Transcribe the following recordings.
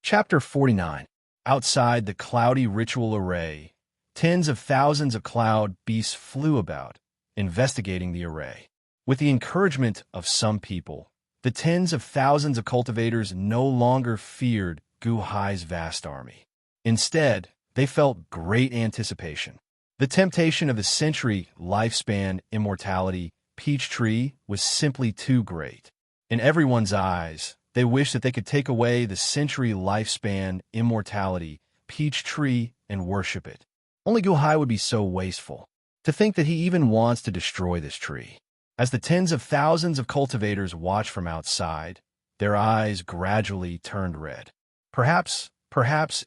Chapter 49. Outside the cloudy ritual array, tens of thousands of cloud beasts flew about, investigating the array. With the encouragement of some people, the tens of thousands of cultivators no longer feared Gu Hai's vast army. Instead, they felt great anticipation. The temptation of the century lifespan immortality peach tree was simply too great. In everyone's eyes, they wished that they could take away the century lifespan immortality peach tree and worship it. Only Gu Hai would be so wasteful. To think that he even wants to destroy this tree. As the tens of thousands of cultivators watched from outside, their eyes gradually turned red. Perhaps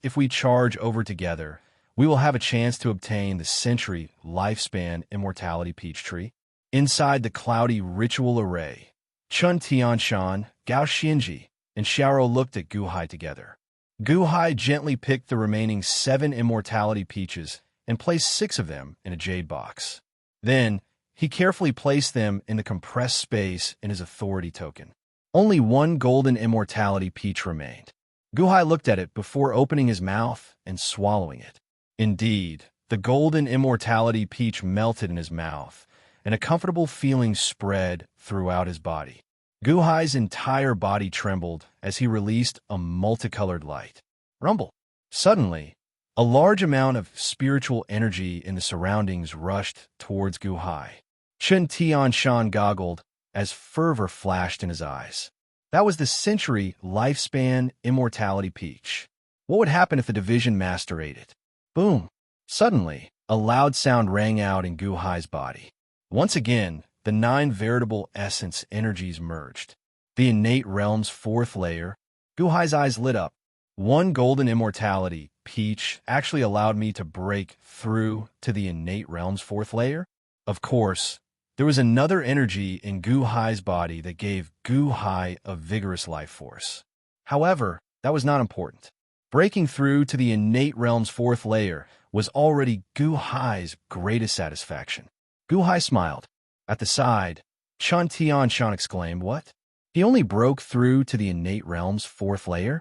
if we charge over together, we will have a chance to obtain the century lifespan immortality peach tree. Inside the cloudy ritual array, Chun Tianshan, Gao Xinji, and Xiaoro looked at Gu Hai together. Gu Hai gently picked the remaining 7 immortality peaches and placed 6 of them in a jade box. Then, he carefully placed them in the compressed space in his authority token. Only 1 golden immortality peach remained. Gu Hai looked at it before opening his mouth and swallowing it. Indeed, the golden immortality peach melted in his mouth, and a comfortable feeling spread throughout his body. Gu Hai's entire body trembled as he released a multicolored light. Rumble! Suddenly, a large amount of spiritual energy in the surroundings rushed towards Gu Hai. Chun Tianshan goggled as fervor flashed in his eyes. That was the century lifespan immortality peach. What would happen if the division master ate it? Boom! Suddenly, a loud sound rang out in Gu Hai's body. Once again, the 9 veritable essence energies merged. The innate realm's 4th layer. Gu Hai's eyes lit up. 1 golden immortality peach actually allowed me to break through to the innate realm's 4th layer? Of course, there was another energy in Gu Hai's body that gave Gu Hai a vigorous life force. However, that was not important. Breaking through to the innate realm's 4th layer was already Gu Hai's greatest satisfaction. Gu Hai smiled. At the side, Chun Tianshan exclaimed, "What? He only broke through to the innate realm's 4th layer?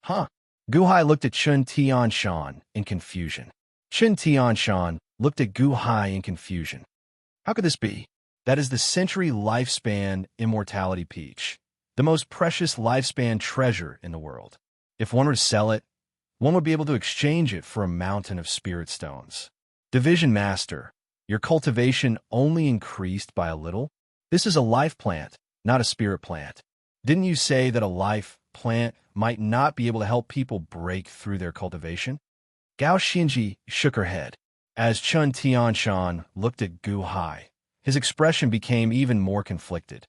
Huh?" Gu Hai looked at Chun Tianshan in confusion. Chun Tianshan looked at Gu Hai in confusion. How could this be? That is the century lifespan immortality peach, the most precious lifespan treasure in the world. If one were to sell it, one would be able to exchange it for a mountain of spirit stones. Division Master, your cultivation only increased by a little? This is a life plant, not a spirit plant. Didn't you say that a life plant might not be able to help people break through their cultivation? Gao Xinji shook her head. As Chun Tianshan looked at Gu Hai, his expression became even more conflicted.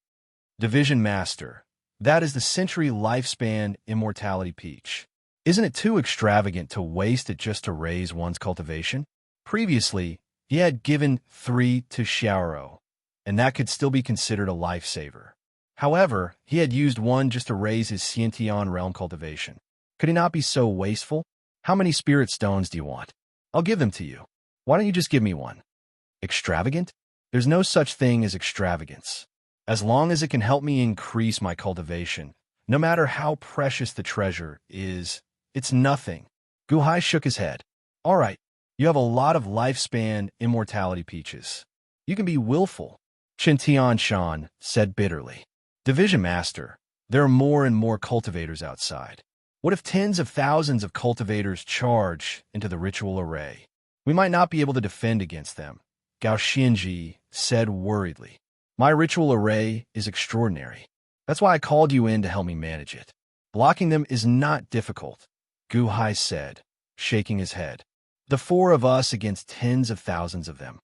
Division Master, that is the century lifespan immortality peach. Isn't it too extravagant to waste it just to raise one's cultivation? Previously, he had given 3 to Xiaoro, and that could still be considered a lifesaver. However, he had used 1 just to raise his Xiantian realm cultivation. Could he not be so wasteful? How many spirit stones do you want? I'll give them to you. Why don't you just give me 1? Extravagant? There's no such thing as extravagance. As long as it can help me increase my cultivation, no matter how precious the treasure is, it's nothing. Gu Hai shook his head. All right, you have a lot of lifespan immortality peaches. You can be willful, Chun Tianshan said bitterly. Division Master, there are more and more cultivators outside. What if tens of thousands of cultivators charge into the ritual array? We might not be able to defend against them, Gao Xinji said worriedly. My ritual array is extraordinary. That's why I called you in to help me manage it. Blocking them is not difficult, Gu Hai said, shaking his head. The 4 of us against tens of thousands of them.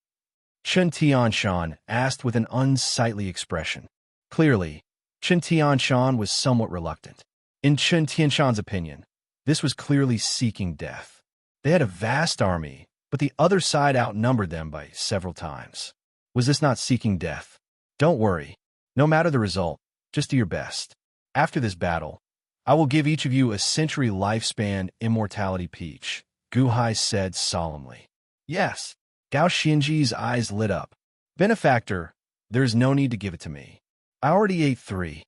Chun Tianshan asked with an unsightly expression. Clearly, Chun Tianshan was somewhat reluctant. In Chun Tianshan's opinion, this was clearly seeking death. They had a vast army, but the other side outnumbered them by several times. Was this not seeking death? Don't worry. No matter the result, just do your best. After this battle, I will give each of you a century lifespan immortality peach, Gu Hai said solemnly. Yes. Gao Xinji's eyes lit up. Benefactor, there is no need to give it to me. I already ate 3.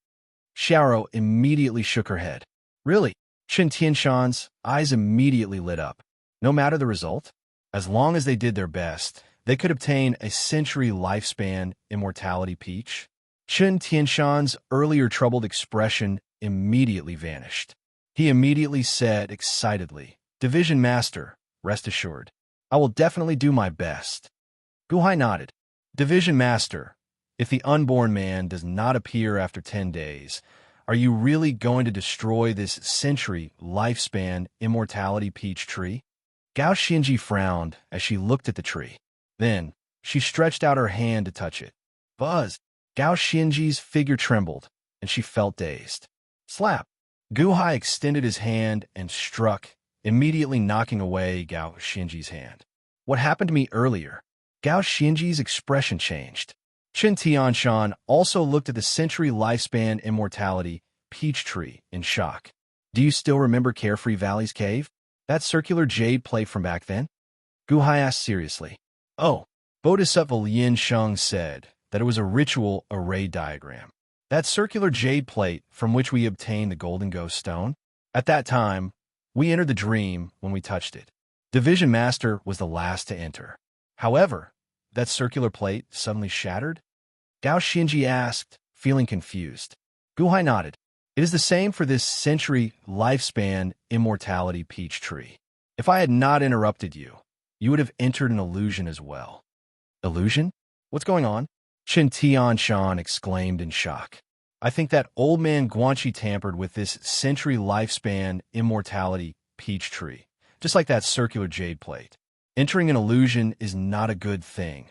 Xiaoro immediately shook her head. Really? Chen Tianshan's eyes immediately lit up. No matter the result, as long as they did their best, they could obtain a century lifespan immortality peach. Chen Tianshan's earlier troubled expression immediately vanished. He immediately said excitedly, "Division Master, rest assured. I will definitely do my best." Guhai nodded. "Division Master, if the unborn man does not appear after 10 days, are you really going to destroy this century lifespan immortality peach tree?" Gao Xinji frowned as she looked at the tree. Then, she stretched out her hand to touch it. Buzz! Gao Xinji's figure trembled, and she felt dazed. Slap! Guhai extended his hand and struck, immediately knocking away Gao Xinji's hand. "What happened to me earlier?" Gao Xinji's expression changed. Chen Tianshan also looked at the century lifespan immortality peach tree in shock. "Do you still remember Carefree Valley's cave? That circular jade plate from back then?" Guhai asked seriously. "Oh," Bodhisattva Lin Sheng said that it was a ritual array diagram. "That circular jade plate from which we obtained the golden ghost stone? At that time, we entered the dream when we touched it. Division Master was the last to enter. However, that circular plate suddenly shattered?" Gao Xinji asked, feeling confused. Guhai nodded. "It is the same for this century lifespan immortality peach tree. If I had not interrupted you, you would have entered an illusion as well." "Illusion? What's going on?" Chen Tianshan exclaimed in shock. "I think that old man Guanxi tampered with this century lifespan immortality peach tree, just like that circular jade plate. Entering an illusion is not a good thing,"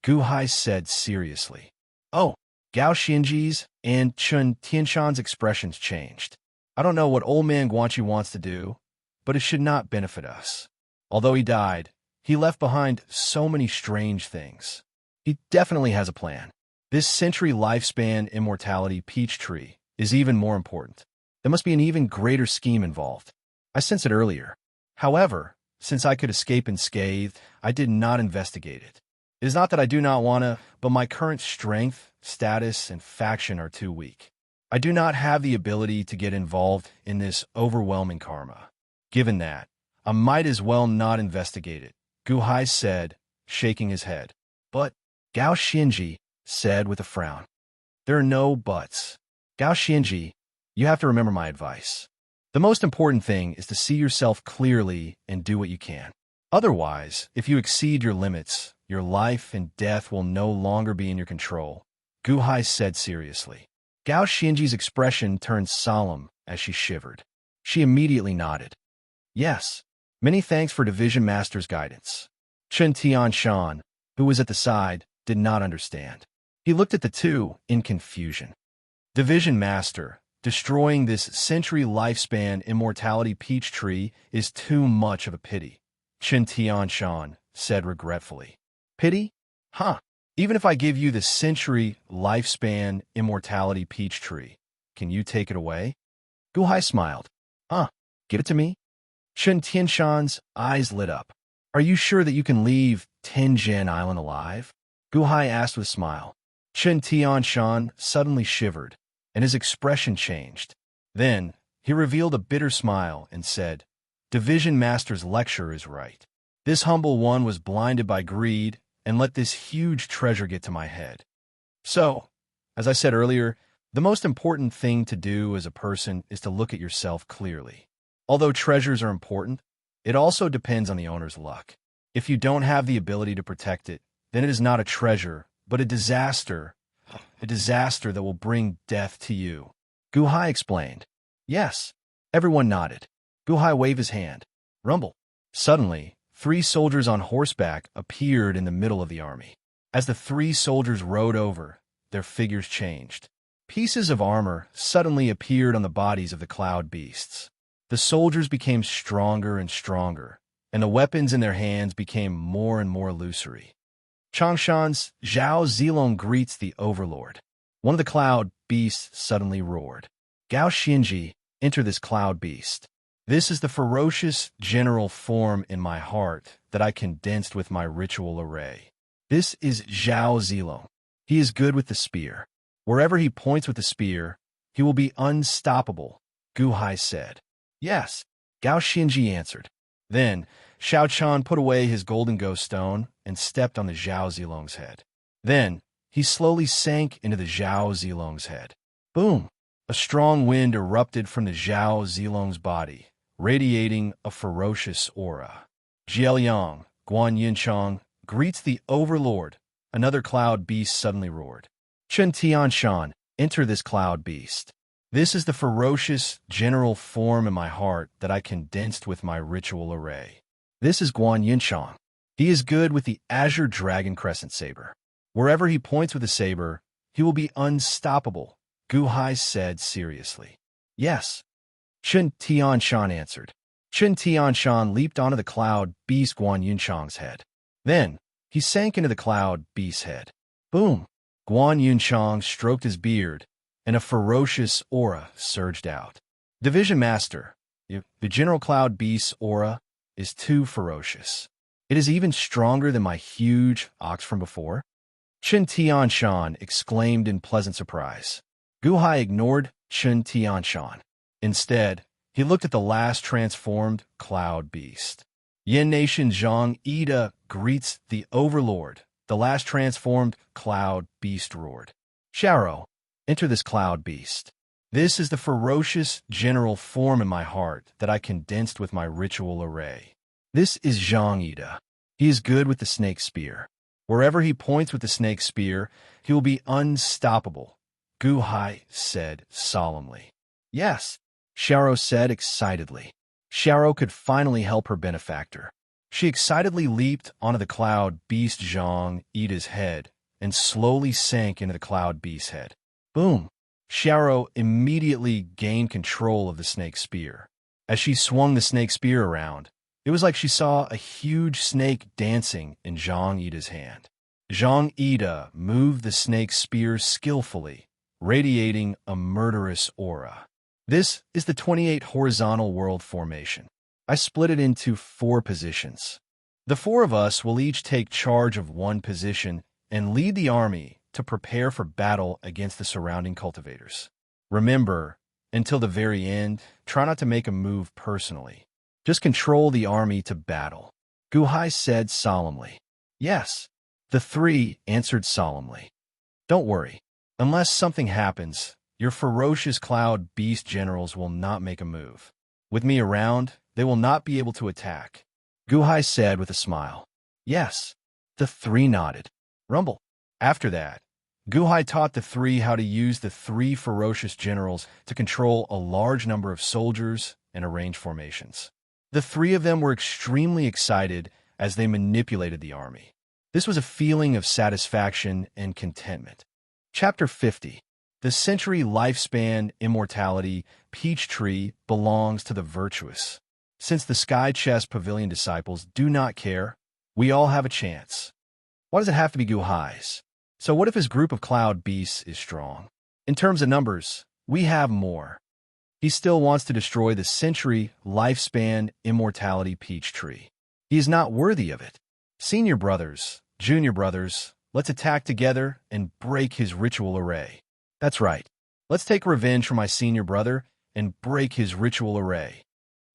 Guhai said seriously. "Oh," Gao Xinji's and Chen Tianshan's expressions changed. "I don't know what old man Guanxi wants to do, but it should not benefit us. Although he died, he left behind so many strange things. He definitely has a plan. This century lifespan immortality peach tree is even more important. There must be an even greater scheme involved. I sensed it earlier. However, since I could escape unscathed, I did not investigate it. It is not that I do not want to, but my current strength, status, and faction are too weak. I do not have the ability to get involved in this overwhelming karma. Given that, I might as well not investigate it," Guhai said, shaking his head. "But," Gao Xinji said with a frown. "There are no buts. Gao Xinji, you have to remember my advice. The most important thing is to see yourself clearly and do what you can. Otherwise, if you exceed your limits, your life and death will no longer be in your control," Guhai said seriously. Gao Xinji's expression turned solemn as she shivered. She immediately nodded. "Yes, many thanks for Division Master's guidance." Chen Tianshan, who was at the side, did not understand. He looked at the two in confusion. "Division Master, destroying this century lifespan immortality peach tree is too much of a pity," Chen Tianshan said regretfully. "Pity? Huh. Even if I give you the century lifespan immortality peach tree, can you take it away?" Guhai smiled. "Huh. Give it to me?" Chen Tianshan's eyes lit up. "Are you sure that you can leave Tianjin Island alive?" Guhai asked with a smile. Chen Tianshan suddenly shivered, and his expression changed. Then, he revealed a bitter smile and said, "Division Master's lecture is right. This humble one was blinded by greed and let this huge treasure get to my head. So, as I said earlier, the most important thing to do as a person is to look at yourself clearly. Although treasures are important, it also depends on the owner's luck. If you don't have the ability to protect it, then it is not a treasure, but a disaster that will bring death to you," Guhai explained. "Yes." Everyone nodded. Guhai waved his hand. Rumble. Suddenly, 3 soldiers on horseback appeared in the middle of the army. As the 3 soldiers rode over, their figures changed. Pieces of armor suddenly appeared on the bodies of the cloud beasts. The soldiers became stronger and stronger, and the weapons in their hands became more and more illusory. Changshan's Zhao Zilong greets the overlord. One of the cloud beasts suddenly roared. "Gao Xinji, enter this cloud beast. This is the ferocious general form in my heart that I condensed with my ritual array. This is Zhao Zilong. He is good with the spear. Wherever he points with the spear, he will be unstoppable," Guhai said. Yes, Gao Xinji answered. Then, Xiao Chan put away his golden ghost stone and stepped on the Zhao Zilong's head. Then, he slowly sank into the Zhao Zilong's head. Boom! A strong wind erupted from the Zhao Zilong's body, radiating a ferocious aura. Jieliang, Guan Yinchang, greets the Overlord. Another cloud beast suddenly roared. Chen Tianshan, enter this cloud beast. This is the ferocious general form in my heart that I condensed with my ritual array. This is Guan Yinchang. He is good with the azure dragon crescent saber. Wherever he points with the saber, he will be unstoppable, Gu Hai said seriously. Yes, Chen Tianshan answered. Chen Tianshan leaped onto the cloud beast Guan Yinchang's head. Then, he sank into the cloud beast's head. Boom! Guan Yinchang stroked his beard, and a ferocious aura surged out. Division Master, the General Cloud Beast's aura is too ferocious. It is even stronger than my huge ox from before. Chen Tianshan exclaimed in pleasant surprise. Gu Hai ignored Chen Tianshan. Instead, he looked at the last transformed cloud beast. Yan Nation Zhang Ida greets the Overlord. The last transformed cloud beast roared. Xiao, enter this cloud beast. This is the ferocious general form in my heart that I condensed with my ritual array. This is Zhang Ida. He is good with the snake spear. Wherever he points with the snake spear, he will be unstoppable, Gu Hai said solemnly. Yes, Xiao said excitedly. Xiao could finally help her benefactor. She excitedly leaped onto the cloud beast Zhang Ida's head and slowly sank into the cloud beast's head. Boom! Xiao immediately gained control of the snake spear. As she swung the snake spear around, it was like she saw a huge snake dancing in Zhang Ida's hand. Zhang Ida moved the snake spear skillfully, radiating a murderous aura. This is the 28 horizontal world formation. I split it into 4 positions. The 4 of us will each take charge of one position and lead the army to prepare for battle against the surrounding cultivators. Remember, until the very end, try not to make a move personally. Just control the army to battle. Gu Hai said solemnly. Yes, the 3 answered solemnly. Don't worry. Unless something happens, your ferocious cloud beast generals will not make a move. With me around, they will not be able to attack. Gu Hai said with a smile. Yes, the 3 nodded. Rumble. After that, Gu Hai taught the 3 how to use the 3 ferocious generals to control a large number of soldiers and arrange formations. The 3 of them were extremely excited as they manipulated the army. This was a feeling of satisfaction and contentment. Chapter 50. The century lifespan immortality peach tree belongs to the virtuous. Since the Sky Chess Pavilion disciples do not care, we all have a chance. Why does it have to be Gu Hai's? So what if his group of cloud beasts is strong? In terms of numbers, we have more. He still wants to destroy the century lifespan immortality peach tree. He is not worthy of it. Senior brothers, junior brothers, let's attack together and break his ritual array. That's right. Let's take revenge for my senior brother and break his ritual array.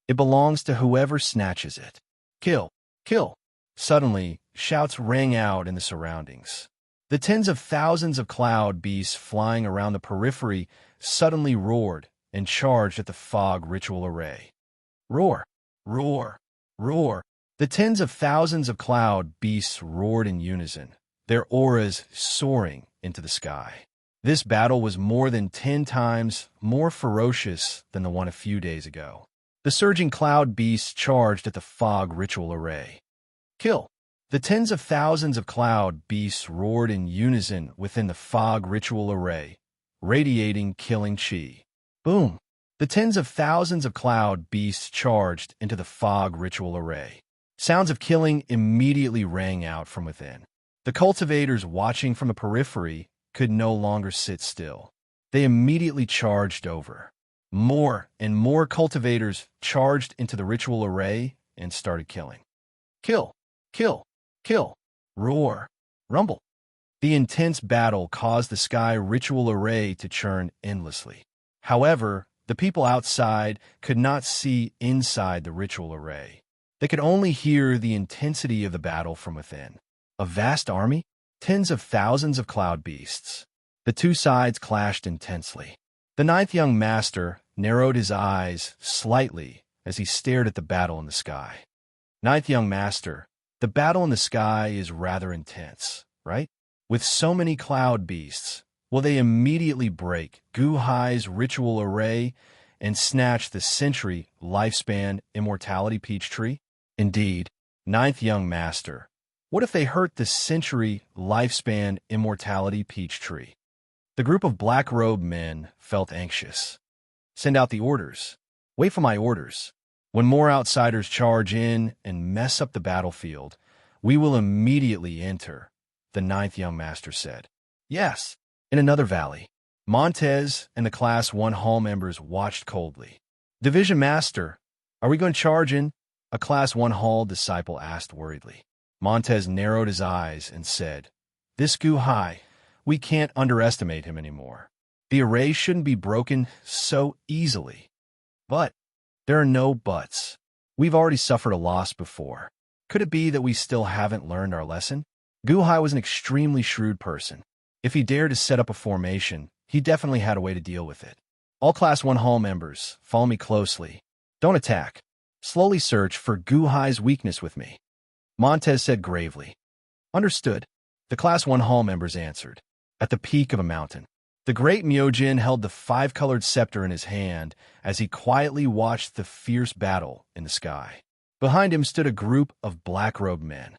It belongs to whoever snatches it. Kill! Kill! Suddenly, shouts rang out in the surroundings. The tens of thousands of cloud beasts flying around the periphery suddenly roared and charged at the fog ritual array. Roar! Roar! Roar! The tens of thousands of cloud beasts roared in unison, their auras soaring into the sky. This battle was more than 10 times more ferocious than the one a few days ago. The surging cloud beasts charged at the fog ritual array. Kill! The tens of thousands of cloud beasts roared in unison within the fog ritual array, radiating killing chi. Boom! The tens of thousands of cloud beasts charged into the fog ritual array. Sounds of killing immediately rang out from within. The cultivators watching from the periphery could no longer sit still. They immediately charged over. More and more cultivators charged into the ritual array and started killing. Kill! Kill! Kill! Roar! Rumble! The intense battle caused the sky ritual array to churn endlessly. However, The people outside could not see inside the ritual array. They could only hear the intensity of the battle from within. A vast army? Tens of thousands of cloud beasts. The two sides clashed intensely. The ninth young master narrowed his eyes slightly as he stared at the battle in the sky. Ninth young master, the battle in the sky is rather intense, right? With so many cloud beasts, will they immediately break Gu-Hai's ritual array and snatch the century lifespan immortality peach tree? Indeed, ninth young master, what if they hurt the century lifespan immortality peach tree? The group of black-robed men felt anxious. Send out the orders. Wait for my orders. When more outsiders charge in and mess up the battlefield, we will immediately enter, the ninth young master said. Yes. In another valley, Montez and the Class 1 Hall members watched coldly. Division Master, are we going to charge in? A Class 1 Hall disciple asked worriedly. Montez narrowed his eyes and said, This Gu-Hai, we can't underestimate him anymore. The array shouldn't be broken so easily. But there are no buts. We've already suffered a loss before. Could it be that we still haven't learned our lesson? Gu-Hai was an extremely shrewd person. If he dared to set up a formation, he definitely had a way to deal with it. All Class 1 Hall members, follow me closely. Don't attack. Slowly search for Gu-Hai's weakness with me. Montez said gravely. Understood. The Class 1 Hall members answered. At the peak of a mountain, the great Myojin held the five-colored scepter in his hand as he quietly watched the fierce battle in the sky. Behind him stood a group of black-robed men.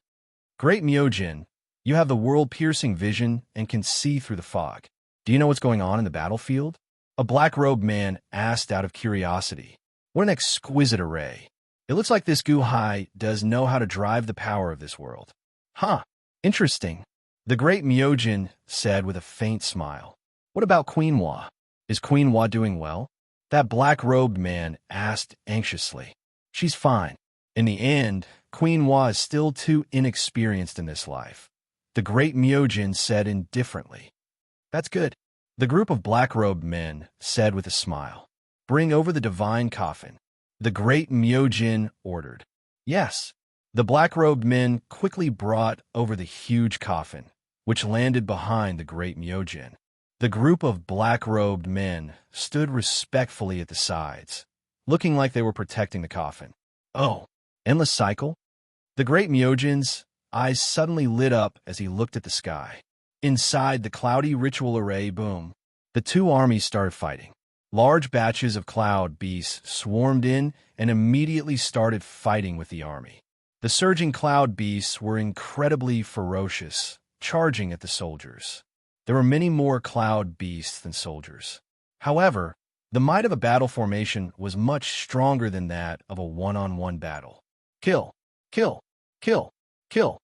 Great Myojin, you have the world-piercing vision and can see through the fog. Do you know what's going on in the battlefield? A black-robed man asked out of curiosity. What an exquisite array. It looks like this Gu-Hai does know how to drive the power of this world. Huh, interesting. The great Myojin said with a faint smile. What about Queen Hua? Is Queen Hua doing well? That black-robed man asked anxiously. She's fine. In the end, Queen Hua is still too inexperienced in this life. The great Myojin said indifferently. That's good. The group of black-robed men said with a smile. Bring over the divine coffin. The great Myojin ordered. Yes. The black-robed men quickly brought over the huge coffin, which landed behind the great Myojin. The group of black-robed men stood respectfully at the sides, looking like they were protecting the coffin. Oh, endless cycle? The great Myojin's eyes suddenly lit up as he looked at the sky. Inside the cloudy ritual array, boom, the two armies started fighting. Large batches of cloud beasts swarmed in and immediately started fighting with the army. The surging cloud beasts were incredibly ferocious, charging at the soldiers. There were many more cloud beasts than soldiers. However, the might of a battle formation was much stronger than that of a one-on-one battle. Kill! Kill! Kill! Kill!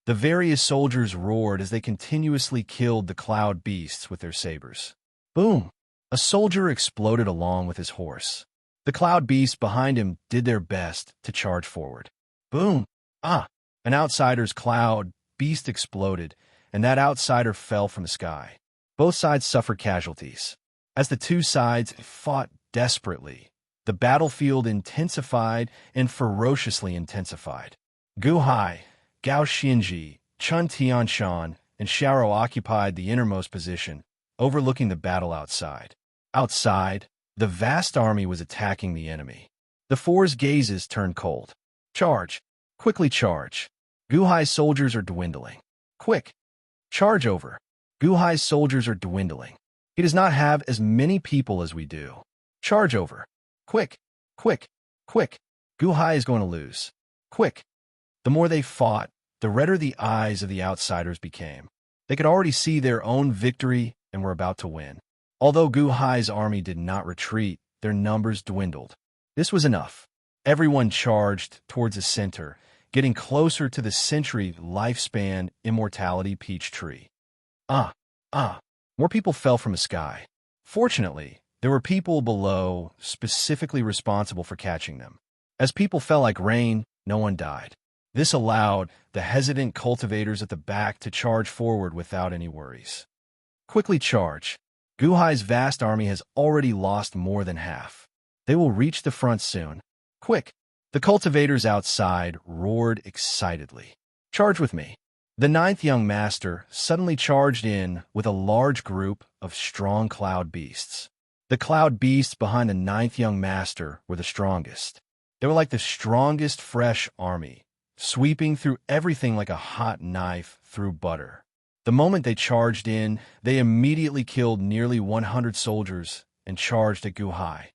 The various soldiers roared as they continuously killed the cloud beasts with their sabers. Boom! A soldier exploded along with his horse. The cloud beasts behind him did their best to charge forward. Boom! Ah! An outsider's cloud beast exploded, and that outsider fell from the sky. Both sides suffered casualties. As the two sides fought desperately, the battlefield intensified and ferociously intensified. Gu-Hai, Gao Xinji, Chun Tianshan, and Xiao occupied the innermost position, overlooking the battle outside. Outside, the vast army was attacking the enemy. The four's gazes turned cold. Charge! Quickly charge! Gu-Hai's soldiers are dwindling. Quick! Charge over! Gu-Hai's soldiers are dwindling. He does not have as many people as we do. Charge over! Quick! Quick! Quick! Gu-Hai is going to lose. Quick! The more they fought, the redder the eyes of the outsiders became. They could already see their own victory and were about to win. Although Gu-Hai's army did not retreat, their numbers dwindled. This was enough. Everyone charged towards the center, getting closer to the century lifespan immortality peach tree. More people fell from the sky. Fortunately, there were people below specifically responsible for catching them. As people fell like rain, no one died. This allowed the hesitant cultivators at the back to charge forward without any worries. Quickly charge. Guhai's vast army has already lost more than half. They will reach the front soon. Quick! The cultivators outside roared excitedly. Charge with me. The ninth young master suddenly charged in with a large group of strong cloud beasts. The cloud beasts behind the ninth young master were the strongest. They were like the strongest fresh army, sweeping through everything like a hot knife through butter. The moment they charged in, they immediately killed nearly 100 soldiers and charged at Guhai.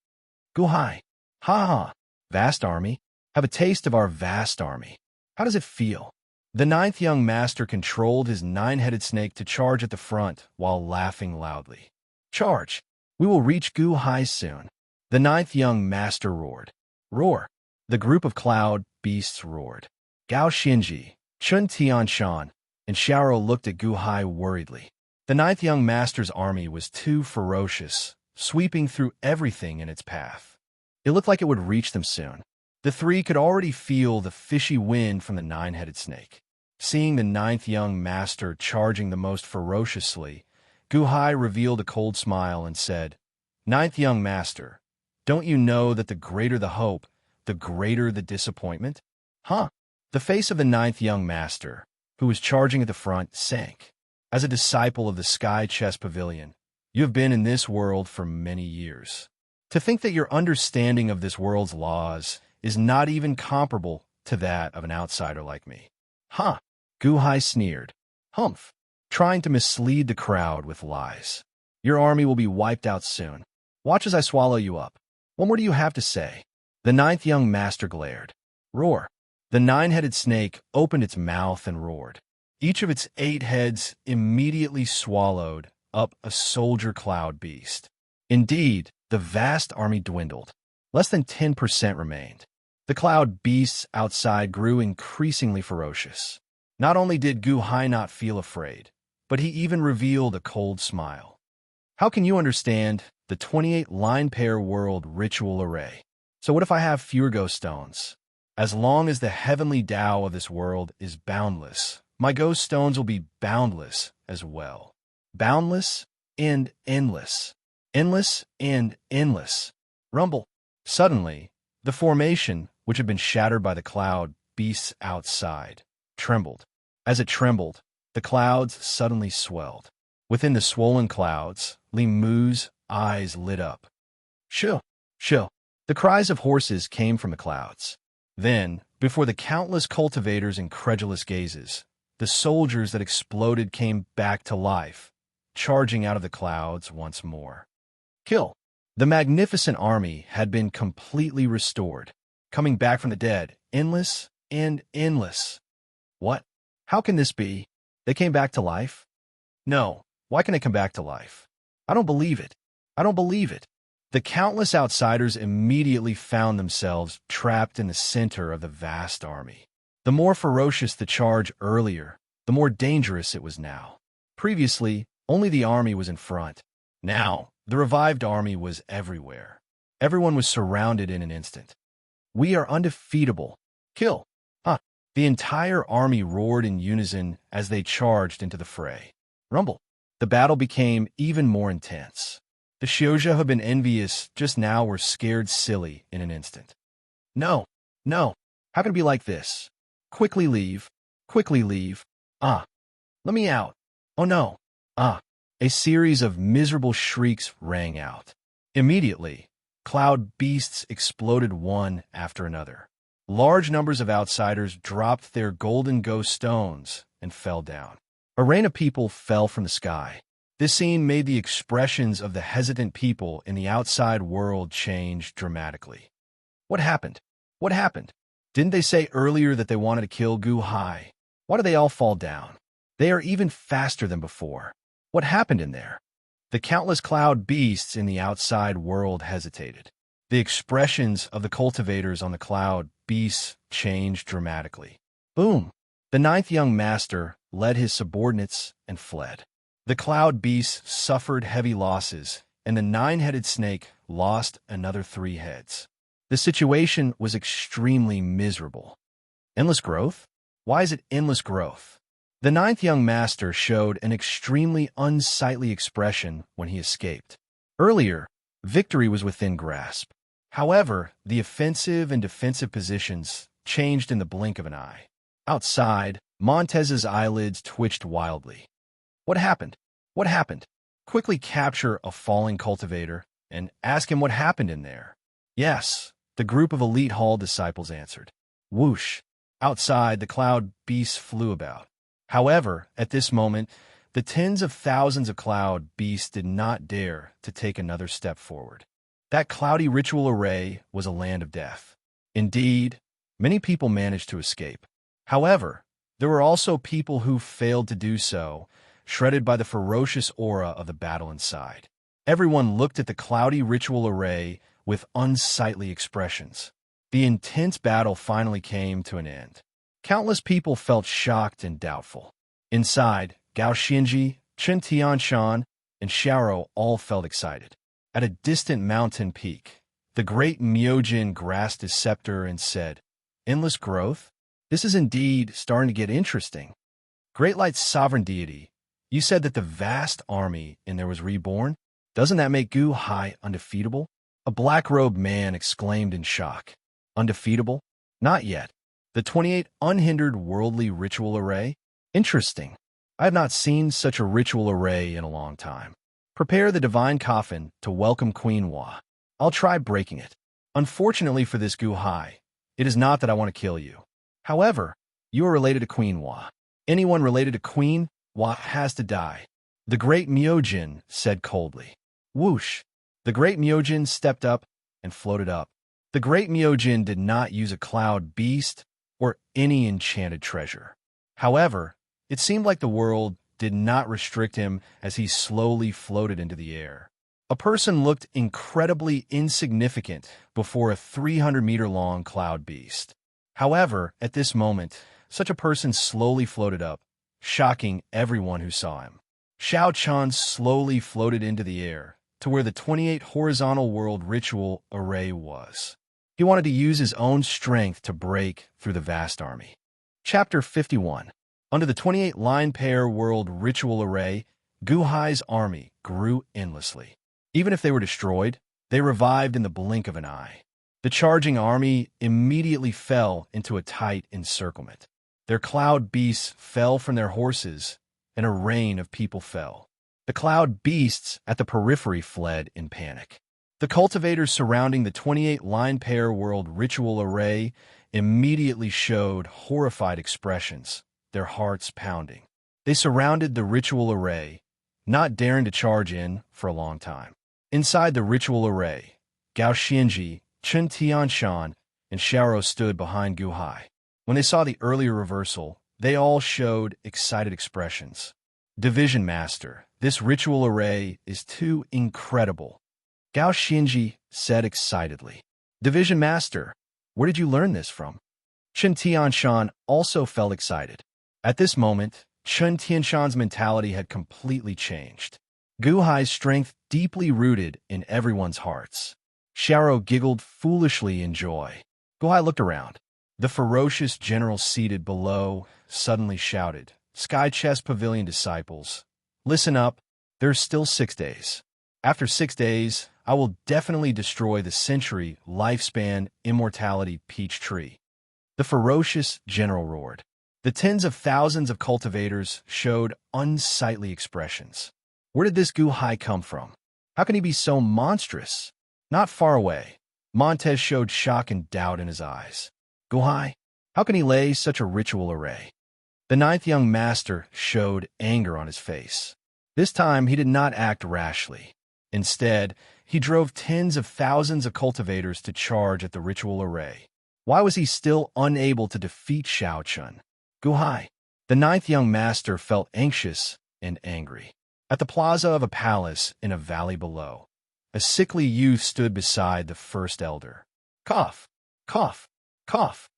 Guhai! Ha ha! Vast army? Have a taste of our vast army. How does it feel? The ninth young master controlled his nine-headed snake to charge at the front while laughing loudly. Charge! We will reach Guhai soon. The ninth young master roared. Roar! The group of cloud beasts roared. Gao Xinji, Chun Tianshan, and Xiaoro looked at Guhai worriedly. The ninth young master's army was too ferocious, sweeping through everything in its path. It looked like it would reach them soon. The three could already feel the fishy wind from the nine-headed snake. Seeing the ninth young master charging the most ferociously, Guhai revealed a cold smile and said, Ninth young master, don't you know that the greater the hope, the greater the disappointment? Huh? The face of the ninth young master, who was charging at the front, sank. As a disciple of the Sky Chess Pavilion, you have been in this world for many years. To think that your understanding of this world's laws is not even comparable to that of an outsider like me. Huh? Guhai sneered. Humph. Trying to mislead the crowd with lies. Your army will be wiped out soon. Watch as I swallow you up. What more do you have to say? The ninth young master glared. Roar. The nine-headed snake opened its mouth and roared. Each of its 8 heads immediately swallowed up a soldier cloud beast. Indeed, the vast army dwindled. Less than 10% remained. The cloud beasts outside grew increasingly ferocious. Not only did Guhai not feel afraid, but he even revealed a cold smile. How can you understand the 28 line pair world ritual array? So what if I have fewer ghost stones? As long as the heavenly Tao of this world is boundless, my ghost stones will be boundless as well. Boundless and endless. Endless and endless. Rumble. Suddenly, the formation, which had been shattered by the cloud beasts outside, trembled. As it trembled, the clouds suddenly swelled. Within the swollen clouds, Li Mu's eyes lit up. Shoo! Shoo! The cries of horses came from the clouds. Then, before the countless cultivators' incredulous gazes, the soldiers that exploded came back to life, charging out of the clouds once more. Kill! The magnificent army had been completely restored, coming back from the dead, endless and endless. What? How can this be? They came back to life? No. Why can they come back to life? I don't believe it. I don't believe it. The countless outsiders immediately found themselves trapped in the center of the vast army. The more ferocious the charge earlier, the more dangerous it was now. Previously, only the army was in front. Now, the revived army was everywhere. Everyone was surrounded in an instant. We are undefeatable. Kill! Huh! The entire army roared in unison as they charged into the fray. Rumble! The battle became even more intense. The Xiozhou who had been envious just now were scared silly in an instant. No! No! How can it be like this? Quickly leave. Quickly leave. Ah! Let me out. Oh no! Ah! A series of miserable shrieks rang out. Immediately, cloud beasts exploded one after another. Large numbers of outsiders dropped their golden ghost stones and fell down. A rain of people fell from the sky. This scene made the expressions of the hesitant people in the outside world change dramatically. What happened? What happened? Didn't they say earlier that they wanted to kill Guhai? Why did they all fall down? They are even faster than before. What happened in there? The countless cloud beasts in the outside world hesitated. The expressions of the cultivators on the cloud beasts changed dramatically. Boom! The ninth young master led his subordinates and fled. The cloud beasts suffered heavy losses, and the nine-headed snake lost another 3 heads. The situation was extremely miserable. Endless growth? Why is it endless growth? The ninth young master showed an extremely unsightly expression when he escaped. Earlier, victory was within grasp. However, the offensive and defensive positions changed in the blink of an eye. Outside, Montez's eyelids twitched wildly. What happened? What happened? Quickly capture a falling cultivator and ask him what happened in there. Yes, the group of elite hall disciples answered. Whoosh! Outside, the cloud beasts flew about. However, at this moment, the tens of thousands of cloud beasts did not dare to take another step forward. That cloudy ritual array was a land of death. Indeed, many people managed to escape. However, there were also people who failed to do so, shredded by the ferocious aura of the battle inside. Everyone looked at the cloudy ritual array with unsightly expressions. The intense battle finally came to an end. Countless people felt shocked and doubtful. Inside, Gao Xinji, Chen Tianshan, and Xiaoro all felt excited. At a distant mountain peak, the great Myojin grasped his scepter and said, "Endless growth? This is indeed starting to get interesting. Great Light's sovereign deity, you said that the vast army in there was reborn? Doesn't that make Gu Hai undefeatable?" A black-robed man exclaimed in shock. Undefeatable? Not yet. The 28 unhindered worldly ritual array? Interesting. I have not seen such a ritual array in a long time. Prepare the divine coffin to welcome Queen Hua. I'll try breaking it. Unfortunately for this Gu Hai, it is not that I want to kill you. However, you are related to Queen Hua. Anyone related to Queen Hua has to die. The great Myojin said coldly. Whoosh! The great Myojin stepped up and floated up. The great Myojin did not use a cloud beast or any enchanted treasure. However, it seemed like the world did not restrict him as he slowly floated into the air. A person looked incredibly insignificant before a 300-meter-long cloud beast. However, at this moment, such a person slowly floated up, shocking everyone who saw him. Xiao Chan slowly floated into the air to where the 28 horizontal world ritual array was. He wanted to use his own strength to break through the vast army. Chapter 51. Under the 28 line pair world ritual array, Gu Hai's army grew endlessly. Even if they were destroyed, they revived in the blink of an eye. The charging army immediately fell into a tight encirclement. Their cloud beasts fell from their horses, and a rain of people fell. The cloud beasts at the periphery fled in panic. The cultivators surrounding the 28 line pair world ritual array immediately showed horrified expressions, their hearts pounding. They surrounded the ritual array, not daring to charge in for a long time. Inside the ritual array, Gao Xinji, Chen Tianshan, and Xiaoro stood behind Gu Hai. When they saw the earlier reversal, they all showed excited expressions. Division Master, this ritual array is too incredible, Gao Xinji said excitedly. Division Master, where did you learn this from? Chen Tianshan also felt excited. At this moment, Chen Tianshan's mentality had completely changed. Gu Hai's strength deeply rooted in everyone's hearts. Xiaoro giggled foolishly in joy. Gu Hai looked around. The ferocious general seated below suddenly shouted, Sky Chest Pavilion disciples, listen up, there's still 6 days. After 6 days, I will definitely destroy the century lifespan immortality peach tree. The ferocious general roared. The tens of thousands of cultivators showed unsightly expressions. Where did this Gu Hai come from? How can he be so monstrous? Not far away, Montez showed shock and doubt in his eyes. Gu Hai, how can he lay such a ritual array? The ninth young master showed anger on his face. This time he did not act rashly. Instead, he drove tens of thousands of cultivators to charge at the ritual array. Why was he still unable to defeat Xiao Chun? Gu Hai. The ninth young master felt anxious and angry. At the plaza of a palace in a valley below, a sickly youth stood beside the first elder. Cough, cough, cough.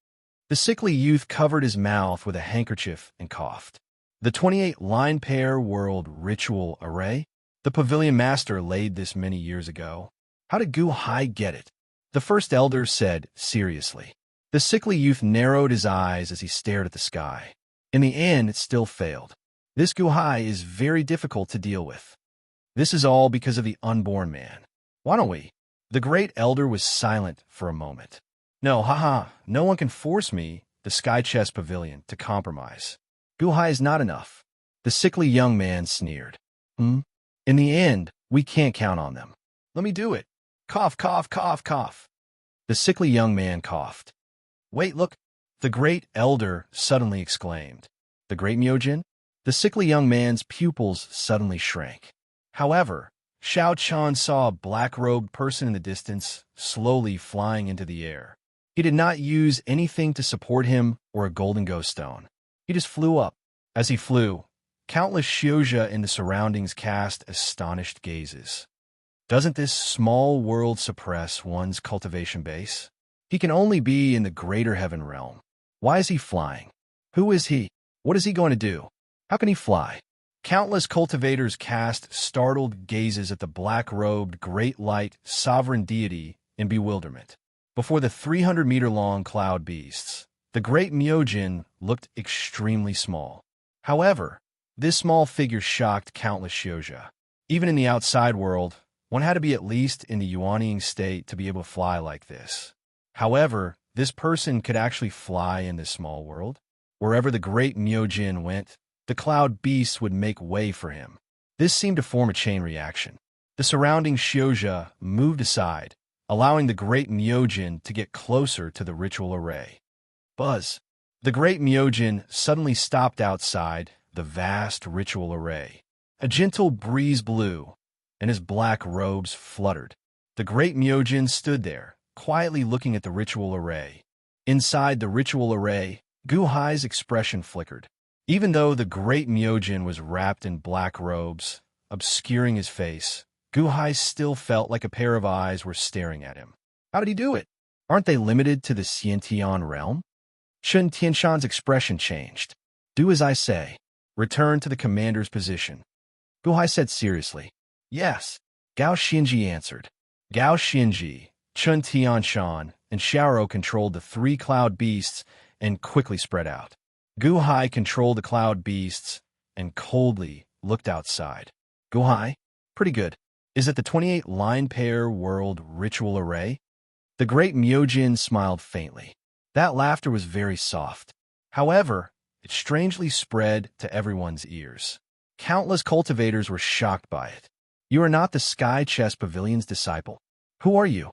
The sickly youth covered his mouth with a handkerchief and coughed. The 28 line pair world ritual array? The pavilion master laid this many years ago. How did Gu Hai get it? The first elder said seriously. The sickly youth narrowed his eyes as he stared at the sky. In the end, it still failed. This Guhai is very difficult to deal with. This is all because of the unborn man. Why don't we? The great elder was silent for a moment. No, haha, no one can force me, the Sky Chest Pavilion, to compromise. Guhai is not enough. The sickly young man sneered. In the end, we can't count on them. Let me do it. Cough, cough, cough, cough. The sickly young man coughed. Wait, look, the great elder suddenly exclaimed. The great Myojin? The sickly young man's pupils suddenly shrank. However, Xiao Chan saw a black-robed person in the distance, slowly flying into the air. He did not use anything to support him or a golden ghost stone. He just flew up. As he flew, countless Shioja in the surroundings cast astonished gazes. Doesn't this small world suppress one's cultivation base? He can only be in the greater heaven realm. Why is he flying? Who is he? What is he going to do? How can he fly? Countless cultivators cast startled gazes at the black-robed, great light, sovereign deity in bewilderment. Before the 300-meter-long cloud beasts, the great Myojin looked extremely small. However, this small figure shocked countless Shioja. Even in the outside world, one had to be at least in the Yuanying state to be able to fly like this. However, this person could actually fly in this small world. Wherever the great Myojin went, the cloud beasts would make way for him. This seemed to form a chain reaction. The surrounding Shioja moved aside, allowing the great Myojin to get closer to the ritual array. Buzz! The great Myojin suddenly stopped outside the vast ritual array. A gentle breeze blew, and his black robes fluttered. The great Myojin stood there, quietly looking at the ritual array. Inside the ritual array, Guhai's expression flickered. Even though the great Myojin was wrapped in black robes, obscuring his face, Guhai still felt like a pair of eyes were staring at him. How did he do it? Aren't they limited to the Xiantian realm? Shen Tianshan's expression changed. Do as I say. Return to the commander's position. Guhai said seriously. Yes. Gao Xinji answered. Gao Xinji, Chun Tianshan, and Xiaoro controlled the three cloud beasts and quickly spread out. Guhai controlled the cloud beasts and coldly looked outside. Guhai? Pretty good. Is it the 28 line pair world ritual array? The great Myojin smiled faintly. That laughter was very soft. However, it strangely spread to everyone's ears. Countless cultivators were shocked by it. You are not the Sky Chest Pavilion's disciple. Who are you?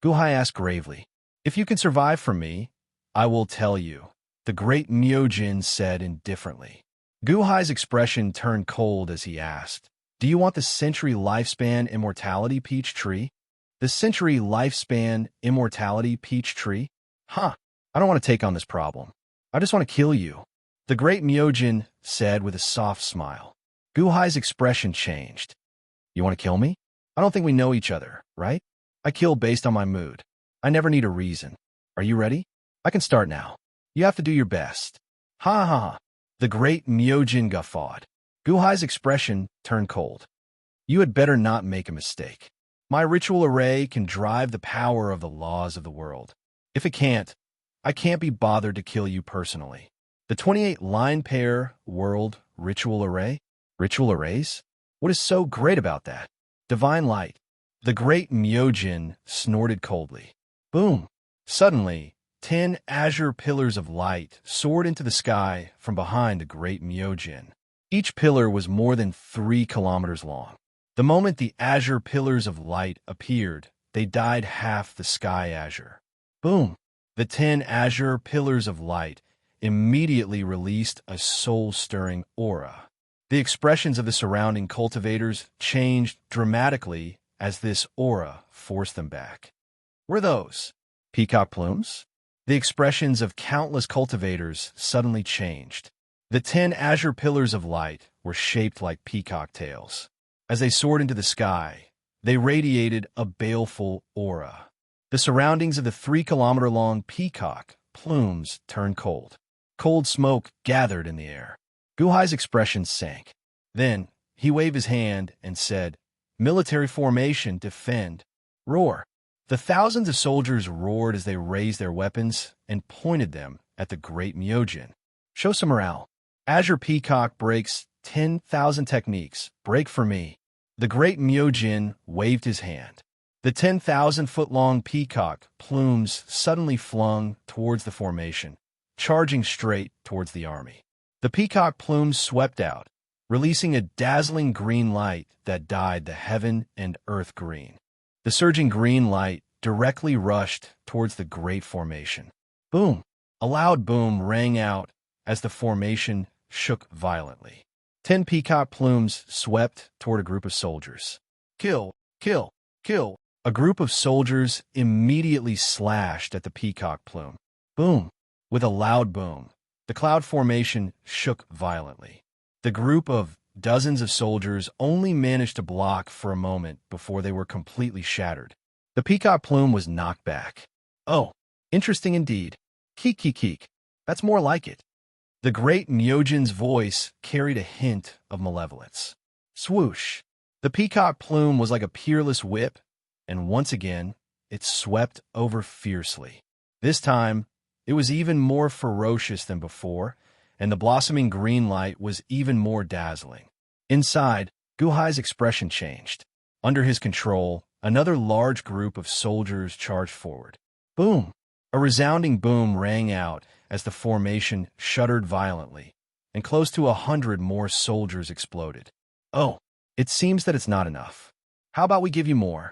Guhai asked gravely. If you can survive from me, I will tell you, the great Myojin said indifferently. Guhai's expression turned cold as he asked, do you want the century lifespan immortality peach tree? The century lifespan immortality peach tree? Huh, I don't want to take on this problem. I just want to kill you, the great Myojin said with a soft smile. Guhai's expression changed. You want to kill me? I don't think we know each other, right? I kill based on my mood. I never need a reason. Are you ready? I can start now. You have to do your best. Ha ha ha. The great Myojin guffawed. Guhai's expression turned cold. You had better not make a mistake. My ritual array can drive the power of the laws of the world. If it can't, I can't be bothered to kill you personally. The 28 line pair world ritual array? Ritual arrays? What is so great about that? Divine light. The great Myojin snorted coldly. Boom! Suddenly, 10 azure pillars of light soared into the sky from behind the great Myojin. Each pillar was more than 3 kilometers long. The moment the azure pillars of light appeared, they dyed half the sky azure. Boom! The 10 azure pillars of light immediately released a soul-stirring aura. The expressions of the surrounding cultivators changed dramatically as this aura forced them back. Were those peacock plumes? The expressions of countless cultivators suddenly changed. The 10 azure pillars of light were shaped like peacock tails. As they soared into the sky, they radiated a baleful aura. The surroundings of the 3-kilometer-long peacock plumes turned cold. Cold smoke gathered in the air. Guhai's expression sank. Then, he waved his hand and said, Military formation, defend. Roar. The thousands of soldiers roared as they raised their weapons and pointed them at the great Myojin. Show some morale. Azure Peacock breaks 10,000 techniques. Break for me. The great Myojin waved his hand. The 10,000-foot-long peacock plumes suddenly flung towards the formation, charging straight towards the army. The peacock plumes swept out, releasing a dazzling green light that dyed the heaven and earth green. The surging green light directly rushed towards the great formation. Boom! A loud boom rang out as the formation shook violently. 10 peacock plumes swept toward a group of soldiers. Kill! Kill! Kill! A group of soldiers immediately slashed at the peacock plume. Boom! With a loud boom, the cloud formation shook violently. The group of dozens of soldiers only managed to block for a moment before they were completely shattered. The peacock plume was knocked back. Oh, interesting indeed. Keek, keek, keek. That's more like it. The great Myojin's voice carried a hint of malevolence. Swoosh! The peacock plume was like a peerless whip, and once again, it swept over fiercely. This time, it was even more ferocious than before, and the blossoming green light was even more dazzling. Inside, Guhai's expression changed. Under his control, another large group of soldiers charged forward. Boom! A resounding boom rang out as the formation shuddered violently, and close to 100 more soldiers exploded. Oh, it seems that it's not enough. How about we give you more?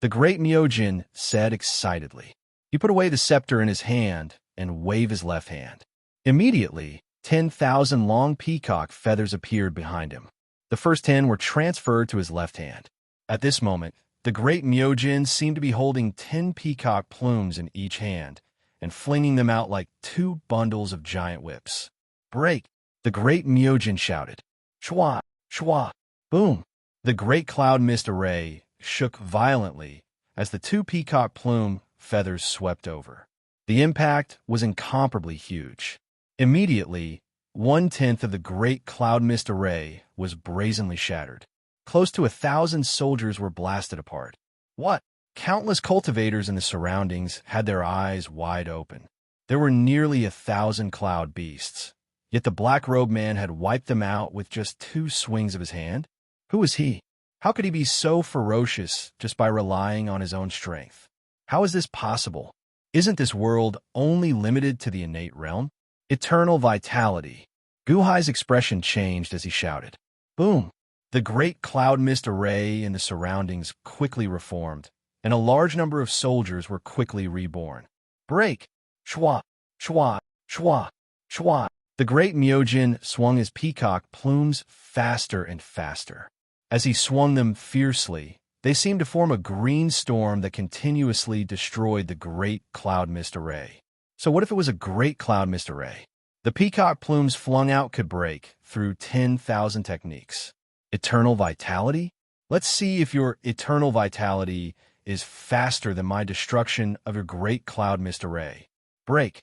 The great Myojin said excitedly. He put away the scepter in his hand and waved his left hand. Immediately, 10,000 long peacock feathers appeared behind him. The first 10 were transferred to his left hand. At this moment, the great Myojin seemed to be holding 10 peacock plumes in each hand and flinging them out like 2 bundles of giant whips. Break! The great Myojin shouted. Shwa! Shwa! Boom! The great cloud mist array shook violently as the 2 peacock plume feathers swept over. The impact was incomparably huge. Immediately, 1/10 of the great cloud mist array was brazenly shattered. Close to 1,000 soldiers were blasted apart. What? Countless cultivators in the surroundings had their eyes wide open. There were nearly 1,000 cloud beasts, yet the black-robed man had wiped them out with just 2 swings of his hand. Who was he? How could he be so ferocious just by relying on his own strength? How is this possible? Isn't this world only limited to the innate realm? Eternal vitality. Guhai's expression changed as he shouted. Boom! The great cloud mist array in the surroundings quickly reformed, and a large number of soldiers were quickly reborn. Break! Shwa! Shwa! Shwa! Shwa! The great Myojin swung his peacock plumes faster and faster. As he swung them fiercely, they seemed to form a green storm that continuously destroyed the great cloud mist array. So what if it was a great cloud mist array? The peacock plumes flung out could break through 10,000 techniques. Eternal vitality? Let's see if your eternal vitality is faster than my destruction of your great cloud mist array. Break!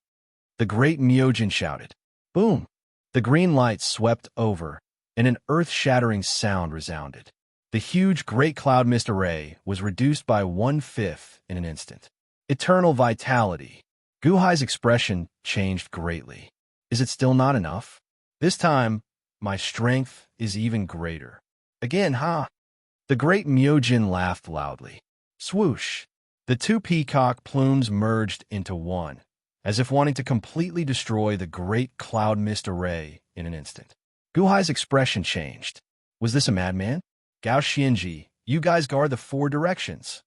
The great Myojin shouted. Boom! The green light swept over, and an earth-shattering sound resounded. The huge great cloud mist array was reduced by 1/5 in an instant. Eternal vitality. Guhai's expression changed greatly. Is it still not enough? This time, my strength is even greater. Again, ha! The great Myojin laughed loudly. Swoosh! The 2 peacock plumes merged into one, as if wanting to completely destroy the great cloud mist array in an instant. Guhai's expression changed. Was this a madman? Gao Xianji, you guys guard the 4 directions.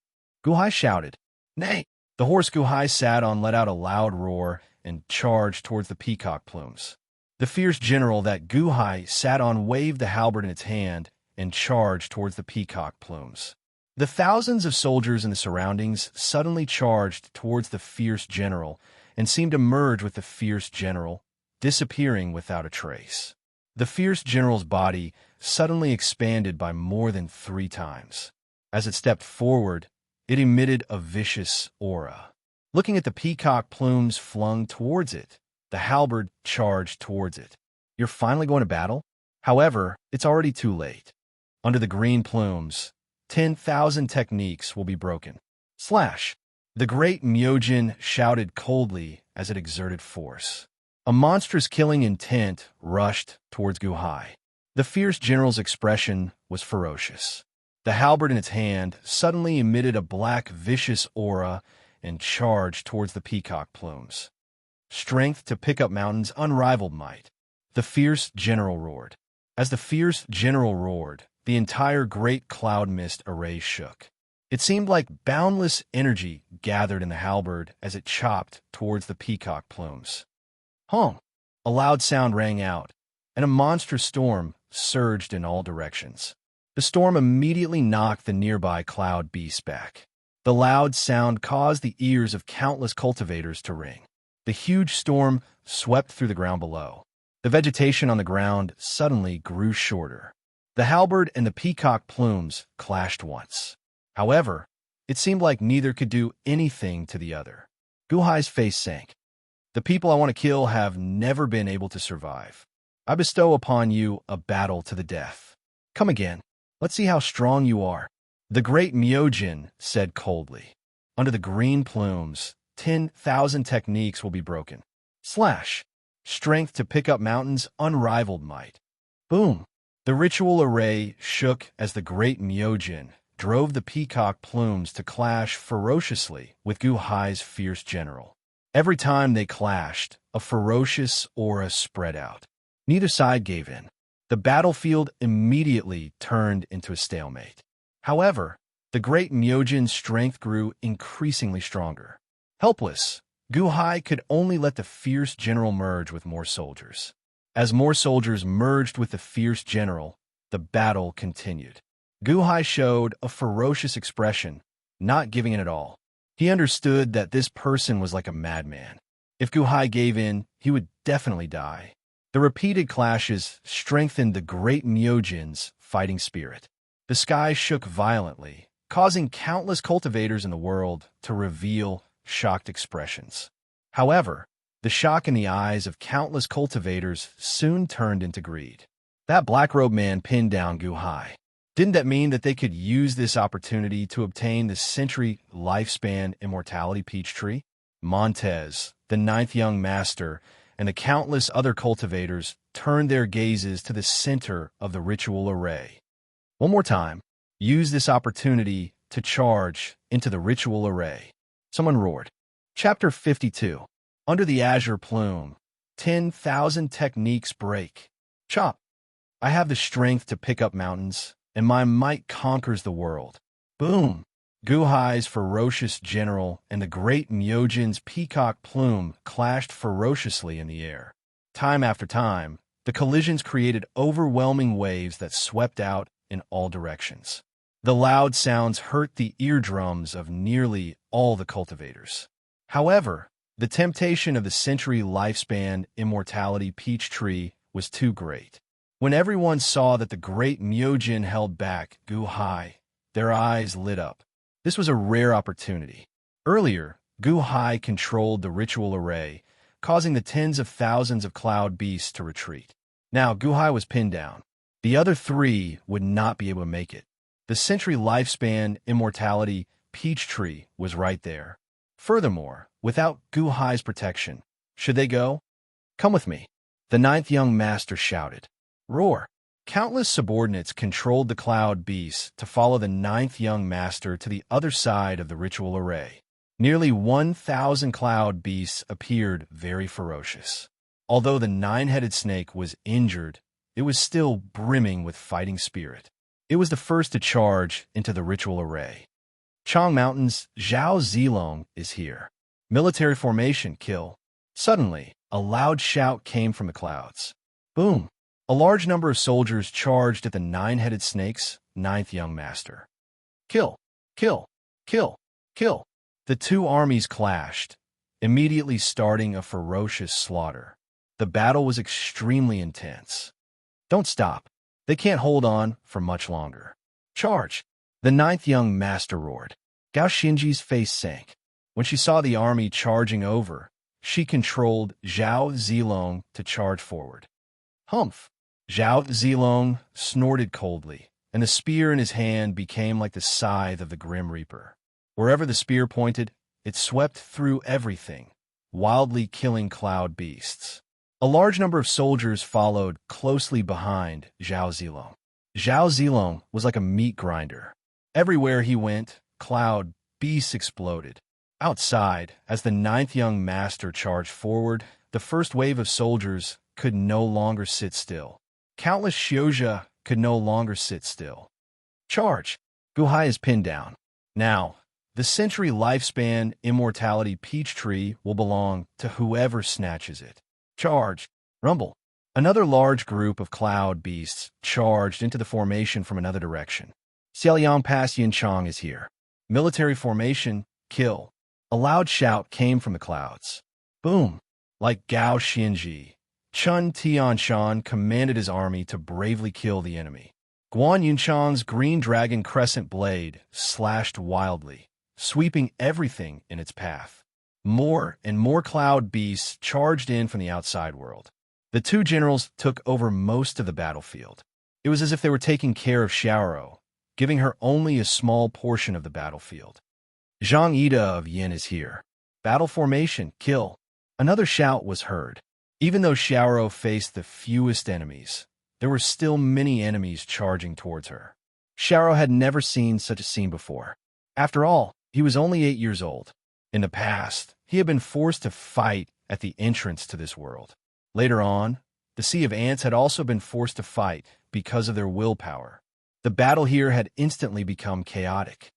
Guhai shouted. Nay! The horse Guhai sat on let out a loud roar and charged towards the peacock plumes. The fierce general that Guhai sat on waved the halberd in its hand and charged towards the peacock plumes. The thousands of soldiers in the surroundings suddenly charged towards the fierce general and seemed to merge with the fierce general, disappearing without a trace. The fierce general's body suddenly expanded by more than 3 times. As it stepped forward, it emitted a vicious aura. Looking at the peacock plumes flung towards it, the halberd charged towards it. You're finally going to battle? However, it's already too late. Under the green plumes, 10,000 techniques will be broken. Slash! The great Myojin shouted coldly as it exerted force. A monstrous killing intent rushed towards Guhai. The fierce general's expression was ferocious. The halberd in its hand suddenly emitted a black, vicious aura and charged towards the peacock plumes. Strength to pick up mountains, unrivaled might. The fierce general roared. As the fierce general roared, the entire great cloud mist array shook. It seemed like boundless energy gathered in the halberd as it chopped towards the peacock plumes. Hum! A loud sound rang out, and a monstrous storm surged in all directions. The storm immediately knocked the nearby cloud beasts back. The loud sound caused the ears of countless cultivators to ring. The huge storm swept through the ground below. The vegetation on the ground suddenly grew shorter. The halberd and the peacock plumes clashed once. However, it seemed like neither could do anything to the other. Guhai's face sank. The people I want to kill have never been able to survive. I bestow upon you a battle to the death. Come again. Let's see how strong you are. The great Myojin said coldly. Under the green plumes, 10,000 techniques will be broken. Slash. Strength to pick up mountains, unrivaled might. Boom. The ritual array shook as the great Myojin drove the peacock plumes to clash ferociously with Guhai's fierce general. Every time they clashed, a ferocious aura spread out. Neither side gave in. The battlefield immediately turned into a stalemate. However, the great Myojin's strength grew increasingly stronger. Helpless, Guhai could only let the fierce general merge with more soldiers. As more soldiers merged with the fierce general, the battle continued. Guhai showed a ferocious expression, not giving in at all. He understood that this person was like a madman. If Guhai gave in, he would definitely die. The repeated clashes strengthened the great Myojin's fighting spirit. The sky shook violently, causing countless cultivators in the world to reveal shocked expressions. However, the shock in the eyes of countless cultivators soon turned into greed. That black-robed man pinned down Guhai. Didn't that mean that they could use this opportunity to obtain the century lifespan immortality peach tree? Montez, the ninth young master, and the countless other cultivators turned their gazes to the center of the ritual array. One more time, use this opportunity to charge into the ritual array. Someone roared. Chapter 52. Under the azure plume, 10,000 techniques break. Chop. I have the strength to pick up mountains, and my might conquers the world. Boom! Guhai's ferocious general and the great Myojin's peacock plume clashed ferociously in the air. Time after time, the collisions created overwhelming waves that swept out in all directions. The loud sounds hurt the eardrums of nearly all the cultivators. However, the temptation of the century lifespan immortality peach tree was too great. When everyone saw that the great Myojin held back Guhai, their eyes lit up. This was a rare opportunity. Earlier, Guhai controlled the ritual array, causing the tens of thousands of cloud beasts to retreat. Now Guhai was pinned down. The other three would not be able to make it. The century lifespan immortality peach tree was right there. Furthermore, without Guhai's protection, should they go? Come with me. The ninth young master shouted. Roar! Countless subordinates controlled the cloud beasts to follow the ninth young master to the other side of the ritual array. Nearly 1,000 cloud beasts appeared very ferocious. Although the nine-headed snake was injured, it was still brimming with fighting spirit. It was the first to charge into the ritual array. Chang Mountain's Zhao Zilong is here. Military formation, kill. Suddenly, a loud shout came from the clouds. Boom! A large number of soldiers charged at the nine-headed snake's ninth young master. Kill! Kill! Kill! Kill! The two armies clashed, immediately starting a ferocious slaughter. The battle was extremely intense. Don't stop. They can't hold on for much longer. Charge! The ninth young master roared. Gao Xinji's face sank. When she saw the army charging over, she controlled Zhao Zilong to charge forward. Humph! Zhao Zilong snorted coldly, and the spear in his hand became like the scythe of the Grim Reaper. Wherever the spear pointed, it swept through everything, wildly killing cloud beasts. A large number of soldiers followed closely behind Zhao Zilong. Zhao Zilong was like a meat grinder. Everywhere he went, cloud beasts exploded. Outside, as the ninth young master charged forward, the first wave of soldiers could no longer sit still. Countless Xiozha could no longer sit still. Charge! Guhai is pinned down. Now, the century lifespan immortality peach tree will belong to whoever snatches it. Charge! Rumble! Another large group of cloud beasts charged into the formation from another direction. Xiaoliang Pass Yinchang is here. Military formation, kill. A loud shout came from the clouds. Boom! Like Gao Xinji, Chun Tianshan commanded his army to bravely kill the enemy. Guan Yunchang's green dragon crescent blade slashed wildly, sweeping everything in its path. More and more cloud beasts charged in from the outside world. The two generals took over most of the battlefield. It was as if they were taking care of Xiaoro, giving her only a small portion of the battlefield. Zhang Ida of Yin is here. Battle formation, kill. Another shout was heard. Even though Xiaoro faced the fewest enemies, there were still many enemies charging towards her. Xiaoro had never seen such a scene before. After all, he was only 8 years old. In the past, he had been forced to fight at the entrance to this world. Later on, the Sea of Ants had also been forced to fight because of their willpower. The battle here had instantly become chaotic.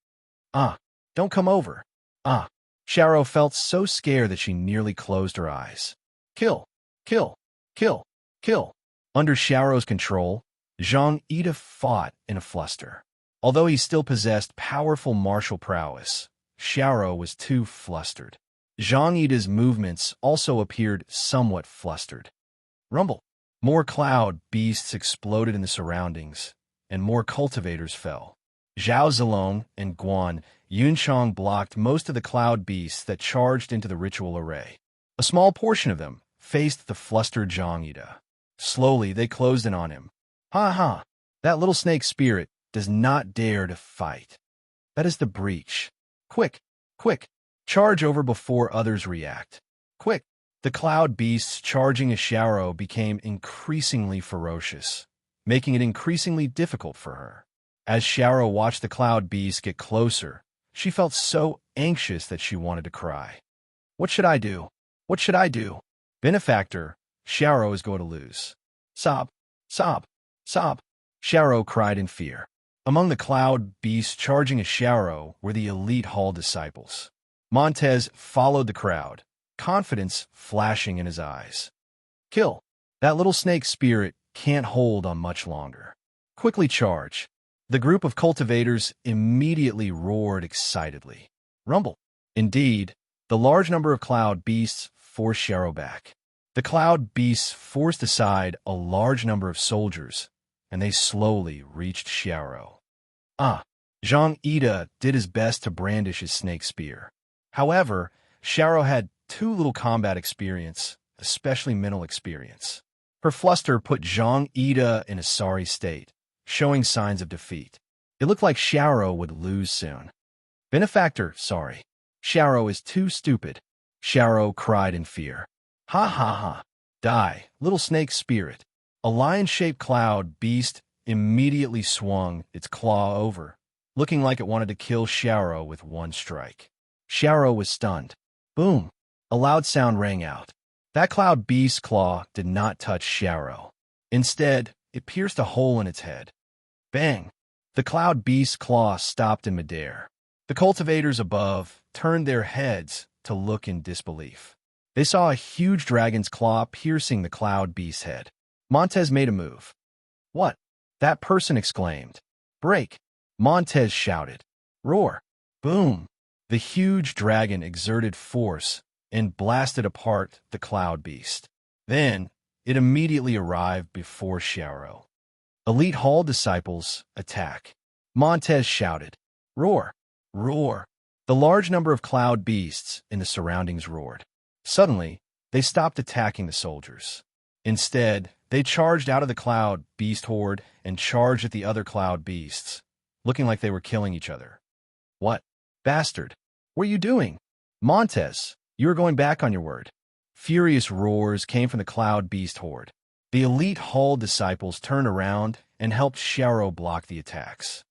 Don't come over. Xiaoro felt so scared that she nearly closed her eyes. Kill, kill, kill, kill. Under Xiaoro's control, Zhang Ida fought in a fluster. Although he still possessed powerful martial prowess, Xiaoro was too flustered. Zhang Ida's movements also appeared somewhat flustered. Rumble. More cloud beasts exploded in the surroundings, and more cultivators fell. Zhao Zilong and Guan Yunchang blocked most of the cloud beasts that charged into the ritual array. A small portion of them faced the flustered Zhang Ida. Slowly, they closed in on him. Ha! That little snake spirit does not dare to fight. That is the breach. Quick! Charge over before others react. Quick! The cloud beasts charging Xiaoro became increasingly ferocious, making it increasingly difficult for her. As Xiaoro watched the cloud beasts get closer, she felt so anxious that she wanted to cry. What should I do? What should I do? Benefactor, Xiaoro is going to lose. Sob, sob, sob. Xiaoro cried in fear. Among the cloud beasts charging Xiaoro were the elite hall disciples. Montez followed the crowd, confidence flashing in his eyes. Kill. That little snake spirit can't hold on much longer. Quickly charge. The group of cultivators immediately roared excitedly. Rumble. Indeed, the large number of cloud beasts forced Xiaoro back. The cloud beasts forced aside a large number of soldiers, and they slowly reached Xiaoro. Zhang Ida did his best to brandish his snake spear. However, Xiaoro had too little combat experience, especially mental experience. Her fluster put Zhang Ida in a sorry state, showing signs of defeat. It looked like Xiaoro would lose soon. Benefactor, sorry. Xiaoro is too stupid. Xiaoro cried in fear. Ha! Die, little snake spirit. A lion-shaped cloud beast immediately swung its claw over, looking like it wanted to kill Xiaoro with one strike. Xiaoro was stunned. Boom! A loud sound rang out. That cloud beast's claw did not touch Xiaoro. Instead, it pierced a hole in its head. Bang! The cloud beast's claw stopped in midair. The cultivators above turned their heads to look in disbelief. They saw a huge dragon's claw piercing the cloud beast's head. Montez made a move. What? That person exclaimed. Break! Montez shouted. Roar! Boom! The huge dragon exerted force and blasted apart the cloud beast. Then, it immediately arrived before Xiaoro. Elite Hall disciples attack. Montez shouted. Roar! Roar! The large number of cloud beasts in the surroundings roared. Suddenly, they stopped attacking the soldiers. Instead, they charged out of the cloud beast horde and charged at the other cloud beasts, looking like they were killing each other. What? Bastard! What are you doing? Montez, you are going back on your word. Furious roars came from the cloud beast horde. The elite Hall disciples turned around and helped Xiao block the attacks.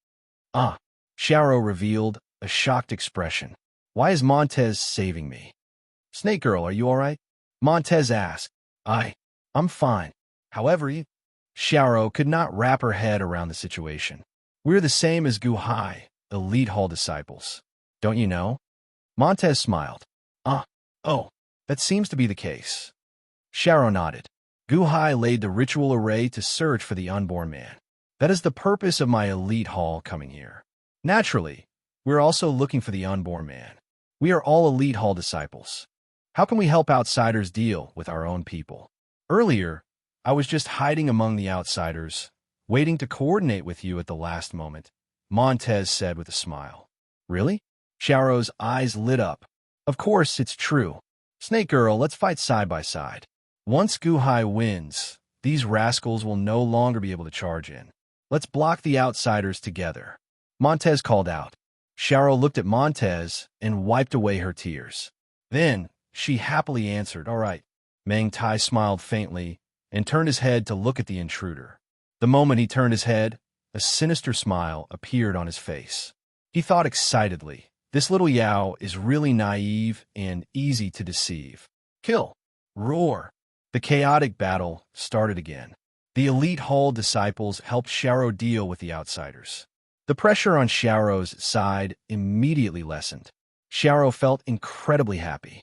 Ah, Xiao revealed a shocked expression. Why is Montez saving me? Snake Girl, are you all right? Montez asked. I'm fine. However, Xiao could not wrap her head around the situation. We're the same as Guhai, elite Hall disciples. Don't you know? Montez smiled. Oh, that seems to be the case. Xiao nodded. Guhai laid the ritual array to search for the unborn man. That is the purpose of my elite hall coming here. Naturally, we're also looking for the unborn man. We are all elite hall disciples. How can we help outsiders deal with our own people? Earlier, I was just hiding among the outsiders, waiting to coordinate with you at the last moment, Montez said with a smile. Really? Xiao's eyes lit up. Of course, it's true. Snake Girl, let's fight side by side. Once Guhai wins, these rascals will no longer be able to charge in. Let's block the outsiders together. Montez called out. Xiao looked at Montez and wiped away her tears. Then, she happily answered, all right. Meng Tai smiled faintly and turned his head to look at the intruder. The moment he turned his head, a sinister smile appeared on his face. He thought excitedly, this little Yao is really naive and easy to deceive. Kill. Roar. The chaotic battle started again. The elite Hall disciples helped Xiao deal with the outsiders. The pressure on Xiao's side immediately lessened. Xiao felt incredibly happy.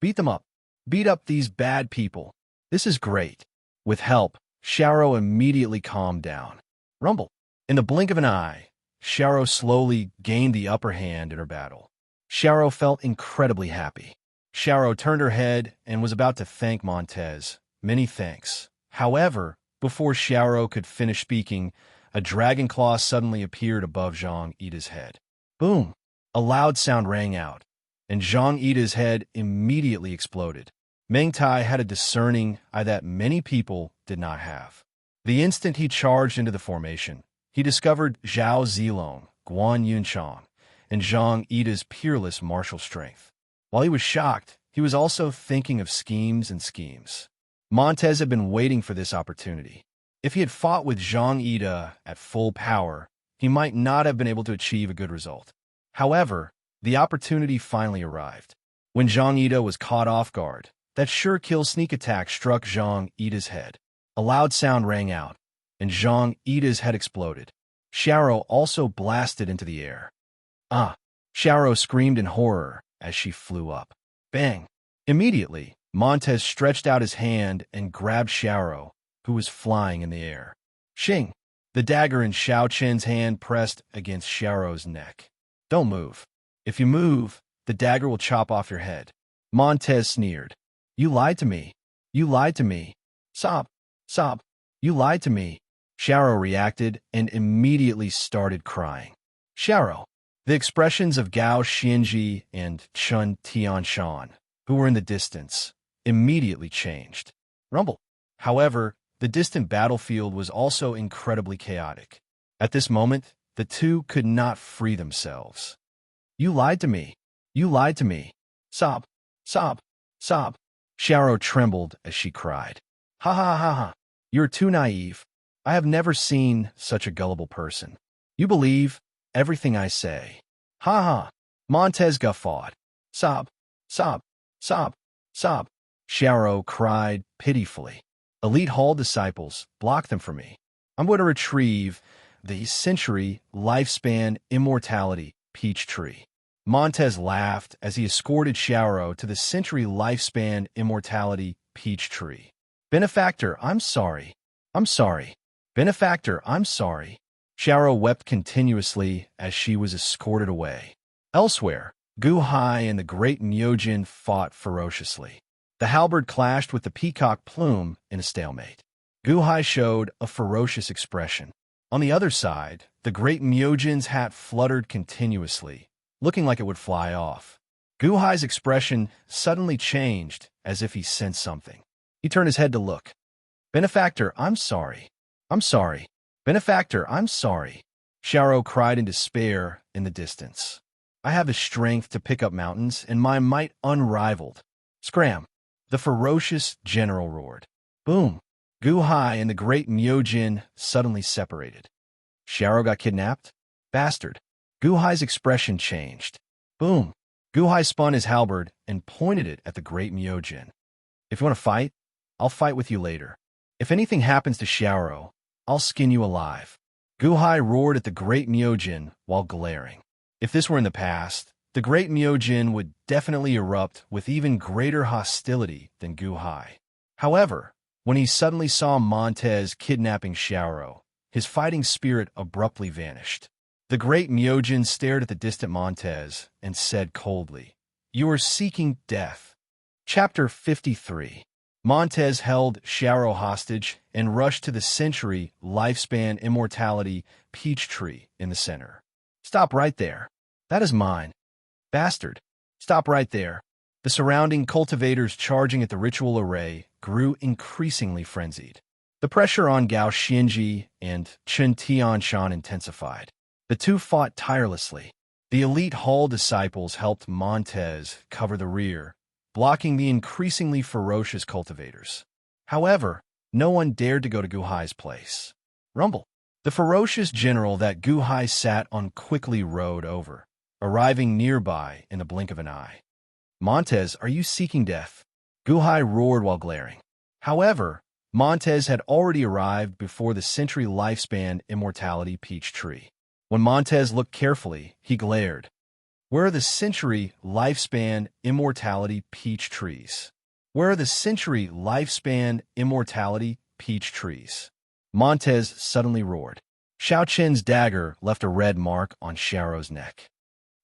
Beat them up. Beat up these bad people. This is great. With help, Xiao immediately calmed down. Rumble. In the blink of an eye, Xiao slowly gained the upper hand in her battle. Xiao felt incredibly happy. Xiao turned her head and was about to thank Montez. Many thanks. However, before Xiao could finish speaking, a dragon claw suddenly appeared above Zhang Yida's head. Boom! A loud sound rang out, and Zhang Yida's head immediately exploded. Meng Tai had a discerning eye that many people did not have. The instant he charged into the formation, he discovered Zhao Zilong, Guan Yunchang, and Zhang Yida's peerless martial strength. While he was shocked, he was also thinking of schemes and schemes. Montez had been waiting for this opportunity. If he had fought with Zhang Yida at full power, he might not have been able to achieve a good result. However, the opportunity finally arrived. When Zhang Yida was caught off guard, that sure-kill sneak attack struck Zhang Yida's head. A loud sound rang out, and Zhang Yida's head exploded. Xiao also blasted into the air. Xiao screamed in horror as she flew up. Bang! Immediately, Montez stretched out his hand and grabbed Xiao, who was flying in the air. Xing! The dagger in Xiao Chen's hand pressed against Xiao's neck. Don't move. If you move, the dagger will chop off your head. Montez sneered. You lied to me. You lied to me. Sob. Sob. You lied to me. Xiao reacted and immediately started crying. Xiao. The expressions of Gao Xianji and Chun Tianshan, who were in the distance, immediately changed. Rumble. However, the distant battlefield was also incredibly chaotic. At this moment, the two could not free themselves. You lied to me. You lied to me. Sob. Sob. Sob. Xiao trembled as she cried. Ha ha ha ha. You're too naive. I have never seen such a gullible person. You believe everything I say. Ha ha. Montez guffawed. Sob. Sob. Sob. Sob. Xiao cried pitifully. Elite Hall disciples, block them from me. I'm going to retrieve the century lifespan immortality peach tree. Montez laughed as he escorted Xiao to the century lifespan immortality peach tree. Benefactor, I'm sorry. I'm sorry. Benefactor, I'm sorry. Xiao wept continuously as she was escorted away. Elsewhere, Gu Hai and the great Myojin fought ferociously. The halberd clashed with the peacock plume in a stalemate. Gu Hai showed a ferocious expression. On the other side, the great Myojin's hat fluttered continuously, looking like it would fly off. Gu Hai's expression suddenly changed as if he sensed something. He turned his head to look. Benefactor, I'm sorry. I'm sorry. Benefactor, I'm sorry. Xiao cried in despair in the distance. I have the strength to pick up mountains and my might unrivaled. Scram. The ferocious general roared. Boom! Gu Hai and the great Myojin suddenly separated. Xiao got kidnapped? Bastard. Gu Hai's expression changed. Boom! Gu Hai spun his halberd and pointed it at the great Myojin. If you want to fight, I'll fight with you later. If anything happens to Xiao, I'll skin you alive. Gu Hai roared at the great Myojin while glaring. If this were in the past, the great Myojin would definitely erupt with even greater hostility than Gu Hai. However, when he suddenly saw Montez kidnapping Xiao, his fighting spirit abruptly vanished. The great Myojin stared at the distant Montez and said coldly, "You are seeking death." Chapter 53. Montez held Xiao hostage and rushed to the century lifespan immortality peach tree in the center. Stop right there. That is mine. Bastard. Stop right there. The surrounding cultivators charging at the ritual array grew increasingly frenzied. The pressure on Gao Xinji and Chen Tianshan intensified. The two fought tirelessly. The elite Hall disciples helped Montez cover the rear, blocking the increasingly ferocious cultivators. However, no one dared to go to Gu Hai's place. Rumble. The ferocious general that Gu Hai sat on quickly rode over, arriving nearby in the blink of an eye. Montez, are you seeking death? Gu Hai roared while glaring. However, Montez had already arrived before the century lifespan immortality peach tree. When Montez looked carefully, he glared. Where are the century lifespan immortality peach trees? Where are the century lifespan immortality peach trees? Montez suddenly roared. Xiao Chen's dagger left a red mark on Xiao's neck.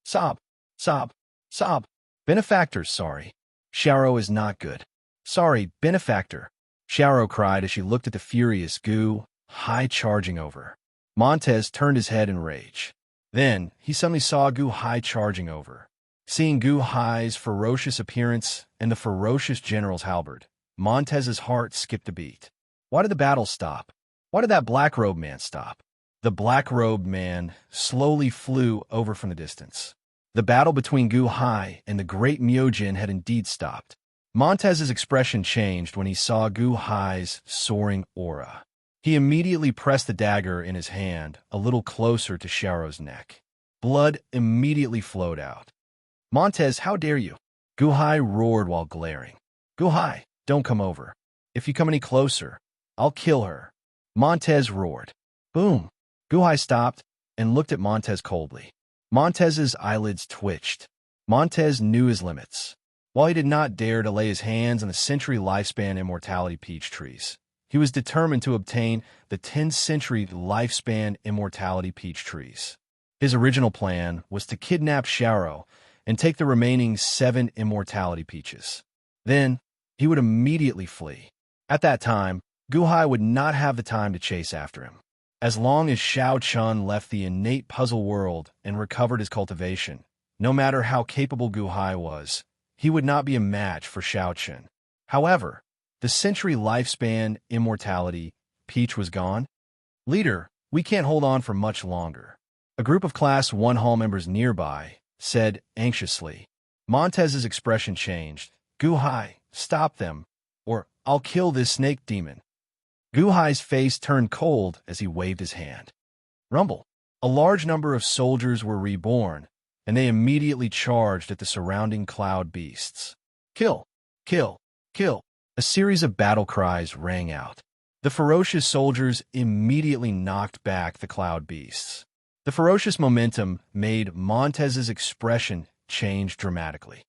Sob, sob, sob. Benefactor, sorry. Xiao is not good. Sorry, benefactor. Xiao cried as she looked at the furious Gu Hai charging over. Montez turned his head in rage. Then, he suddenly saw Gu Hai charging over. Seeing Gu Hai's ferocious appearance and the ferocious general's halberd, Montez's heart skipped a beat. Why did the battle stop? Why did that black-robed man stop? The black-robed man slowly flew over from the distance. The battle between Gu Hai and the great Myojin had indeed stopped. Montez's expression changed when he saw Gu Hai's soaring aura. He immediately pressed the dagger in his hand a little closer to Xiao's neck. Blood immediately flowed out. Montez, how dare you? Gu Hai roared while glaring. Gu Hai, don't come over. If you come any closer, I'll kill her. Montez roared. Boom. Gu Hai stopped and looked at Montez coldly. Montez's eyelids twitched. Montez knew his limits. While he did not dare to lay his hands on the century lifespan immortality peach trees, he was determined to obtain the 10th-century lifespan immortality peach trees. His original plan was to kidnap Xiao and take the remaining 7 immortality peaches. Then, he would immediately flee. At that time, Gu Hai would not have the time to chase after him. As long as Xiao Chun left the innate puzzle world and recovered his cultivation, no matter how capable Gu Hai was, he would not be a match for Xiao Chun. However, the century lifespan immortality peach was gone. Leader, we can't hold on for much longer. A group of Class 1 Hall members nearby said anxiously. Montez's expression changed. Gu Hai, stop them, or I'll kill this snake demon. Gu Hai's face turned cold as he waved his hand. Rumble. A large number of soldiers were reborn, and they immediately charged at the surrounding cloud beasts. Kill! Kill! Kill! A series of battle cries rang out. The ferocious soldiers immediately knocked back the cloud beasts. The ferocious momentum made Montez's expression change dramatically.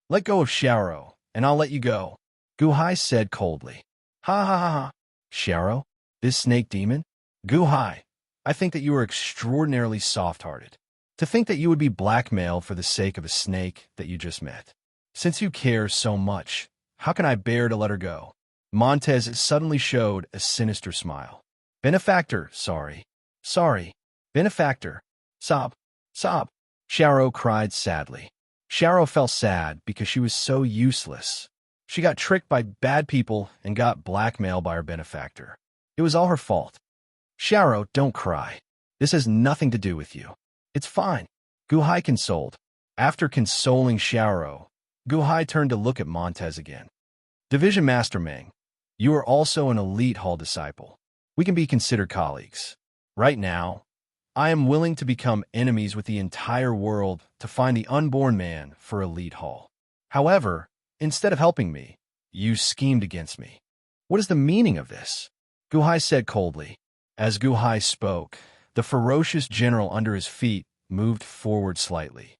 Let go of Xiao, and I'll let you go, Gu Hai said coldly. Ha ha ha ha. Xiao, this snake demon? Gu Hai, I think that you are extraordinarily soft-hearted. To think that you would be blackmailed for the sake of a snake that you just met. Since you care so much, how can I bear to let her go? Montez suddenly showed a sinister smile. Benefactor, sorry. Sorry. Benefactor. Sob. Sob. Xiao cried sadly. Xiao felt sad because she was so useless. She got tricked by bad people and got blackmailed by her benefactor. It was all her fault. Xiao, don't cry. This has nothing to do with you. It's fine. Gu Hai consoled. After consoling Xiao, Gu Hai turned to look at Montez again. Division Master Meng, you are also an elite hall disciple. We can be considered colleagues. Right now, I am willing to become enemies with the entire world to find the unborn man for elite hall. However, instead of helping me, you schemed against me. What is the meaning of this? Guhai said coldly. As Guhai spoke, the ferocious general under his feet moved forward slightly.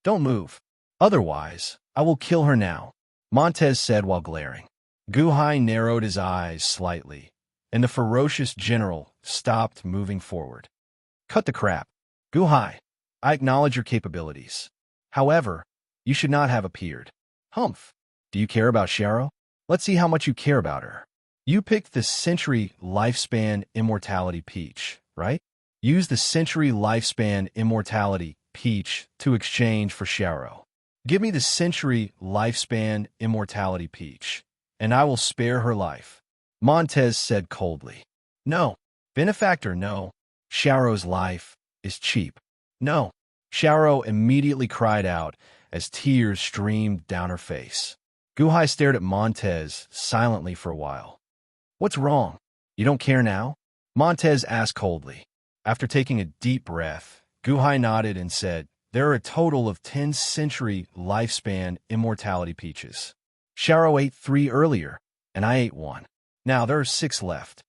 Don't move. Otherwise, I will kill her now, Montez said while glaring. Guhai narrowed his eyes slightly, and the ferocious general stopped moving forward. Cut the crap. Guhai, I acknowledge your capabilities. However, you should not have appeared. Humph. Do you care about Sharo? Let's see how much you care about her. You picked the Century Lifespan Immortality Peach, right? Use the Century Lifespan Immortality Peach to exchange for Sharo. Give me the Century Lifespan Immortality Peach, and I will spare her life, Montez said coldly. No. Benefactor, no. Sharo's life is cheap. No. Sharo immediately cried out as tears streamed down her face. Guhai stared at Montez silently for a while. What's wrong? You don't care now? Montez asked coldly. After taking a deep breath, Guhai nodded and said, there are a total of 10 Century Lifespan Immortality Peaches. Sharo ate 3 earlier, and I ate 1. Now there are 6 left.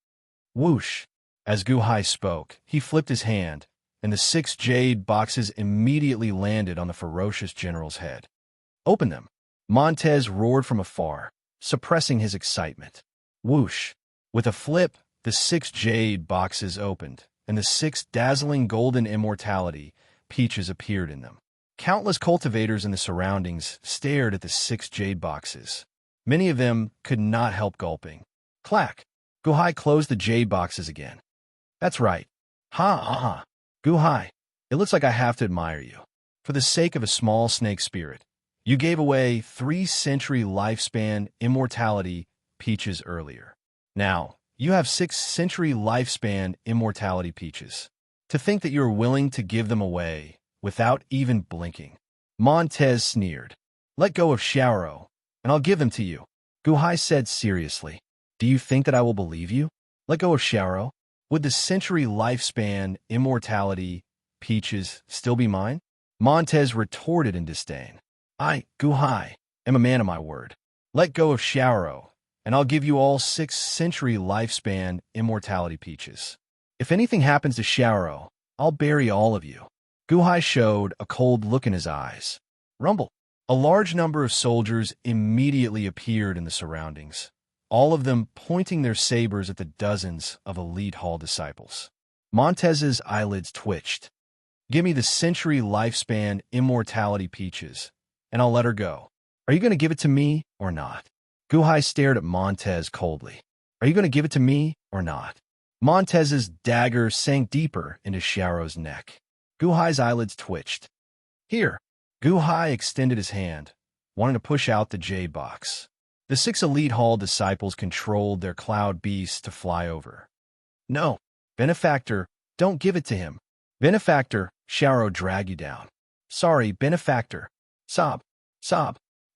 Whoosh! As Guhai spoke, he flipped his hand, and the 6 jade boxes immediately landed on the ferocious general's head. Open them! Montez roared from afar, suppressing his excitement. Whoosh! With a flip, the 6 jade boxes opened, and the 6 dazzling golden immortality peaches appeared in them. Countless cultivators in the surroundings stared at the 6 jade boxes. Many of them could not help gulping. Clack! Guhai closed the jade boxes again. That's right. Ha. Guhai, it looks like I have to admire you. For the sake of a small snake spirit, you gave away 3 Century Lifespan Immortality Peaches earlier. Now, you have 6 Century Lifespan Immortality Peaches. To think that you are willing to give them away without even blinking. Montez sneered. Let go of Sharo, and I'll give them to you. Guhai said seriously. Do you think that I will believe you? Let go of Sharo? Would the Century Lifespan Immortality Peaches still be mine? Montez retorted in disdain. I, Guhai, am a man of my word. Let go of Sharo, and I'll give you all 6 Century Lifespan Immortality Peaches. If anything happens to Sharo, I'll bury all of you. Guhai showed a cold look in his eyes. Rumble. A large number of soldiers immediately appeared in the surroundings, all of them pointing their sabers at the dozens of elite hall disciples. Montez's eyelids twitched. Give me the Century Lifespan Immortality Peaches, and I'll let her go. Are you going to give it to me or not? Guhai stared at Montez coldly. Are you going to give it to me or not? Montez's dagger sank deeper into Sharo's neck. Guhai's eyelids twitched. Here. Guhai extended his hand, wanting to push out the jade box. The 6 elite hall disciples controlled their cloud beasts to fly over. No. Benefactor, don't give it to him. Benefactor, Sharo drag you down. Sorry, Benefactor. Sob.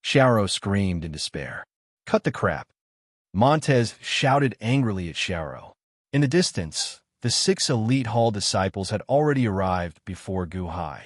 Sharo screamed in despair. Cut the crap. Montez shouted angrily at Sharo. In the distance, the 6 elite hall disciples had already arrived before Guhai.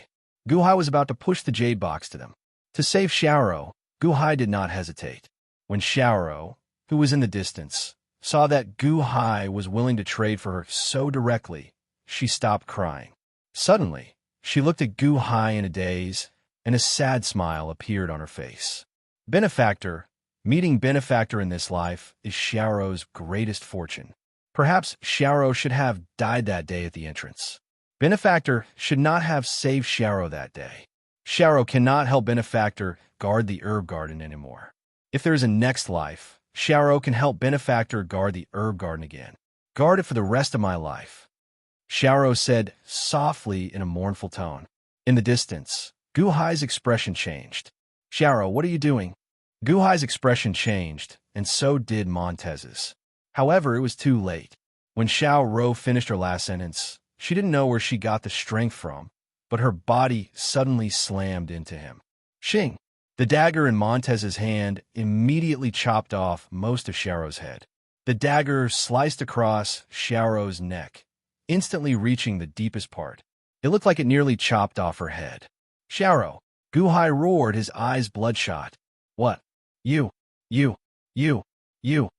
Guhai was about to push the jade box to them. To save Sharo, Guhai did not hesitate. When Sharo, who was in the distance, saw that Guhai was willing to trade for her so directly, she stopped crying. Suddenly, she looked at Guhai in a daze, and a sad smile appeared on her face. Benefactor, meeting Benefactor in this life is Sharo's greatest fortune. Perhaps Sharo should have died that day at the entrance. Benefactor should not have saved Sharo that day. Sharo cannot help Benefactor guard the herb garden anymore. If there is a next life, Sharo can help Benefactor guard the herb garden again. Guard it for the rest of my life. Sharo said softly in a mournful tone. In the distance, Guhai's expression changed. Sharo, what are you doing? Guhai's expression changed, and so did Montez's. However, it was too late. When Sharo finished her last sentence, she didn't know where she got the strength from, but her body suddenly slammed into him. Shing! The dagger in Montez's hand immediately chopped off most of Xiaorou's head. The dagger sliced across Xiaorou's neck, instantly reaching the deepest part. It looked like it nearly chopped off her head. Xiaorou! Guhai roared, his eyes bloodshot. What? You! You!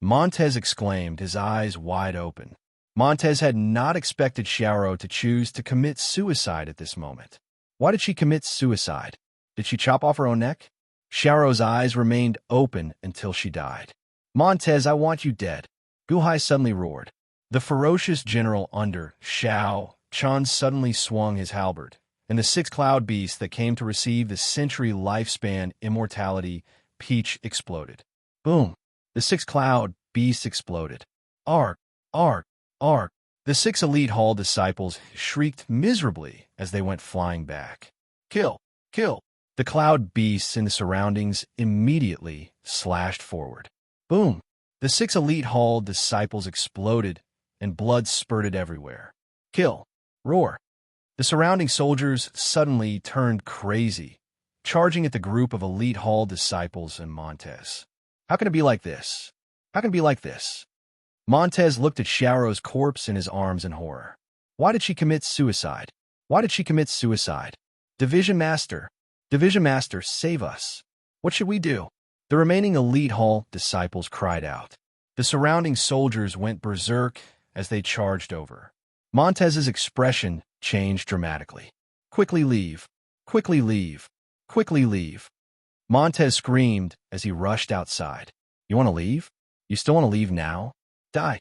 Montez exclaimed, his eyes wide open. Montez had not expected Xiaorou to choose to commit suicide at this moment. Why did she commit suicide? Did she chop off her own neck? Xiaorou's eyes remained open until she died. Montez, I want you dead. Guhai suddenly roared. The ferocious general under Xiao Chan suddenly swung his halberd, and the 6 cloud beasts that came to receive the century lifespan immortality peach exploded. Boom! The 6 cloud beasts exploded. Arg! Arg! Arg! The 6 elite hall disciples shrieked miserably as they went flying back. Kill! Kill! The cloud beasts in the surroundings immediately slashed forward. Boom! The 6 elite hall disciples exploded, and blood spurted everywhere. Kill! Roar! The surrounding soldiers suddenly turned crazy, charging at the group of elite hall disciples and Montez. How can it be like this? How can it be like this? Montez looked at Xiaorou's corpse in his arms in horror. Why did she commit suicide? Why did she commit suicide? Division Master, save us. What should we do? The remaining elite hall disciples cried out. The surrounding soldiers went berserk as they charged over. Montez's expression changed dramatically. Quickly leave! Quickly leave! Quickly leave! Montez screamed as he rushed outside. You want to leave? You still want to leave now? Die!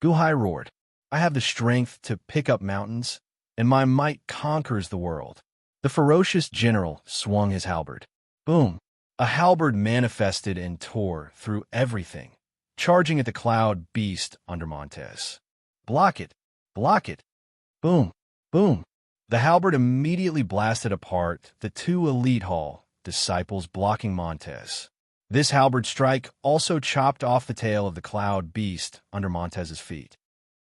Guhai roared. I have the strength to pick up mountains, and my might conquers the world. The ferocious general swung his halberd. Boom! A halberd manifested and tore through everything, charging at the cloud beast under Montez. Block it! Block it! Boom! Boom! The halberd immediately blasted apart the 2 elite hall disciples blocking Montez. This halberd strike also chopped off the tail of the cloud beast under Montez's feet.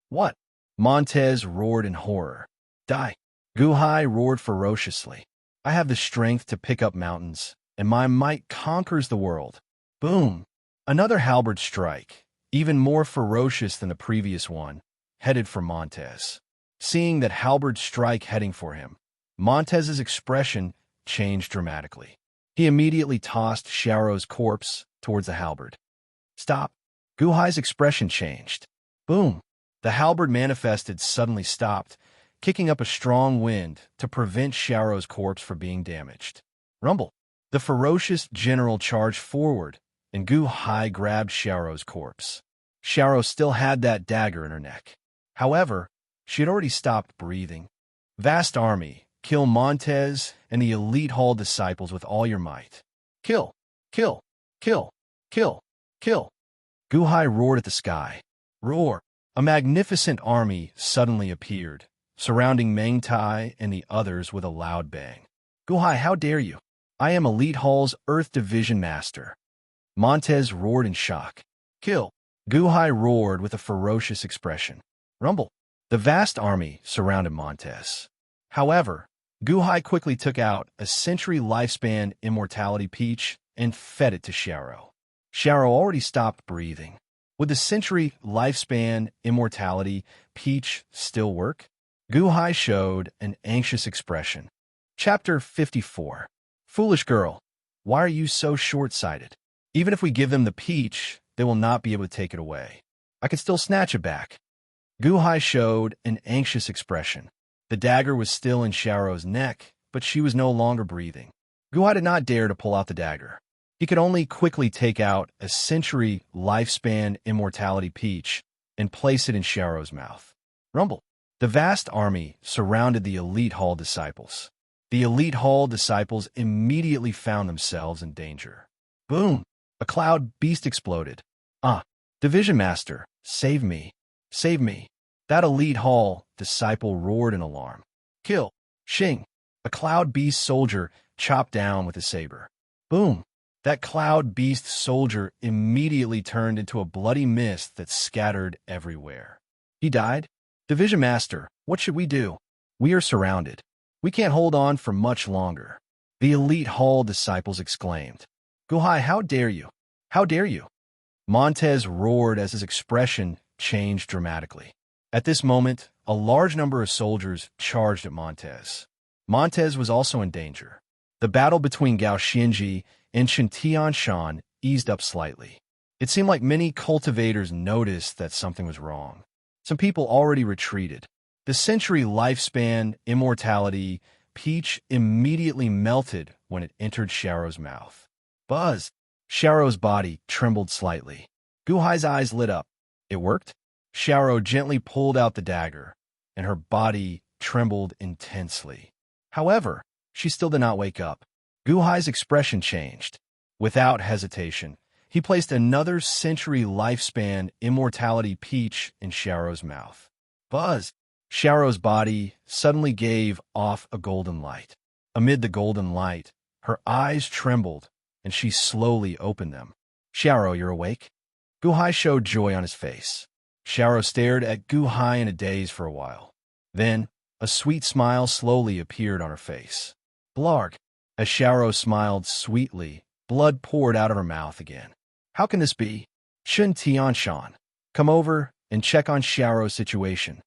What? Montez roared in horror. Die! Guhai roared ferociously. I have the strength to pick up mountains, and my might conquers the world. Boom! Another halberd strike, even more ferocious than the previous one, headed for Montez. Seeing that halberd strike heading for him, Montez's expression changed dramatically. He immediately tossed Xiaorou's corpse towards the halberd. Stop! Guhai's expression changed. Boom! The halberd manifested suddenly stopped, kicking up a strong wind to prevent Xiaorou's corpse from being damaged. Rumble! The ferocious general charged forward, and Guhai grabbed Xiaorou's corpse. Xiaorou still had that dagger in her neck. However, she had already stopped breathing. Vast army, kill Montez and the elite hall disciples with all your might. Kill! Kill! Kill! Kill! Kill! Guhai roared at the sky. Roar! A magnificent army suddenly appeared, surrounding Meng Tai and the others with a loud bang. Guhai, how dare you? I am Elite Hall's Earth Division Master. Montez roared in shock. Kill! Guhai roared with a ferocious expression. Rumble! The vast army surrounded Montez. However, Guhai quickly took out a century lifespan immortality peach and fed it to Xiaorou. Xiaorou already stopped breathing. Would the century lifespan immortality peach still work? Guhai showed an anxious expression. Chapter 54. Foolish girl, why are you so short-sighted? Even if we give them the peach, they will not be able to take it away. I could still snatch it back. Guhai showed an anxious expression. The dagger was still in Xiaorou's neck, but she was no longer breathing. Guhai did not dare to pull out the dagger. He could only quickly take out a century lifespan immortality peach and place it in Xiaorou's mouth. Rumble! The vast army surrounded the elite hall disciples. The elite hall disciples immediately found themselves in danger. Boom! A cloud beast exploded. Division Master, save me! Save me! That elite hall disciple roared in alarm. Kill! Xing! A cloud beast soldier chopped down with a saber. Boom! That cloud beast soldier immediately turned into a bloody mist that scattered everywhere. He died? Division Master, what should we do? We are surrounded. We can't hold on for much longer. The elite hall disciples exclaimed. Guhai, how dare you? How dare you? Montez roared as his expression changed dramatically. At this moment, a large number of soldiers charged at Montez. Montez was also in danger. The battle between Gao Xianji and Chen Tianshan eased up slightly. It seemed like many cultivators noticed that something was wrong. Some people already retreated. The century lifespan, immortality, peach immediately melted when it entered Xiaorou's mouth. Buzz! Xiaorou's body trembled slightly. Guhai's eyes lit up. It worked? Xiaorou gently pulled out the dagger, and her body trembled intensely. However, she still did not wake up. Guhai's expression changed. Without hesitation, he placed another century lifespan immortality peach in Xiaorou's mouth. Buzz! Xiaorou's body suddenly gave off a golden light. Amid the golden light, her eyes trembled, and she slowly opened them. Xiaorou, you're awake? Guhai showed joy on his face. Xiaorou stared at Guhai in a daze for a while. Then, a sweet smile slowly appeared on her face. Blarg! As Xiaorou smiled sweetly, blood poured out of her mouth again. How can this be? Chen Tianshan, come over and check on Xiaorou's situation.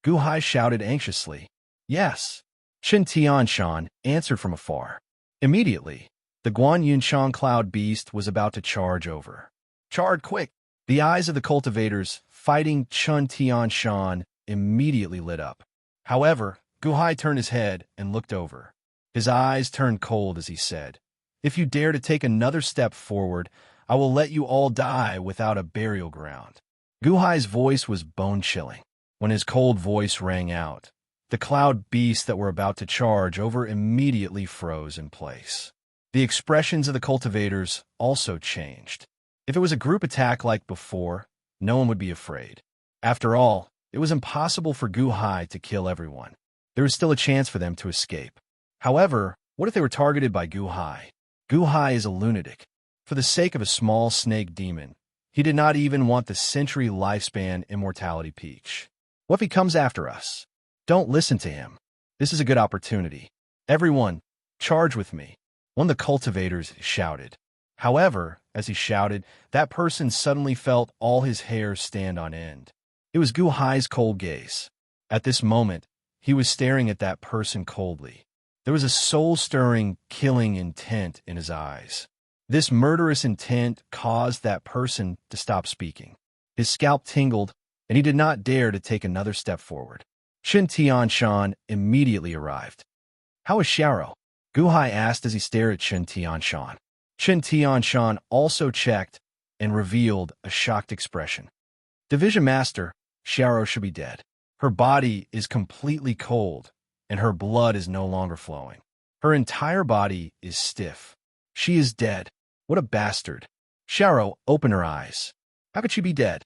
Guhai shouted anxiously. Yes. Chen Tianshan answered from afar. Immediately, the Guan Yunchang cloud beast was about to charge over. Charge quick! The eyes of the cultivators fighting Chen Tianshan immediately lit up. However, Guhai turned his head and looked over. His eyes turned cold as he said, If you dare to take another step forward, I will let you all die without a burial ground. Guhai's voice was bone-chilling. When his cold voice rang out, the cloud beasts that were about to charge over immediately froze in place. The expressions of the cultivators also changed. If it was a group attack like before, no one would be afraid. After all, it was impossible for Guhai to kill everyone. There was still a chance for them to escape. However, what if they were targeted by Guhai? Guhai is a lunatic. For the sake of a small snake demon, he did not even want the century lifespan immortality peach. What if he comes after us? Don't listen to him. This is a good opportunity. Everyone, charge with me. One of the cultivators shouted. However, as he shouted, that person suddenly felt all his hair stand on end. It was Guhai's cold gaze. At this moment, he was staring at that person coldly. There was a soul-stirring, killing intent in his eyes. This murderous intent caused that person to stop speaking. His scalp tingled, and he did not dare to take another step forward. Chen Tianshan immediately arrived. How is Xiaorou? Guhai asked as he stared at Chen Tianshan. Chen Tianshan also checked and revealed a shocked expression. Division Master, Xiaorou should be dead. Her body is completely cold, and her blood is no longer flowing. Her entire body is stiff. She is dead. What a bastard. Xiaorou opened her eyes. How could she be dead?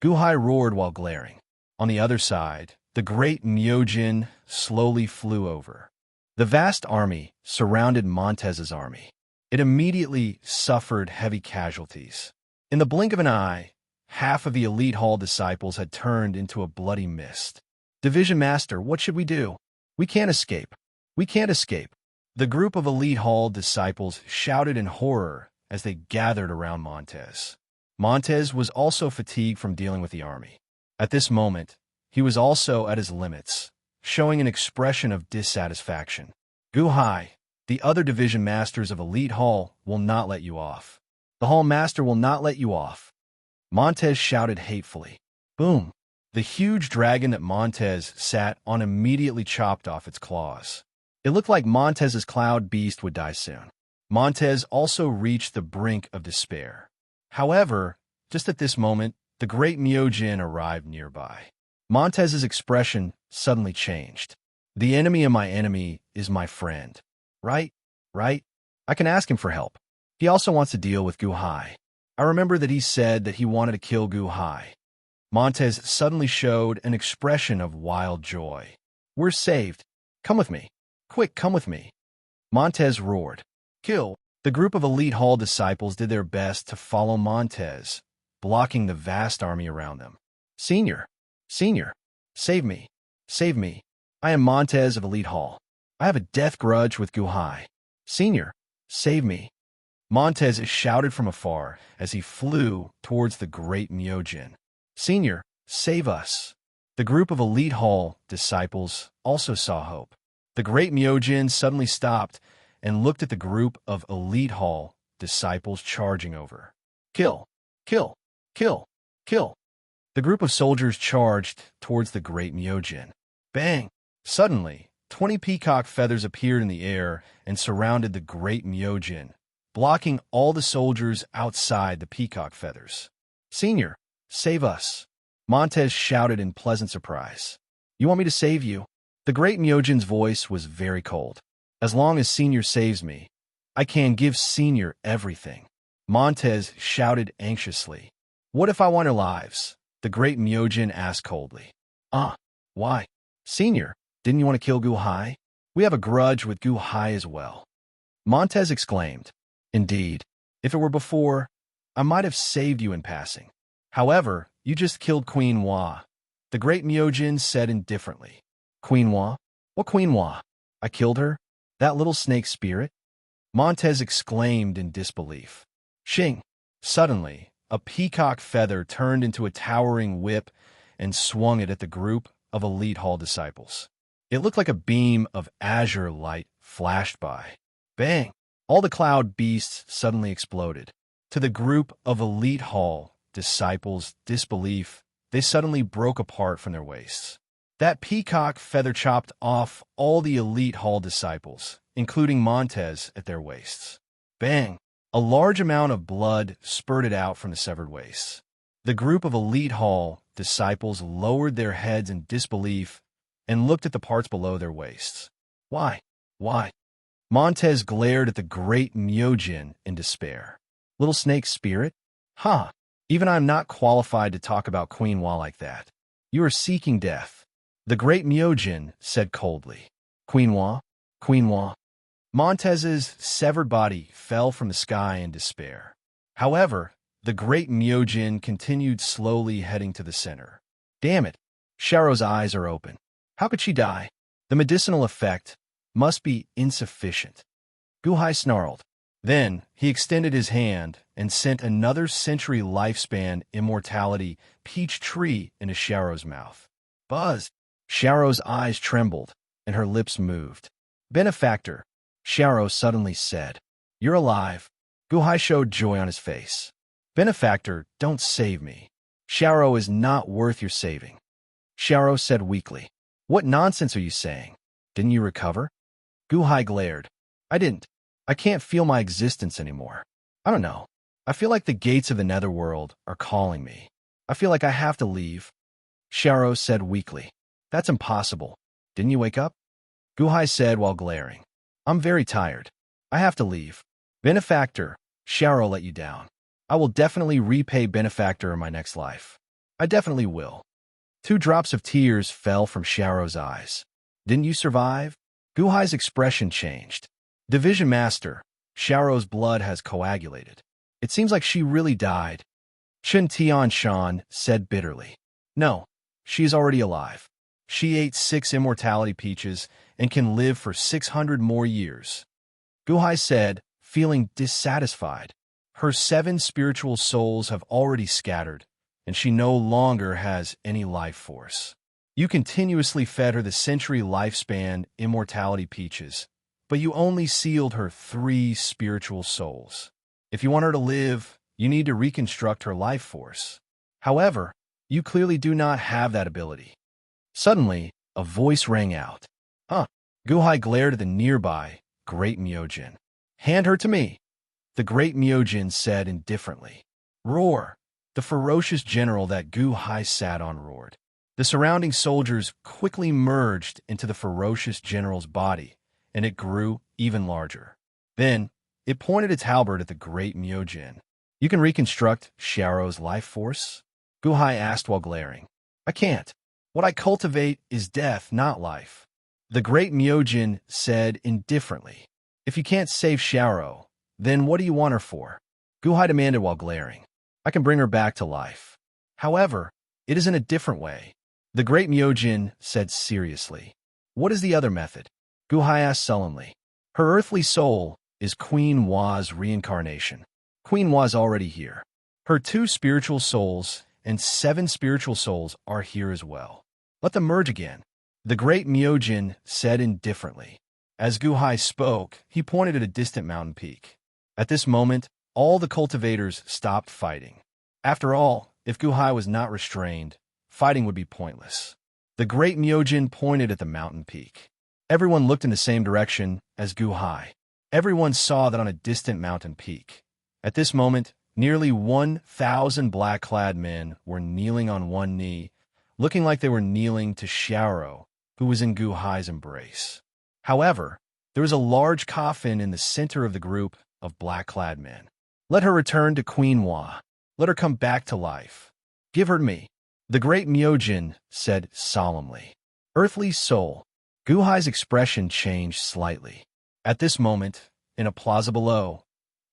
Guhai roared while glaring. On the other side, the great Myojin slowly flew over. The vast army surrounded Montez's army. It immediately suffered heavy casualties. In the blink of an eye, half of the elite hall disciples had turned into a bloody mist. Division Master, what should we do? We can't escape. We can't escape. The group of elite hall disciples shouted in horror as they gathered around Montez. Montez was also fatigued from dealing with the army. At this moment, he was also at his limits, showing an expression of dissatisfaction. Guhai, the other division masters of Elite Hall will not let you off. The Hall Master will not let you off. Montez shouted hatefully. Boom! The huge dragon that Montez sat on immediately chopped off its claws. It looked like Montez's cloud beast would die soon. Montez also reached the brink of despair. However, just at this moment, the great Myojin arrived nearby. Montez's expression suddenly changed. The enemy of my enemy is my friend. Right? I can ask him for help. He also wants to deal with Guhai. I remember that he said that he wanted to kill Guhai. Montez suddenly showed an expression of wild joy. We're saved. Come with me. Quick, come with me. Montez roared. Kill. The group of Elite Hall disciples did their best to follow Montez, blocking the vast army around them. Senior, save me. I am Montez of Elite Hall. I have a death grudge with Guhai. Senior, save me. Montez shouted from afar as he flew towards the great Myojin. Senior, save us. The group of elite hall disciples also saw hope. The great Myojin suddenly stopped and looked at the group of elite hall disciples charging over. Kill! Kill! Kill! Kill! The group of soldiers charged towards the great Myojin. Bang! Suddenly, 20 peacock feathers appeared in the air and surrounded the great Myojin, blocking all the soldiers outside the peacock feathers. Senior, save us! Montez shouted in pleasant surprise. You want me to save you? The great Myojin's voice was very cold. As long as Senior saves me, I can give Senior everything. Montez shouted anxiously. What if I want our lives? The great Myojin asked coldly. Why? Senior, didn't you want to kill Guhai? We have a grudge with Guhai as well. Montez exclaimed. Indeed, if it were before, I might have saved you in passing. However, you just killed Queen Hua. The great Myojin said indifferently. Queen Hua? What Queen Hua? I killed her? That little snake spirit? Montez exclaimed in disbelief. Shing! Suddenly, a peacock feather turned into a towering whip and swung it at the group of elite hall disciples. It looked like a beam of azure light flashed by. Bang! All the cloud beasts suddenly exploded. To the group of elite hall disciples' disbelief, they suddenly broke apart from their waists. That peacock feather chopped off all the elite hall disciples, including Montez, at their waists. Bang! A large amount of blood spurted out from the severed waists. The group of elite hall disciples lowered their heads in disbelief and looked at the parts below their waists. Why? Why? Montez glared at the great Myojin in despair. Little snake spirit? Even I'm not qualified to talk about Queen Hua like that. You are seeking death. The great Myojin said coldly. Queen Hua? Queen Hua? Montez's severed body fell from the sky in despair. However, the great Myojin continued slowly heading to the center. Damn it! Sharo's eyes are open. How could she die? The medicinal effect must be insufficient. Guhai snarled. Then, he extended his hand and sent another century lifespan immortality peach tree into Sharo's mouth. Buzz! Sharo's eyes trembled, and her lips moved. Benefactor, Sharo suddenly said. You're alive. Guhai showed joy on his face. Benefactor, don't save me. Sharo is not worth your saving. Sharo said weakly. What nonsense are you saying? Didn't you recover? Guhai glared. I didn't. I can't feel my existence anymore. I don't know. I feel like the gates of the netherworld are calling me. I feel like I have to leave. Sharo said weakly. That's impossible. Didn't you wake up? Guhai said while glaring. I'm very tired. I have to leave. Benefactor, Sharo let you down. I will definitely repay Benefactor in my next life. I definitely will. 2 drops of tears fell from Sharo's eyes. Didn't you survive? Guhai's expression changed. Division Master, Sharo's blood has coagulated. It seems like she really died. Chen Tianshan said bitterly. No, she is already alive. She ate 6 immortality peaches and can live for 600 more years. Guhai said, feeling dissatisfied. Her 7 spiritual souls have already scattered, and she no longer has any life force. You continuously fed her the century lifespan immortality peaches, but you only sealed her 3 spiritual souls. If you want her to live, you need to reconstruct her life force. However, you clearly do not have that ability. Suddenly, a voice rang out. Guhai glared at the nearby great Myojin. Hand her to me. The great Myojin said indifferently. Roar! The ferocious general that Guhai sat on roared. The surrounding soldiers quickly merged into the ferocious general's body, and it grew even larger. Then, it pointed its halberd at the great Myojin. You can reconstruct Sharo's life force? Guhai asked while glaring. I can't. What I cultivate is death, not life. The great Myojin said indifferently. If you can't save Sharo, then what do you want her for? Guhai demanded while glaring. I can bring her back to life. However, it is in a different way. The great Myojin said seriously. What is the other method? Guhai asked sullenly. Her earthly soul is Queen Wa's reincarnation. Queen Wa's already here. Her 2 spiritual souls and 7 spiritual souls are here as well. Let them merge again. The great Myojin said indifferently. As Guhai spoke, he pointed at a distant mountain peak. At this moment, all the cultivators stopped fighting. After all, if Guhai was not restrained, fighting would be pointless. The great Myojin pointed at the mountain peak. Everyone looked in the same direction as Guhai. Everyone saw that on a distant mountain peak. At this moment, nearly 1,000 black-clad men were kneeling on one knee, looking like they were kneeling to Xiaoro, who was in Guhai's embrace. However, there was a large coffin in the center of the group of black-clad men. Let her return to Queen Wa. Let her come back to life. Give her to me. The great Myojin said solemnly. Earthly soul. Guhai's expression changed slightly. At this moment, in a plaza below,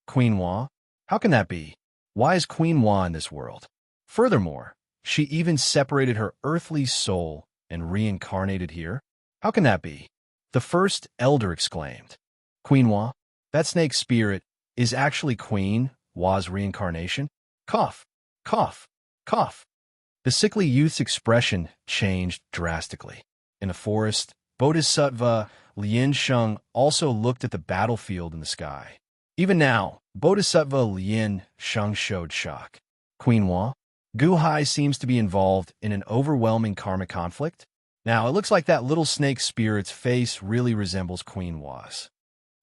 Queen Wa? How can that be? Why is Queen Wa in this world? Furthermore, she even separated her earthly soul and reincarnated here? How can that be? The first elder exclaimed. Queen Wa? That snake spirit is actually Queen Wa's reincarnation? Cough, cough, cough. The sickly youth's expression changed drastically. In the forest, Bodhisattva Lien Sheng also looked at the battlefield in the sky. Even now, Bodhisattva Lien Sheng showed shock. Queen Wa? Guhai seems to be involved in an overwhelming karmic conflict. Now, it looks like that little snake spirit's face really resembles Queen Wa's.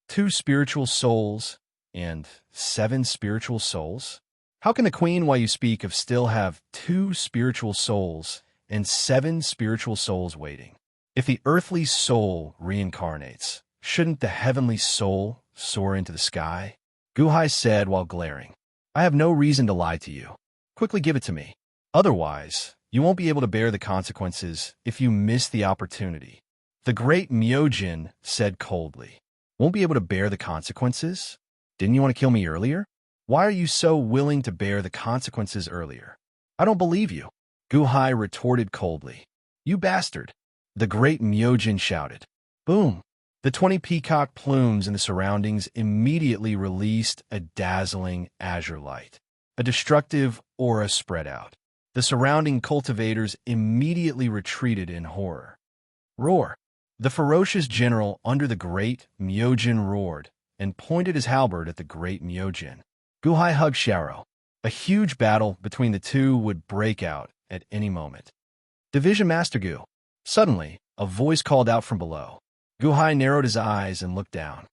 2 spiritual souls and 7 spiritual souls? How can the Queen Wa you speak of still have 2 spiritual souls and 7 spiritual souls waiting? If the earthly soul reincarnates, shouldn't the heavenly soul soar into the sky? Guhai said while glaring. I have no reason to lie to you. Quickly give it to me. Otherwise, you won't be able to bear the consequences if you miss the opportunity. The great Myojin said coldly. Won't be able to bear the consequences? Didn't you want to kill me earlier? Why are you so willing to bear the consequences earlier? I don't believe you. Guhai retorted coldly. You bastard. The great Myojin shouted. Boom! The 20 peacock plumes in the surroundings immediately released a dazzling azure light. A destructive aura spread out. The surrounding cultivators immediately retreated in horror. Roar! The ferocious general under the great Myojin roared and pointed his halberd at the great Myojin. Guhai hugged Xiaoro. A huge battle between the two would break out at any moment. Division Master Gu. Suddenly, a voice called out from below. Guhai narrowed his eyes and looked down.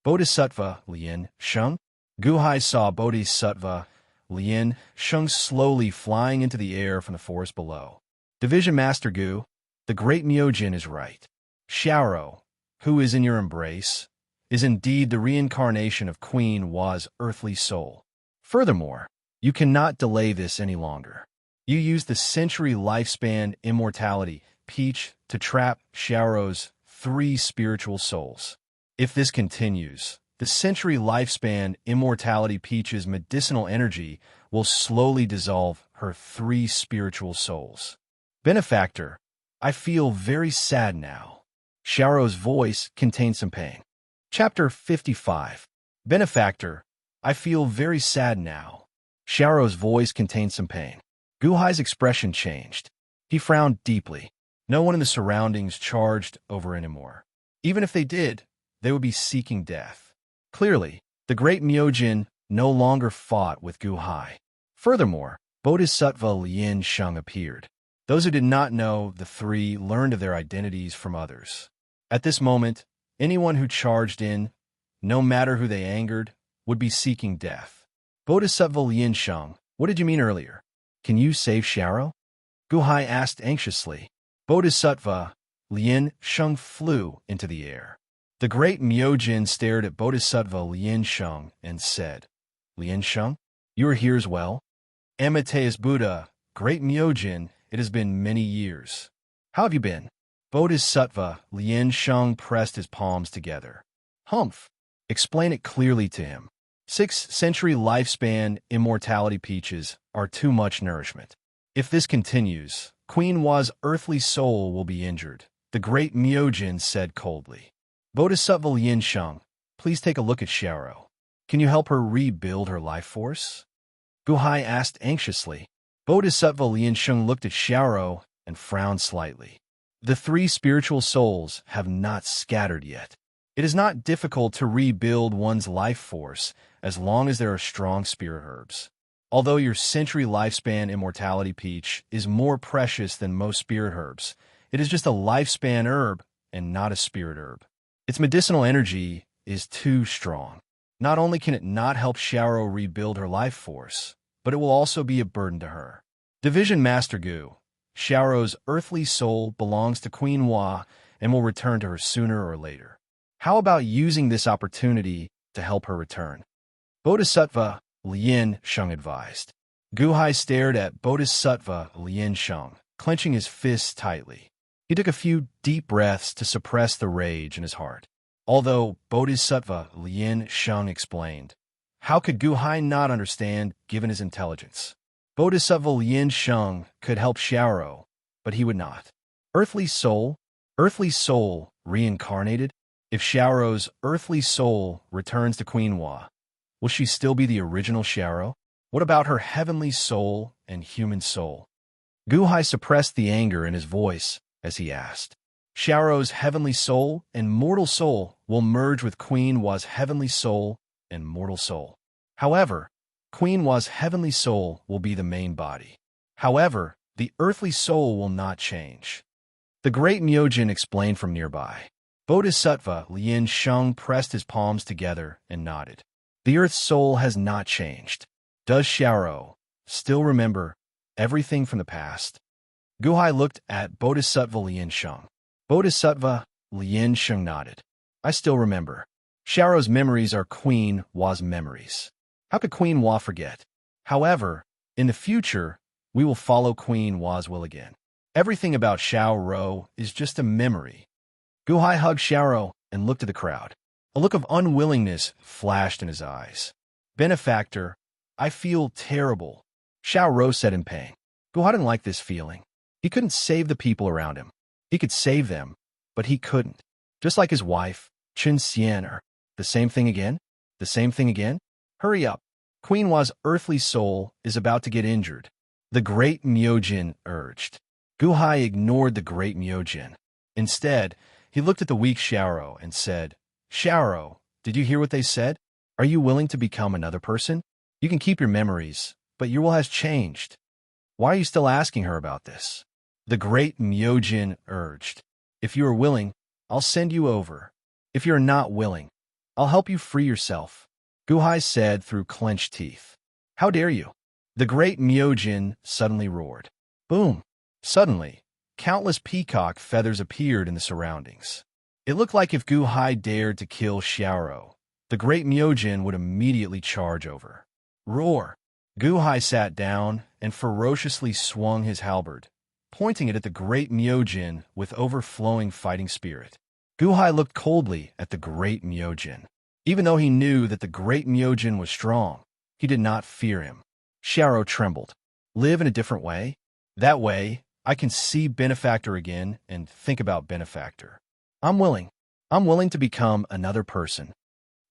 Bodhisattva Lien Sheng? Guhai saw Bodhisattva Lien Sheng slowly flying into the air from the forest below. Division Master Gu, the great Myojin is right. Xiaoro, who is in your embrace, is indeed the reincarnation of Queen Wa's earthly soul. Furthermore, you cannot delay this any longer. You used the century lifespan immortality peach to trap Xiaoro's 3 spiritual souls. If this continues, the century lifespan immortality peach's medicinal energy will slowly dissolve her 3 spiritual souls. Benefactor, I feel very sad now. Xiaoro's voice contained some pain. Chapter 55. Benefactor, I feel very sad now. Xiaoro's voice contained some pain. Guhai's expression changed. He frowned deeply. No one in the surroundings charged over anymore. Even if they did, they would be seeking death. Clearly, the great Myojin no longer fought with Guhai. Furthermore, Bodhisattva Lien Sheng appeared. Those who did not know the 3 learned of their identities from others. At this moment, anyone who charged in, no matter who they angered, would be seeking death. Bodhisattva Lien Sheng, what did you mean earlier? Can you save Xiaoro? Guhai asked anxiously. Bodhisattva Lien Sheng flew into the air. The great Myojin stared at Bodhisattva Lien Sheng and said, Lien Sheng, you are here as well? Amateus Buddha, great Myojin, it has been many years. How have you been? Bodhisattva Lien Sheng pressed his palms together. Humph. Explain it clearly to him. 6 century lifespan immortality peaches are too much nourishment. If this continues, Queen Wa's earthly soul will be injured, the great Myojin said coldly. Bodhisattva Lien Sheng, please take a look at Xiaoro. Can you help her rebuild her life force? Gu Hai asked anxiously. Bodhisattva Liansheng looked at Xiaoro and frowned slightly. The three spiritual souls have not scattered yet. It is not difficult to rebuild one's life force as long as there are strong spirit herbs. Although your century lifespan immortality peach is more precious than most spirit herbs, it is just a lifespan herb and not a spirit herb. Its medicinal energy is too strong. Not only can it not help Xiaoro rebuild her life force, but it will also be a burden to her. Division Master Gu, Xiaoro's earthly soul belongs to Queen Hua and will return to her sooner or later. How about using this opportunity to help her return? Bodhisattva Liansheng advised. Gu Hai stared at Bodhisattva Liansheng, clenching his fists tightly. He took a few deep breaths to suppress the rage in his heart. Although Bodhisattva Liansheng explained, how could Gu Hai not understand given his intelligence? Bodhisattva Liansheng could help Xiaoro, but he would not. Earthly soul reincarnated? If Xiaoro's earthly soul returns to Queen Hua, will she still be the original Xiaoro? What about her heavenly soul and human soul? Gu Hai suppressed the anger in his voice as he asked. Xiaoro's heavenly soul and mortal soul will merge with Queen Hua's heavenly soul and mortal soul. However, Queen Hua's heavenly soul will be the main body. However, the earthly soul will not change. The great Myojin explained from nearby. Bodhisattva Liansheng pressed his palms together and nodded. The earth's soul has not changed. Does Xiaoro still remember everything from the past? Gu Hai looked at Bodhisattva Liansheng. Bodhisattva Liansheng nodded. I still remember. Xiaoro's memories are Queen Hua's memories. How could Queen Hua forget? However, in the future, we will follow Queen Hua's will again. Everything about Xiaoro is just a memory. Gu Hai hugged Xiaoro and looked at the crowd. A look of unwillingness flashed in his eyes. Benefactor, I feel terrible, Xiaoro said in pain. Gu Hai didn't like this feeling. He couldn't save the people around him. He could save them, but he couldn't. Just like his wife, Chen Xian. The same thing again? The same thing again? Hurry up. Queen Hua's earthly soul is about to get injured. The great Myojin urged. Gu Hai ignored the great Myojin. Instead, he looked at the weak Xiaoro and said, Xiaoro, did you hear what they said? Are you willing to become another person? You can keep your memories, but your will has changed. Why are you still asking her about this? The great Myojin urged. If you are willing, I'll send you over. If you are not willing, I'll help you free yourself. Gu Hai said through clenched teeth. How dare you? The great Myojin suddenly roared. Boom! Suddenly, countless peacock feathers appeared in the surroundings. It looked like if Gu Hai dared to kill Xiaoro, the great Myojin would immediately charge over. Roar! Gu Hai sat down and ferociously swung his halberd, pointing it at the great Myojin with overflowing fighting spirit. Gu Hai looked coldly at the great Myojin. Even though he knew that the great Myojin was strong, he did not fear him. Xiaoro trembled. Live in a different way? That way, I can see Benefactor again and think about Benefactor. I'm willing. I'm willing to become another person.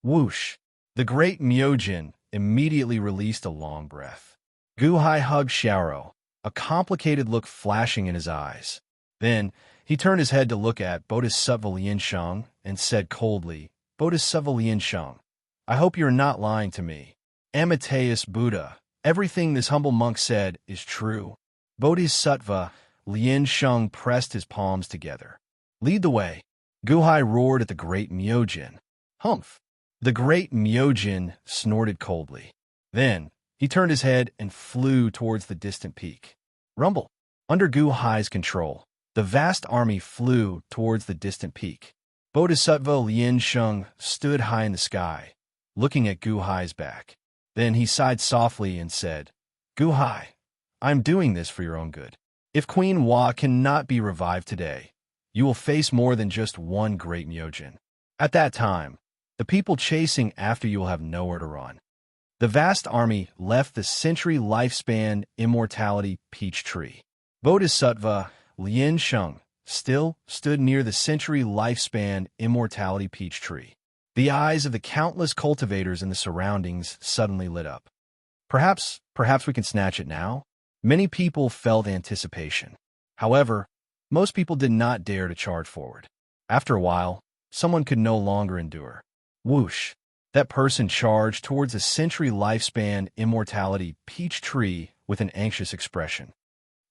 Whoosh! The great Myojin immediately released a long breath. Gu Hai hugged Xiaoro, a complicated look flashing in his eyes. Then, he turned his head to look at Bodhisattva Liansheng and said coldly, Bodhisattva Liansheng, I hope you're not lying to me. Amateus Buddha, everything this humble monk said is true. Bodhisattva Liansheng pressed his palms together. Lead the way. Gu Hai roared at the great Myojin. Humph! The great Myojin snorted coldly. Then, he turned his head and flew towards the distant peak. Rumble! Under Gu Hai's control, the vast army flew towards the distant peak. Bodhisattva Liansheng stood high in the sky, looking at Gu Hai's back. Then he sighed softly and said, Gu Hai, I'm doing this for your own good. If Queen Hua cannot be revived today, you will face more than just one great Myojin. At that time, the people chasing after you will have nowhere to run. The vast army left the century lifespan immortality peach tree. Bodhisattva Liansheng still stood near the century lifespan immortality peach tree. The eyes of the countless cultivators in the surroundings suddenly lit up. Perhaps we can snatch it now? Many people felt anticipation. However, most people did not dare to charge forward. After a while, someone could no longer endure. Whoosh! That person charged towards a century lifespan immortality peach tree with an anxious expression.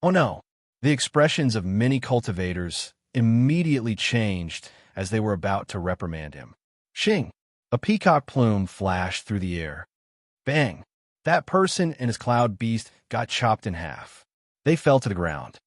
Oh no! The expressions of many cultivators immediately changed as they were about to reprimand him. Shing! A peacock plume flashed through the air. Bang! That person and his cloud beast got chopped in half. They fell to the ground.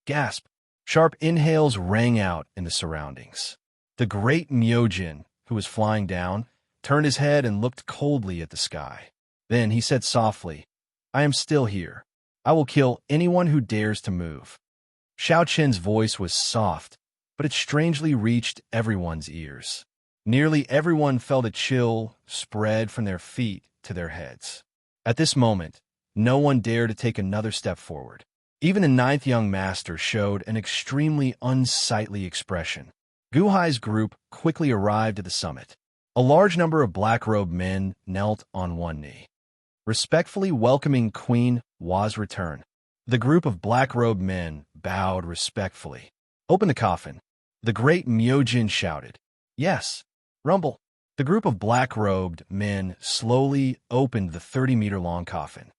Gasp! Sharp inhales rang out in the surroundings. The great Myojin, who was flying down, turned his head and looked coldly at the sky. Then he said softly, "I am still here. I will kill anyone who dares to move." Xiao Qin's voice was soft, but it strangely reached everyone's ears. Nearly everyone felt a chill spread from their feet to their heads. At this moment, no one dared to take another step forward. Even the ninth young master showed an extremely unsightly expression. Gu Hai's group quickly arrived at the summit. A large number of black-robed men knelt on one knee, respectfully welcoming Queen Hua's return. The group of black-robed men bowed respectfully. "Open the coffin," the great Myojin shouted. "Yes." Rumble. The group of black-robed men slowly opened the 30-meter-long coffin.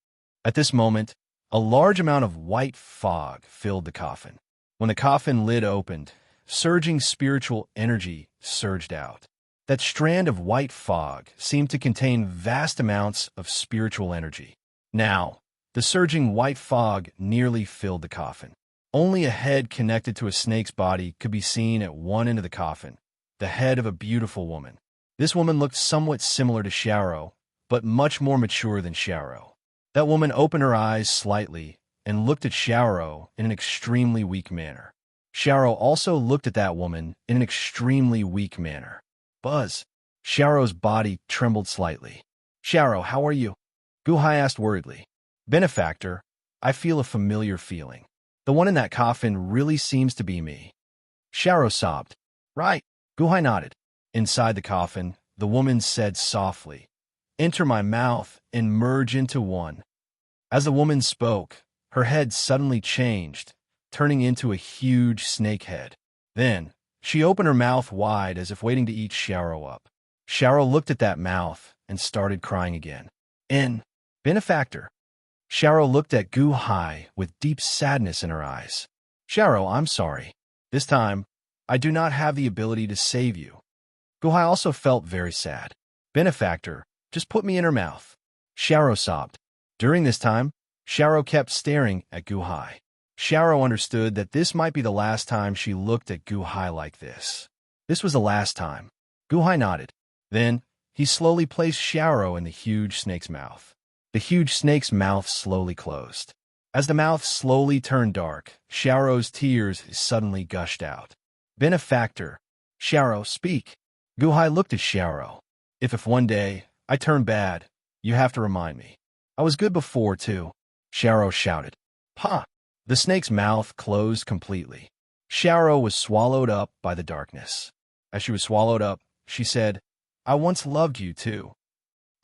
At this moment, a large amount of white fog filled the coffin. When the coffin lid opened, surging spiritual energy surged out. That strand of white fog seemed to contain vast amounts of spiritual energy. Now, the surging white fog nearly filled the coffin. Only a head connected to a snake's body could be seen at one end of the coffin, the head of a beautiful woman. This woman looked somewhat similar to Xiao, but much more mature than Xiao. That woman opened her eyes slightly and looked at Xiao in an extremely weak manner. Xiao also looked at that woman in an extremely weak manner. Buzz. Xiao's body trembled slightly. "Xiao, how are you?" Gu Hai asked worriedly. "Benefactor, I feel a familiar feeling. The one in that coffin really seems to be me." Xiao sobbed. "Right." Gu Hai nodded. Inside the coffin, the woman said softly, "Enter my mouth and merge into one." As the woman spoke, her head suddenly changed, turning into a huge snake head. Then, she opened her mouth wide as if waiting to eat Xiao up. Xiao looked at that mouth and started crying again. Benefactor. Xiao looked at Gu Hai with deep sadness in her eyes. "Xiao, I'm sorry. This time, I do not have the ability to save you." Gu Hai also felt very sad. "Benefactor, just put me in her mouth." Xiao sobbed. During this time, Xiao kept staring at Gu Hai. Xiao understood that this might be the last time she looked at Gu Hai like this. This was the last time. Gu Hai nodded. Then, he slowly placed Xiao in the huge snake's mouth. The huge snake's mouth slowly closed. As the mouth slowly turned dark, Xiao's tears suddenly gushed out. "Benefactor, Xiao, speak." Gu Hai looked at Xiao. If one day I turn bad, you have to remind me. I was good before, too." Xiao shouted. "Ha!" The snake's mouth closed completely. Xiao was swallowed up by the darkness. As she was swallowed up, she said, "I once loved you, too."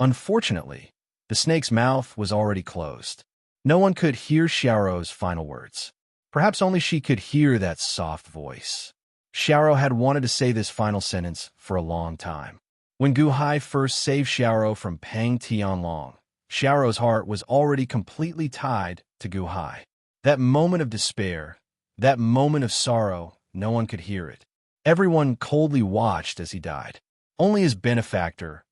Unfortunately, the snake's mouth was already closed. No one could hear Xiao's final words. Perhaps only she could hear that soft voice. Xiao had wanted to say this final sentence for a long time. When Gu Hai first saved Xiao from Pang Tianlong, Xiao's heart was already completely tied to Gu Hai. That moment of despair, that moment of sorrow, no one could hear it. Everyone coldly watched as he died. Only his benefactor,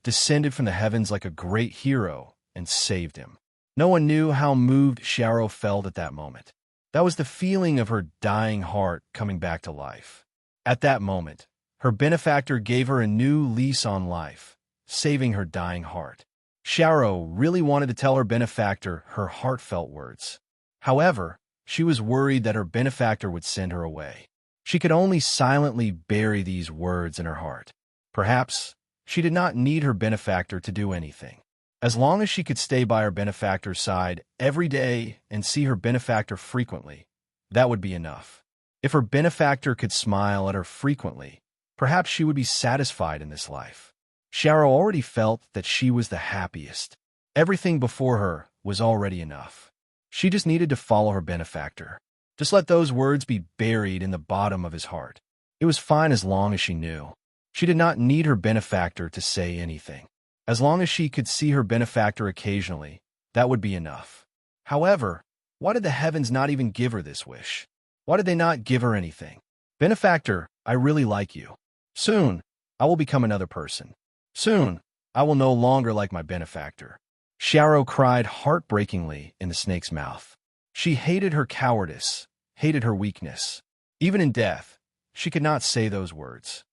descended from the heavens like a great hero and saved him. No one knew how moved Xiao felt at that moment. That was the feeling of her dying heart coming back to life. At that moment, her benefactor gave her a new lease on life, saving her dying heart. Xiao really wanted to tell her benefactor her heartfelt words. However, she was worried that her benefactor would send her away. She could only silently bury these words in her heart. Perhaps she did not need her benefactor to do anything. As long as she could stay by her benefactor's side every day and see her benefactor frequently, that would be enough. If her benefactor could smile at her frequently, Perhaps she would be satisfied in this life. Xiao already felt that she was the happiest. Everything before her was already enough. She just needed to follow her benefactor. Just let those words be buried in the bottom of his heart. It was fine as long as she knew. She did not need her benefactor to say anything. As long as she could see her benefactor occasionally, that would be enough. However, why did the heavens not even give her this wish? Why did they not give her anything? Benefactor, I really like you. Soon, I will become another person. Soon, I will no longer like my benefactor. Xiao cried heartbreakingly in the snake's mouth. She hated her cowardice, hated her weakness. Even in death, she could not say those words.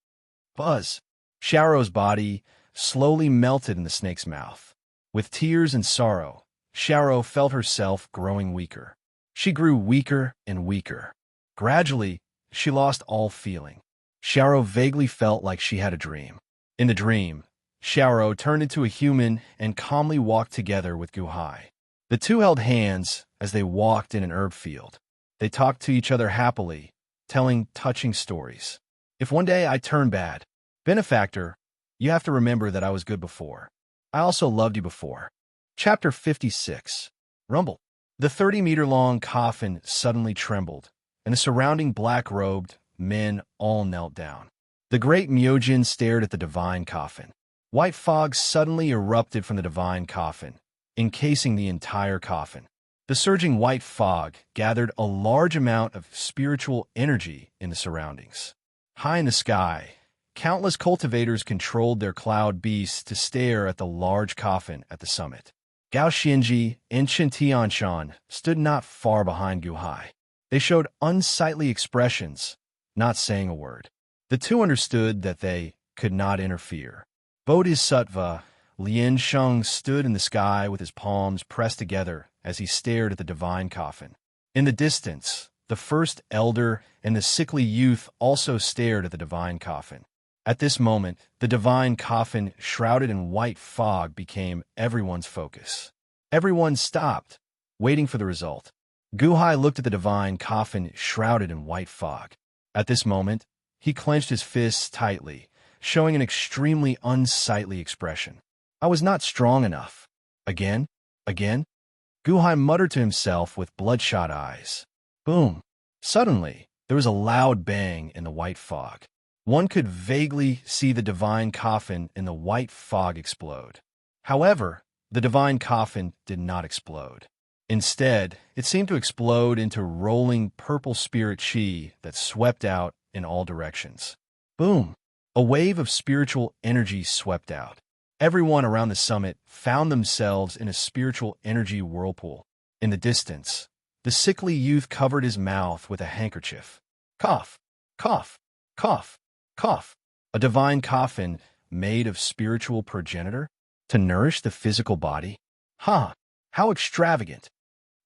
Buzz. Xiao's body slowly melted in the snake's mouth. With tears and sorrow, Xiao felt herself growing weaker. She grew weaker and weaker. Gradually, she lost all feeling. Xiao vaguely felt like she had a dream. In the dream, Xiao turned into a human and calmly walked together with Guhai. The two held hands as they walked in an herb field. They talked to each other happily, telling touching stories. If one day I turn bad, benefactor, you have to remember that I was good before. I also loved you before. Chapter 56. Rumble. The 30-meter-long coffin suddenly trembled, and the surrounding black-robed men all knelt down. The great Myojin stared at the divine coffin. White fog suddenly erupted from the divine coffin, encasing the entire coffin. The surging white fog gathered a large amount of spiritual energy in the surroundings. High in the sky, countless cultivators controlled their cloud beasts to stare at the large coffin at the summit. Gao Xianji and Chen Tianshan stood not far behind Guhai. They showed unsightly expressions, not saying a word. The two understood that they could not interfere. Bodhisattva Lian Sheng stood in the sky with his palms pressed together as he stared at the divine coffin. In the distance, the first elder and the sickly youth also stared at the divine coffin. At this moment, the divine coffin shrouded in white fog became everyone's focus. Everyone stopped, waiting for the result. Guhai looked at the divine coffin shrouded in white fog. At this moment, he clenched his fists tightly, showing an extremely unsightly expression. I was not strong enough. Again? Again? Guhai muttered to himself with bloodshot eyes. Boom! Suddenly, there was a loud bang in the white fog. One could vaguely see the divine coffin in the white fog explode. However, the divine coffin did not explode. Instead, it seemed to explode into rolling purple spirit chi that swept out in all directions. Boom! A wave of spiritual energy swept out. Everyone around the summit found themselves in a spiritual energy whirlpool. In the distance, the sickly youth covered his mouth with a handkerchief. Cough, cough, cough, cough. A divine coffin made of spiritual progenitor to nourish the physical body? Ha! How extravagant!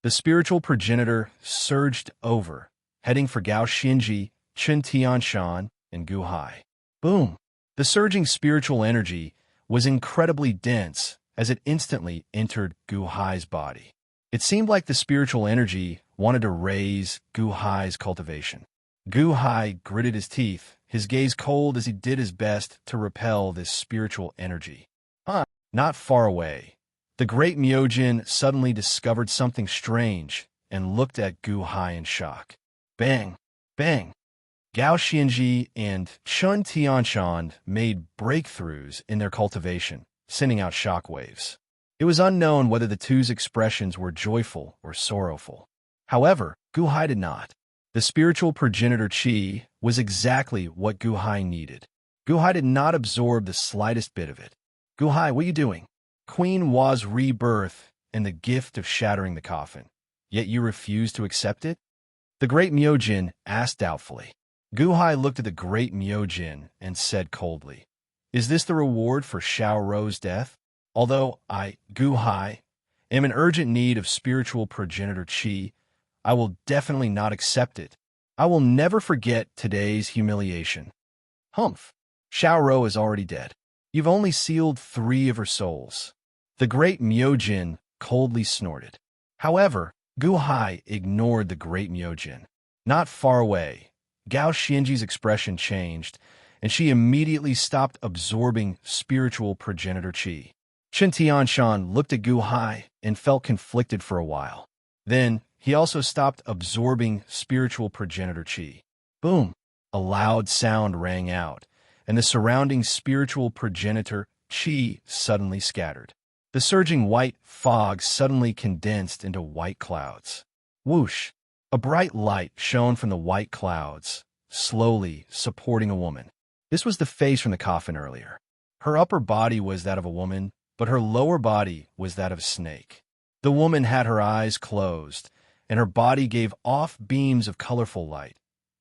The spiritual progenitor surged over, heading for Gao Xinji, Chen Tianshan, and Guhai. Boom! The surging spiritual energy was incredibly dense as it instantly entered Guhai's body. It seemed like the spiritual energy wanted to raise Guhai's cultivation. Guhai gritted his teeth, his gaze cold as he did his best to repel this spiritual energy. Not far away, the great Myojin suddenly discovered something strange and looked at Guhai in shock. Bang! Bang! Gao Xianji and Chen Tianshan made breakthroughs in their cultivation, sending out shockwaves. It was unknown whether the two's expressions were joyful or sorrowful. However, Guhai did not. The spiritual progenitor chi was exactly what Guhai needed. Guhai did not absorb the slightest bit of it. Guhai, what are you doing? Queen Wa's rebirth and the gift of shattering the coffin. Yet you refuse to accept it? The great Myojin asked doubtfully. Guhai looked at the great Myojin and said coldly, Is this the reward for Xiaoro's death? Although I, Guhai, am in urgent need of spiritual progenitor chi, I will definitely not accept it. I will never forget today's humiliation. Humph! Xiaoro is already dead. You've only sealed 3 of her souls. The great Myojin coldly snorted. However, Guhai ignored the great Myojin. Not far away, Gao Xianji's expression changed, and she immediately stopped absorbing spiritual progenitor chi. Chen Tianshan looked at Gu Hai and felt conflicted for a while. Then, he also stopped absorbing spiritual progenitor chi. Boom! A loud sound rang out, and the surrounding spiritual progenitor chi suddenly scattered. The surging white fog suddenly condensed into white clouds. Whoosh! A bright light shone from the white clouds, slowly supporting a woman. This was the face from the coffin earlier. Her upper body was that of a woman, but her lower body was that of a snake. The woman had her eyes closed, and her body gave off beams of colorful light,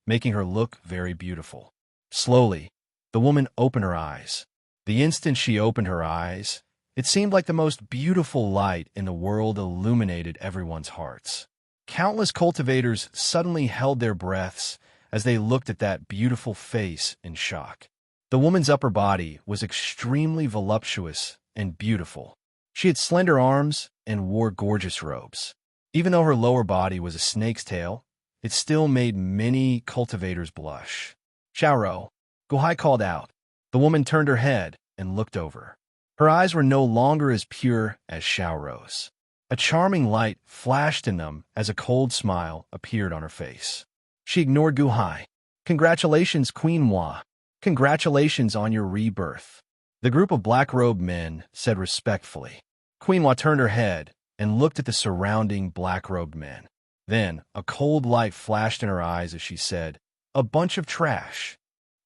making her look very beautiful. Slowly, the woman opened her eyes. The instant she opened her eyes, it seemed like the most beautiful light in the world illuminated everyone's hearts. Countless cultivators suddenly held their breaths as they looked at that beautiful face in shock. The woman's upper body was extremely voluptuous and beautiful. She had slender arms and wore gorgeous robes. Even though her lower body was a snake's tail, it still made many cultivators blush. Xiaoro, Guhai called out. The woman turned her head and looked over. Her eyes were no longer as pure as Xiaoro's. A charming light flashed in them as a cold smile appeared on her face. She ignored Guhai. Congratulations, Queen Hua. Congratulations on your rebirth. The group of black-robed men said respectfully. Queen Hua turned her head and looked at the surrounding black-robed men. Then, a cold light flashed in her eyes as she said, "A bunch of trash."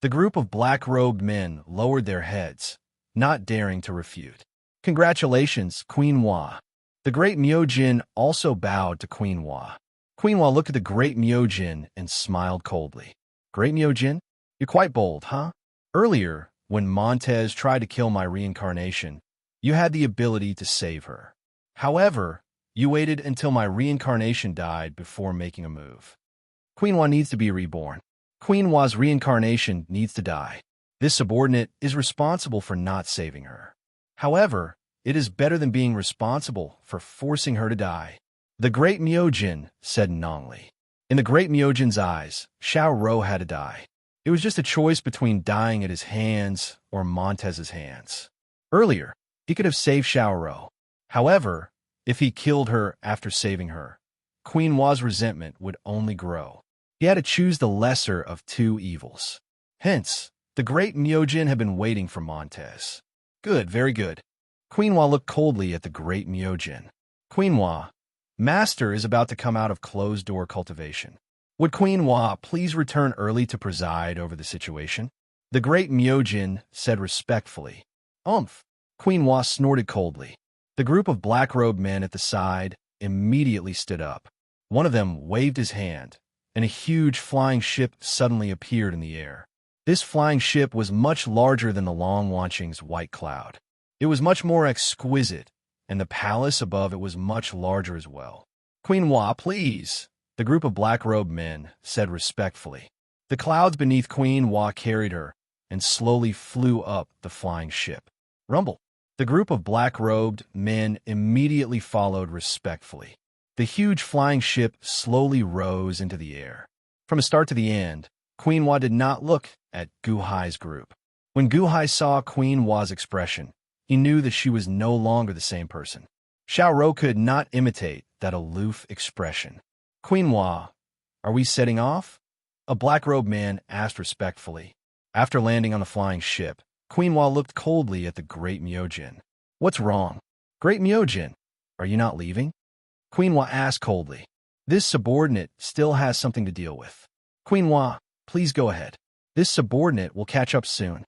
The group of black-robed men lowered their heads, not daring to refute. Congratulations, Queen Hua. The great Myojin also bowed to Queen Hua. Queen Hua looked at the great Myojin and smiled coldly. Great Myojin, you're quite bold, huh? Earlier, when Montez tried to kill my reincarnation, you had the ability to save her. However, you waited until my reincarnation died before making a move. Queen Hua needs to be reborn. Queen Hua's reincarnation needs to die. This subordinate is responsible for not saving her. However, it is better than being responsible for forcing her to die. The great Myojin said Nongli. In the great Myojin's eyes, Xiaoro had to die. It was just a choice between dying at his hands or Montez's hands. Earlier, he could have saved Xiaoro. However, if he killed her after saving her, Queen Hua's resentment would only grow. He had to choose the lesser of two evils. Hence, the great Myojin had been waiting for Montez. Good, very good. Queen Hua looked coldly at the great Myojin. Queen Hua, Master is about to come out of closed-door cultivation. Would Queen Hua please return early to preside over the situation? The great Myojin said respectfully. Umph. Queen Hua snorted coldly. The group of black-robed men at the side immediately stood up. One of them waved his hand, and a huge flying ship suddenly appeared in the air. This flying ship was much larger than the Long Wanqing's white cloud. It was much more exquisite, and the palace above it was much larger as well. Queen Hua, please, the group of black-robed men said respectfully. The clouds beneath Queen Hua carried her and slowly flew up the flying ship. Rumble. The group of black-robed men immediately followed respectfully. The huge flying ship slowly rose into the air. From the start to the end, Queen Hua did not look at Gu Hai's group. When Gu Hai saw Queen Hua's expression, he knew that she was no longer the same person. Xiaoro could not imitate that aloof expression. Queen Hua, are we setting off? A black-robed man asked respectfully. After landing on the flying ship, Queen Hua looked coldly at the great Myojin. What's wrong? Great Myojin, are you not leaving? Queen Hua asked coldly. This subordinate still has something to deal with. Queen Hua, please go ahead. This subordinate will catch up soon.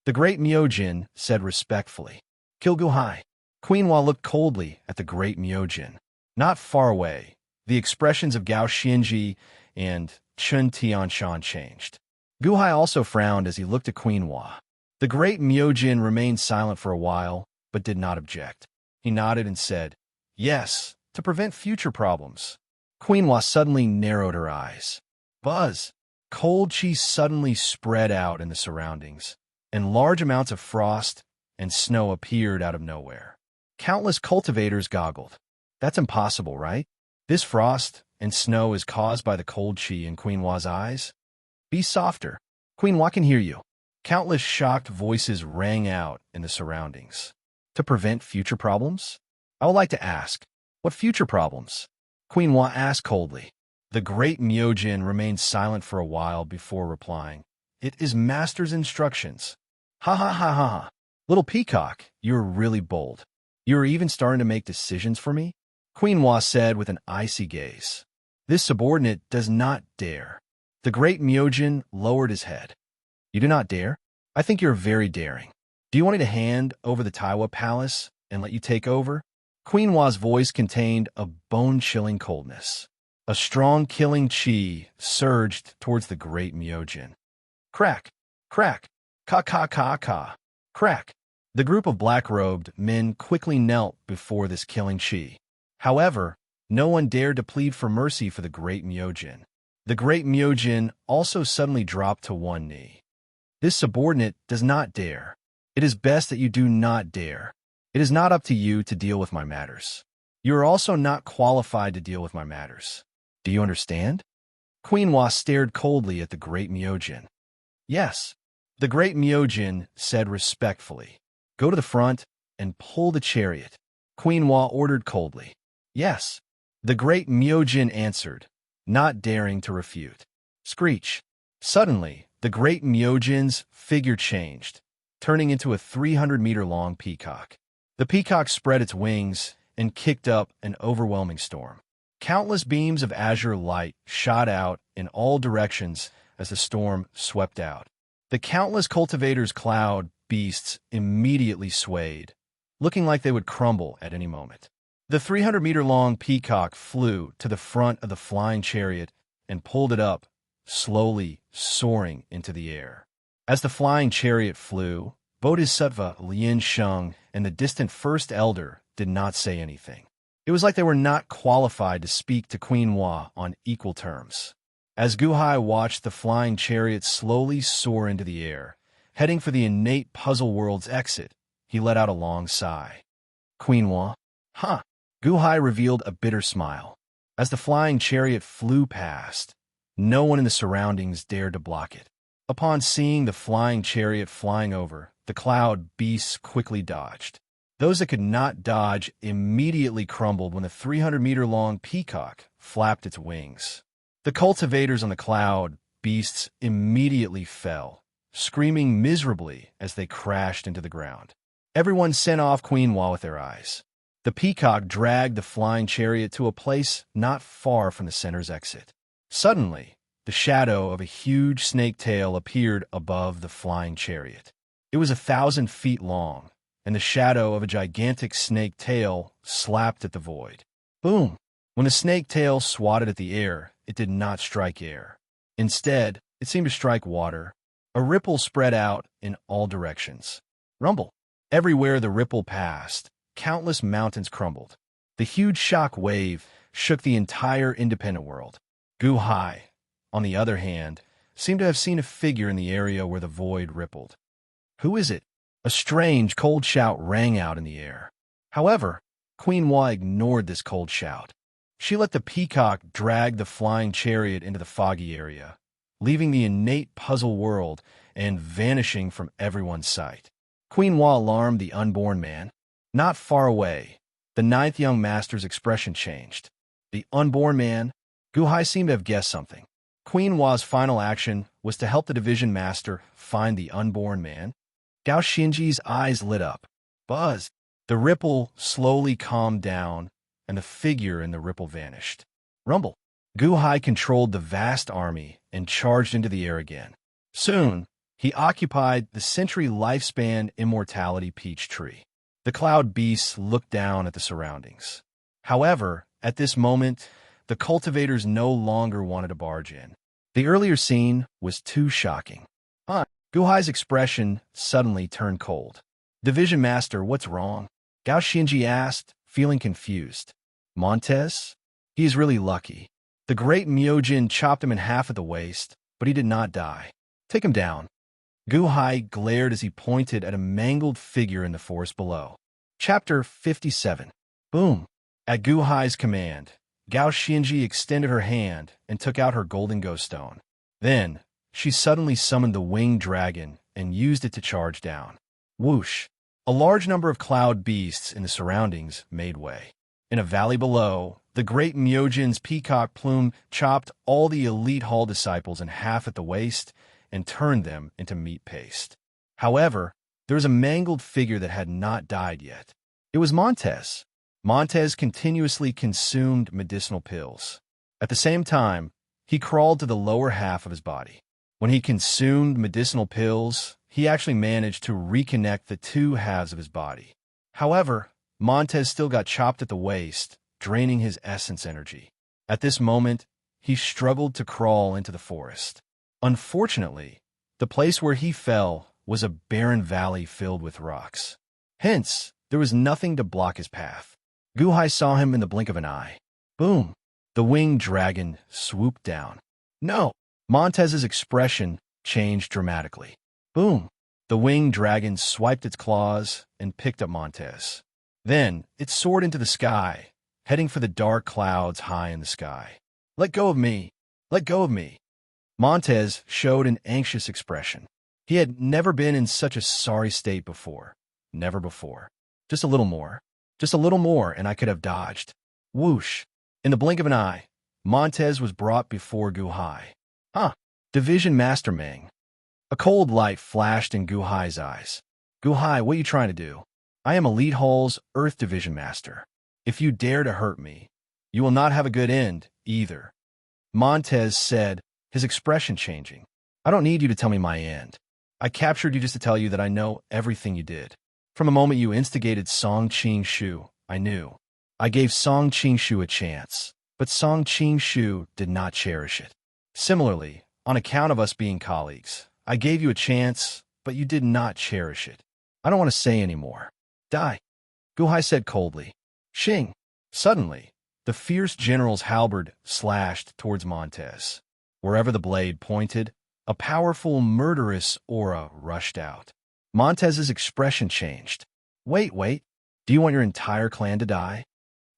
The great Myojin said respectfully. Kill Gu Hai. Queen Hua looked coldly at the great Myojin. Not far away, the expressions of Gao Xianji and Chen Tianshan changed. Gu Hai also frowned as he looked at Queen Hua. The great Myojin remained silent for a while, but did not object. He nodded and said, yes, to prevent future problems. Queen Hua suddenly narrowed her eyes. Buzz! Cold chi suddenly spread out in the surroundings, and large amounts of frost and snow appeared out of nowhere. Countless cultivators goggled. That's impossible, right? This frost and snow is caused by the cold chi in Queen Hua's eyes? Be softer. Queen Hua can hear you. Countless shocked voices rang out in the surroundings. To prevent future problems? I would like to ask, what future problems? Queen Wa asked coldly. The great Myojin remained silent for a while before replying. It is master's instructions. Ha ha ha ha ha. Little peacock, you're really bold. You're even starting to make decisions for me? Queen Wa said with an icy gaze. This subordinate does not dare. The great Myojin lowered his head. You do not dare? I think you're very daring. Do you want me to hand over the Taiwa Palace and let you take over? Queen Wa's voice contained a bone-chilling coldness. A strong killing chi surged towards the great Myojin. Crack! Crack! Ka-ka-ka-ka! Crack! The group of black-robed men quickly knelt before this killing chi. However, no one dared to plead for mercy for the great Myojin. The great Myojin also suddenly dropped to one knee. This subordinate does not dare. It is best that you do not dare. It is not up to you to deal with my matters. You are also not qualified to deal with my matters. Do you understand? Queen Wa stared coldly at the great Myojin. Yes. The great Myojin said respectfully. Go to the front and pull the chariot. Queen Wa ordered coldly. Yes. The great Myojin answered, not daring to refute. Screech. Suddenly, the great Myojin's figure changed, turning into a 300-meter-long peacock. The peacock spread its wings and kicked up an overwhelming storm. Countless beams of azure light shot out in all directions as the storm swept out. The countless cultivators' cloud beasts immediately swayed, looking like they would crumble at any moment. The 300-meter-long peacock flew to the front of the flying chariot and pulled it up, slowly soaring into the air. As the flying chariot flew, Bodhisattva Lien Sheng and the distant First Elder did not say anything. It was like they were not qualified to speak to Queen Wa on equal terms. As Guhai watched the flying chariot slowly soar into the air, heading for the innate puzzle world's exit, he let out a long sigh. Queen Wa? Huh. Guhai revealed a bitter smile. As the flying chariot flew past, no one in the surroundings dared to block it. Upon seeing the flying chariot flying over, the cloud beasts quickly dodged. Those that could not dodge immediately crumbled when the 300-meter-long peacock flapped its wings. The cultivators on the cloud beasts immediately fell, screaming miserably as they crashed into the ground. Everyone sent off Queen Wa with their eyes. The peacock dragged the flying chariot to a place not far from the center's exit. Suddenly, the shadow of a huge snake tail appeared above the flying chariot. It was 1,000 feet long, and the shadow of a gigantic snake tail slapped at the void. Boom! When the snake tail swatted at the air, it did not strike air. Instead, it seemed to strike water. A ripple spread out in all directions. Rumble! Everywhere the ripple passed, countless mountains crumbled. The huge shock wave shook the entire independent world. Guhai, on the other hand, seemed to have seen a figure in the area where the void rippled. Who is it? A strange, cold shout rang out in the air. However, Queen Wa ignored this cold shout. She let the peacock drag the flying chariot into the foggy area, leaving the innate puzzle world and vanishing from everyone's sight. Queen Wa alarmed the unborn man. Not far away, the ninth young master's expression changed. The unborn man? Guhai seemed to have guessed something. Queen Wa's final action was to help the division master find the unborn man. Gao Xinji's eyes lit up. Buzz! The ripple slowly calmed down, and the figure in the ripple vanished. Rumble! Guhai controlled the vast army and charged into the air again. Soon, he occupied the century lifespan immortality peach tree. The cloud beasts looked down at the surroundings. However, at this moment, the cultivators no longer wanted to barge in. The earlier scene was too shocking. Guhai's expression suddenly turned cold. Division Master, what's wrong? Gao Xinji asked, feeling confused. Montez? He is really lucky. The great Myojin chopped him in half at the waist, but he did not die. Take him down. Guhai glared as he pointed at a mangled figure in the forest below. Chapter 57. Boom! At Guhai's command, Gao Xinji extended her hand and took out her golden ghost stone. Then, she suddenly summoned the winged dragon and used it to charge down. Whoosh! A large number of cloud beasts in the surroundings made way. In a valley below, the great Myojin's peacock plume chopped all the elite hall disciples in half at the waist and turned them into meat paste. However, there was a mangled figure that had not died yet. It was Montez. Montez continuously consumed medicinal pills. At the same time, he crawled to the lower half of his body. When he consumed medicinal pills, he actually managed to reconnect the two halves of his body. However, Montez still got chopped at the waist, draining his essence energy. At this moment, he struggled to crawl into the forest. Unfortunately, the place where he fell was a barren valley filled with rocks. Hence, there was nothing to block his path. Guhai saw him in the blink of an eye. Boom! The winged dragon swooped down. No! Montez's expression changed dramatically. Boom! The winged dragon swiped its claws and picked up Montez. Then, it soared into the sky, heading for the dark clouds high in the sky. Let go of me! Let go of me! Montez showed an anxious expression. He had never been in such a sorry state before. Never before. Just a little more. Just a little more, and I could have dodged. Whoosh! In the blink of an eye, Montez was brought before Guhai. Huh! Division Master Meng. A cold light flashed in Guhai's eyes. Guhai, what are you trying to do? I am Elite Hall's Earth Division Master. If you dare to hurt me, you will not have a good end, either. Montez said, his expression changing. I don't need you to tell me my end. I captured you just to tell you that I know everything you did. From the moment you instigated Song Qing-shu, I knew. I gave Song Qing-shu a chance, but Song Qing-shu did not cherish it. Similarly, on account of us being colleagues, I gave you a chance, but you did not cherish it. I don't want to say any more. Die, Guhai said coldly. Xing. Suddenly, the fierce general's halberd slashed towards Montez. Wherever the blade pointed, a powerful, murderous aura rushed out. Montez's expression changed. Wait. Do you want your entire clan to die?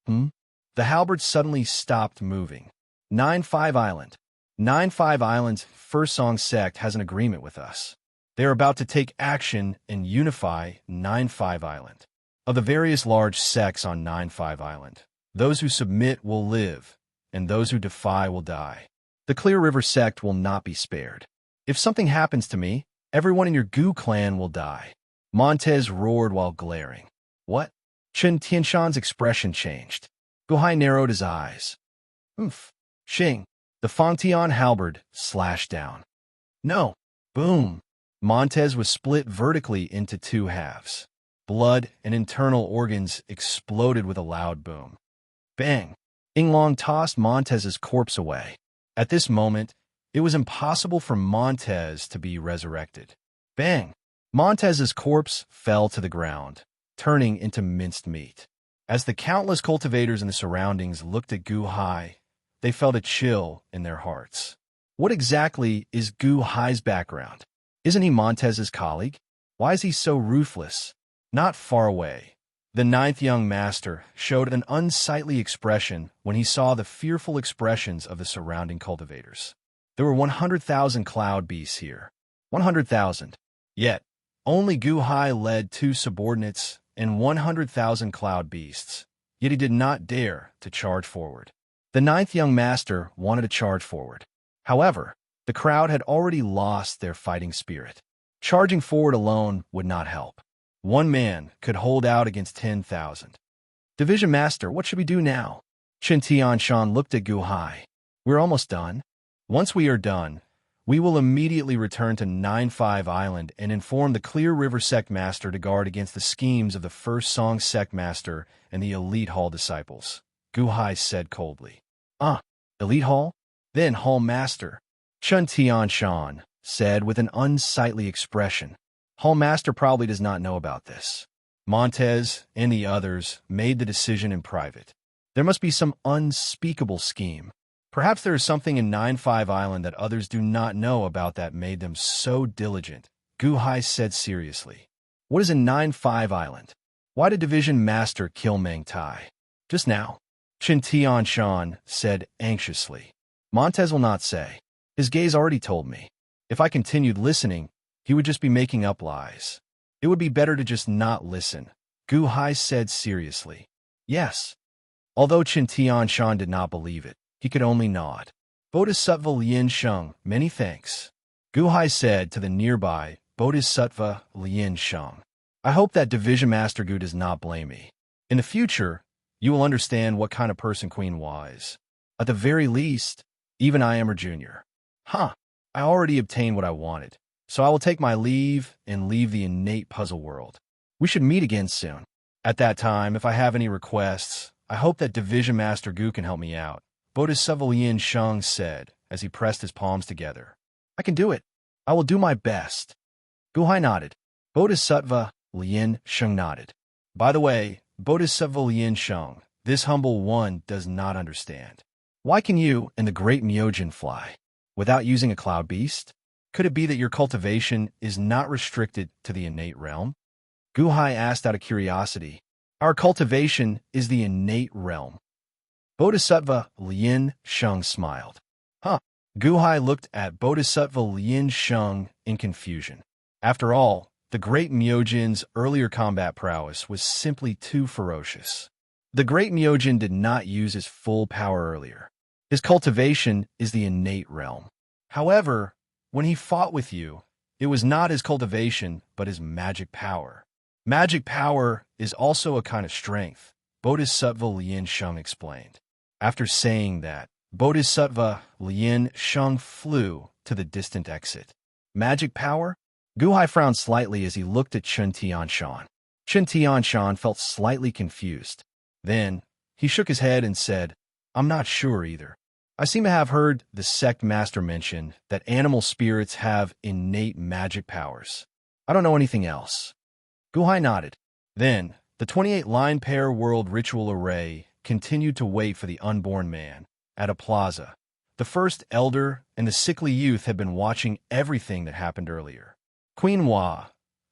The halberd suddenly stopped moving. 9-5 Island. 9-5 Island's First Song sect has an agreement with us. They are about to take action and unify 9-5 Island. Of the various large sects on 9-5 Island, those who submit will live, and those who defy will die. The Clear River sect will not be spared. If something happens to me, everyone in your Gu clan will die. Montez roared while glaring. What? Chen Tianshan's expression changed. Guhai narrowed his eyes. Xing. The Fangtian halberd slashed down. No. Boom. Montez was split vertically into two halves. Blood and internal organs exploded with a loud boom. Bang! Yinglong tossed Montez's corpse away. At this moment, it was impossible for Montez to be resurrected. Bang! Montez's corpse fell to the ground, turning into minced meat. As the countless cultivators in the surroundings looked at Guhai, they felt a chill in their hearts. What exactly is Guhai's background? Isn't he Montez's colleague? Why is he so ruthless? Not far away, the ninth young master showed an unsightly expression when he saw the fearful expressions of the surrounding cultivators. There were 100,000 cloud beasts here. 100,000. Yet, only Guhai led 2 subordinates and 100,000 cloud beasts. Yet he did not dare to charge forward. The ninth young master wanted to charge forward. However, the crowd had already lost their fighting spirit. Charging forward alone would not help. One man could hold out against 10,000. Division Master, what should we do now? Chen Tianshan looked at Guhai. We're almost done. Once we are done, we will immediately return to 9-5 Island and inform the Clear River Sect Master to guard against the schemes of the First Song Sect Master and the Elite Hall disciples. Guhai said coldly. Elite Hall? Then Hall Master. Chen Tianshan said with an unsightly expression. Hall Master probably does not know about this. Montez and the others made the decision in private. There must be some unspeakable scheme. Perhaps there is something in 9-5 Island that others do not know about that made them so diligent. Guhai said seriously. What is in 9-5 Island? Why did Division Master kill Meng Tai? Just now. Chen Tianshan said anxiously. Montez will not say. His gaze already told me. If I continued listening, he he would just be making up lies. It would be better to just not listen, Gu Hai said seriously. Yes. Although Chen Tianshan did not believe it, he could only nod. Bodhisattva Lien Sheng, many thanks. Gu Hai said to the nearby Bodhisattva Lien Sheng. I hope that Division Master Gu does not blame me. In the future, you will understand what kind of person Queen Hua is. At the very least, even I am her junior. Huh, I already obtained what I wanted, so I will take my leave and leave the innate puzzle world. We should meet again soon. At that time, if I have any requests, I hope that Division Master Gu can help me out, Bodhisattva Lien Sheng said as he pressed his palms together. I can do it. I will do my best. Gu Hai nodded. Bodhisattva Lien Sheng nodded. By the way, Bodhisattva Lien Sheng, this humble one does not understand. Why can you and the great Myojin fly without using a cloud beast? Could it be that your cultivation is not restricted to the innate realm? Gu Hai asked out of curiosity. Our cultivation is the innate realm. Bodhisattva Lien Sheng smiled. Huh. Gu Hai looked at Bodhisattva Lien Sheng in confusion. After all, the great Myojin's earlier combat prowess was simply too ferocious. The great Myojin did not use his full power earlier. His cultivation is the innate realm. However, when he fought with you, it was not his cultivation, but his magic power. Magic power is also a kind of strength, Bodhisattva Lien Sheng explained. After saying that, Bodhisattva Lien Sheng flew to the distant exit. Magic power? Gu Hai frowned slightly as he looked at Chen Tianshan. Chen Tianshan felt slightly confused. Then, he shook his head and said, I'm not sure either. I seem to have heard the sect master mention that animal spirits have innate magic powers. I don't know anything else. Gu Hai nodded. Then, the 28-line pair world ritual array continued to wait for the unborn man at a plaza. The first elder and the sickly youth had been watching everything that happened earlier. Queen Hua,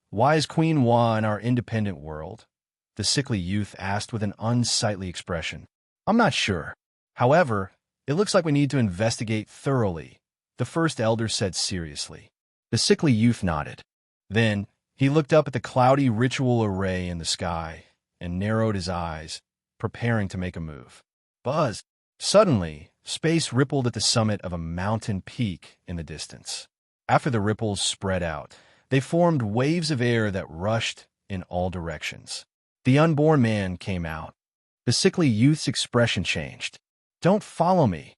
why is Queen Hua in our independent world? The sickly youth asked with an unsightly expression. I'm not sure. However, it looks like we need to investigate thoroughly, the first elder said seriously. The sickly youth nodded. Then, he looked up at the cloudy ritual array in the sky and narrowed his eyes, preparing to make a move. Buzz! Suddenly, space rippled at the summit of a mountain peak in the distance. After the ripples spread out, they formed waves of air that rushed in all directions. The unborn man came out. The sickly youth's expression changed. Don't follow me,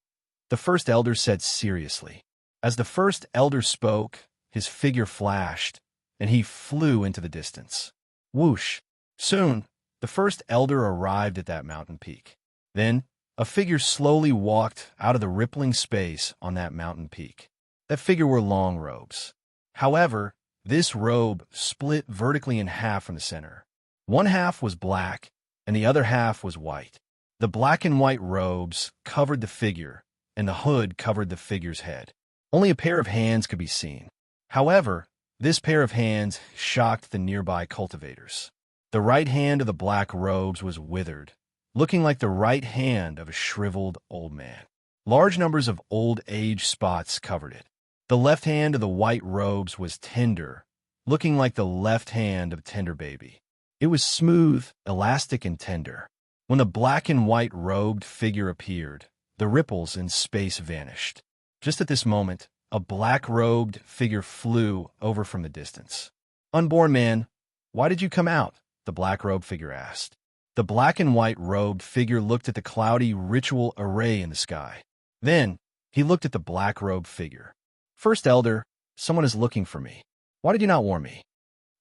the first elder said seriously. As the first elder spoke, his figure flashed, and he flew into the distance. Whoosh! Soon, the first elder arrived at that mountain peak. Then, a figure slowly walked out of the rippling space on that mountain peak. That figure wore long robes. However, this robe split vertically in half from the center. One half was black, and the other half was white. The black and white robes covered the figure, and the hood covered the figure's head. Only a pair of hands could be seen. However, this pair of hands shocked the nearby cultivators. The right hand of the black robes was withered, looking like the right hand of a shriveled old man. Large numbers of old age spots covered it. The left hand of the white robes was tender, looking like the left hand of a tender baby. It was smooth, elastic, and tender. When the black and white robed figure appeared, the ripples in space vanished. Just at this moment, a black-robed figure flew over from the distance. Unborn man, why did you come out? The black-robed figure asked. The black and white robed figure looked at the cloudy ritual array in the sky. Then, he looked at the black-robed figure. First elder, someone is looking for me. Why did you not warn me?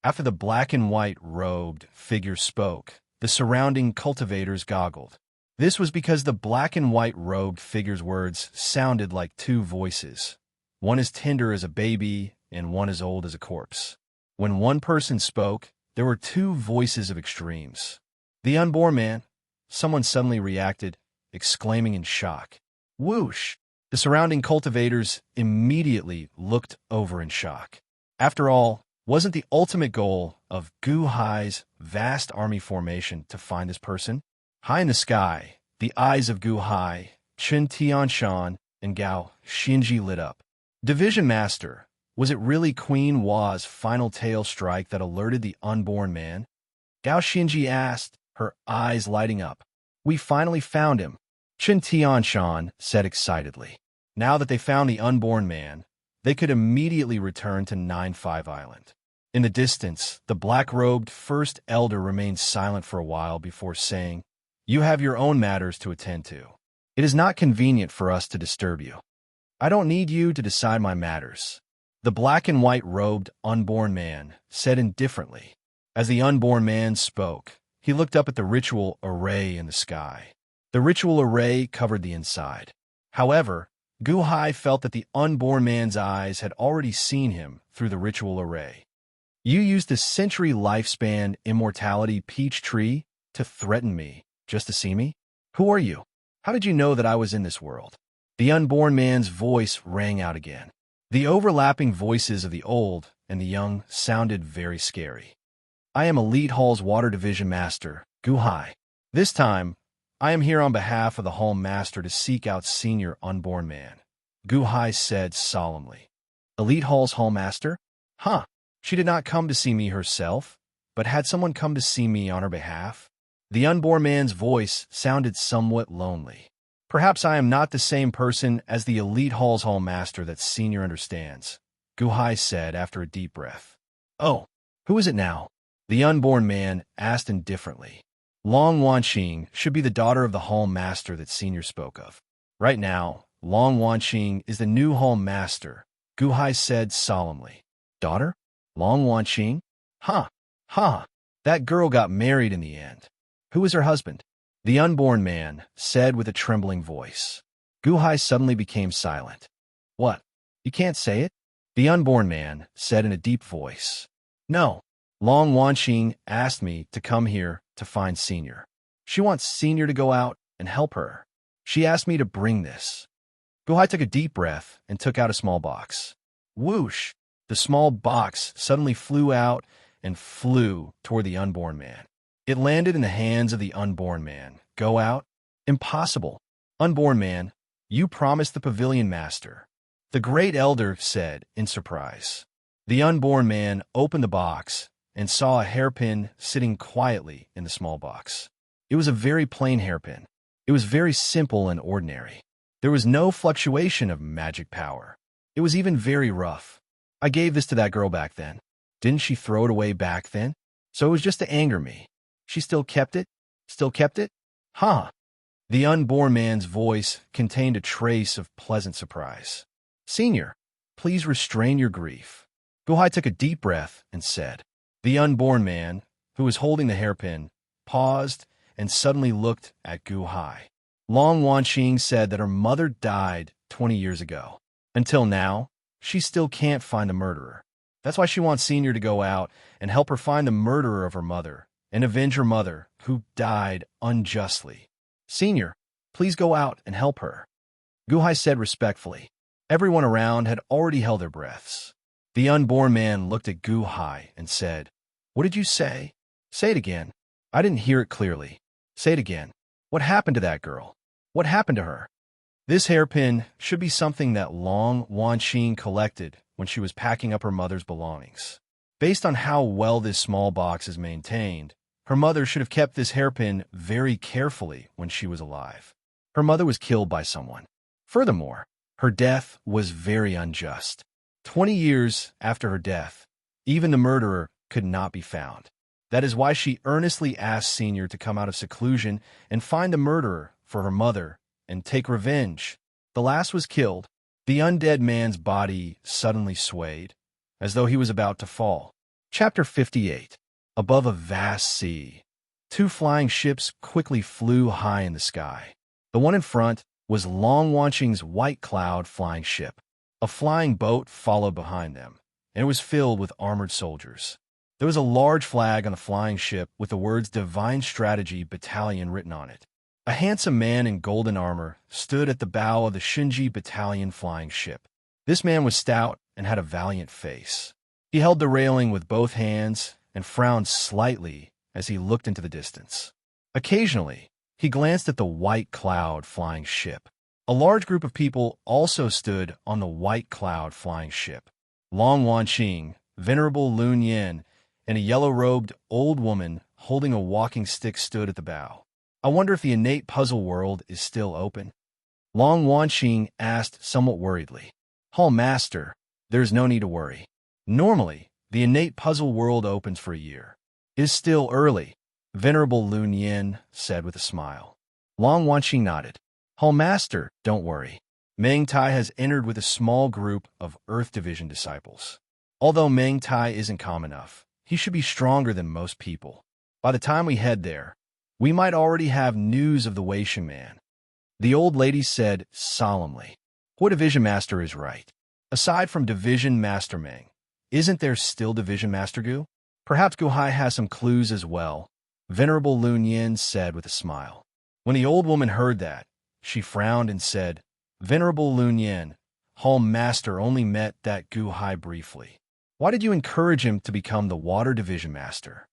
After the black and white robed figure spoke, the surrounding cultivators goggled. This was because the black and white robed figure's words sounded like two voices. One as tender as a baby and one as old as a corpse. When one person spoke, there were two voices of extremes. The unborn man, someone suddenly reacted, exclaiming in shock. Whoosh! The surrounding cultivators immediately looked over in shock. After all, wasn't the ultimate goal of Gu Hai's vast army formation to find this person? High in the sky, the eyes of Gu Hai, Chen Tianshan, and Gao Xinji lit up. Division Master, Was it really Queen Wa's final tail strike that alerted the unborn man? Gao Xinji asked, her eyes lighting up. We finally found him, Chen Tianshan said excitedly. Now that they found the unborn man, they could immediately return to 9-5 Island. In the distance, the black-robed first elder remained silent for a while before saying, You have your own matters to attend to. It is not convenient for us to disturb you. I don't need you to decide my matters. The black and white robed unborn man said indifferently. As the unborn man spoke, he looked up at the ritual array in the sky. The ritual array covered the inside. However, Gu Hai felt that the unborn man's eyes had already seen him through the ritual array. You used the century lifespan immortality peach tree to threaten me, just to see me? Who are you? How did you know that I was in this world? The unborn man's voice rang out again. The overlapping voices of the old and the young sounded very scary. I am Elite Hall's Water Division Master, Gu Hai. This time, I am here on behalf of the Hall Master to seek out Senior Unborn Man, Gu Hai said solemnly. Elite Hall's Hall Master? Huh. She did not come to see me herself, but had someone come to see me on her behalf? The unborn man's voice sounded somewhat lonely. Perhaps I am not the same person as the Elite Hall's Hall Master that Senior understands, Gu Hai said after a deep breath. Oh, who is it now? The unborn man asked indifferently. Long Wanqing should be the daughter of the Hall Master that Senior spoke of. Right now, Long Wanqing is the new Hall Master, Gu Hai said solemnly. Daughter? Long Wanqing? Huh. That girl got married in the end. Who is her husband? The unborn man said with a trembling voice. Gu Hai suddenly became silent. What? You can't say it? The unborn man said in a deep voice. No. Long Wanqing asked me to come here to find Senior. She wants Senior to go out and help her. She asked me to bring this. Gu Hai took a deep breath and took out a small box. Whoosh! The small box suddenly flew out and flew toward the unborn man. It landed in the hands of the unborn man. Go out? Impossible. Unborn man, you promised the pavilion master. The great elder said in surprise. The unborn man opened the box and saw a hairpin sitting quietly in the small box. It was a very plain hairpin. It was very simple and ordinary. There was no fluctuation of magic power. It was even very rough. I gave this to that girl back then. Didn't she throw it away back then? So it was just to anger me. She still kept it? Still kept it? Huh. The unborn man's voice contained a trace of pleasant surprise. Senior, please restrain your grief. Gu Hai took a deep breath and said. The unborn man, who was holding the hairpin, paused and suddenly looked at Gu Hai. Long Wanqing said that her mother died 20 years ago. Until now, she still can't find the murderer. That's why she wants Senior to go out and help her find the murderer of her mother and avenge her mother, who died unjustly. Senior, please go out and help her. Gu Hai said respectfully. Everyone around had already held their breaths. The unborn man looked at Gu Hai and said, What did you say? Say it again. I didn't hear it clearly. Say it again. What happened to that girl? What happened to her? This hairpin should be something that Long Wanqing collected when she was packing up her mother's belongings. Based on how well this small box is maintained, her mother should have kept this hairpin very carefully when she was alive. Her mother was killed by someone. Furthermore, her death was very unjust. 20 years after her death, even the murderer could not be found. That is why she earnestly asked Senior to come out of seclusion and find the murderer for her mother and take revenge. The last was killed. The undead man's body suddenly swayed, as though he was about to fall. Chapter 58. Above a vast sea, 2 flying ships quickly flew high in the sky. The one in front was Long Wanqing's White Cloud flying ship. A flying boat followed behind them, and it was filled with armored soldiers. There was a large flag on the flying ship with the words Divine Strategy Battalion written on it. A handsome man in golden armor stood at the bow of the Shinji Battalion flying ship. This man was stout and had a valiant face. He held the railing with both hands and frowned slightly as he looked into the distance. Occasionally, he glanced at the White Cloud flying ship. A large group of people also stood on the White Cloud flying ship. Long Wanqing, Venerable Lun Yin, and a yellow-robed old woman holding a walking stick stood at the bow. I wonder if the innate puzzle world is still open. Long Wanqing asked somewhat worriedly. Hall Master, there's no need to worry. Normally, the innate puzzle world opens for a year. It is still early, Venerable Lun Yin said with a smile. Long Wanqing nodded. Hall Master, don't worry. Meng Tai has entered with a small group of Earth Division disciples. Although Meng Tai isn't calm enough, he should be stronger than most people. By the time we head there, we might already have news of the Weishan man. The old lady said solemnly. What Division Master is right. Aside from Division Master Meng, isn't there still Division Master Gu? Perhaps Gu Hai has some clues as well, Venerable Lun Yin said with a smile. When the old woman heard that, she frowned and said, Venerable Lun Yin, Hall Master only met that Gu Hai briefly. Why did you encourage him to become the Water Division Master?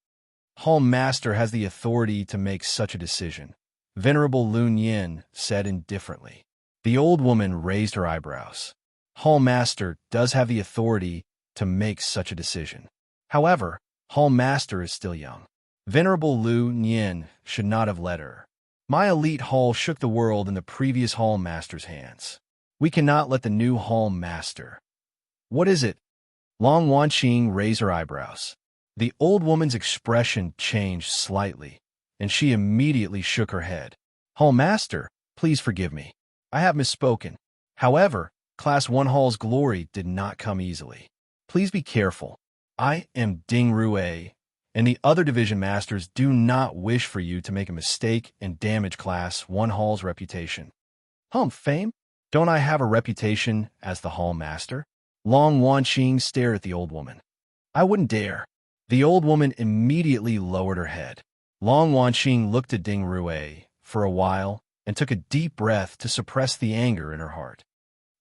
Hall Master has the authority to make such a decision, Venerable Lun Yin said indifferently. The old woman raised her eyebrows. Hall Master does have the authority to make such a decision. However, Hall Master is still young. Venerable Lun Yin should not have let her. My elite hall shook the world in the previous Hall Master's hands. We cannot let the new Hall Master. What is it? Long Wanqing raised her eyebrows. The old woman's expression changed slightly, and she immediately shook her head. Hall Master, please forgive me. I have misspoken. However, Class 1 Hall's glory did not come easily. Please be careful. I am Ding Rue, and the other division masters do not wish for you to make a mistake and damage Class 1 Hall's reputation. Fame? Don't I have a reputation as the Hall Master? Long Wanqing stared at the old woman. I wouldn't dare. The old woman immediately lowered her head. Long Wanqing looked at Ding Rue for a while and took a deep breath to suppress the anger in her heart.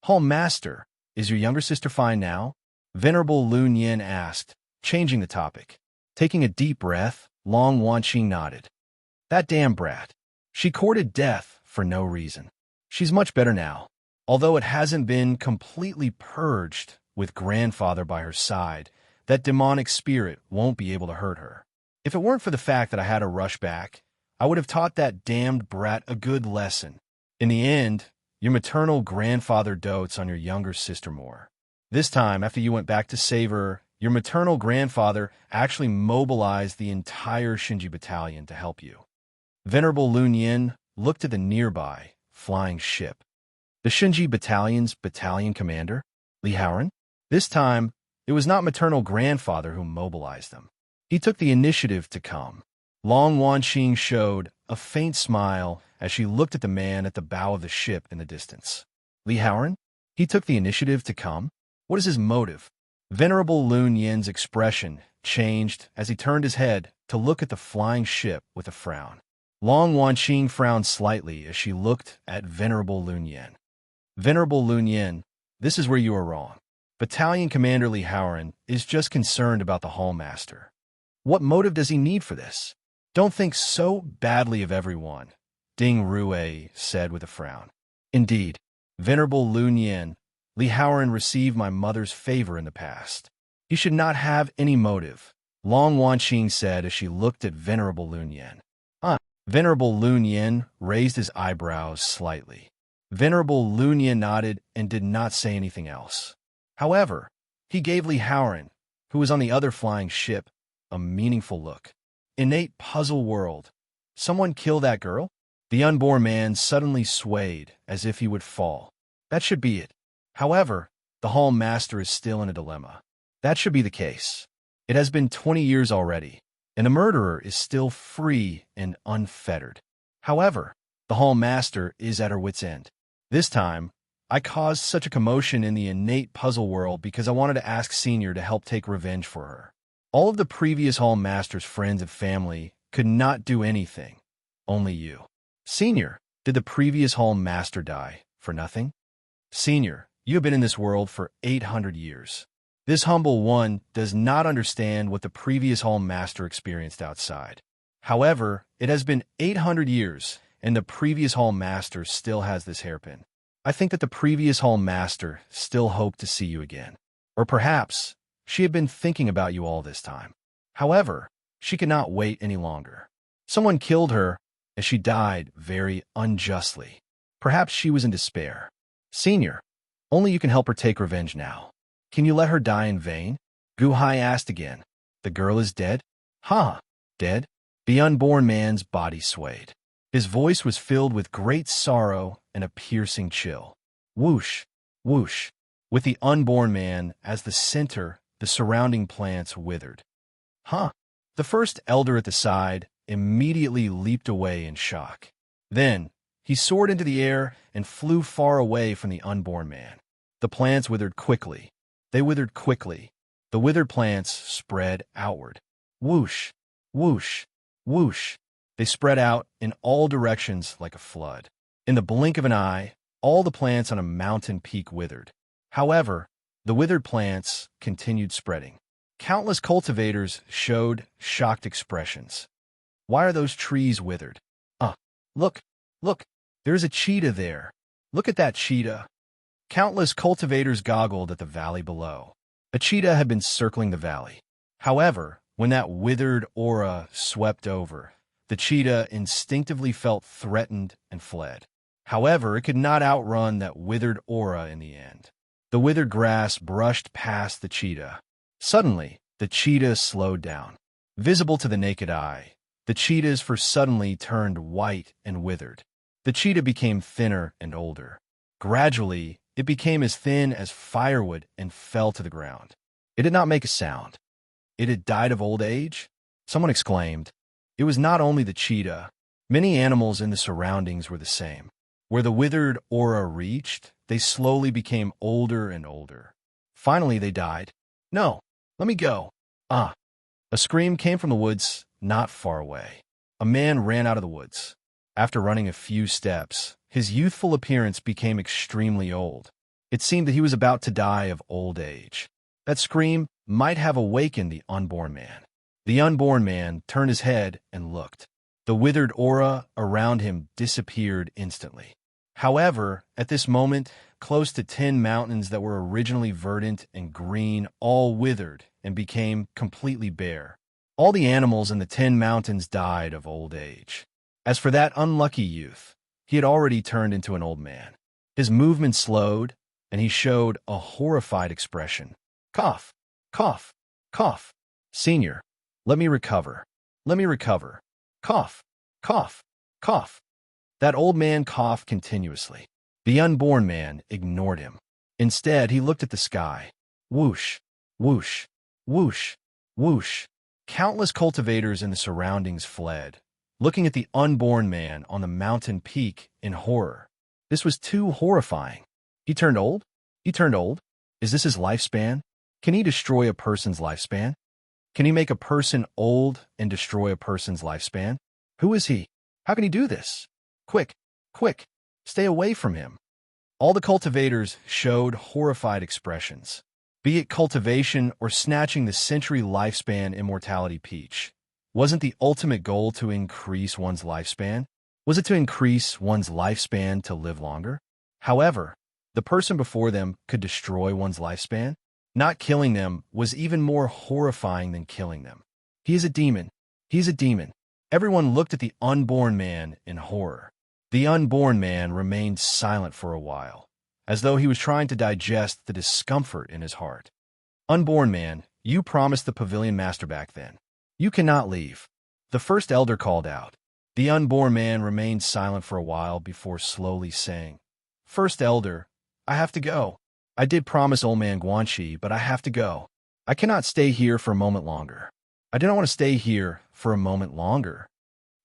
Hall Master, is your younger sister fine now? Venerable Lun Yin asked, changing the topic. Taking a deep breath, Long Wanqing nodded. That damn brat. She courted death for no reason. She's much better now, although it hasn't been completely purged with grandfather by her side. That demonic spirit won't be able to hurt her. If it weren't for the fact that I had to rush back, I would have taught that damned brat a good lesson. In the end, your maternal grandfather dotes on your younger sister more. This time, after you went back to save her, your maternal grandfather actually mobilized the entire Shinji battalion to help you. Venerable Lun Yin looked at the nearby flying ship. The Shinji battalion's battalion commander, Li Haoran? This time, it was not maternal grandfather who mobilized them. He took the initiative to come. Long Wanqing showed a faint smile as she looked at the man at the bow of the ship in the distance. Li Haoran? He took the initiative to come? What is his motive? Venerable Lun Yin's expression changed as he turned his head to look at the flying ship with a frown. Long Wanqing frowned slightly as she looked at Venerable Lun Yin. Venerable Lun Yin, this is where you are wrong. Battalion Commander Li Haoran is just concerned about the Hall Master. What motive does he need for this? Don't think so badly of everyone, Ding Rue said with a frown. Indeed, Venerable Lun Yin, Li Haoran received my mother's favor in the past. He should not have any motive, Long Wanqing said as she looked at Venerable Lun Yin. Venerable Lun Yin raised his eyebrows slightly. Venerable Lun Yin nodded and did not say anything else. However, he gave Li Haoran, who was on the other flying ship, a meaningful look. Innate puzzle world. Someone kill that girl? The unborn man suddenly swayed as if he would fall. That should be it. However, the Hall Master is still in a dilemma. That should be the case. It has been 20 years already, and the murderer is still free and unfettered. However, the Hall Master is at her wit's end. This time, I caused such a commotion in the innate puzzle world because I wanted to ask Senior to help take revenge for her. All of the previous Hall Master's friends and family could not do anything. Only you. Senior, did the previous Hall Master die for nothing? Senior, you have been in this world for 800 years. This humble one does not understand what the previous Hall Master experienced outside. However, it has been 800 years, and the previous Hall Master still has this hairpin. I think that the previous Hall Master still hoped to see you again. Or perhaps she had been thinking about you all this time. However, she could not wait any longer. Someone killed her as she died very unjustly. Perhaps she was in despair. Senior, only you can help her take revenge now. Can you let her die in vain? Guhai asked again. The girl is dead? Ha! Dead? The unborn man's body swayed. His voice was filled with great sorrow and a piercing chill. Whoosh, whoosh. With the unborn man as the center, the surrounding plants withered. Huh! The first elder at the side immediately leaped away in shock. Then, he soared into the air and flew far away from the unborn man. The plants withered quickly. They withered quickly. The withered plants spread outward. Whoosh, whoosh, whoosh. They spread out in all directions like a flood. In the blink of an eye, all the plants on a mountain peak withered. However, the withered plants continued spreading. Countless cultivators showed shocked expressions. Why are those trees withered? Look, look, there's a cheetah there. Look at that cheetah. Countless cultivators goggled at the valley below. A cheetah had been circling the valley. However, when that withered aura swept over, the cheetah instinctively felt threatened and fled. However, it could not outrun that withered aura in the end. The withered grass brushed past the cheetah. Suddenly, the cheetah slowed down. Visible to the naked eye, the cheetah's fur suddenly turned white and withered. The cheetah became thinner and older. Gradually, it became as thin as firewood and fell to the ground. It did not make a sound. It had died of old age? Someone exclaimed. It was not only the cheetah. Many animals in the surroundings were the same. Where the withered aura reached, they slowly became older and older. Finally, they died. No, let me go. A scream came from the woods not far away. A man ran out of the woods. After running a few steps, his youthful appearance became extremely old. It seemed that he was about to die of old age. That scream might have awakened the unborn man. The unborn man turned his head and looked. The withered aura around him disappeared instantly. However, at this moment, close to 10 mountains that were originally verdant and green all withered and became completely bare. All the animals in the 10 mountains died of old age. As for that unlucky youth, he had already turned into an old man. His movement slowed, and he showed a horrified expression. Cough, cough, cough. Senior, let me recover. Let me recover. Cough, cough, cough. That old man coughed continuously. The unborn man ignored him. Instead, he looked at the sky. Whoosh, whoosh, whoosh, whoosh. Countless cultivators in the surroundings fled, looking at the unborn man on the mountain peak in horror. This was too horrifying. He turned old? He turned old? Is this his lifespan? Can he destroy a person's lifespan? Can he make a person old and destroy a person's lifespan? Who is he? How can he do this? Quick, quick, stay away from him. All the cultivators showed horrified expressions. Be it cultivation or snatching the century lifespan immortality peach. Wasn't the ultimate goal to increase one's lifespan? Was it to increase one's lifespan to live longer? However, the person before them could destroy one's lifespan. Not killing them was even more horrifying than killing them. He is a demon. He's a demon. Everyone looked at the unborn man in horror. The unborn man remained silent for a while, as though he was trying to digest the discomfort in his heart. Unborn man, you promised the pavilion master back then. You cannot leave. The first elder called out. The unborn man remained silent for a while before slowly saying, First elder, I have to go. I did promise old man Guanxi, but I have to go. I cannot stay here for a moment longer. I do not want to stay here for a moment longer.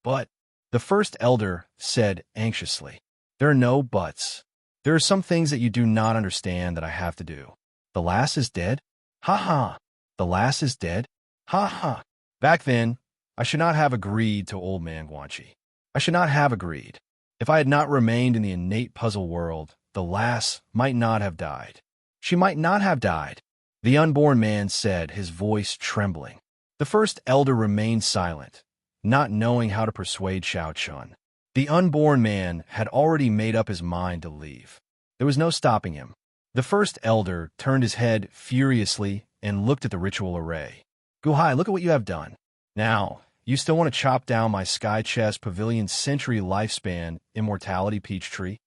But, the first elder said anxiously, there are no buts. There are some things that you do not understand that I have to do. The lass is dead? Ha ha. The lass is dead? Ha ha. Back then, I should not have agreed to old man Guanxi. I should not have agreed. If I had not remained in the innate puzzle world, the lass might not have died. She might not have died, the unborn man said, his voice trembling. The first elder remained silent, not knowing how to persuade Xiao Chun. The unborn man had already made up his mind to leave. There was no stopping him. The first elder turned his head furiously and looked at the ritual array. Guhai, look at what you have done. Now, you still want to chop down my Sky Chest Pavilion's century lifespan immortality peach tree?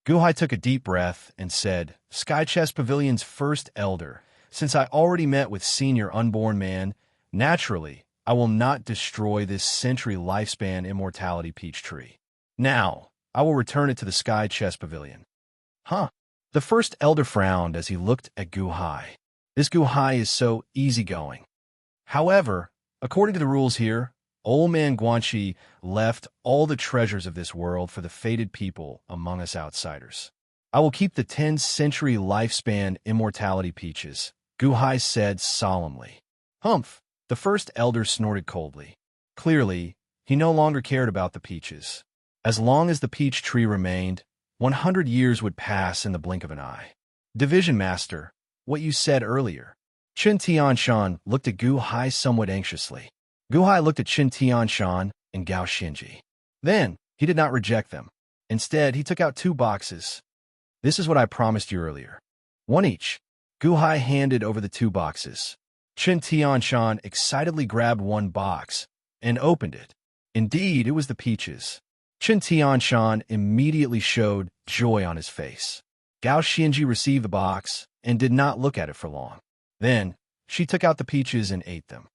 Guhai took a deep breath and said, Sky Chest Pavilion's first elder, since I already met with Senior Unborn Man, naturally, I will not destroy this century lifespan immortality peach tree. Now, I will return it to the Sky Chest Pavilion. Huh? The first elder frowned as he looked at Guhai. This Guhai is so easygoing. However, according to the rules here, Old Man Guanxi left all the treasures of this world for the fated people among us outsiders. I will keep the 10th-century lifespan immortality peaches, Guhai said solemnly. Humph! The first elder snorted coldly. Clearly, he no longer cared about the peaches. As long as the peach tree remained, 100 years would pass in the blink of an eye. Division Master, what you said earlier. Chen Tianshan looked at Guhai somewhat anxiously. Guhai looked at Chen Tianshan and Gao Xinji. Then, he did not reject them. Instead, he took out 2 boxes. This is what I promised you earlier. 1 each. Guhai handed over the 2 boxes. Chen Tianshan excitedly grabbed 1 box and opened it. Indeed, it was the peaches. Chen Tianshan immediately showed joy on his face. Gao Xinji received the box and did not look at it for long. Then, she took out the peaches and ate them.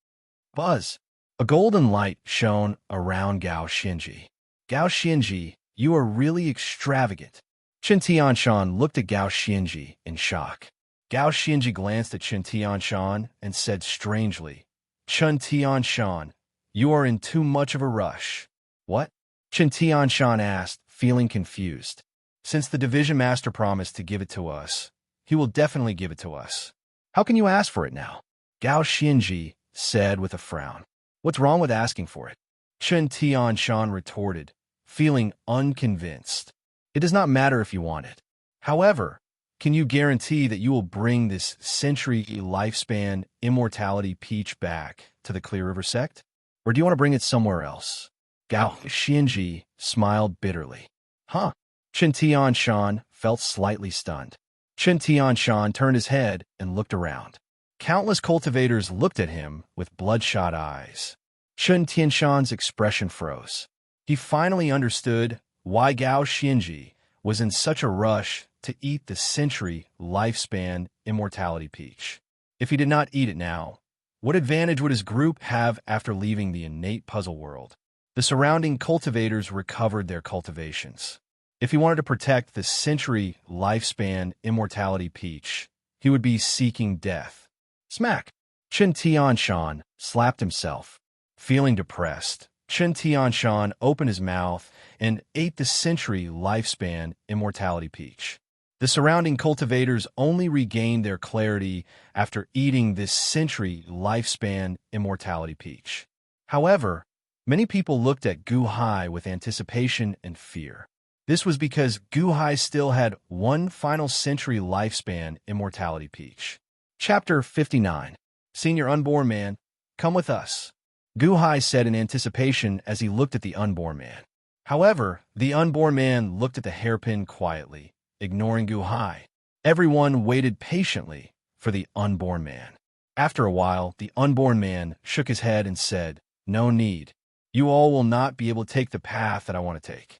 Buzz! A golden light shone around Gao Xinji. Gao Xinji, you are really extravagant. Chen Tianshan looked at Gao Xinji in shock. Gao Xinji glanced at Chen Tianshan and said strangely, Chen Tianshan, you are in too much of a rush. What? Chen Tianshan asked, feeling confused. Since the Division Master promised to give it to us, he will definitely give it to us. How can you ask for it now? Gao Xinji said with a frown. What's wrong with asking for it? Chen Tianshan retorted, feeling unconvinced. It does not matter if you want it. However, can you guarantee that you will bring this century lifespan immortality peach back to the Clear River sect? Or do you want to bring it somewhere else? Gao Xinji smiled bitterly. Huh? Chen Tianshan felt slightly stunned. Chen Tianshan turned his head and looked around. Countless cultivators looked at him with bloodshot eyes. Chen Tianshan's expression froze. He finally understood why Gao Xinji was in such a rush to eat the century lifespan immortality peach. If he did not eat it now, what advantage would his group have after leaving the innate puzzle world? The surrounding cultivators recovered their cultivations. If he wanted to protect the century lifespan immortality peach, he would be seeking death. Smack! Chen Tianshan slapped himself. Feeling depressed, Chen Tianshan opened his mouth and ate the century lifespan immortality peach. The surrounding cultivators only regained their clarity after eating this century lifespan immortality peach. However, many people looked at Guhai with anticipation and fear. This was because Guhai still had 1 final century lifespan immortality peach. Chapter 59. Senior Unborn Man, come with us. Guhai said in anticipation as he looked at the Unborn Man. However, the Unborn Man looked at the hairpin quietly, ignoring Guhai. Everyone waited patiently for the Unborn Man. After a while, the Unborn Man shook his head and said, No need. You all will not be able to take the path that I want to take.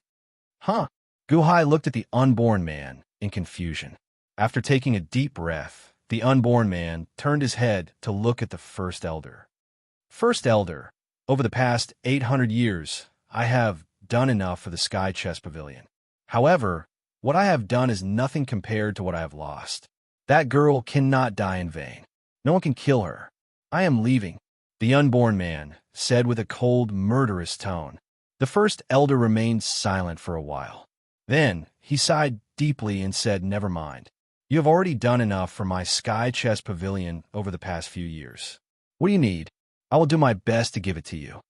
Huh? Guhai looked at the Unborn Man in confusion. After taking a deep breath, the Unborn Man turned his head to look at the First Elder. First Elder, over the past 800 years, I have done enough for the Sky Chest Pavilion. However, what I have done is nothing compared to what I have lost. That girl cannot die in vain. No one can kill her. I am leaving, the Unborn Man said with a cold, murderous tone. The First Elder remained silent for a while. Then, he sighed deeply and said, Never mind. You have already done enough for my Sky Chest Pavilion over the past few years. What do you need? I will do my best to give it to you.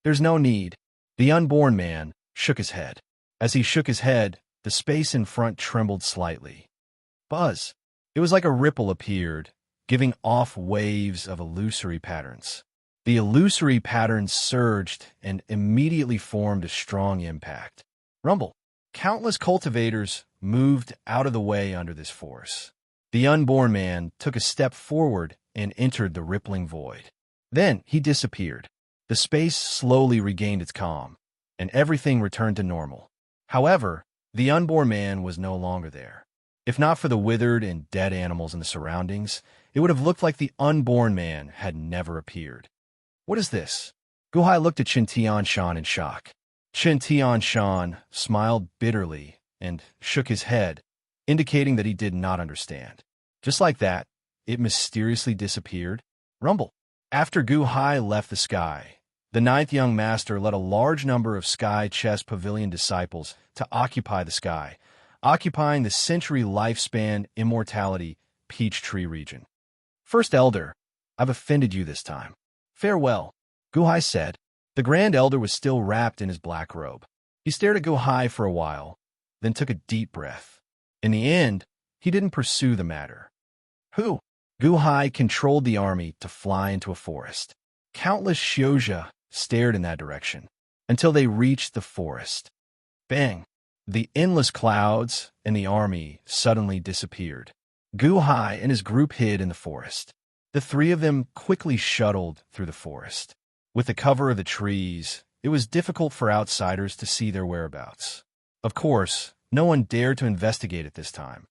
There's no need. The Unborn Man shook his head. As he shook his head, the space in front trembled slightly. Buzz! It was like a ripple appeared, giving off waves of illusory patterns. The illusory patterns surged and immediately formed a strong impact. Rumble! Countless cultivators moved out of the way under this force. The unborn man took a step forward and entered the rippling void. Then he disappeared. The space slowly regained its calm, and everything returned to normal. However, the unborn man was no longer there. If not for the withered and dead animals in the surroundings, it would have looked like the unborn man had never appeared. What is this? Guhai looked at Qin Tianshan in shock. Qin Tianshan smiled bitterly and shook his head, indicating that he did not understand. Just like that, it mysteriously disappeared. Rumble. After Guhai left the sky, the ninth young master led a large number of Sky Chess Pavilion disciples to occupy the sky, occupying the century lifespan immortality Peachtree region. First Elder, I've offended you this time. Farewell, Guhai said. The Grand Elder was still wrapped in his black robe. He stared at Guhai for a while, then took a deep breath. In the end, he didn't pursue the matter. Who? Guhai controlled the army to fly into a forest. Countless Shioja stared in that direction until they reached the forest. Bang! The endless clouds and the army suddenly disappeared. Guhai and his group hid in the forest. The three of them quickly shuttled through the forest. With the cover of the trees, it was difficult for outsiders to see their whereabouts. Of course, no one dared to investigate at this time.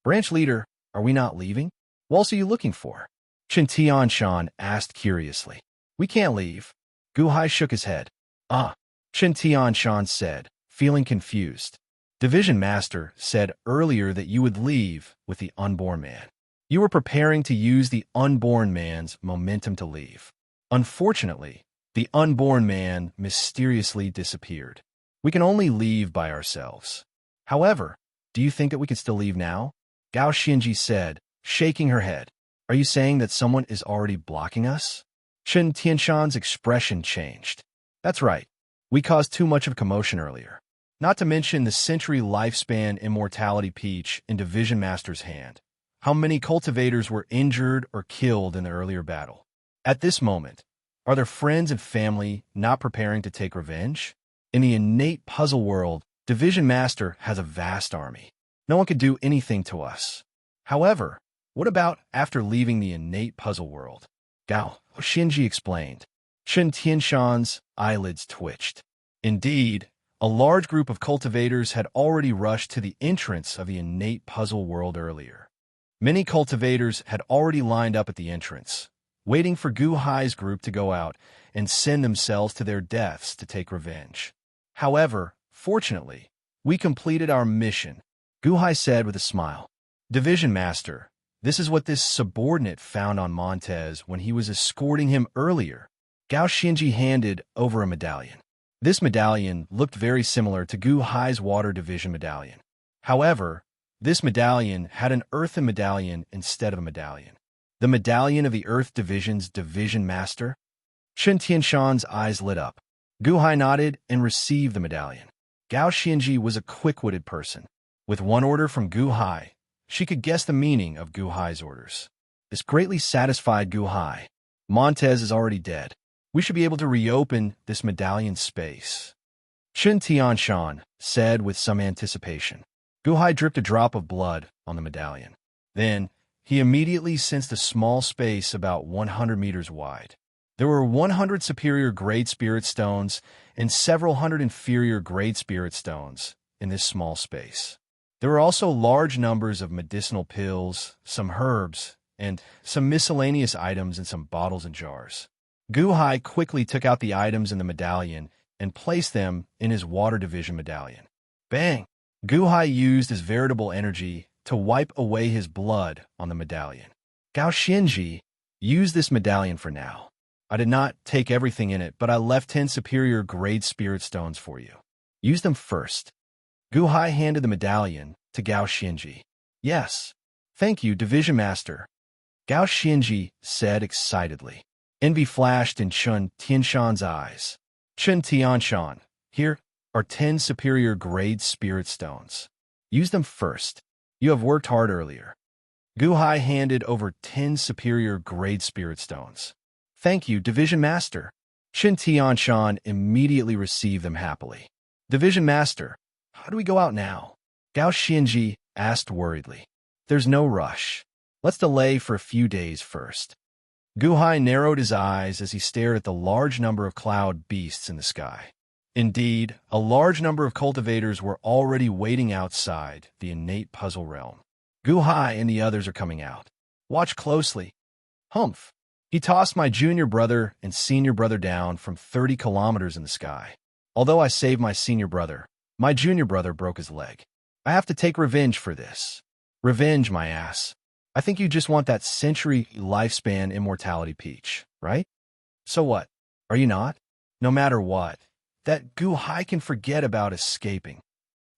Branch leader, are we not leaving? What else are you looking for? Qin Tianshan asked curiously. We can't leave. Guhai shook his head. Ah, Qin Tianshan said, feeling confused. Division Master said earlier that you would leave with the unborn man. You were preparing to use the unborn man's momentum to leave. Unfortunately, the unborn man mysteriously disappeared. We can only leave by ourselves. However, do you think that we can still leave now? Gao Xinji said, shaking her head. Are you saying that someone is already blocking us? Qin Tianshan's expression changed. That's right. We caused too much of commotion earlier. Not to mention the century lifespan immortality peach in Division Master's hand. How many cultivators were injured or killed in the earlier battle? At this moment, are their friends and family not preparing to take revenge? In the innate puzzle world, Division Master has a vast army. No one could do anything to us. However, what about after leaving the innate puzzle world? Gao Xinji explained. Qin Tianshan's eyelids twitched. Indeed, a large group of cultivators had already rushed to the entrance of the innate puzzle world earlier. Many cultivators had already lined up at the entrance, waiting for Guhai's group to go out and send themselves to their deaths to take revenge. However, fortunately, we completed our mission, Guhai said with a smile. Division Master, this is what this subordinate found on Montez when he was escorting him earlier. Gao Xinji handed over a medallion. This medallion looked very similar to Guhai's Water Division medallion. However, this medallion had an Earthen medallion instead of a medallion. The medallion of the Earth Division's Division Master? Qin Tianshan's eyes lit up. Guhai nodded and received the medallion. Gao Xinji was a quick-witted person. With one order from Guhai, she could guess the meaning of Guhai's orders. This greatly satisfied Guhai. Montez is already dead. We should be able to reopen this medallion space. Qin Tianshan said with some anticipation. Guhai dripped a drop of blood on the medallion. Then, he immediately sensed a small space about 100 meters wide. There were 100 superior grade spirit stones and several hundred inferior grade spirit stones in this small space. There were also large numbers of medicinal pills, some herbs, and some miscellaneous items in some bottles and jars. Guhai quickly took out the items in the medallion and placed them in his Water Division medallion. Bang! Guhai used his veritable energy to wipe away his blood on the medallion. Gao Xinji, use this medallion for now. I did not take everything in it, but I left 10 superior grade spirit stones for you. Use them first. Guhai handed the medallion to Gao Xinji. Yes. Thank you, Division Master. Gao Xinji said excitedly. Envy flashed in Qin Tianshan's eyes. Qin Tianshan, here are 10 superior grade spirit stones. Use them first. You have worked hard earlier. Guhai handed over 10 superior grade spirit stones. Thank you, Division Master. Qin Tianshan immediately received them happily. Division Master, how do we go out now? Gao Xinji asked worriedly. There's no rush. Let's delay for a few days first. Guhai narrowed his eyes as he stared at the large number of cloud beasts in the sky. Indeed, a large number of cultivators were already waiting outside the innate puzzle realm. Guhai and the others are coming out. Watch closely. Humph. He tossed my junior brother and senior brother down from 30 kilometers in the sky. Although I saved my senior brother, my junior brother broke his leg. I have to take revenge for this. Revenge, my ass. I think you just want that century lifespan immortality peach, right? So what? Are you not? No matter what, that Guhai can forget about escaping.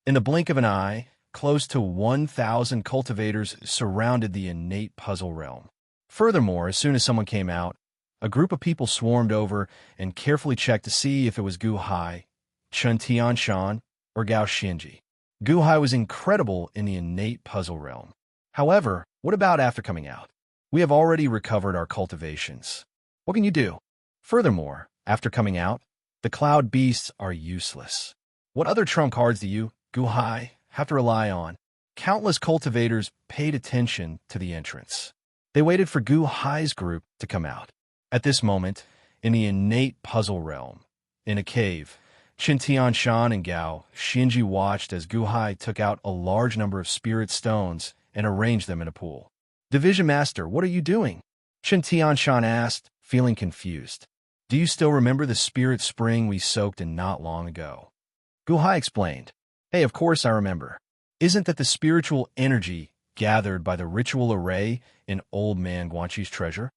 In the blink of an eye, close to 1,000 cultivators surrounded the innate puzzle realm. Furthermore, as soon as someone came out, a group of people swarmed over and carefully checked to see if it was Guhai, Chun Tianshan, or Gao Xinji. Guhai was incredible in the innate puzzle realm. However, what about after coming out? We have already recovered our cultivations. What can you do? Furthermore, after coming out, the cloud beasts are useless. What other trump cards do you, Guhai, have to rely on? Countless cultivators paid attention to the entrance. They waited for Guhai's group to come out. At this moment, in the innate puzzle realm, in a cave, Qin Tianshan and Gao Xinji watched as Guhai took out a large number of spirit stones and arranged them in a pool. Division Master, what are you doing? Qin Tianshan asked, feeling confused. Do you still remember the spirit spring we soaked in not long ago? Guhai explained. Hey, of course I remember. Isn't that the spiritual energy gathered by the ritual array in Old Man Guanxi's treasure?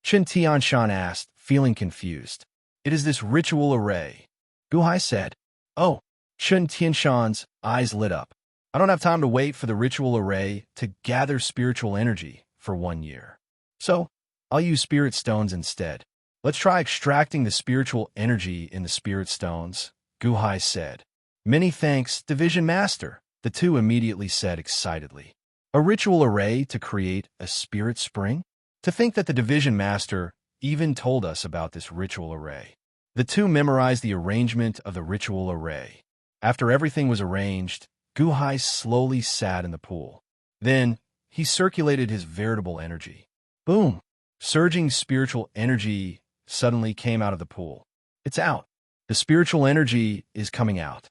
Qin Tianshan asked, feeling confused. It is this ritual array. Guhai said. Oh, Qin Tianshan's eyes lit up. I don't have time to wait for the ritual array to gather spiritual energy for 1 year. So, I'll use spirit stones instead. Let's try extracting the spiritual energy in the spirit stones, Guhai said. Many thanks, Division Master, the two immediately said excitedly. A ritual array to create a spirit spring? To think that the Division Master even told us about this ritual array. The two memorized the arrangement of the ritual array. After everything was arranged, Guhai slowly sat in the pool. Then, he circulated his veritable energy. Boom! Surging spiritual energy suddenly came out of the pool. It's out. The spiritual energy is coming out.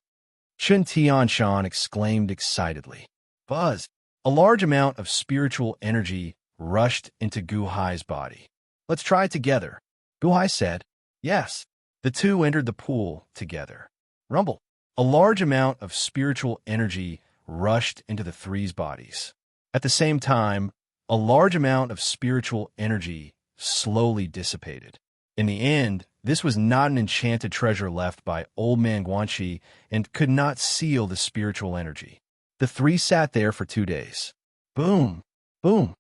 Qin Tianshan exclaimed excitedly. Buzz! A large amount of spiritual energy rushed into Guhai's body. Let's try it together. Guhai said. Yes. The two entered the pool together. Rumble. A large amount of spiritual energy rushed into the three's bodies. At the same time, a large amount of spiritual energy slowly dissipated. In the end, this was not an enchanted treasure left by Old Man Guanxi and could not seal the spiritual energy. The three sat there for 2 days. Boom! Boom!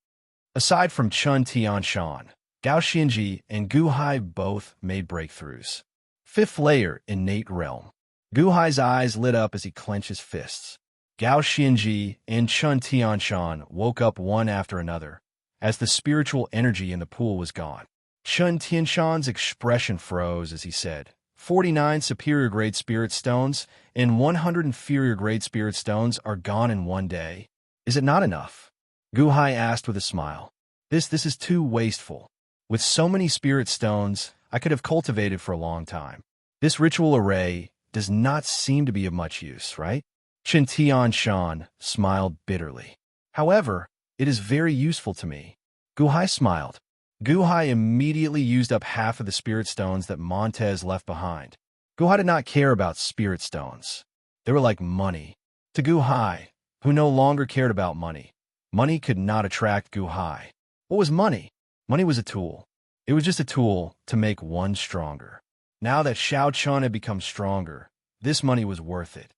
Aside from Chun Tianshan, Gao Xinji and Guhai both made breakthroughs. Fifth layer, innate realm. Guhai's eyes lit up as he clenched his fists. Gao Xinji and Chun Tianshan woke up one after another, as the spiritual energy in the pool was gone. Chun Tianshan's expression froze as he said, 49 superior-grade spirit stones and 100 inferior-grade spirit stones are gone in 1 day. Is it not enough? Guhai asked with a smile. This is too wasteful. With so many spirit stones, I could have cultivated for a long time. This ritual array does not seem to be of much use, right? Qin Tianshan smiled bitterly. However, it is very useful to me. Guhai smiled. Guhai immediately used up half of the spirit stones that Montez left behind. Guhai did not care about spirit stones. They were like money. To Guhai, who no longer cared about money, money could not attract Guhai. What was money? Money was a tool. It was just a tool to make one stronger. Now that Xiao Chun had become stronger, this money was worth it.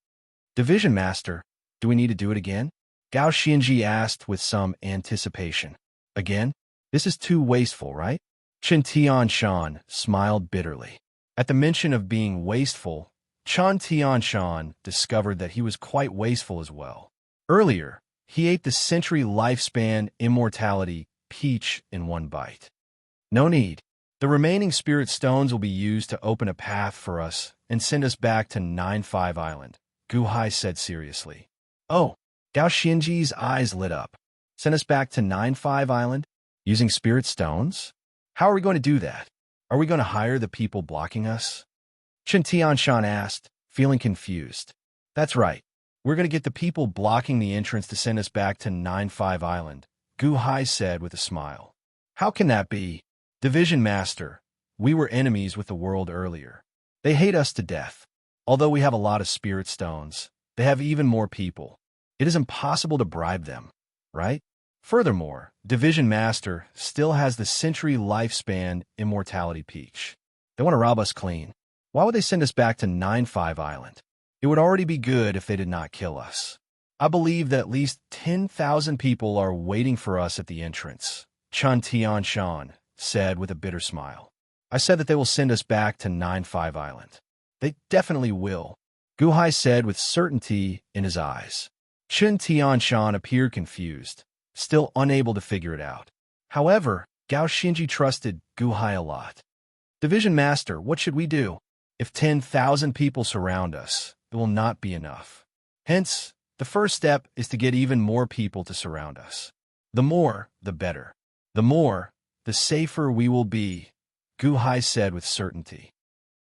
Division Master, do we need to do it again? Gao Xinji asked with some anticipation. Again? This is too wasteful, right? Qin Tianshan smiled bitterly. At the mention of being wasteful, Chun Tianshan discovered that he was quite wasteful as well. Earlier, he ate the century lifespan immortality peach in 1 bite. No need. The remaining spirit stones will be used to open a path for us and send us back to 9-5 Island, Guhai said seriously. Oh, Gao Xinji's eyes lit up. Send us back to 9-5 Island? Using spirit stones? How are we going to do that? Are we going to hire the people blocking us? Chen Tianshan asked, feeling confused. That's right. We're going to get the people blocking the entrance to send us back to 9-5 Island, Gu Hai said with a smile. How can that be? Division Master, we were enemies with the world earlier. They hate us to death. Although we have a lot of spirit stones, they have even more people. It is impossible to bribe them, right? Furthermore, Division Master still has the century lifespan immortality peach. They want to rob us clean. Why would they send us back to 9-5 Island? It would already be good if they did not kill us. I believe that at least 10,000 people are waiting for us at the entrance, Chen Tianshan said with a bitter smile. I said that they will send us back to 9-5 Island. They definitely will, Gu Hai said with certainty in his eyes. Chen Tianshan appeared confused, still unable to figure it out. However, Gao Xinji trusted Gu Hai a lot. Division Master, what should we do? If 10,000 people surround us, it will not be enough. Hence, the first step is to get even more people to surround us. The more, the better. The more, the safer we will be, Gu Hai said with certainty.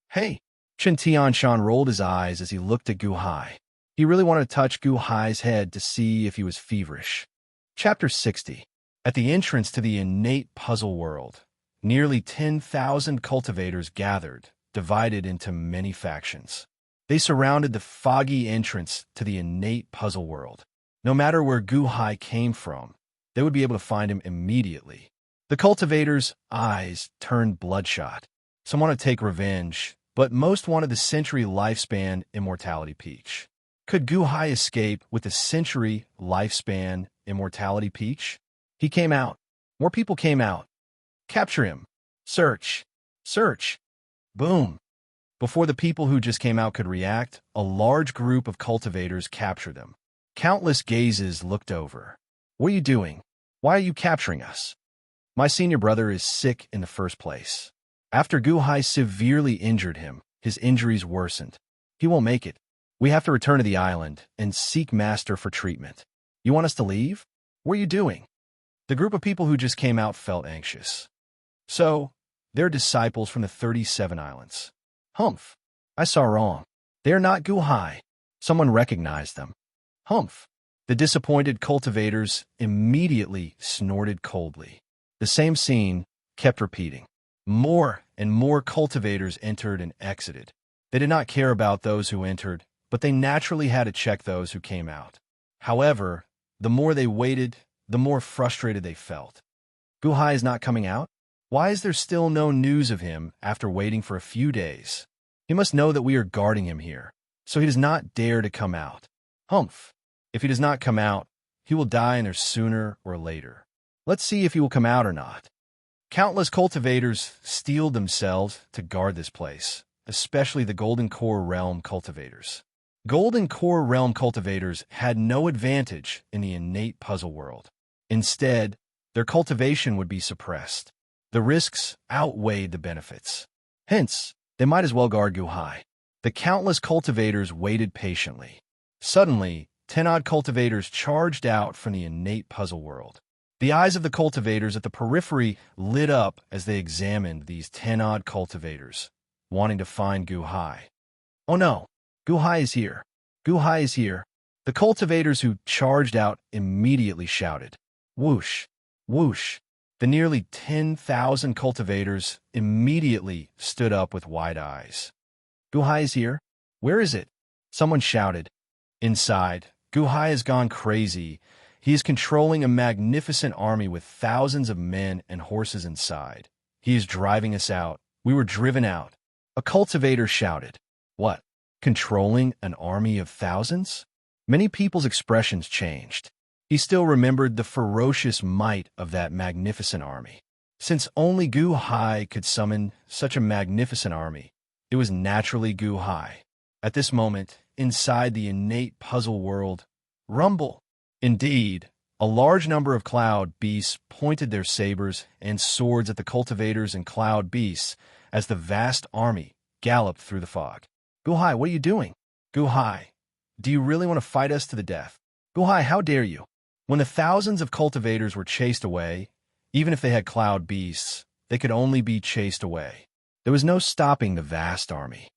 Hey! Chen Tianshan rolled his eyes as he looked at Gu Hai. He really wanted to touch Gu Hai's head to see if he was feverish. Chapter 60. At the entrance to the innate puzzle world, nearly 10,000 cultivators gathered, divided into many factions. They surrounded the foggy entrance to the innate puzzle world. No matter where Gu Hai came from, they would be able to find him immediately. The cultivators' eyes turned bloodshot. Some wanted to take revenge, but most wanted the century lifespan immortality peach. Could Gu Hai escape with the century lifespan immortality peach? He came out. More people came out. Capture him. Search. Search. Boom. Before the people who just came out could react, a large group of cultivators captured them. Countless gazes looked over. What are you doing? Why are you capturing us? My senior brother is sick in the first place. After Gu Hai severely injured him, his injuries worsened. He won't make it. We have to return to the island and seek Master for treatment. You want us to leave? What are you doing? The group of people who just came out felt anxious. So, they're disciples from the 37 islands. Humph. I saw wrong. They're not Gu Hai. Someone recognized them. Humph. The disappointed cultivators immediately snorted coldly. The same scene kept repeating. More and more cultivators entered and exited. They did not care about those who entered, but they naturally had to check those who came out. However, the more they waited, the more frustrated they felt. Gu Hai is not coming out? Why is there still no news of him after waiting for a few days? He must know that we are guarding him here, so he does not dare to come out. Humph. If he does not come out, he will die in there sooner or later. Let's see if he will come out or not. Countless cultivators steeled themselves to guard this place, especially the Golden Core Realm cultivators. Golden Core Realm cultivators had no advantage in the innate puzzle world. Instead, their cultivation would be suppressed. The risks outweighed the benefits. Hence, they might as well guard Gu Hai. The countless cultivators waited patiently. Suddenly, 10-odd cultivators charged out from the innate puzzle world. The eyes of the cultivators at the periphery lit up as they examined these 10-odd cultivators, wanting to find Gu Hai. Oh no, Gu Hai is here. Gu Hai is here. The cultivators who charged out immediately shouted. Whoosh, whoosh. The nearly 10,000 cultivators immediately stood up with wide eyes. Gu Hai is here? Where is it? Someone shouted. Inside, Gu Hai has gone crazy. He is controlling a magnificent army with thousands of men and horses inside. He is driving us out. We were driven out. A cultivator shouted. What? Controlling an army of thousands? Many people's expressions changed. He still remembered the ferocious might of that magnificent army. Since only Gu Hai could summon such a magnificent army, it was naturally Gu Hai. At this moment, inside the innate puzzle world, rumble. Indeed, a large number of cloud beasts pointed their sabers and swords at the cultivators and cloud beasts as the vast army galloped through the fog. Gu Hai, what are you doing? Gu Hai, do you really want to fight us to the death? Gu Hai, how dare you? When the thousands of cultivators were chased away, even if they had cloud beasts, they could only be chased away. There was no stopping the vast army.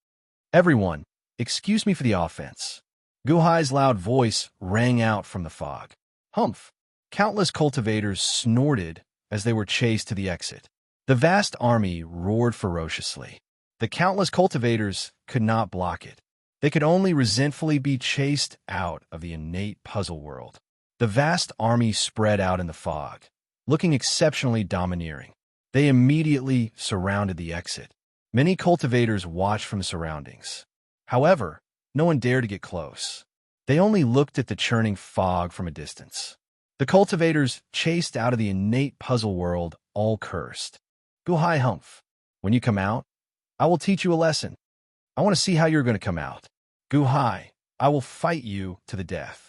Everyone, excuse me for the offense. Guhai's loud voice rang out from the fog. Humph! Countless cultivators snorted as they were chased to the exit. The vast army roared ferociously. The countless cultivators could not block it. They could only resentfully be chased out of the innate puzzle world. The vast army spread out in the fog, looking exceptionally domineering. They immediately surrounded the exit. Many cultivators watched from the surroundings. However, no one dared to get close. They only looked at the churning fog from a distance. The cultivators chased out of the innate puzzle world, all cursed. Guhai Humph, when you come out, I will teach you a lesson. I want to see how you're going to come out. Guhai, I will fight you to the death.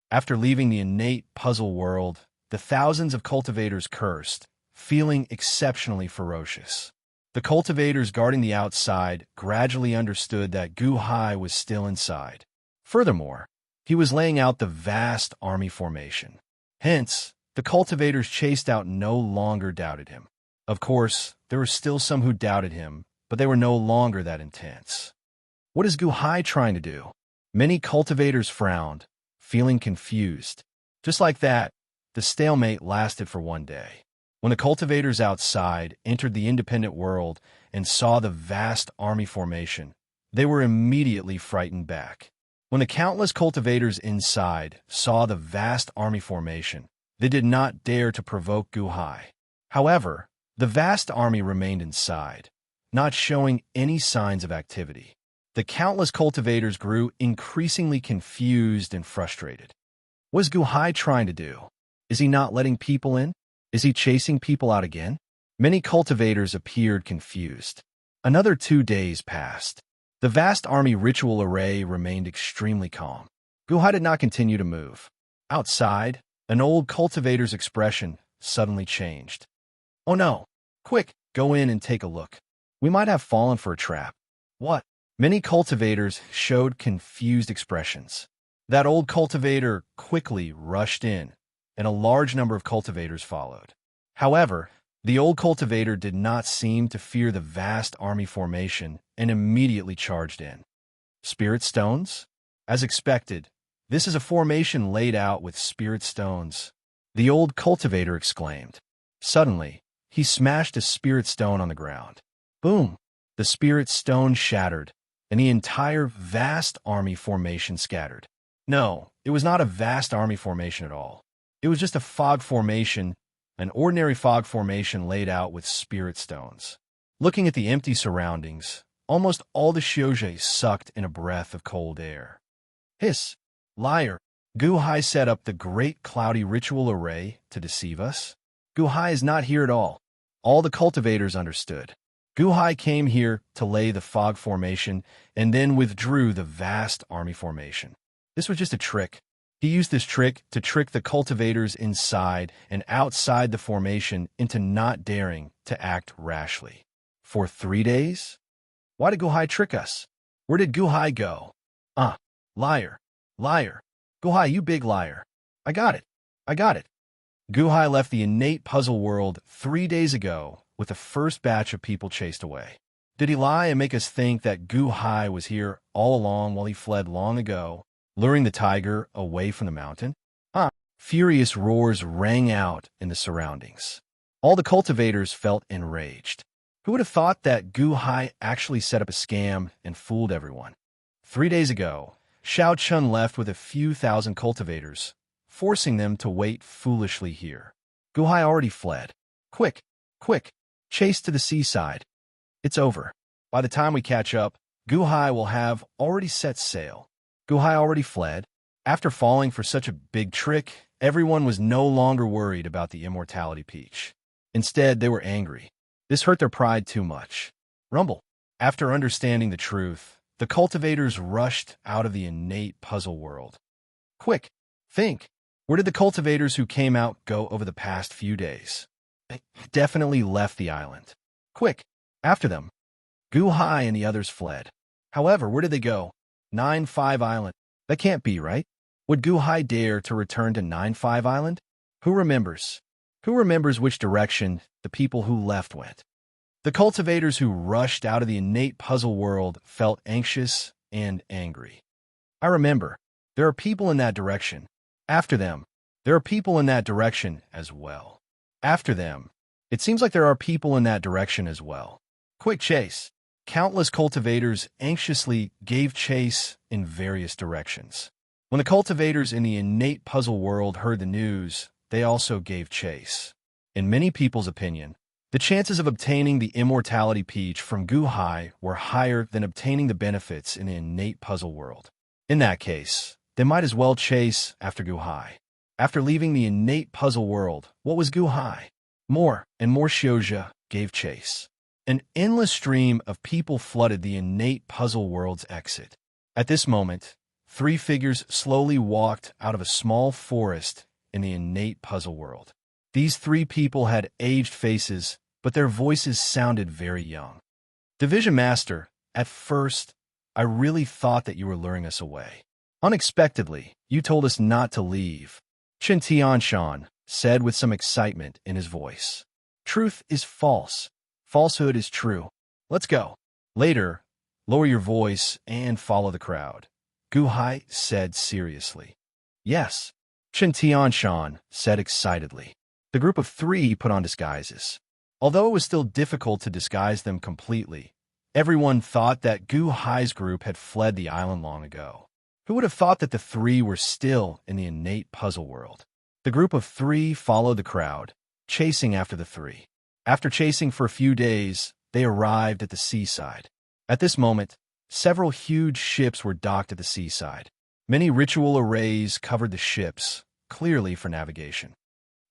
After leaving the innate puzzle world, the thousands of cultivators cursed, feeling exceptionally ferocious. The cultivators guarding the outside gradually understood that Guhai was still inside. Furthermore, he was laying out the vast army formation. Hence, the cultivators chased out no longer doubted him. Of course, there were still some who doubted him, but they were no longer that intense. What is Guhai trying to do? Many cultivators frowned, feeling confused. Just like that, the stalemate lasted for one day. When the cultivators outside entered the independent world and saw the vast army formation, they were immediately frightened back. When the countless cultivators inside saw the vast army formation, they did not dare to provoke Guhai. However, the vast army remained inside, not showing any signs of activity. The countless cultivators grew increasingly confused and frustrated. What is Guhai trying to do? Is he not letting people in? Is he chasing people out again? Many cultivators appeared confused. Another 2 days passed. The vast army ritual array remained extremely calm. Guhai did not continue to move. Outside, an old cultivator's expression suddenly changed. Oh no! Quick, go in and take a look. We might have fallen for a trap. What? Many cultivators showed confused expressions. That old cultivator quickly rushed in, and a large number of cultivators followed. However, the old cultivator did not seem to fear the vast army formation and immediately charged in. Spirit stones? As expected, this is a formation laid out with spirit stones, the old cultivator exclaimed. Suddenly, he smashed a spirit stone on the ground. Boom! The spirit stone shattered, and the entire vast army formation scattered. No, it was not a vast army formation at all. It was just a fog formation, an ordinary fog formation laid out with spirit stones. Looking at the empty surroundings, almost all the Shioji sucked in a breath of cold air. Hiss! Liar! Guhai set up the great cloudy ritual array to deceive us? Guhai is not here at all. All the cultivators understood. Guhai came here to lay the fog formation and then withdrew the vast army formation. This was just a trick. He used this trick to trick the cultivators inside and outside the formation into not daring to act rashly. For 3 days? Why did Guhai trick us? Where did Guhai go? Liar. Liar. Guhai, you big liar. I got it. I got it. Guhai left the innate puzzle world 3 days ago with the first batch of people chased away. Did he lie and make us think that Guhai was here all along while he fled long ago, luring the tiger away from the mountain? Furious roars rang out in the surroundings. All the cultivators felt enraged. Who would have thought that Guhai actually set up a scam and fooled everyone? 3 days ago, Xiao Chun left with a few thousand cultivators, forcing them to wait foolishly here. Guhai already fled. Quick, quick, chase to the seaside. It's over. By the time we catch up, Guhai will have already set sail. Guhai already fled. After falling for such a big trick, everyone was no longer worried about the immortality peach. Instead, they were angry. This hurt their pride too much. Rumble. After understanding the truth, the cultivators rushed out of the innate puzzle world. Quick, think. Where did the cultivators who came out go over the past few days? They definitely left the island. Quick, after them. Guhai and the others fled. However, where did they go? 9-5 Island. That can't be, right? Would Guhai dare to return to 9-5 Island? Who remembers? Who remembers which direction the people who left went? The cultivators who rushed out of the innate puzzle world felt anxious and angry. I remember. There are people in that direction. After them, there are people in that direction as well. After them, it seems like there are people in that direction as well. Quick chase. Countless cultivators anxiously gave chase in various directions. When the cultivators in the innate puzzle world heard the news, they also gave chase. In many people's opinion, the chances of obtaining the immortality peach from Guhai were higher than obtaining the benefits in the innate puzzle world. In that case, they might as well chase after Guhai. After leaving the innate puzzle world, what was Guhai? More and more Shioja gave chase. An endless stream of people flooded the innate puzzle world's exit. At this moment, 3 figures slowly walked out of a small forest in the innate puzzle world. These 3 people had aged faces, but their voices sounded very young. Division Master, at first, I really thought that you were luring us away. Unexpectedly, you told us not to leave, Chen Tianshan said with some excitement in his voice. Truth is false. Falsehood is true. Let's go. Later, lower your voice and follow the crowd, Guhai said seriously. Yes, Chen Tianshan said excitedly. The group of 3 put on disguises. Although it was still difficult to disguise them completely, everyone thought that Guhai's group had fled the island long ago. Who would have thought that the 3 were still in the innate puzzle world? The group of 3 followed the crowd, chasing after the 3. After chasing for a few days, they arrived at the seaside. At this moment, several huge ships were docked at the seaside. Many ritual arrays covered the ships, clearly for navigation.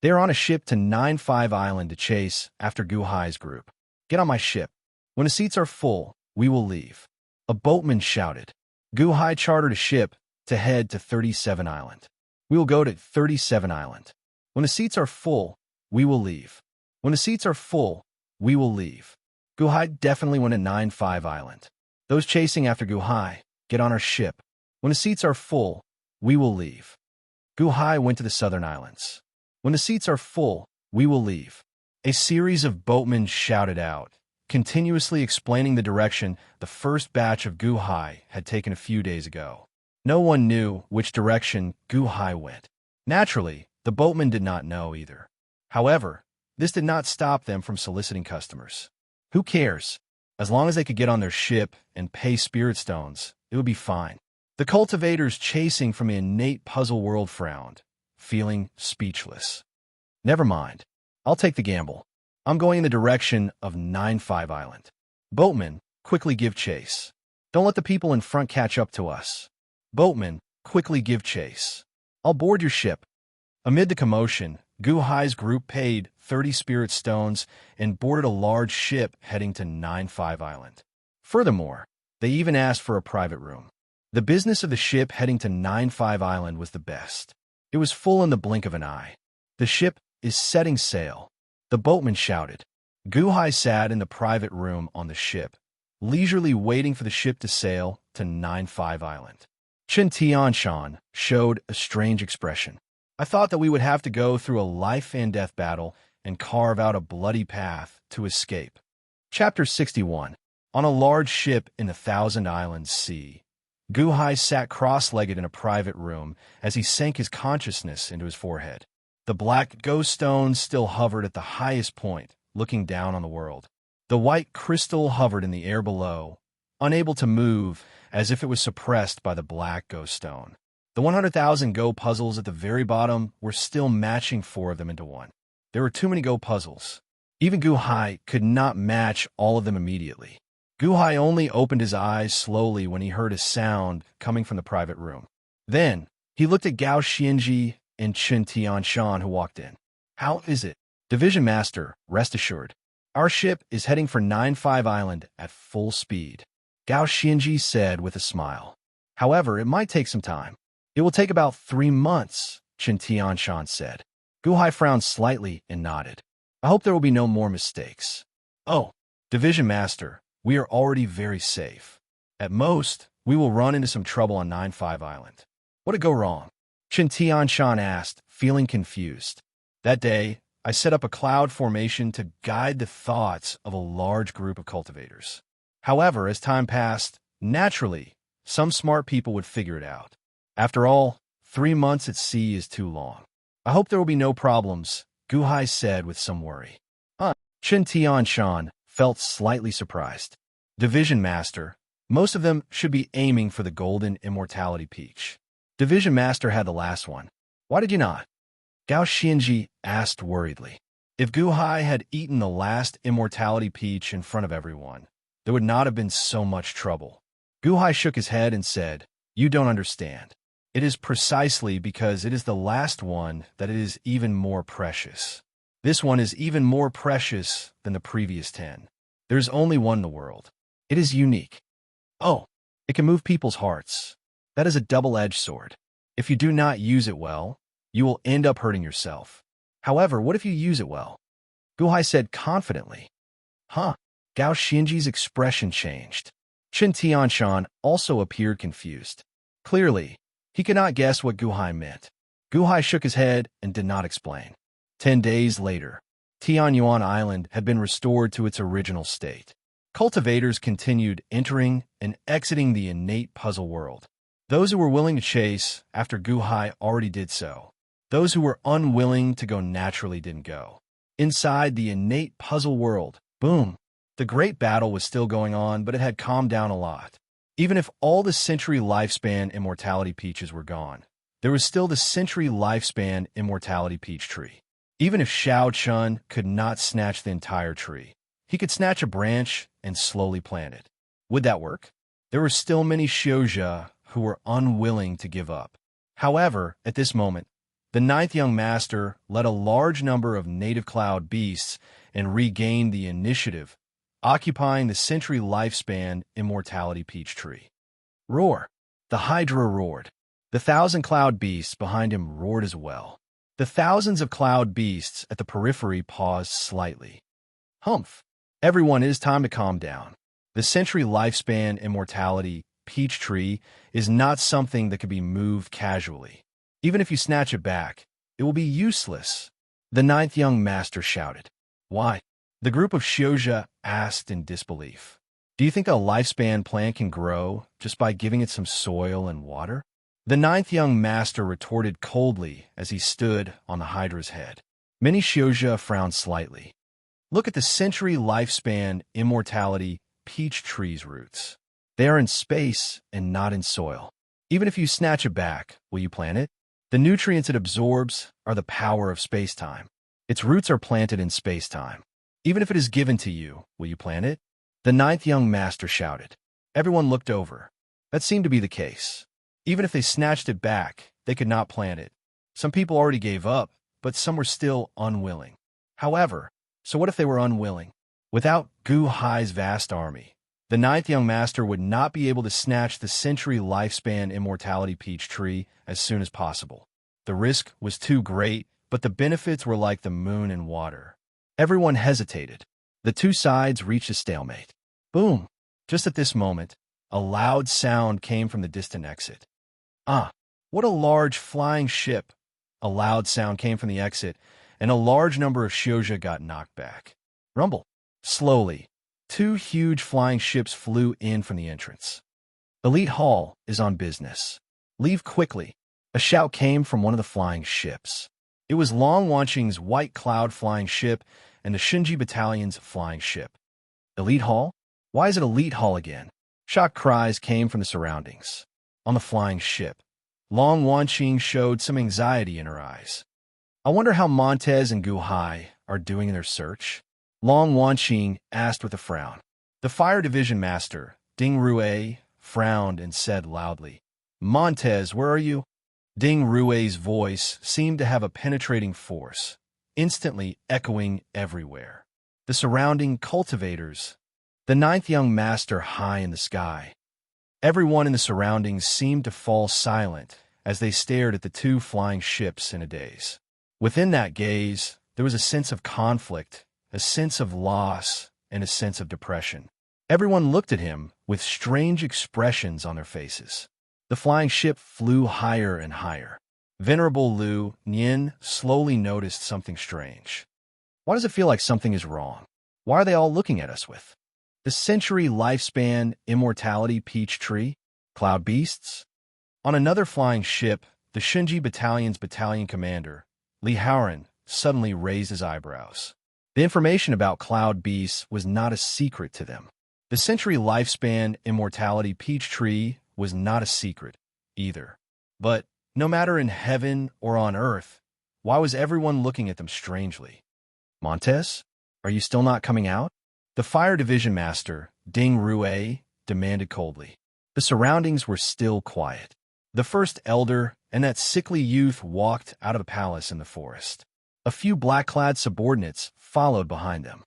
They are on a ship to 9-5 Island to chase after Guhai's group. Get on my ship. When the seats are full, we will leave. A boatman shouted. Guhai chartered a ship to head to 37 Island. We will go to 37 Island. When the seats are full, we will leave. When the seats are full, we will leave. Guhai definitely went to 9-5 Island. Those chasing after Guhai, get on our ship. When the seats are full, we will leave. Guhai went to the southern islands. When the seats are full, we will leave. A series of boatmen shouted out, continuously explaining the direction the first batch of Guhai had taken a few days ago. No one knew which direction Guhai went. Naturally, the boatmen did not know either. However, this did not stop them from soliciting customers. Who cares? As long as they could get on their ship and pay spirit stones, it would be fine. The cultivators chasing from the innate puzzle world frowned, feeling speechless. Never mind. I'll take the gamble. I'm going in the direction of 9-5 Island. Boatmen, quickly give chase. Don't let the people in front catch up to us. Boatmen, quickly give chase. I'll board your ship. Amid the commotion, Guhai's group paid 30 spirit stones and boarded a large ship heading to 9-5 Island. Furthermore, they even asked for a private room. The business of the ship heading to 9-5 Island was the best. It was full in the blink of an eye. The ship is setting sail. The boatman shouted. Guhai sat in the private room on the ship, leisurely waiting for the ship to sail to 9-5 Island. Chen Tianshan showed a strange expression. I thought that we would have to go through a life-and-death battle and carve out a bloody path to escape. Chapter 61. On a large ship in the Thousand Islands Sea, Guhai sat cross-legged in a private room as he sank his consciousness into his forehead. The black ghost stones still hovered at the highest point, looking down on the world. The white crystal hovered in the air below, unable to move, as if it was suppressed by the black ghost stone. The 100,000 Go puzzles at the very bottom were still matching 4 of them into one. There were too many Go puzzles. Even Guhai could not match all of them immediately. Guhai only opened his eyes slowly when he heard a sound coming from the private room. Then, he looked at Gao Xianji and Chen Tianshan who walked in. How is it? Division Master, rest assured. Our ship is heading for 9-5 Island at full speed, Gao Xianji said with a smile. However, it might take some time. It will take about 3 months, Chen Tianshan said. Guhai frowned slightly and nodded. I hope there will be no more mistakes. Oh, Division Master, we are already very safe. At most, we will run into some trouble on 9-5 Island. What could go wrong? Chen Tianshan asked, feeling confused. That day, I set up a cloud formation to guide the thoughts of a large group of cultivators. However, as time passed, naturally, some smart people would figure it out. After all, 3 months at sea is too long. I hope there will be no problems, Guhai said with some worry. Chen Tianshan felt slightly surprised. Division Master, most of them should be aiming for the golden immortality peach. Division Master had the last one. Why did you not? Gao Xianji asked worriedly. If Guhai had eaten the last immortality peach in front of everyone, there would not have been so much trouble. Guhai shook his head and said, "You don't understand. It is precisely because it is the last one that it is even more precious. This one is even more precious than the previous 10. There is only one in the world. It is unique. Oh, it can move people's hearts. That is a double-edged sword. If you do not use it well, you will end up hurting yourself. However, what if you use it well?" Guhai said confidently. Gao Xinji's expression changed. Chen Tianshan also appeared confused. Clearly, he could not guess what Guhai meant. Guhai shook his head and did not explain. 10 days later, Tianyuan Island had been restored to its original state. Cultivators continued entering and exiting the innate puzzle world. Those who were willing to chase after Guhai already did so. Those who were unwilling to go naturally didn't go. Inside the innate puzzle world, boom, the great battle was still going on, but it had calmed down a lot. Even if all the century lifespan immortality peaches were gone, there was still the century lifespan immortality peach tree. Even if Xiao Chun could not snatch the entire tree, he could snatch a branch and slowly plant it. Would that work? There were still many Xiuzha who were unwilling to give up. However, at this moment, the 9th young master led a large number of native cloud beasts and regained the initiative, occupying the century lifespan immortality peach tree. Roar! The Hydra roared. The 1,000 cloud beasts behind him roared as well. The thousands of cloud beasts at the periphery paused slightly. Humph! Everyone, it is time to calm down. The century lifespan immortality peach tree is not something that can be moved casually. Even if you snatch it back, it will be useless. The 9th young master shouted. Why? The group of Xiuzha asked in disbelief. Do you think a lifespan plant can grow just by giving it some soil and water? The 9th young master retorted coldly as he stood on the Hydra's head. Many Xiuzha frowned slightly. Look at the century lifespan immortality peach tree's roots. They are in space and not in soil. Even if you snatch it back, will you plant it? The nutrients it absorbs are the power of space-time. Its roots are planted in space-time. Even if it is given to you, will you plant it? The 9th young master shouted. Everyone looked over. That seemed to be the case. Even if they snatched it back, they could not plant it. Some people already gave up, but some were still unwilling. However, so what if they were unwilling? Without Gu Hai's vast army, the 9th young master would not be able to snatch the century lifespan immortality peach tree as soon as possible. The risk was too great, but the benefits were like the moon and water. Everyone hesitated. The two sides reached a stalemate. Boom! Just at this moment, a loud sound came from the distant exit. What a large flying ship! A loud sound came from the exit, and a large number of Xiuzha got knocked back. Rumble! Slowly, 2 huge flying ships flew in from the entrance. Elite Hall is on business. Leave quickly. A shout came from one of the flying ships. It was Long Wanqing's White Cloud flying ship and the Shinji Battalion's flying ship. Elite Hall? Why is it Elite Hall again? Shocked cries came from the surroundings. On the flying ship, Long Wanqing showed some anxiety in her eyes. I wonder how Montez and Guhai are doing in their search. Long Wanqing asked with a frown. The Fire Division Master, Ding Rue, frowned and said loudly, Montez, where are you? Ding Rue's voice seemed to have a penetrating force, instantly echoing everywhere. The surrounding cultivators, the 9th young master high in the sky. Everyone in the surroundings seemed to fall silent as they stared at the 2 flying ships in a daze. Within that gaze, there was a sense of conflict, a sense of loss, and a sense of depression. Everyone looked at him with strange expressions on their faces. The flying ship flew higher and higher. Venerable Lu Nian slowly noticed something strange. Why does it feel like something is wrong? Why are they all looking at us with the century lifespan immortality peach tree? Cloud beasts? On another flying ship, the Shinji Battalion's battalion commander, Li Haoran, suddenly raised his eyebrows. The information about cloud beasts was not a secret to them. The century lifespan immortality peach tree was not a secret either. But no matter in heaven or on earth, why was everyone looking at them strangely? Montez, are you still not coming out? The fire division master, Ding Rue, demanded coldly. The surroundings were still quiet. The first elder and that sickly youth walked out of the palace in the forest. A few black-clad subordinates followed behind them.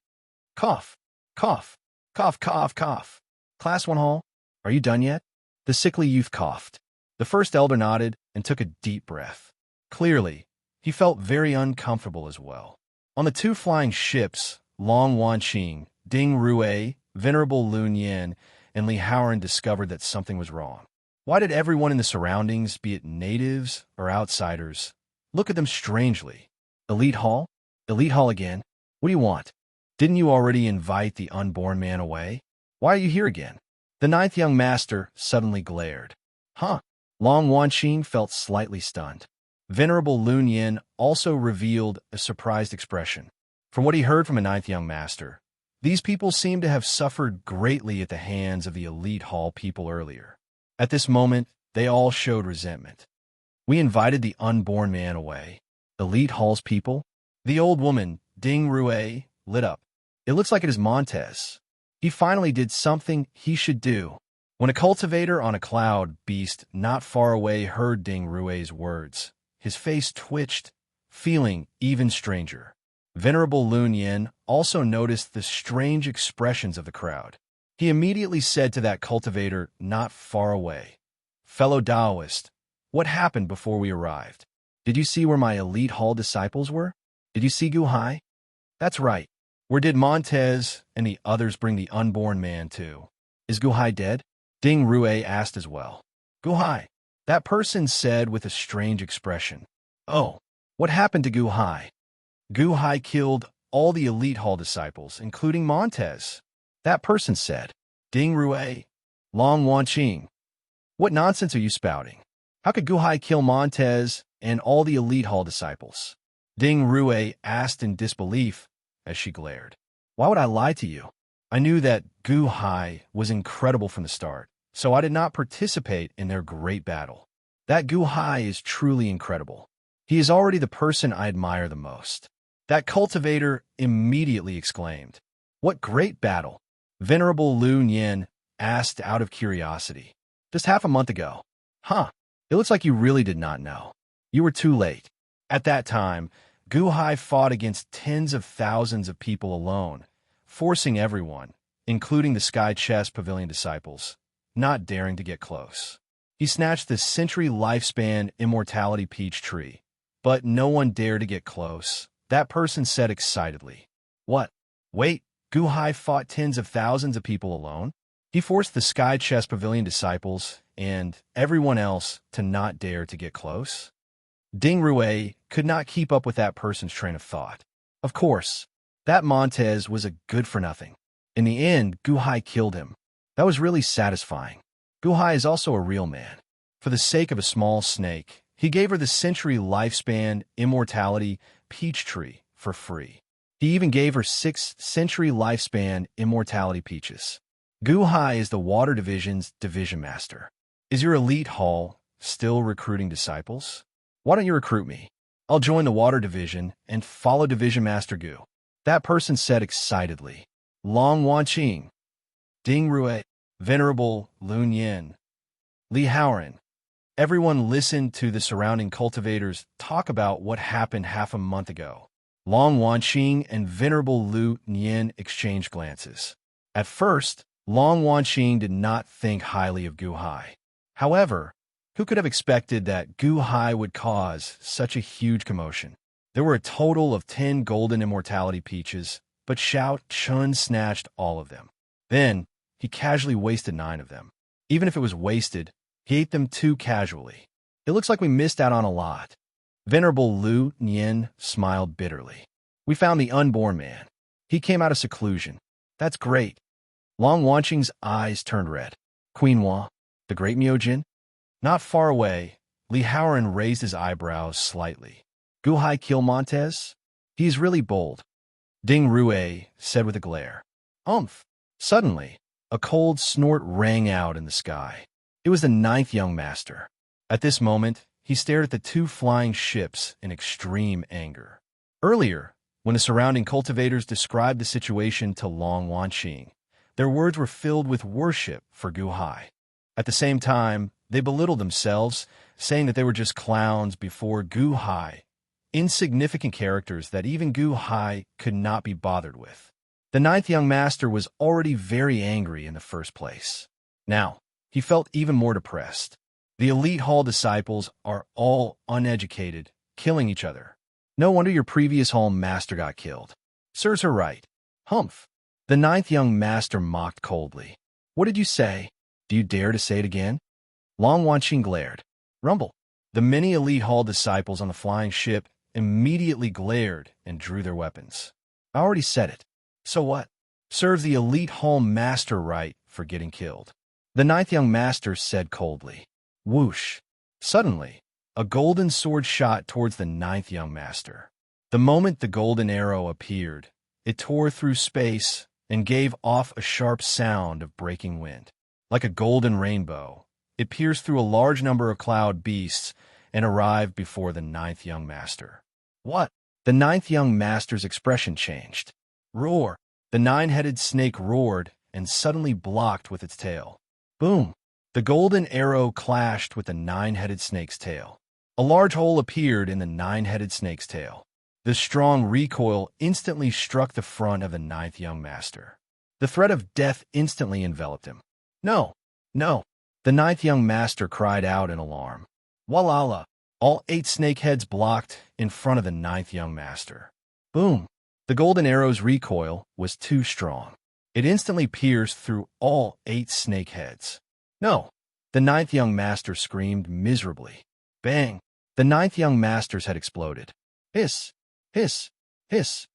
Cough, cough, cough, cough, cough. Class 1 Hall, are you done yet? The sickly youth coughed. The first elder nodded and took a deep breath. Clearly, he felt very uncomfortable as well. On the two flying ships, Long Wanqing, Ding Rue, Venerable Lu Nian, and Li Haoran discovered that something was wrong. Why did everyone in the surroundings, be it natives or outsiders, look at them strangely? Elite Hall? Elite Hall again? What do you want? Didn't you already invite the unborn man away? Why are you here again? The ninth young master suddenly glared. Huh? Long Wanqing felt slightly stunned. Venerable Lu Nian also revealed a surprised expression. From what he heard from a ninth young master, these people seemed to have suffered greatly at the hands of the Elite Hall people earlier. At this moment, they all showed resentment. We invited the unborn man away. Elite Hall's people? The old woman, Ding Rue, lit up. It looks like it is Montez. He finally did something he should do. When a cultivator on a cloud beast not far away heard Ding Rue's words, his face twitched, feeling even stranger. Venerable Lu Nian also noticed the strange expressions of the crowd. He immediately said to that cultivator not far away, Fellow Taoist, what happened before we arrived? Did you see where my Elite Hall disciples were? Did you see Gu Hai? That's right. Where did Montez and the others bring the unborn man to? Is Gu Hai dead? Ding Rue asked as well. Gu Hai, that person said with a strange expression. Oh, what happened to Gu Hai? Gu Hai killed all the Elite Hall disciples, including Montez. That person said. Ding Rue, Long Wanqing. What nonsense are you spouting? How could Gu Hai kill Montez and all the Elite Hall disciples? Ding Rue asked in disbelief as she glared. Why would I lie to you? I knew that Gu Hai was incredible from the start, so I did not participate in their great battle. That Gu Hai is truly incredible. He is already the person I admire the most. That cultivator immediately exclaimed. What great battle! Venerable Lu Nian asked out of curiosity. Just half a month ago. Huh, it looks like you really did not know. You were too late. At that time, Gu Hai fought against tens of thousands of people alone, forcing everyone, including the Sky Chess Pavilion disciples, not daring to get close. He snatched the century lifespan immortality peach tree, but no one dared to get close. That person said excitedly. What? Wait, Gu Hai fought tens of thousands of people alone? He forced the Sky Chess Pavilion disciples and everyone else to not dare to get close? Ding Rue could not keep up with that person's train of thought. Of course, that Montez was a good-for-nothing. In the end, Gu Hai killed him. That was really satisfying. Gu Hai is also a real man. For the sake of a small snake, he gave her the century lifespan immortality peach tree for free. He even gave her 6 century lifespan immortality peaches. Gu Hai is the Water Division's division master. Is your Elite Hall still recruiting disciples? Why don't you recruit me? I'll join the Water Division and follow Division Master Gu. That person said excitedly. Long Wanqing, Ding Rue, Venerable Lu Nian, Li Haoran. Everyone listened to the surrounding cultivators talk about what happened half a month ago. Long Wanqing and Venerable Lu Nian exchanged glances. At first, Long Wanqing did not think highly of Gu Hai. However, who could have expected that Gu Hai would cause such a huge commotion? There were a total of 10 golden immortality peaches, but Xiao Chun snatched all of them. Then, he casually wasted 9 of them. Even if it was wasted, he ate them too casually. It looks like we missed out on a lot. Venerable Lu Nian smiled bitterly. We found the unborn man. He came out of seclusion. That's great. Long Wanqing's eyes turned red. Queen Hua, the great Miujin? Not far away, Li Haoran raised his eyebrows slightly. Guhai kill Montez? He's really bold. Ding Rue said with a glare. Umph. Suddenly, a cold snort rang out in the sky. It was the ninth young master. At this moment, he stared at the two flying ships in extreme anger. Earlier, when the surrounding cultivators described the situation to Long Wanqing, their words were filled with worship for Guhai. At the same time, they belittled themselves, saying that they were just clowns before Guhai, insignificant characters that even Guhai could not be bothered with. The ninth young master was already very angry in the first place. Now, he felt even more depressed. The elite hall disciples are all uneducated, killing each other. No wonder your previous hall master got killed. Serves her right. Humph. The ninth young master mocked coldly. What did you say? Do you dare to say it again? Long Wanqing glared. Rumble. The many elite hall disciples on the flying ship immediately glared and drew their weapons. I already said it. So what? Serves the elite hall master right for getting killed. The ninth young master said coldly. Whoosh. Suddenly, a golden sword shot towards the ninth young master. The moment the golden arrow appeared, it tore through space and gave off a sharp sound of breaking wind. Like a golden rainbow, it pierced through a large number of cloud beasts and arrived before the ninth young master. What? The ninth young master's expression changed. Roar! The nine-headed snake roared and suddenly blocked with its tail. Boom! The golden arrow clashed with the nine-headed snake's tail. A large hole appeared in the nine-headed snake's tail. The strong recoil instantly struck the front of the ninth young master. The threat of death instantly enveloped him. No! No! The ninth young master cried out in alarm. Walala! All 8 snake heads blocked in front of the ninth young master. Boom! The golden arrow's recoil was too strong. It instantly pierced through all 8 snake heads. No! The ninth young master screamed miserably. Bang! The ninth young master's head exploded. Hiss! Hiss! Hiss!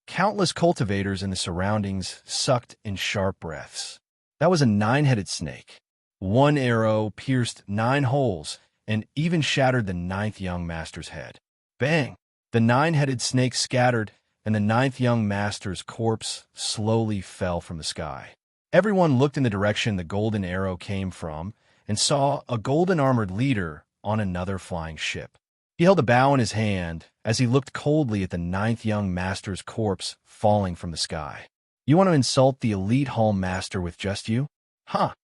Countless cultivators in the surroundings sucked in sharp breaths. That was a 9-headed snake. One arrow pierced 9 holes and even shattered the ninth young master's head. Bang! The 9-headed snake scattered, and the ninth young master's corpse slowly fell from the sky. Everyone looked in the direction the golden arrow came from and saw a golden-armored leader on another flying ship. He held a bow in his hand as he looked coldly at the ninth young master's corpse falling from the sky. You want to insult the elite hall master with just you? Huh!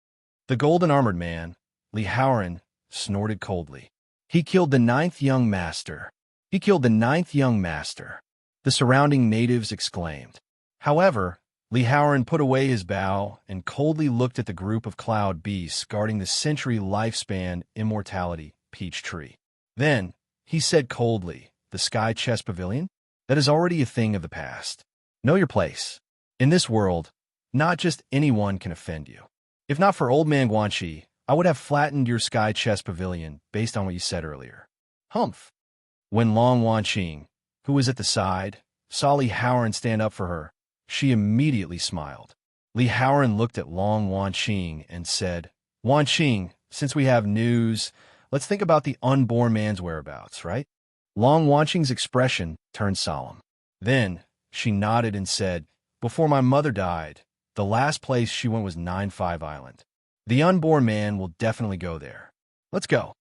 The golden-armored man, Li Haoran, snorted coldly. He killed the ninth young master. He killed the ninth young master. The surrounding natives exclaimed. However, Li Haoran put away his bow and coldly looked at the group of cloud beasts guarding the century lifespan immortality peach tree. Then, he said coldly, the Sky Chest Pavilion? That is already a thing of the past. Know your place. In this world, not just anyone can offend you. If not for Old Man Guanxi, I would have flattened your Sky Chest Pavilion based on what you said earlier. Humph. When Long Wanqing, who was at the side, saw Li Haoran stand up for her, she immediately smiled. Li Haoran looked at Long Wanqing and said, Wanqing, since we have news, let's think about the unborn man's whereabouts, right? Long Wanqing's expression turned solemn. Then, she nodded and said, Before my mother died, the last place she went was 9-5 Island. The unborn man will definitely go there. Let's go.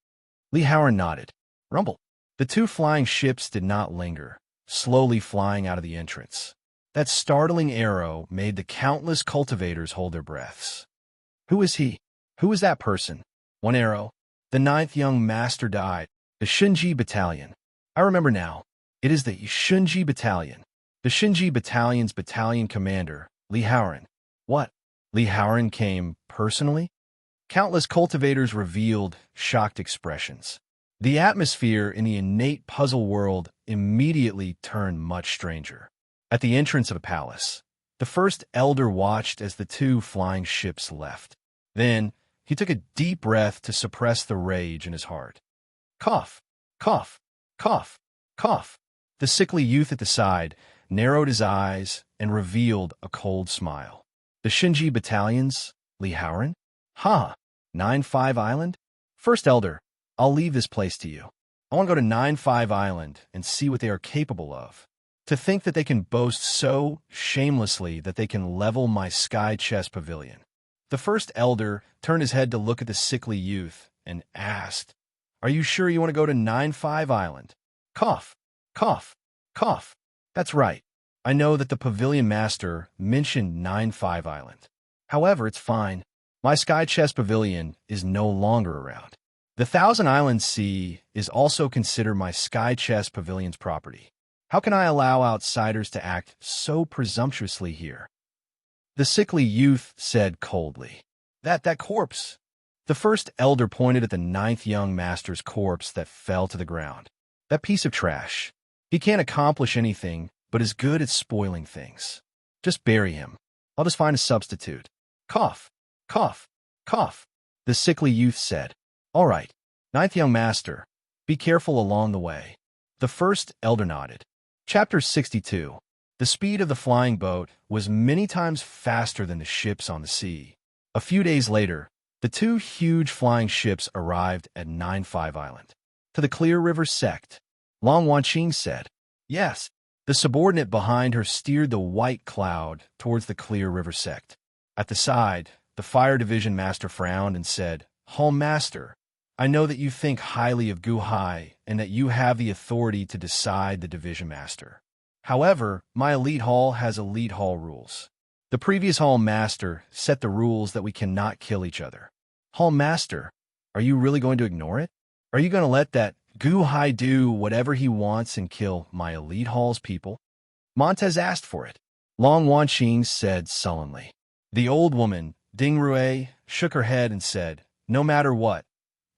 Li Haoran nodded. Rumble. The 2 flying ships did not linger, slowly flying out of the entrance. That startling arrow made the countless cultivators hold their breaths. Who is he? Who is that person? One arrow. The 9th young master died. The Xunji Battalion. I remember now. It is the Xunji Battalion. The Xunji Battalion's battalion commander, Li Haoran. What? Li Haoran came personally? Countless cultivators revealed shocked expressions. The atmosphere in the innate puzzle world immediately turned much stranger. At the entrance of a palace, the first elder watched as the 2 flying ships left. Then, he took a deep breath to suppress the rage in his heart. Cough, cough, cough, cough. The sickly youth at the side narrowed his eyes and revealed a cold smile. The Shinji battalions, Lee Howren? Ha! 9-5 Island? First Elder, I'll leave this place to you. I want to go to 9-5 Island and see what they are capable of. To think that they can boast so shamelessly that they can level my sky chest pavilion. The First Elder turned his head to look at the sickly youth and asked, Are you sure you want to go to 9-5 Island? Cough, cough, cough. That's right. I know that the pavilion master mentioned 9-5 Island. However, it's fine. My sky chest pavilion is no longer around. The Thousand Islands Sea is also considered my sky chest pavilion's property. How can I allow outsiders to act so presumptuously here? The sickly youth said coldly, That corpse. The First Elder pointed at the ninth young master's corpse that fell to the ground. That piece of trash. He can't accomplish anything, but is good at spoiling things. Just bury him. I'll just find a substitute. Cough, cough, cough. The sickly youth said, All right, ninth young master, be careful along the way. The First Elder nodded. Chapter 62. The speed of the flying boat was many times faster than the ships on the sea. A few days later, the two huge flying ships arrived at 9-5 Island. To the Clear River sect, Long Wanqing said, Yes. The subordinate behind her steered the white cloud towards the Clear River sect. At the side, the Fire Division Master frowned and said, Hall Master, I know that you think highly of Gu Hai and that you have the authority to decide the Division Master. However, my Elite Hall has Elite Hall rules. The previous Hall Master set the rules that we cannot kill each other. Hall Master, are you really going to ignore it? Are you going to let that Gu Hai do whatever he wants and kill my Elite Hall's people? Montez asked for it. Long Wanqing said sullenly. The old woman, Ding Rue, shook her head and said, No matter what,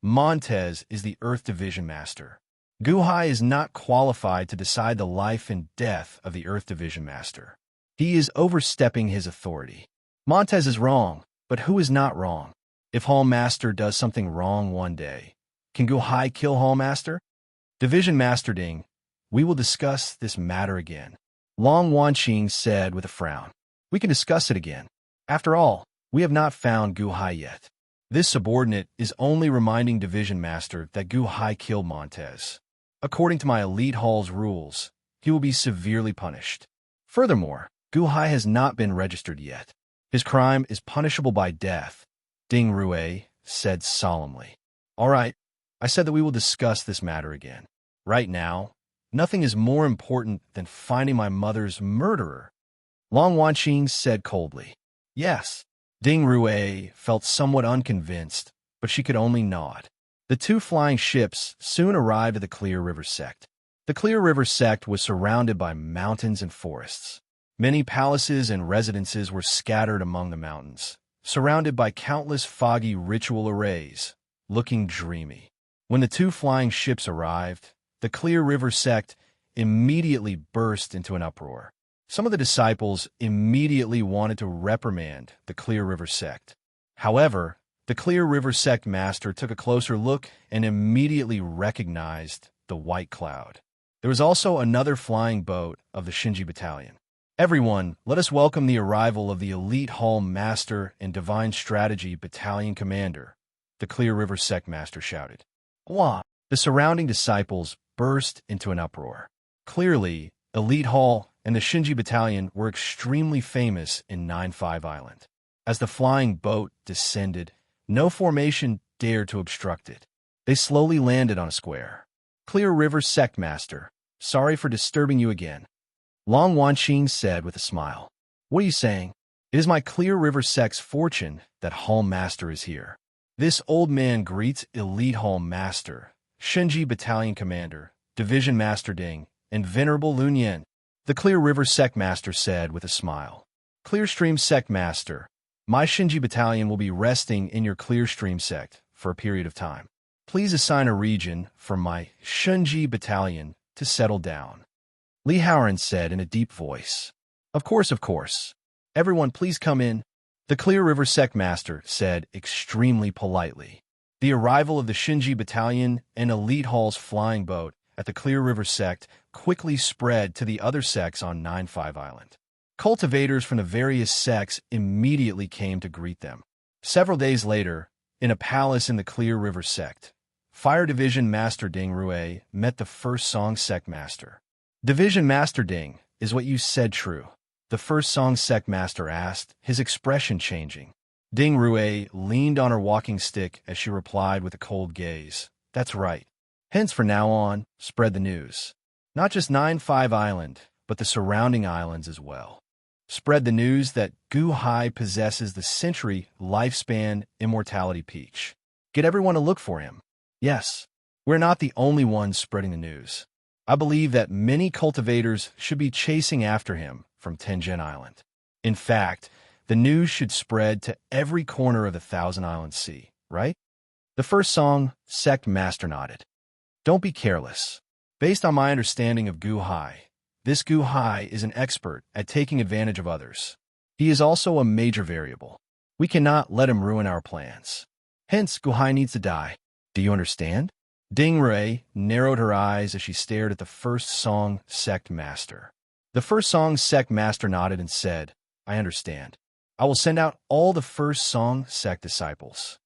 Montez is the Earth Division Master. Gu Hai is not qualified to decide the life and death of the Earth Division Master. He is overstepping his authority. Montez is wrong, but who is not wrong? If Hall Master does something wrong one day, can Gu Hai kill Hall Master? Division Master Ding, we will discuss this matter again. Long Wanqing said with a frown. We can discuss it again. After all, we have not found Gu Hai yet. This subordinate is only reminding Division Master that Gu Hai killed Montez. According to my Elite Hall's rules, he will be severely punished. Furthermore, Gu Hai has not been registered yet. His crime is punishable by death, Ding Rue said solemnly. All right, I said that we will discuss this matter again. Right now, nothing is more important than finding my mother's murderer. Long Wanqing said coldly. Yes. Ding Rue felt somewhat unconvinced, but she could only nod. The two flying ships soon arrived at the Clear River sect. The Clear River sect was surrounded by mountains and forests. Many palaces and residences were scattered among the mountains, surrounded by countless foggy ritual arrays, looking dreamy. When the two flying ships arrived, the Clear River sect immediately burst into an uproar. Some of the disciples immediately wanted to reprimand the Clear River sect. However, the Clear River sect master took a closer look and immediately recognized the white cloud. There was also another flying boat of the Shinji battalion. Everyone, let us welcome the arrival of the Elite Hall Master and Divine Strategy Battalion Commander, the Clear River sect master shouted. Wah! The surrounding disciples burst into an uproar. Clearly, Elite Hall and the Shinji battalion were extremely famous in 9-5 Island. As the flying boat descended, no formation dared to obstruct it. They slowly landed on a square. Clear River sect master, sorry for disturbing you again. Long Wanqing said with a smile. What are you saying? It is my Clear River sect's fortune that Hall Master is here. This old man greets Elite Hall Master, Shinji Battalion Commander, Division Master Ding, and Venerable Lunyan. The Clear River sect master said with a smile. Clearstream sect master, my Shinji Battalion will be resting in your Clearstream sect for a period of time. Please assign a region for my Shinji Battalion to settle down. Lee Howren said in a deep voice. Of course. Everyone please come in. The Clear River sect master said extremely politely. The arrival of the Shinji Battalion and Elite Hall's flying boat at the Clear River sect quickly spread to the other sects on 9-5 Island. Cultivators from the various sects immediately came to greet them. Several days later, in a palace in the Clear River sect, Fire Division Master Ding Rue met the First Song Sect Master. Division Master Ding, is what you said true? The First Song Sect Master asked, his expression changing. Ding Rue leaned on her walking stick as she replied with a cold gaze. That's right. Hence, from now on, spread the news. Not just 9-5 Island, but the surrounding islands as well. Spread the news that Gu Hai possesses the century lifespan immortality peach. Get everyone to look for him. Yes, we're not the only ones spreading the news. I believe that many cultivators should be chasing after him from Tenjin Island. In fact, the news should spread to every corner of the Thousand Island Sea, right? The First Song Sect Master nodded. Don't be careless. Based on my understanding of Gu Hai, this Gu Hai is an expert at taking advantage of others. He is also a major variable. We cannot let him ruin our plans. Hence, Gu Hai needs to die. Do you understand? Ding Rue narrowed her eyes as she stared at the First Song Sect Master. The First Song Sect Master nodded and said, I understand. I will send out all the First Song Sect disciples.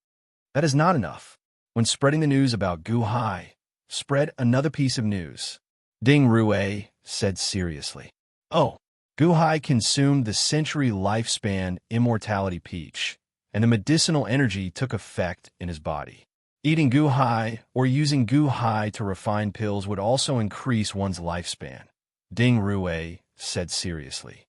That is not enough. When spreading the news about Gu Hai, spread another piece of news. Ding Rue said seriously. Oh, Gu Hai consumed the century lifespan immortality peach, and the medicinal energy took effect in his body. Eating Gu Hai or using Gu Hai to refine pills would also increase one's lifespan. Ding Rue said seriously.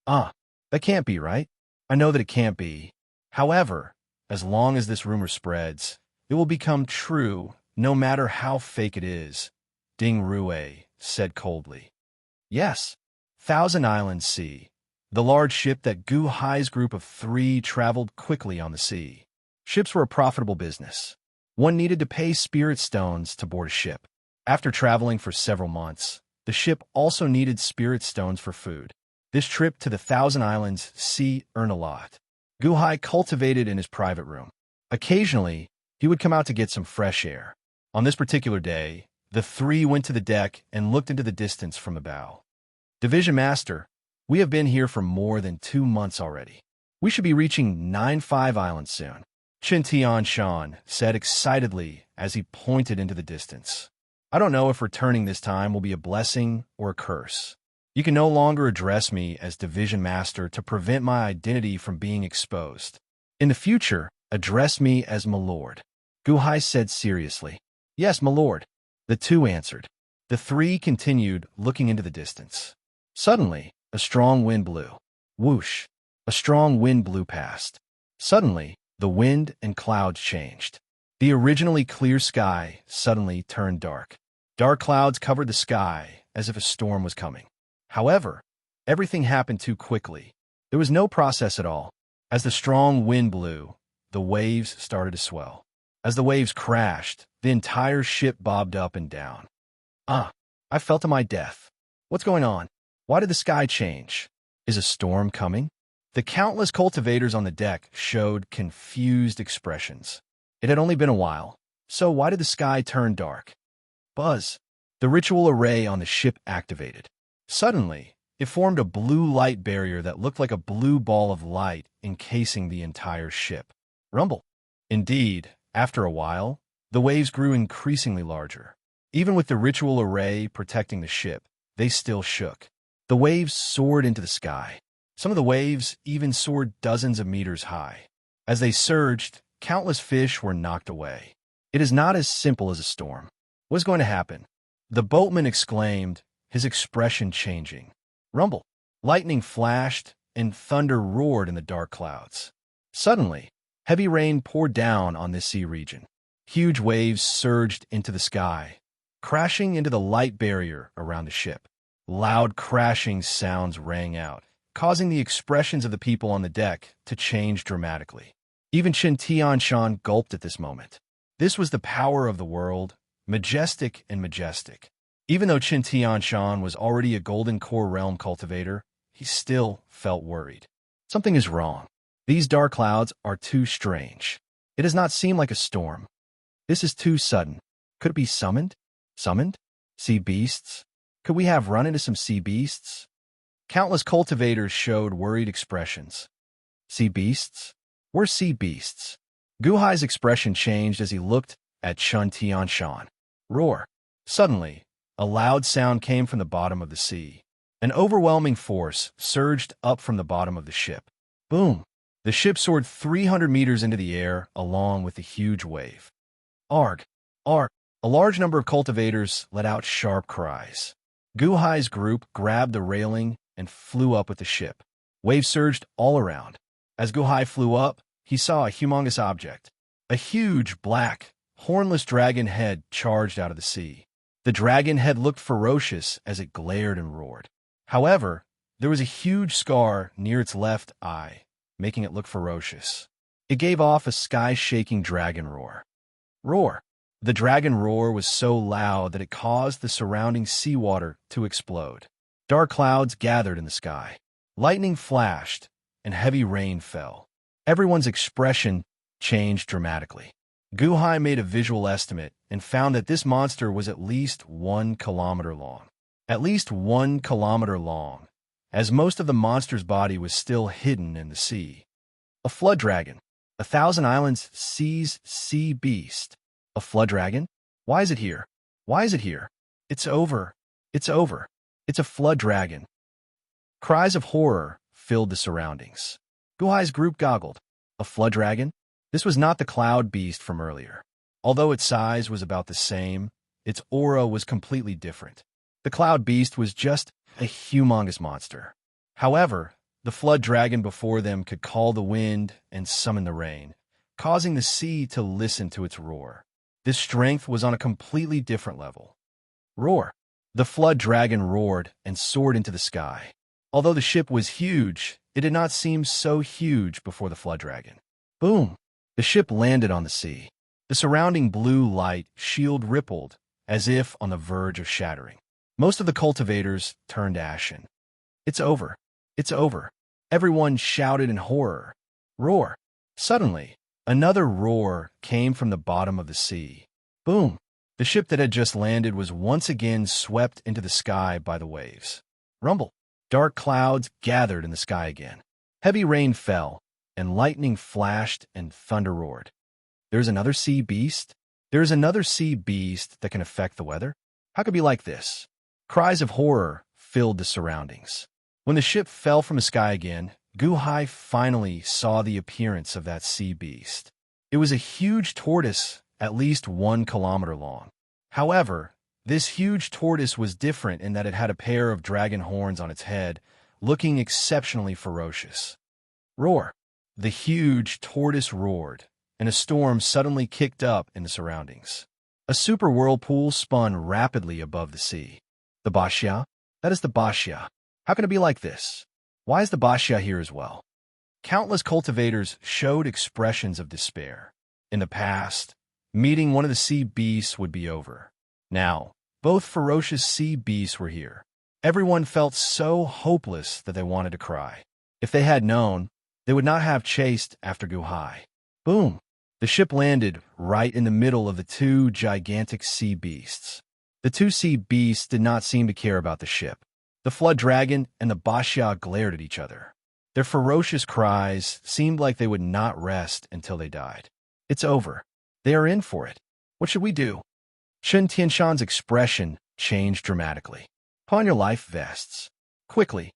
That can't be right. I know that it can't be. However, as long as this rumor spreads, it will become true no matter how fake it is, Ding Rue said coldly. Yes, Thousand Island Sea, the large ship that Gu Hai's group of 3 traveled quickly on the sea. Ships were a profitable business. One needed to pay spirit stones to board a ship. After traveling for several months, the ship also needed spirit stones for food. This trip to the Thousand Islands Sea earned a lot. Gu Hai cultivated in his private room. Occasionally, he would come out to get some fresh air. On this particular day, the 3 went to the deck and looked into the distance from the bow. Division Master, we have been here for more than 2 months already. We should be reaching 9-5 Island soon, Qin Tianshan said excitedly as he pointed into the distance. I don't know if returning this time will be a blessing or a curse. You can no longer address me as Division Master to prevent my identity from being exposed. In the future, address me as my lord. Gu Hai said seriously. Yes, my lord. The 2 answered. The 3 continued looking into the distance. Suddenly, a strong wind blew. Whoosh! A strong wind blew past. Suddenly, the wind and clouds changed. The originally clear sky suddenly turned dark. Dark clouds covered the sky as if a storm was coming. However, everything happened too quickly. There was no process at all. As the strong wind blew, the waves started to swell. As the waves crashed, the entire ship bobbed up and down. I fell to my death. What's going on? Why did the sky change? Is a storm coming? The countless cultivators on the deck showed confused expressions. It had only been a while, so why did the sky turn dark? Buzz! The ritual array on the ship activated. Suddenly, it formed a blue light barrier that looked like a blue ball of light encasing the entire ship. Rumble! Indeed, after a while, the waves grew increasingly larger. Even with the ritual array protecting the ship, they still shook. The waves soared into the sky. Some of the waves even soared dozens of meters high. As they surged, countless fish were knocked away. It is not as simple as a storm. What is going to happen? The boatman exclaimed, his expression changing. Rumble! Lightning flashed, and thunder roared in the dark clouds. Suddenly, heavy rain poured down on this sea region. Huge waves surged into the sky, crashing into the light barrier around the ship. Loud crashing sounds rang out, causing the expressions of the people on the deck to change dramatically. Even Qin Tianshan gulped at this moment. This was the power of the world, majestic and majestic. Even though Qin Tianshan was already a Golden Core Realm cultivator, he still felt worried. Something is wrong. These dark clouds are too strange. It does not seem like a storm. This is too sudden. Could it be summoned? Summoned? Sea beasts? Could we have run into some sea beasts? Countless cultivators showed worried expressions. Sea beasts? We're sea beasts. Guhai's expression changed as he looked at Chun Tianshan. Roar. Suddenly, a loud sound came from the bottom of the sea. An overwhelming force surged up from the bottom of the ship. Boom! The ship soared 300 meters into the air along with the huge wave. Arg! Arg! A large number of cultivators let out sharp cries. Guhai's group grabbed the railing and flew up with the ship. Waves surged all around. As Guhai flew up, he saw a humongous object. A huge, black, hornless dragon head charged out of the sea. The dragon head looked ferocious as it glared and roared. However, there was a huge scar near its left eye, making it look ferocious. It gave off a sky-shaking dragon roar. Roar! The dragon roar was so loud that it caused the surrounding seawater to explode. Dark clouds gathered in the sky. Lightning flashed, and heavy rain fell. Everyone's expression changed dramatically. Guhai made a visual estimate and found that this monster was at least 1 kilometer long. At least 1 kilometer long, as most of the monster's body was still hidden in the sea. A flood dragon. 1,000 Islands Seas Sea Beast. A flood dragon? Why is it here? Why is it here? It's over. It's over. It's a flood dragon. Cries of horror filled the surroundings. Guhai's group goggled. A flood dragon? This was not the cloud beast from earlier. Although its size was about the same, its aura was completely different. The cloud beast was just a humongous monster. However, the flood dragon before them could call the wind and summon the rain, causing the sea to listen to its roar. This strength was on a completely different level. Roar! The flood dragon roared and soared into the sky. Although the ship was huge, it did not seem so huge before the flood dragon. Boom! The ship landed on the sea. The surrounding blue light shield rippled, as if on the verge of shattering. Most of the cultivators turned ashen. It's over. It's over. Everyone shouted in horror. Roar. Suddenly, another roar came from the bottom of the sea. Boom. The ship that had just landed was once again swept into the sky by the waves. Rumble. Dark clouds gathered in the sky again. Heavy rain fell, and lightning flashed and thunder roared. There's another sea beast? There's another sea beast that can affect the weather? How could it be like this? Cries of horror filled the surroundings. When the ship fell from the sky again, Guhai finally saw the appearance of that sea beast. It was a huge tortoise, at least 1 kilometer long. However, this huge tortoise was different in that it had a pair of dragon horns on its head, looking exceptionally ferocious. Roar! The huge tortoise roared, and a storm suddenly kicked up in the surroundings. A super whirlpool spun rapidly above the sea. The Bashia? That is the Bashia. How can it be like this? Why is the Bashia here as well? Countless cultivators showed expressions of despair. In the past, meeting one of the sea beasts would be over. Now, both ferocious sea beasts were here. Everyone felt so hopeless that they wanted to cry. If they had known, they would not have chased after Guhai. Boom! The ship landed right in the middle of the 2 gigantic sea beasts. The 2 sea beasts did not seem to care about the ship. The flood dragon and the Bashia glared at each other. Their ferocious cries seemed like they would not rest until they died. It's over. They are in for it. What should we do? Chun Tianshan's expression changed dramatically. Put on your life vests. Quickly.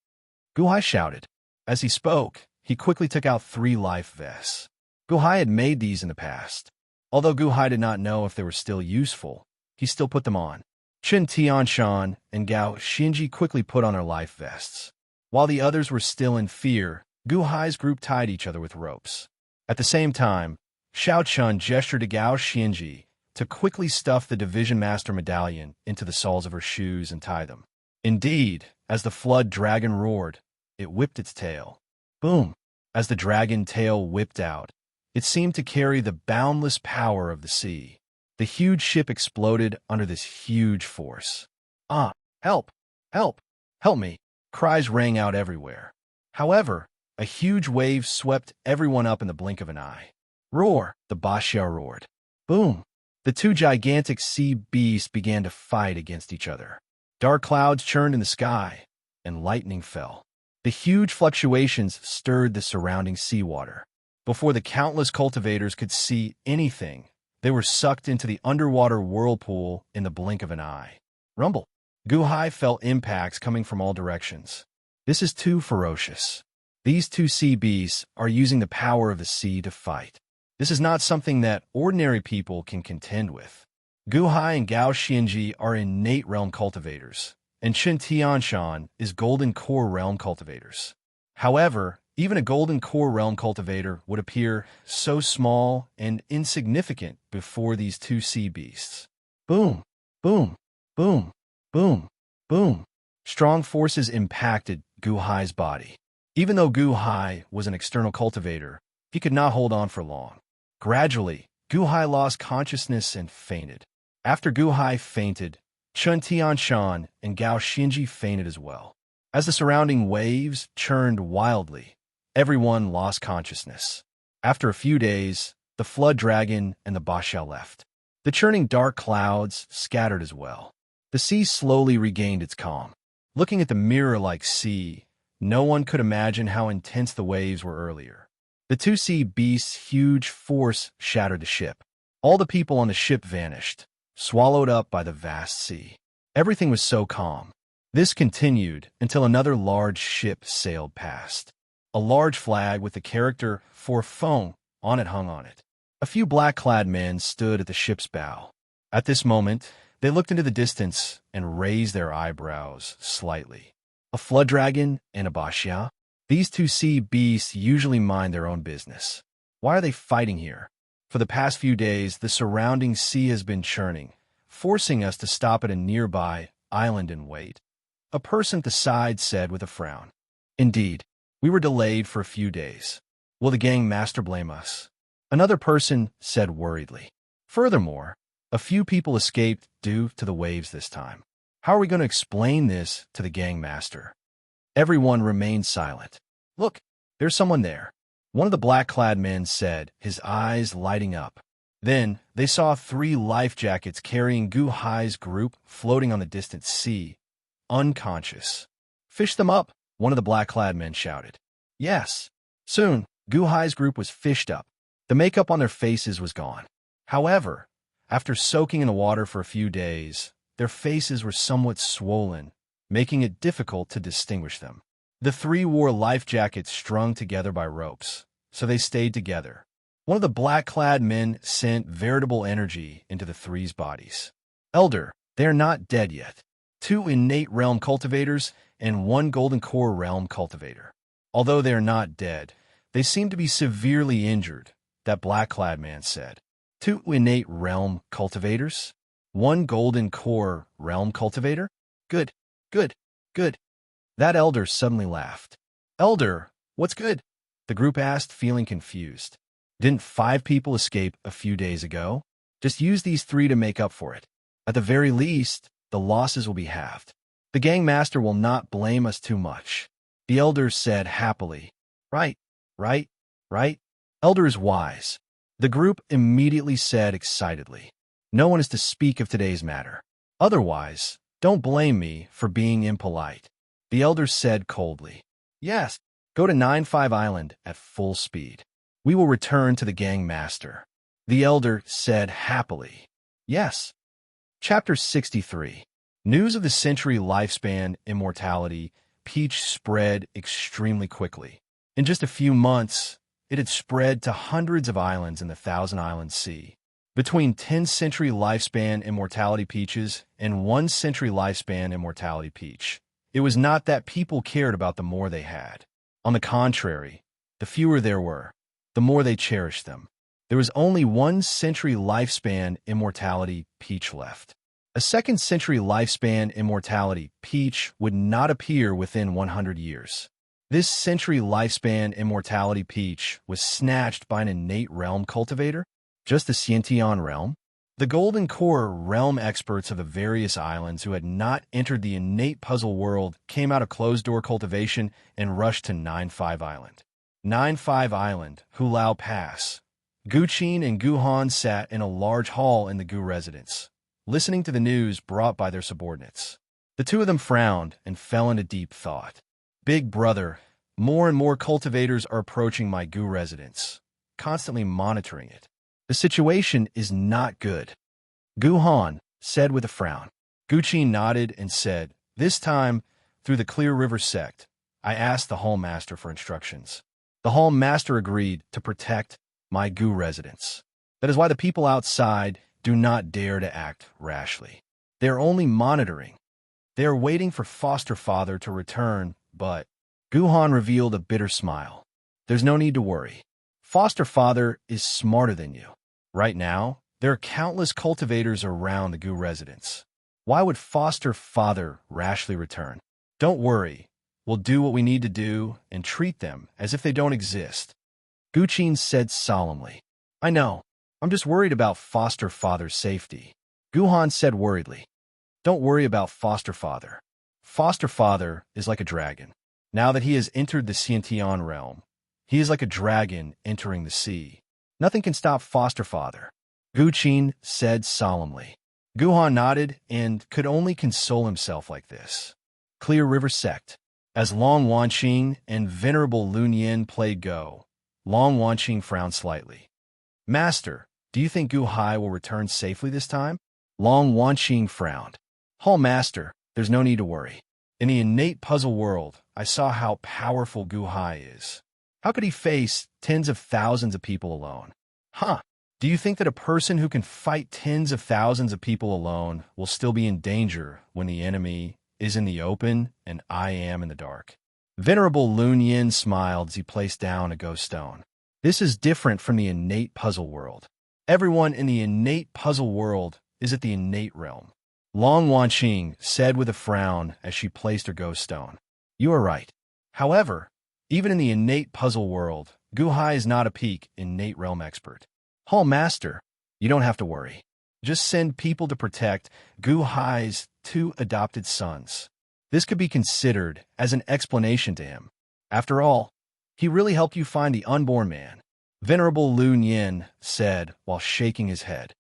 Guhai shouted. As he spoke, he quickly took out 3 life vests. Guhai had made these in the past. Although Guhai did not know if they were still useful, he still put them on. Chun Tianshan and Gao Xinji quickly put on their life vests. While the others were still in fear, Guhai's group tied each other with ropes. At the same time, Xiao Chun gestured to Gao Xinji to quickly stuff the Division Master medallion into the soles of her shoes and tie them. Indeed, as the flood dragon roared, it whipped its tail. Boom! As the dragon tail whipped out, it seemed to carry the boundless power of the sea. The huge ship exploded under this huge force. Ah! Help! Help! Help me! Cries rang out everywhere. However, a huge wave swept everyone up in the blink of an eye. Roar! The Bashia roared. Boom! The two gigantic sea beasts began to fight against each other. Dark clouds churned in the sky, and lightning fell. The huge fluctuations stirred the surrounding seawater. Before the countless cultivators could see anything, they were sucked into the underwater whirlpool in the blink of an eye. Rumble. Guhai felt impacts coming from all directions. This is too ferocious. These two sea beasts are using the power of the sea to fight. This is not something that ordinary people can contend with. Guhai and Gao Xianji are innate realm cultivators, and Chen Tianshan is golden core realm cultivators. However, even a golden core realm cultivator would appear so small and insignificant before these two sea beasts. Boom, boom, boom, boom, boom. Strong forces impacted Guhai's body. Even though Guhai was an external cultivator, he could not hold on for long. Gradually, Guhai lost consciousness and fainted. After Guhai fainted, Chen Tianshan and Gao Xinji fainted as well. As the surrounding waves churned wildly, everyone lost consciousness. After a few days, the flood dragon and the Basha left. The churning dark clouds scattered as well. The sea slowly regained its calm. Looking at the mirror-like sea, no one could imagine how intense the waves were earlier. The two sea beasts' huge force shattered the ship. All the people on the ship vanished, swallowed up by the vast sea. Everything was so calm. This continued until another large ship sailed past. A large flag with the character "For Feng" on it hung on it. A few black-clad men stood at the ship's bow. At this moment, they looked into the distance and raised their eyebrows slightly. A flood dragon and a Basha? These two sea beasts usually mind their own business. Why are they fighting here? For the past few days, the surrounding sea has been churning, forcing us to stop at a nearby island and wait. A person at the side said with a frown. Indeed, we were delayed for a few days. Will the gang master blame us? Another person said worriedly. Furthermore, a few people escaped due to the waves this time. How are we going to explain this to the gang master? Everyone remained silent. Look, there's someone there. One of the black-clad men said, his eyes lighting up. Then they saw 3 life jackets carrying Guhai's group floating on the distant sea, unconscious. Fish them up, one of the black-clad men shouted. Yes. Soon, Guhai's group was fished up. The makeup on their faces was gone. However, after soaking in the water for a few days, their faces were somewhat swollen, making it difficult to distinguish them. The 3 wore life jackets strung together by ropes, so they stayed together. One of the black-clad men sent veritable energy into the 3's bodies. Elder, they are not dead yet. 2 innate realm cultivators and 1 golden core realm cultivator. Although they are not dead, they seem to be severely injured, that black-clad man said. 2 innate realm cultivators? 1 golden core realm cultivator? Good, good, good. That elder suddenly laughed. Elder, what's good? The group asked, feeling confused. Didn't 5 people escape a few days ago? Just use these 3 to make up for it. At the very least, the losses will be halved. The gang master will not blame us too much. The elder said happily. Right, right, right. Elder is wise. The group immediately said excitedly. No one is to speak of today's matter. Otherwise, don't blame me for being impolite. The elder said coldly. Yes, go to 9-5 Island at full speed. We will return to the gang master. The elder said happily. Yes. Chapter 63. News of the century lifespan immortality Peach spread extremely quickly. In just a few months, it had spread to hundreds of islands in the Thousand Island Sea. Between 10-century lifespan immortality peaches and 1-century lifespan immortality peach, it was not that people cared about the more they had. On the contrary, the fewer there were, the more they cherished them. There was only 1-century lifespan immortality peach left. A 2nd-century lifespan immortality peach would not appear within 100 years. This century lifespan immortality peach was snatched by an innate realm cultivator, just the Xiantian realm. The Golden Core realm experts of the various islands who had not entered the innate puzzle world came out of closed-door cultivation and rushed to 9-5 Island. 9-5 Island, Hulao Pass, Gu Qin and Gu Han sat in a large hall in the Gu residence, listening to the news brought by their subordinates. The two of them frowned and fell into deep thought. Big brother, more and more cultivators are approaching my Gu residence, constantly monitoring it. The situation is not good. Gu Han said with a frown. Gu Qin nodded and said, this time, through the Clear River sect, I asked the Hall Master for instructions. The Hall Master agreed to protect my Gu residence. That is why the people outside do not dare to act rashly. They are only monitoring. They are waiting for foster father to return, but Gu Han revealed a bitter smile. There's no need to worry. Foster father is smarter than you. Right now, there are countless cultivators around the Gu residence. Why would foster father rashly return? Don't worry. We'll do what we need to do and treat them as if they don't exist. Gu Qin said solemnly. I know. I'm just worried about foster father's safety. Gu Han said worriedly. Don't worry about foster father. Foster father is like a dragon. Now that he has entered the Xiantian realm, he is like a dragon entering the sea. Nothing can stop foster father. Gu Qin said solemnly. Gu Han nodded and could only console himself like this. Clear River Sect. As Long Wanqing and Venerable Lun Yin played Go, Long Wanqing frowned slightly. Master, do you think Gu Hai will return safely this time? Long Wanqing frowned. Hall Master, there's no need to worry. In the innate puzzle world, I saw how powerful Gu Hai is. How could he face tens of thousands of people alone? Huh. Do you think that a person who can fight tens of thousands of people alone will still be in danger when the enemy is in the open and I am in the dark? Venerable Lun Yin smiled as he placed down a ghost stone. This is different from the innate puzzle world. Everyone in the innate puzzle world is at the innate realm. Long Wanqing said with a frown as she placed her ghost stone. You are right. However, even in the innate puzzle world, Gu Hai is not a peak innate realm expert. Hall Master, you don't have to worry. Just send people to protect Gu Hai's 2 adopted sons. This could be considered as an explanation to him. After all, he really helped you find the unborn man, Venerable Lun Yin said while shaking his head.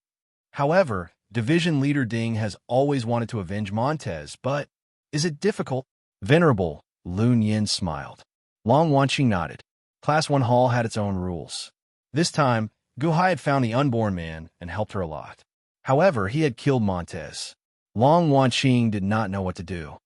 However, Division Leader Ding has always wanted to avenge Montez, but is it difficult? Venerable Lun Yin smiled. Long Wanqing nodded. Class 1 Hall had its own rules. This time, Gu Hai had found the unborn man and helped her a lot. However, he had killed Montez. Long Wanqing did not know what to do.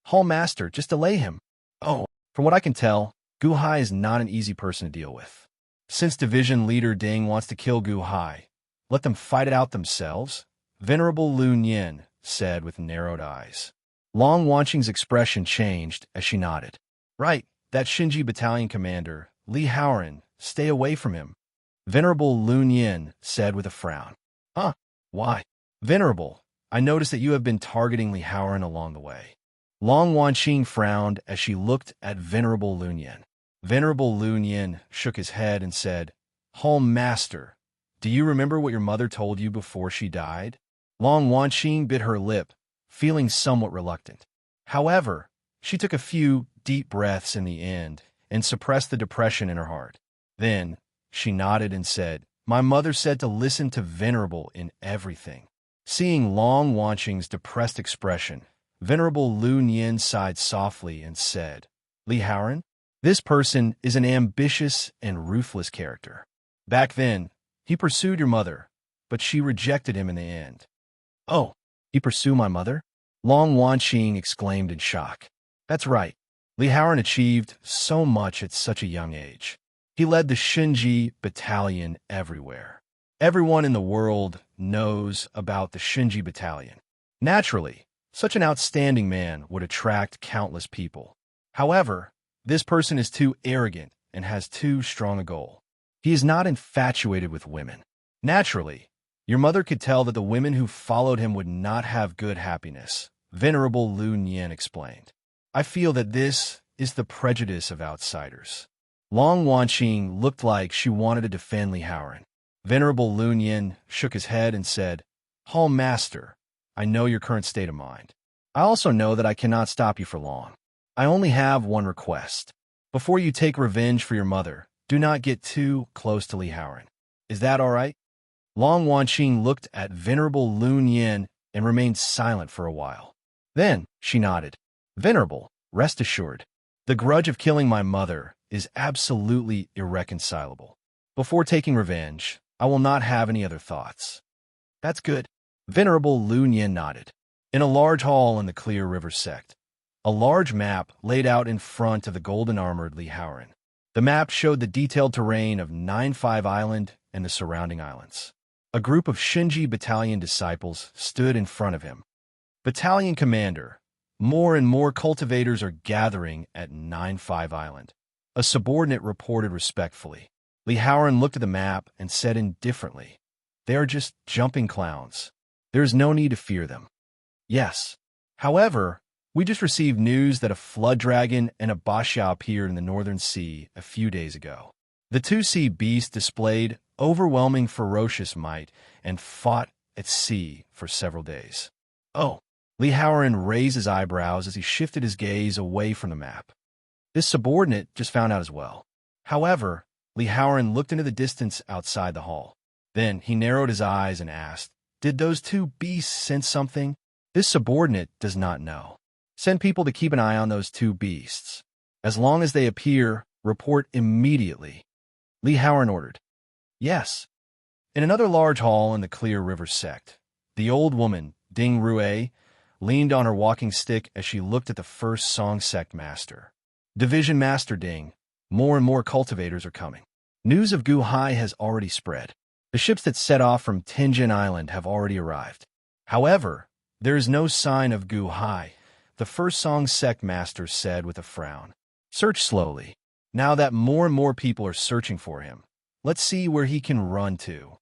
Hall Master, just delay him. Oh, from what I can tell, Gu Hai is not an easy person to deal with. Since Division Leader Ding wants to kill Gu Hai, let them fight it out themselves, Venerable Lun Yin said with narrowed eyes. Long Wanqing's expression changed as she nodded. Right, that Shinji battalion commander, Li Haoran, stay away from him. Venerable Lun Yin said with a frown. Huh? Why? Venerable, I noticed that you have been targeting Li Haoran along the way. Long Wanqing frowned as she looked at Venerable Lun Yin. Venerable Lun Yin shook his head and said, Hall Master, do you remember what your mother told you before she died? Long Wanqing bit her lip, feeling somewhat reluctant. However, she took a few deep breaths in the end and suppressed the depression in her heart. Then, she nodded and said, My mother said to listen to Venerable in everything. Seeing Long Wanqing's depressed expression, Venerable Lun Yin sighed softly and said, Li Haoran? This person is an ambitious and ruthless character. Back then, he pursued your mother, but she rejected him in the end. Oh, he pursued my mother? Long Wanqing exclaimed in shock. That's right. Li Haoran achieved so much at such a young age. He led the Shinji battalion everywhere. Everyone in the world knows about the Shinji battalion. Naturally, such an outstanding man would attract countless people. However, this person is too arrogant and has too strong a goal. He is not infatuated with women. Naturally, your mother could tell that the women who followed him would not have good happiness, Venerable Lun Yin explained. I feel that this is the prejudice of outsiders. Long Wanqing looked like she wanted to defend Li Haoran. Venerable Lun Yin shook his head and said, Hall Master, I know your current state of mind. I also know that I cannot stop you for long. I only have one request. Before you take revenge for your mother, do not get too close to Li Haoran. Is that all right? Long Wanqing looked at Venerable Lun Yin and remained silent for a while. Then she nodded. Venerable, rest assured. The grudge of killing my mother is absolutely irreconcilable. Before taking revenge, I will not have any other thoughts. That's good. Venerable Lun Yin nodded. In a large hall in the Clear River sect, a large map laid out in front of the golden-armored Li Haoran. The map showed the detailed terrain of 9-5 Island and the surrounding islands. A group of Shinji Battalion disciples stood in front of him. Battalion Commander, more and more cultivators are gathering at 9-5 Island. A subordinate reported respectfully. Li Haoran looked at the map and said indifferently, They are just jumping clowns. There is no need to fear them. Yes. However, we just received news that a flood dragon and a basha appeared in the Northern Sea a few days ago. The two sea beasts displayed overwhelming ferocious might and fought at sea for several days. Oh, Li Haoran raised his eyebrows as he shifted his gaze away from the map. This subordinate just found out as well. However, Li Haoran looked into the distance outside the hall. Then he narrowed his eyes and asked, Did those two beasts sense something? This subordinate does not know. Send people to keep an eye on those two beasts. As long as they appear, report immediately. Li Haoran ordered. Yes. In another large hall in the Clear River sect, the old woman, Ding Rue, leaned on her walking stick as she looked at the first song sect master. Division Master Ding, more and more cultivators are coming. News of Gu Hai has already spread. The ships that set off from Tianjin Island have already arrived. However, there is no sign of Gu Hai, the first song sect master said with a frown. Search slowly. Now that more and more people are searching for him, let's see where he can run to.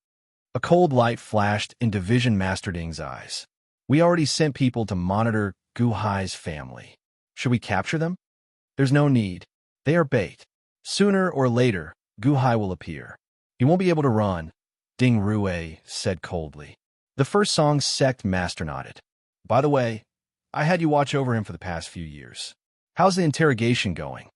A cold light flashed in Division Master Ding's eyes. We already sent people to monitor Gu Hai's family. Should we capture them? There's no need. They are bait. Sooner or later, Gu Hai will appear. He won't be able to run, Ding Rue said coldly. The first song sect master nodded. By the way, I had you watch over him for the past few years. How's the interrogation going?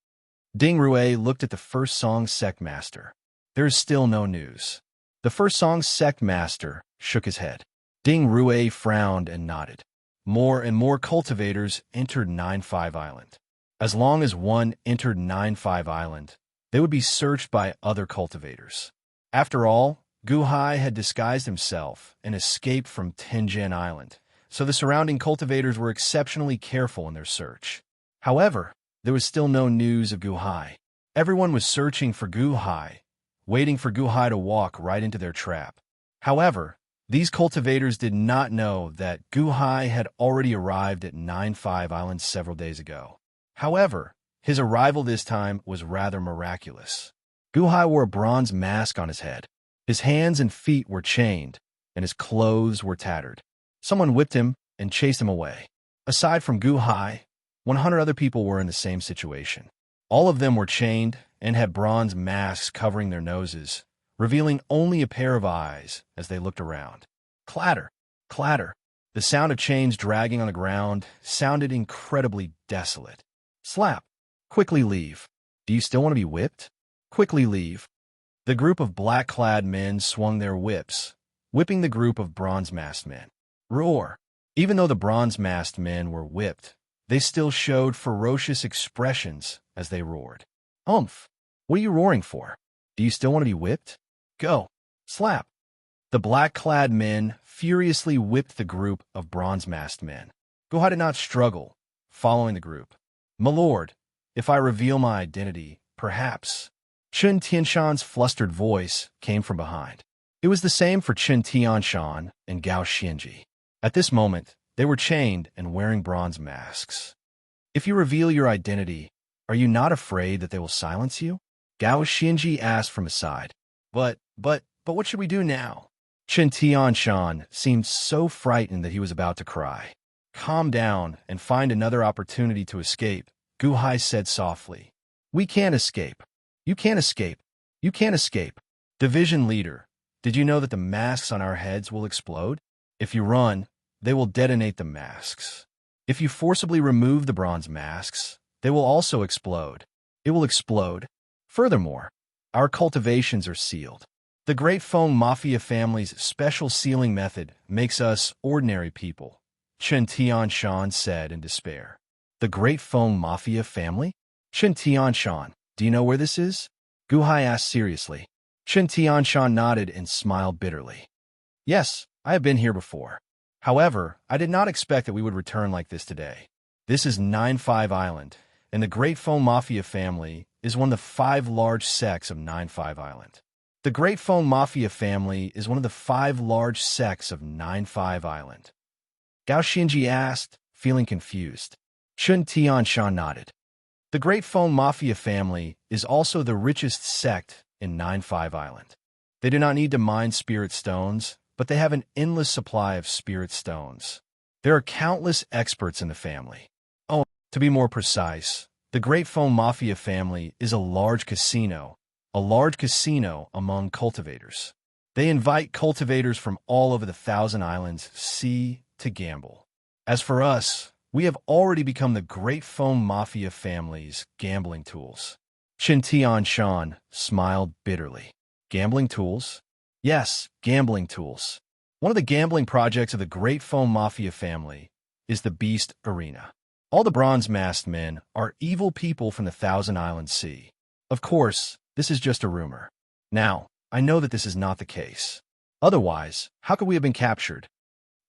Ding Rue looked at the first song sect master. There is still no news. The first song sect master shook his head. Ding Rue frowned and nodded. More and more cultivators entered 9-5 Island. As long as one entered 9-5 Island, they would be searched by other cultivators. After all, Gu Hai had disguised himself and escaped from Tianjin Island, so the surrounding cultivators were exceptionally careful in their search. However, there was still no news of Gu Hai. Everyone was searching for Gu Hai, waiting for Gu Hai to walk right into their trap. However, these cultivators did not know that Gu Hai had already arrived at 9-5 Island several days ago. However, his arrival this time was rather miraculous. Gu Hai wore a bronze mask on his head. His hands and feet were chained, and his clothes were tattered. Someone whipped him and chased him away. Aside from Gu Hai, 100 other people were in the same situation. All of them were chained and had bronze masks covering their noses, revealing only a pair of eyes as they looked around. Clatter, clatter. The sound of chains dragging on the ground sounded incredibly desolate. Slap. Quickly leave. Do you still want to be whipped? Quickly leave. The group of black-clad men swung their whips, whipping the group of bronze-masked men. Roar. Even though the bronze-masked men were whipped, they still showed ferocious expressions as they roared. Umph. What are you roaring for? Do you still want to be whipped? Go. Slap. The black-clad men furiously whipped the group of bronze-masked men. Gu Hai did not struggle, following the group. My lord, if I reveal my identity, perhaps. Chen Tianshan's flustered voice came from behind. It was the same for Chen Tianshan and Gao Xianji. At this moment, they were chained and wearing bronze masks. If you reveal your identity, are you not afraid that they will silence you? Gao Xianji asked from his side. But what should we do now? Chen Tianshan seemed so frightened that he was about to cry. Calm down and find another opportunity to escape, Gu Hai said softly. We can't escape. You can't escape. You can't escape. Division leader, did you know that the masks on our heads will explode? If you run, they will detonate the masks. If you forcibly remove the bronze masks, they will also explode. It will explode. Furthermore, our cultivations are sealed. The Great Feng Mafia family's special sealing method makes us ordinary people, Chen Tianshan said in despair. The Great Feng Mafia family? Chen Tianshan, do you know where this is? Gu Hai asked seriously. Chen Tianshan nodded and smiled bitterly. Yes, I have been here before. However, I did not expect that we would return like this today. This is 9-5 Island, and the Great Feng Mafia family is one of the 5 large sects of 9-5 Island. The Great Feng Mafia family is one of the 5 large sects of 9-5 Island. Gao Xinji asked, feeling confused. Chen Tianshan nodded. The Great Feng Mafia family is also the richest sect in 9-5 Island. They do not need to mine spirit stones, but they have an endless supply of spirit stones. There are countless experts in the family. Oh, to be more precise, the Great Feng Mafia family is a large casino among cultivators. They invite cultivators from all over the Thousand Islands Sea to gamble. As for us, we have already become the Great Feng Mafia family's gambling tools. Chen Tianshan smiled bitterly. Gambling tools? Yes, gambling tools. One of the gambling projects of the Great Feng Mafia family is the Beast Arena. All the bronze-masked men are evil people from the Thousand Islands Sea. Of course, this is just a rumor. Now, I know that this is not the case. Otherwise, how could we have been captured?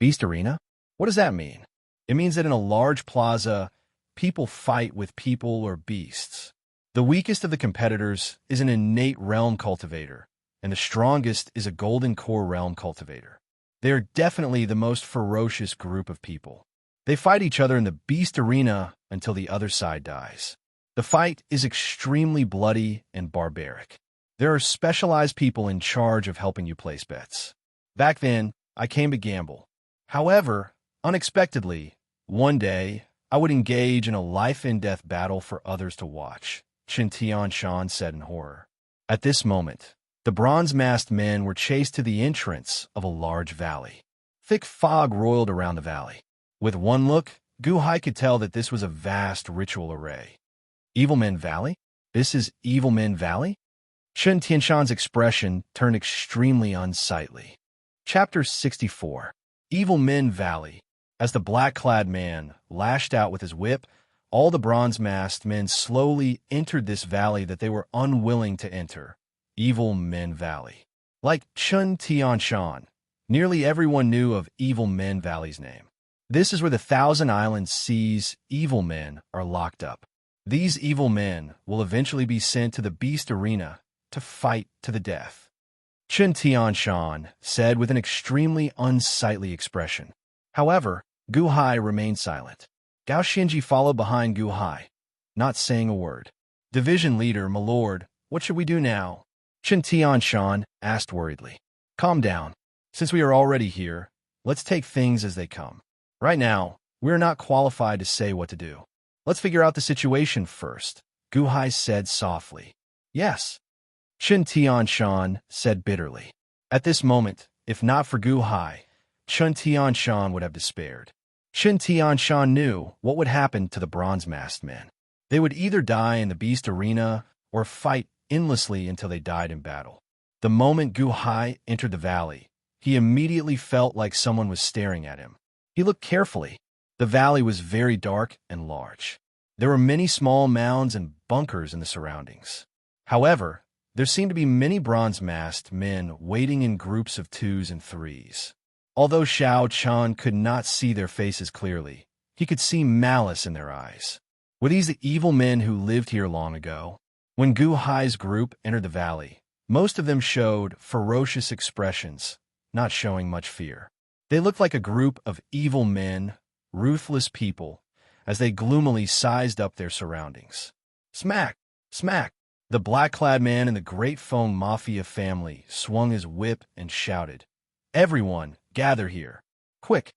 Beast Arena? What does that mean? It means that in a large plaza, people fight with people or beasts. The weakest of the competitors is an innate realm cultivator, and the strongest is a golden core realm cultivator. They are definitely the most ferocious group of people. They fight each other in the Beast Arena until the other side dies. The fight is extremely bloody and barbaric. There are specialized people in charge of helping you place bets. Back then, I came to gamble. However, unexpectedly, one day, I would engage in a life-and-death battle for others to watch, Chen Tianshan said in horror. At this moment, the bronze-masked men were chased to the entrance of a large valley. Thick fog roiled around the valley. With one look, Gu Hai could tell that this was a vast ritual array. Evil Men Valley? This is Evil Men Valley? Chen Tianshan's expression turned extremely unsightly. Chapter 64. Evil Men Valley. As the black-clad man lashed out with his whip, all the bronze-masked men slowly entered this valley that they were unwilling to enter. Evil Men Valley. Like Chen Tianshan, nearly everyone knew of Evil Men Valley's name. This is where the Thousand Islands Sea's evil men are locked up. These evil men will eventually be sent to the Beast Arena to fight to the death. Chen Tianshan said with an extremely unsightly expression. However, Gu Hai remained silent. Gao Xinji followed behind Gu Hai, not saying a word. Division leader, my lord, what should we do now? Chen Tianshan asked worriedly. Calm down. Since we are already here, let's take things as they come. Right now, we are not qualified to say what to do. Let's figure out the situation first, Gu Hai said softly. Yes. Chen Tianshan said bitterly. At this moment, if not for Gu Hai, Chen Tianshan would have despaired. Chen Tianshan knew what would happen to the bronze-masked men. They would either die in the Beast Arena or fight endlessly until they died in battle. The moment Gu Hai entered the valley, he immediately felt like someone was staring at him. He looked carefully. The valley was very dark and large. There were many small mounds and bunkers in the surroundings. However, there seemed to be many bronze-masked men waiting in groups of 2s and 3s. Although Xiao Chan could not see their faces clearly, he could see malice in their eyes. Were these the evil men who lived here long ago? When Gu Hai's group entered the valley, most of them showed ferocious expressions, not showing much fear. They looked like a group of evil men, ruthless people, as they gloomily sized up their surroundings. Smack! Smack! The black-clad man in the Great Feng Mafia family swung his whip and shouted, Everyone, gather here. Quick!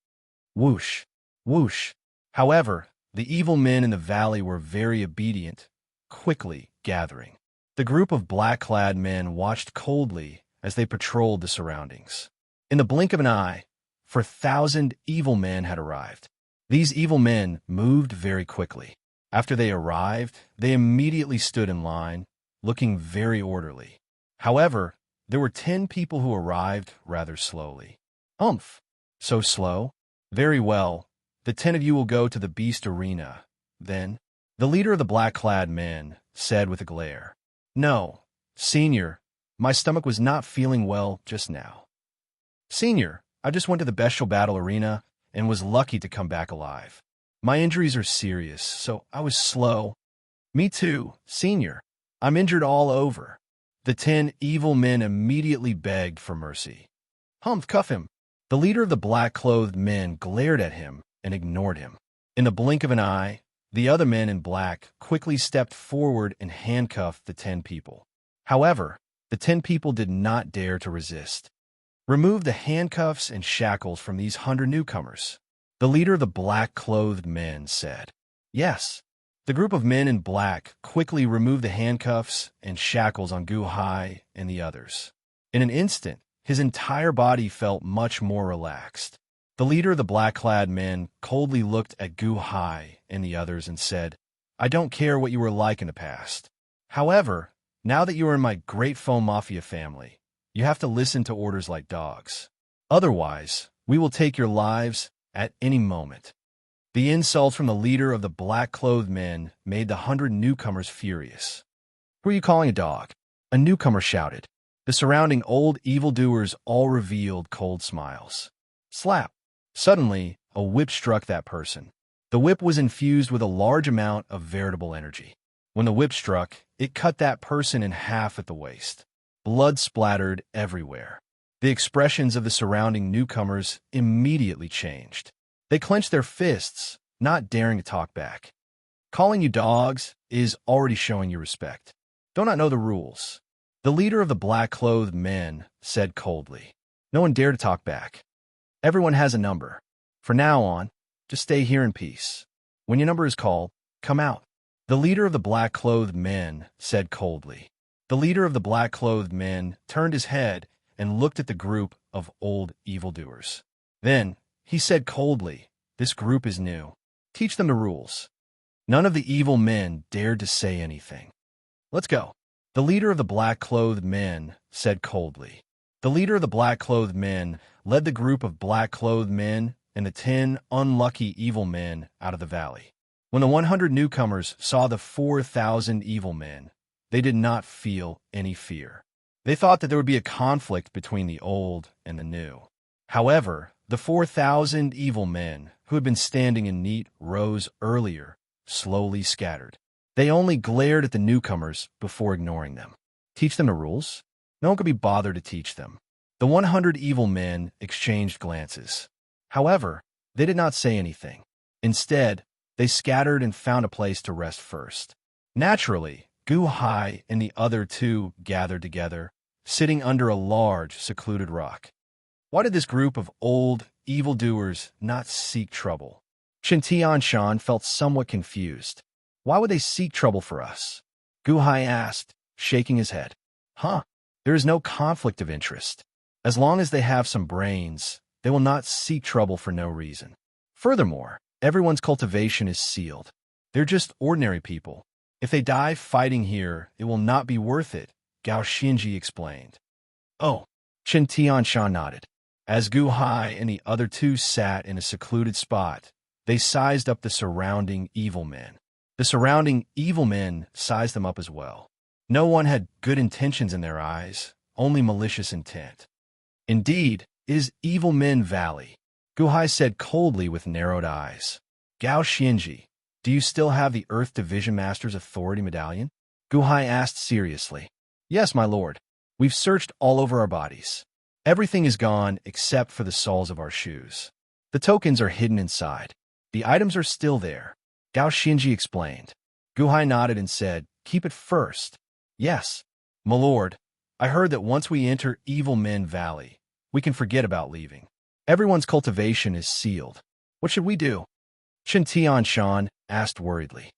Whoosh! Whoosh! However, the evil men in the valley were very obedient, quickly gathering. The group of black-clad men watched coldly as they patrolled the surroundings. In the blink of an eye, 4,000 evil men had arrived. These evil men moved very quickly. After they arrived, they immediately stood in line, looking very orderly. However, there were 10 people who arrived rather slowly. Humph! So slow? Very well. The 10 of you will go to the beast arena. Then, the leader of the black-clad men said with a glare, "No, Senior, my stomach was not feeling well just now. Senior, I just went to the bestial battle arena and was lucky to come back alive. My injuries are serious, so I was slow." "Me too, Senior. I'm injured all over." The 10 evil men immediately begged for mercy. "Humph, cuff him." The leader of the black-clothed men glared at him and ignored him. In the blink of an eye, the other men in black quickly stepped forward and handcuffed the 10 people. However, the 10 people did not dare to resist. "Remove the handcuffs and shackles from these 100 newcomers," the leader of the black-clothed men said. Yes. The group of men in black quickly removed the handcuffs and shackles on Gu Hai and the others. In an instant, his entire body felt much more relaxed. The leader of the black-clad men coldly looked at Gu Hai and the others and said, "I don't care what you were like in the past. However, now that you are in my Great Foam Mafia family, you have to listen to orders like dogs. Otherwise, we will take your lives at any moment." The insults from the leader of the black-clothed men made the 100 newcomers furious. "Who are you calling a dog?" a newcomer shouted. The surrounding old evildoers all revealed cold smiles. Slap! Suddenly, a whip struck that person. The whip was infused with a large amount of veritable energy. When the whip struck, it cut that person in half at the waist. Blood splattered everywhere. The expressions of the surrounding newcomers immediately changed. They clenched their fists, not daring to talk back. "Calling you dogs is already showing you respect. Do not know the rules," the leader of the black-clothed men said coldly. No one dared to talk back. "Everyone has a number. For now on, just stay here in peace. When your number is called, come out," the leader of the black-clothed men said coldly. The leader of the black-clothed men turned his head and looked at the group of old evildoers. Then, he said coldly, "This group is new. Teach them the rules." None of the evil men dared to say anything. "Let's go," the leader of the black-clothed men said coldly. The leader of the black-clothed men led the group of black-clothed men and the 10 unlucky evil men out of the valley. When the 100 newcomers saw the 4,000 evil men, they did not feel any fear. They thought that there would be a conflict between the old and the new. However, the 4,000 evil men who had been standing in neat rows earlier slowly scattered. They only glared at the newcomers before ignoring them. Teach them the rules? No one could be bothered to teach them. The 100 evil men exchanged glances. However, they did not say anything. Instead, they scattered and found a place to rest first. Naturally, Gu Hai and the other 2 gathered together, sitting under a large, secluded rock. Why did this group of old evildoers not seek trouble? Chen Tianshan felt somewhat confused. Why would they seek trouble for us? Gu Hai asked, shaking his head. There is no conflict of interest. As long as they have some brains, they will not seek trouble for no reason. Furthermore, everyone's cultivation is sealed. They're just ordinary people. If they die fighting here, it will not be worth it, Gao Xinji explained. Oh, Chen Tianshan nodded. As Gu Hai and the other 2 sat in a secluded spot, they sized up the surrounding evil men. The surrounding evil men sized them up as well. No one had good intentions in their eyes, only malicious intent. Indeed, it is Evil Men Valley, Gu Hai said coldly with narrowed eyes. Gao Xinji, do you still have the Earth Division Master's Authority Medallion? Gu Hai asked seriously. Yes, my lord. We've searched all over our bodies. Everything is gone except for the soles of our shoes. The tokens are hidden inside. The items are still there, Gao Xinji explained. Gu Hai nodded and said, Keep it first. Yes, my lord. I heard that once we enter Evil Men Valley, we can forget about leaving. Everyone's cultivation is sealed. What should we do? Chen Tianshan asked worriedly.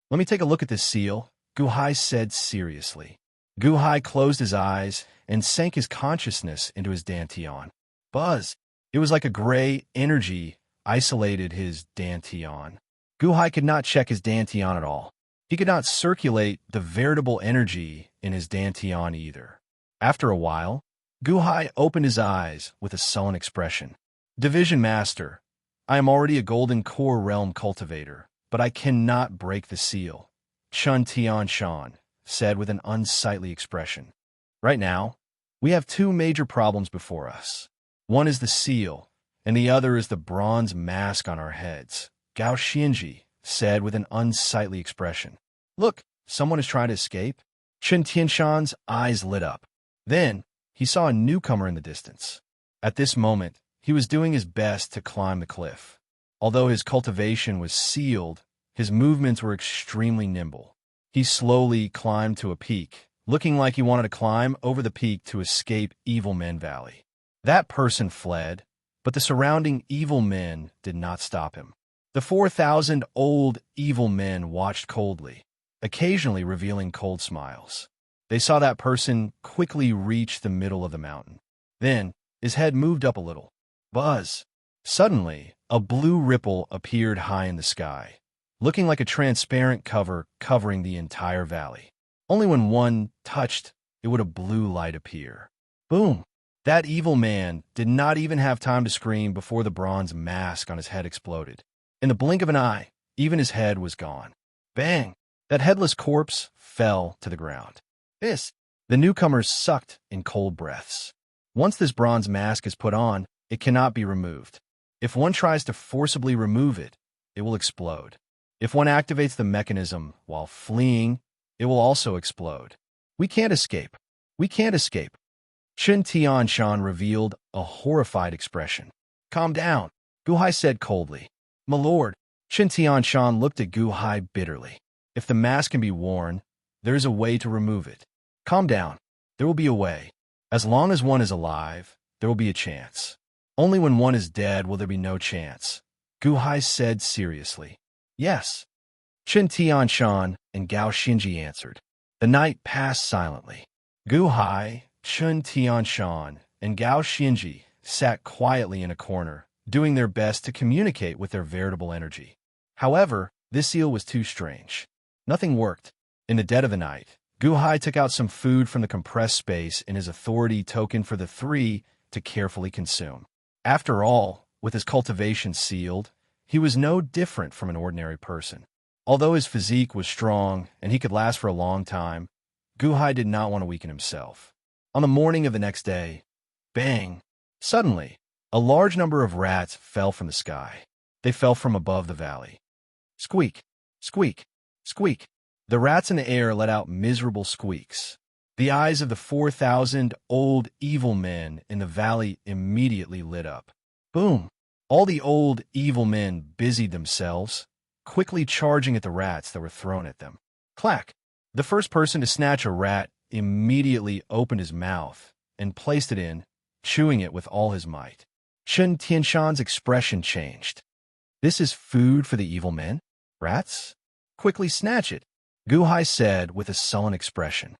Let me take a look at this seal, Gu Hai said seriously. Gu Hai closed his eyes and sank his consciousness into his dantian. Buzz! It was like a gray energy isolated his dantian. Gu Hai could not check his dantian at all. He could not circulate the veritable energy in his dantian either. After a while, Guhai opened his eyes with a sullen expression. Division Master, I am already a golden core realm cultivator, but I cannot break the seal, Chun Tian Shan said with an unsightly expression. Right now, we have two major problems before us. One is the seal, and the other is the bronze mask on our heads, Gao Xinji said with an unsightly expression. Look, someone is trying to escape. Chun Tianshan's eyes lit up. Then, he saw a newcomer in the distance. At this moment, he was doing his best to climb the cliff. Although his cultivation was sealed, his movements were extremely nimble. He slowly climbed to a peak, looking like he wanted to climb over the peak to escape Evil Men Valley. That person fled, but the surrounding evil men did not stop him. The 4,000 old evil men watched coldly, occasionally revealing cold smiles. They saw that person quickly reach the middle of the mountain. Then, his head moved up a little. Buzz! Suddenly, a blue ripple appeared high in the sky, looking like a transparent cover covering the entire valley. Only when one touched it would a blue light appear. Boom! That evil man did not even have time to scream before the bronze mask on his head exploded. In the blink of an eye, even his head was gone. Bang! That headless corpse fell to the ground. The newcomers sucked in cold breaths. Once this bronze mask is put on, it cannot be removed. If one tries to forcibly remove it, it will explode. If one activates the mechanism while fleeing, it will also explode. We can't escape. We can't escape. Chun Tianshan revealed a horrified expression. Calm down, Guhai said coldly. My lord, Chun Tianshan looked at Guhai bitterly. If the mask can be worn, there is a way to remove it. Calm down. There will be a way. As long as one is alive, there will be a chance. Only when one is dead will there be no chance, Guhai said seriously. Yes. Chun Tianshan and Gao Xinji answered. The night passed silently. Guhai, Chun Tianshan, and Gao Xinji sat quietly in a corner, doing their best to communicate with their veritable energy. However, this seal was too strange. Nothing worked. In the dead of the night, Guhai took out some food from the compressed space in his authority token for the three to carefully consume. After all, with his cultivation sealed, he was no different from an ordinary person. Although his physique was strong and he could last for a long time, Guhai did not want to weaken himself. On the morning of the next day, bang! Suddenly, a large number of rats fell from the sky. They fell from above the valley. Squeak! Squeak! Squeak! The rats in the air let out miserable squeaks. The eyes of the 4,000 old evil men in the valley immediately lit up. Boom! All the old evil men busied themselves, quickly charging at the rats that were thrown at them. Clack! The first person to snatch a rat immediately opened his mouth and placed it in, chewing it with all his might. Chun Tianshan's expression changed. This is food for the evil men? Rats? Quickly snatch it, Guhai said with a sullen expression.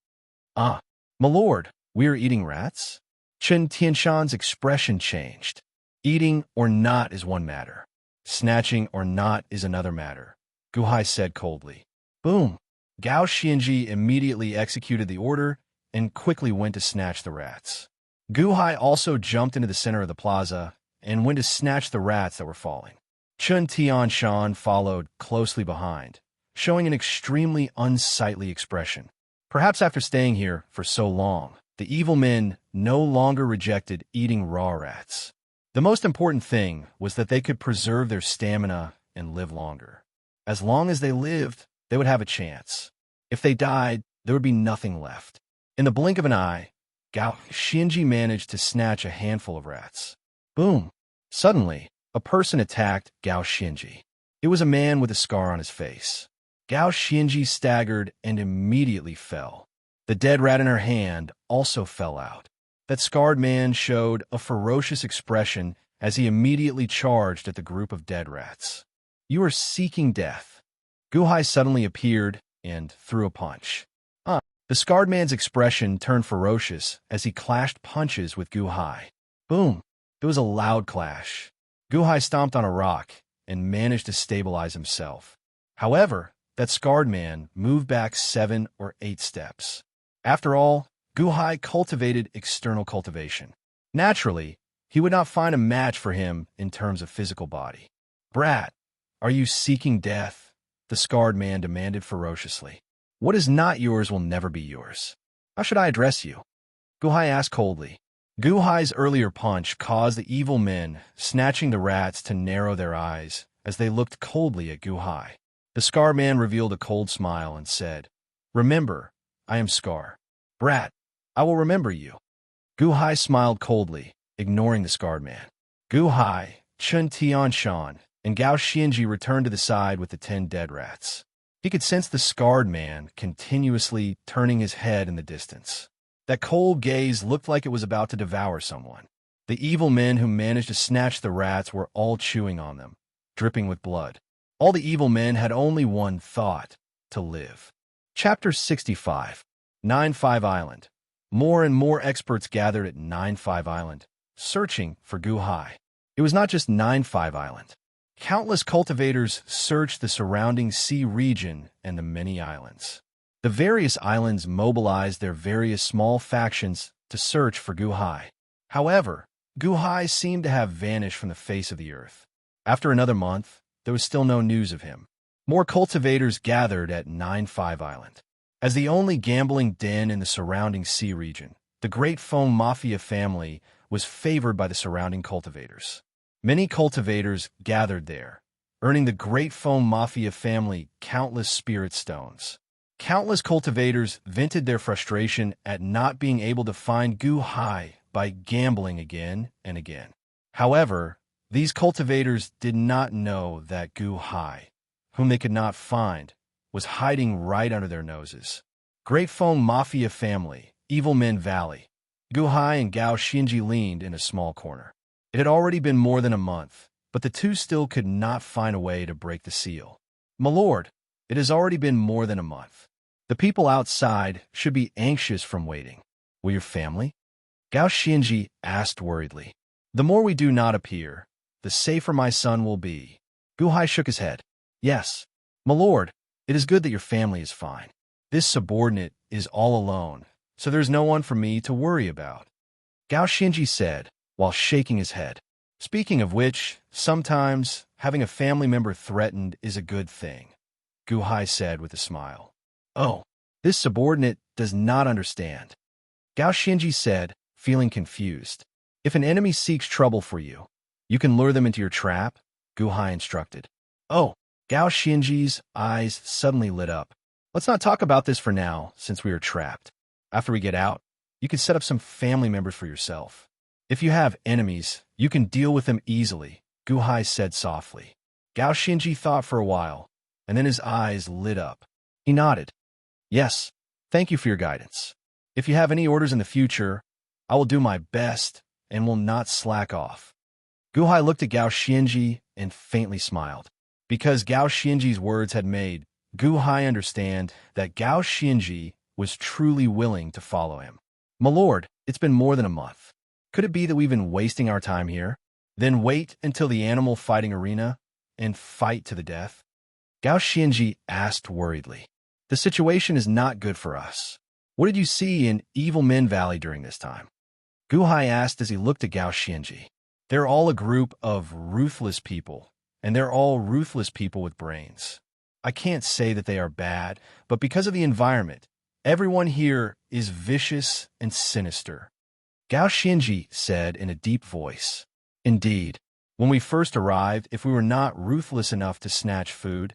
Ah, my lord, we are eating rats? Chun Tianshan's expression changed. Eating or not is one matter. Snatching or not is another matter, Guhai said coldly. Boom! Gao Xinji immediately executed the order and quickly went to snatch the rats. Guhai also jumped into the center of the plaza and went to snatch the rats that were falling. Chun Tianshan followed closely behind, showing an extremely unsightly expression. Perhaps after staying here for so long, the evil men no longer rejected eating raw rats. The most important thing was that they could preserve their stamina and live longer. As long as they lived, they would have a chance. If they died, there would be nothing left. In the blink of an eye, Gao Xinji managed to snatch a handful of rats. Boom! Suddenly, a person attacked Gao Xinji. It was a man with a scar on his face. Gao Xinji staggered and immediately fell. The dead rat in her hand also fell out. That scarred man showed a ferocious expression as he immediately charged at the group of dead rats. You are seeking death. Guhai suddenly appeared and threw a punch. The scarred man's expression turned ferocious as he clashed punches with Guhai. Boom! It was a loud clash. Guhai stomped on a rock and managed to stabilize himself. However, that scarred man moved back 7 or 8 steps. After all, Gu Hai cultivated external cultivation. Naturally, he would not find a match for him in terms of physical body. "Brat, are you seeking death?" the scarred man demanded ferociously. "What is not yours will never be yours. How should I address you?" Gu Hai asked coldly. Gu Hai's earlier punch caused the evil men snatching the rats to narrow their eyes as they looked coldly at Gu Hai. The scarred man revealed a cold smile and said, "Remember, I am Scar. Brat, I will remember you." Gu Hai smiled coldly, ignoring the scarred man. Gu Hai, Chun Tianshan, and Gao Xianji returned to the side with the 10 dead rats. He could sense the scarred man continuously turning his head in the distance. That cold gaze looked like it was about to devour someone. The evil men who managed to snatch the rats were all chewing on them, dripping with blood. All the evil men had only one thought: to live. Chapter 65. 9-5 Island. More and more experts gathered at 9-5 Island, searching for Gu Hai. It was not just 9-5 Island. Countless cultivators searched the surrounding sea region and the many islands. The various islands mobilized their various small factions to search for Gu Hai. However, Gu Hai seemed to have vanished from the face of the earth. After another month, there was still no news of him. More cultivators gathered at 9-5 Island. As the only gambling den in the surrounding sea region, the Great Foam Mafia family was favored by the surrounding cultivators. Many cultivators gathered there, earning the Great Foam Mafia family countless spirit stones. Countless cultivators vented their frustration at not being able to find Gu Hai by gambling again and again. However, these cultivators did not know that Gu Hai, whom they could not find, was hiding right under their noses. Great Foam Mafia family, Evil Men Valley. Gu Hai and Gao Xinji leaned in a small corner. It had already been more than a month, but the two still could not find a way to break the seal. "My lord, it has already been more than a month. The people outside should be anxious from waiting. Will your family?" Gao Xinji asked worriedly. "The more we do not appear, the safer my son will be." Gu Hai shook his head. "Yes, my lord, it is good that your family is fine. This subordinate is all alone, so there's no one for me to worry about," Gao Xinji said, while shaking his head. "Speaking of which, sometimes having a family member threatened is a good thing," Gu Hai said with a smile. "Oh, this subordinate does not understand," Gao Xinji said, feeling confused. "If an enemy seeks trouble for you, you can lure them into your trap," Gu Hai instructed. "Oh," Gao Xinji's eyes suddenly lit up. "Let's not talk about this for now, since we are trapped. After we get out, you can set up some family members for yourself. If you have enemies, you can deal with them easily," Gu Hai said softly. Gao Xinji thought for a while, and then his eyes lit up. He nodded. "Yes, thank you for your guidance. If you have any orders in the future, I will do my best and will not slack off." Gu Hai looked at Gao Xinji and faintly smiled. Because Gao Xinji's words had made Gu Hai understand that Gao Xinji was truly willing to follow him. "My lord, it's been more than a month. Could it be that we've been wasting our time here? Then wait until the animal fighting arena and fight to the death?" Gao Xinji asked worriedly. "The situation is not good for us. What did you see in Evil Men Valley during this time?" Gu Hai asked as he looked at Gao Xinji. "They're all a group of ruthless people, and they're all ruthless people with brains. I can't say that they are bad, but because of the environment, everyone here is vicious and sinister," Gao Xinji said in a deep voice. "Indeed, when we first arrived, if we were not ruthless enough to snatch food,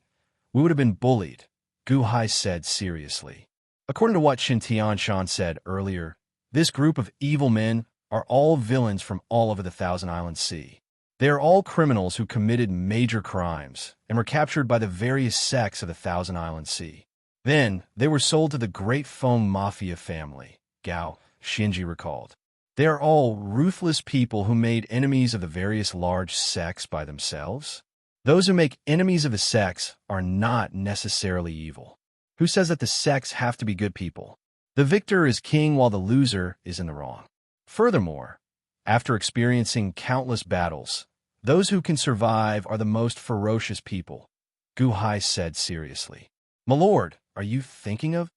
we would have been bullied," Gu Hai said seriously. According to what Qin Tianshan said earlier, this group of evil men are all villains from all over the Thousand Island Sea. They are all criminals who committed major crimes and were captured by the various sects of the Thousand Island Sea. Then, they were sold to the Great Foam Mafia family, Gao Xinji recalled. They are all ruthless people who made enemies of the various large sects by themselves. Those who make enemies of the sects are not necessarily evil. Who says that the sects have to be good people? The victor is king while the loser is in the wrong. Furthermore, after experiencing countless battles, those who can survive are the most ferocious people, Gu Hai said seriously. "My lord, are you thinking of?"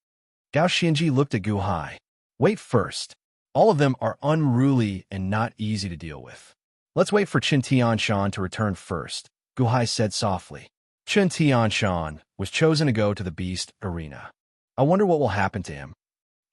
Gao Xinji looked at Gu Hai. Wait first. All of them are unruly and not easy to deal with. Let's wait for Chen Tianshan to return first, Gu Hai said softly. Chen Tianshan was chosen to go to the beast arena. I wonder what will happen to him.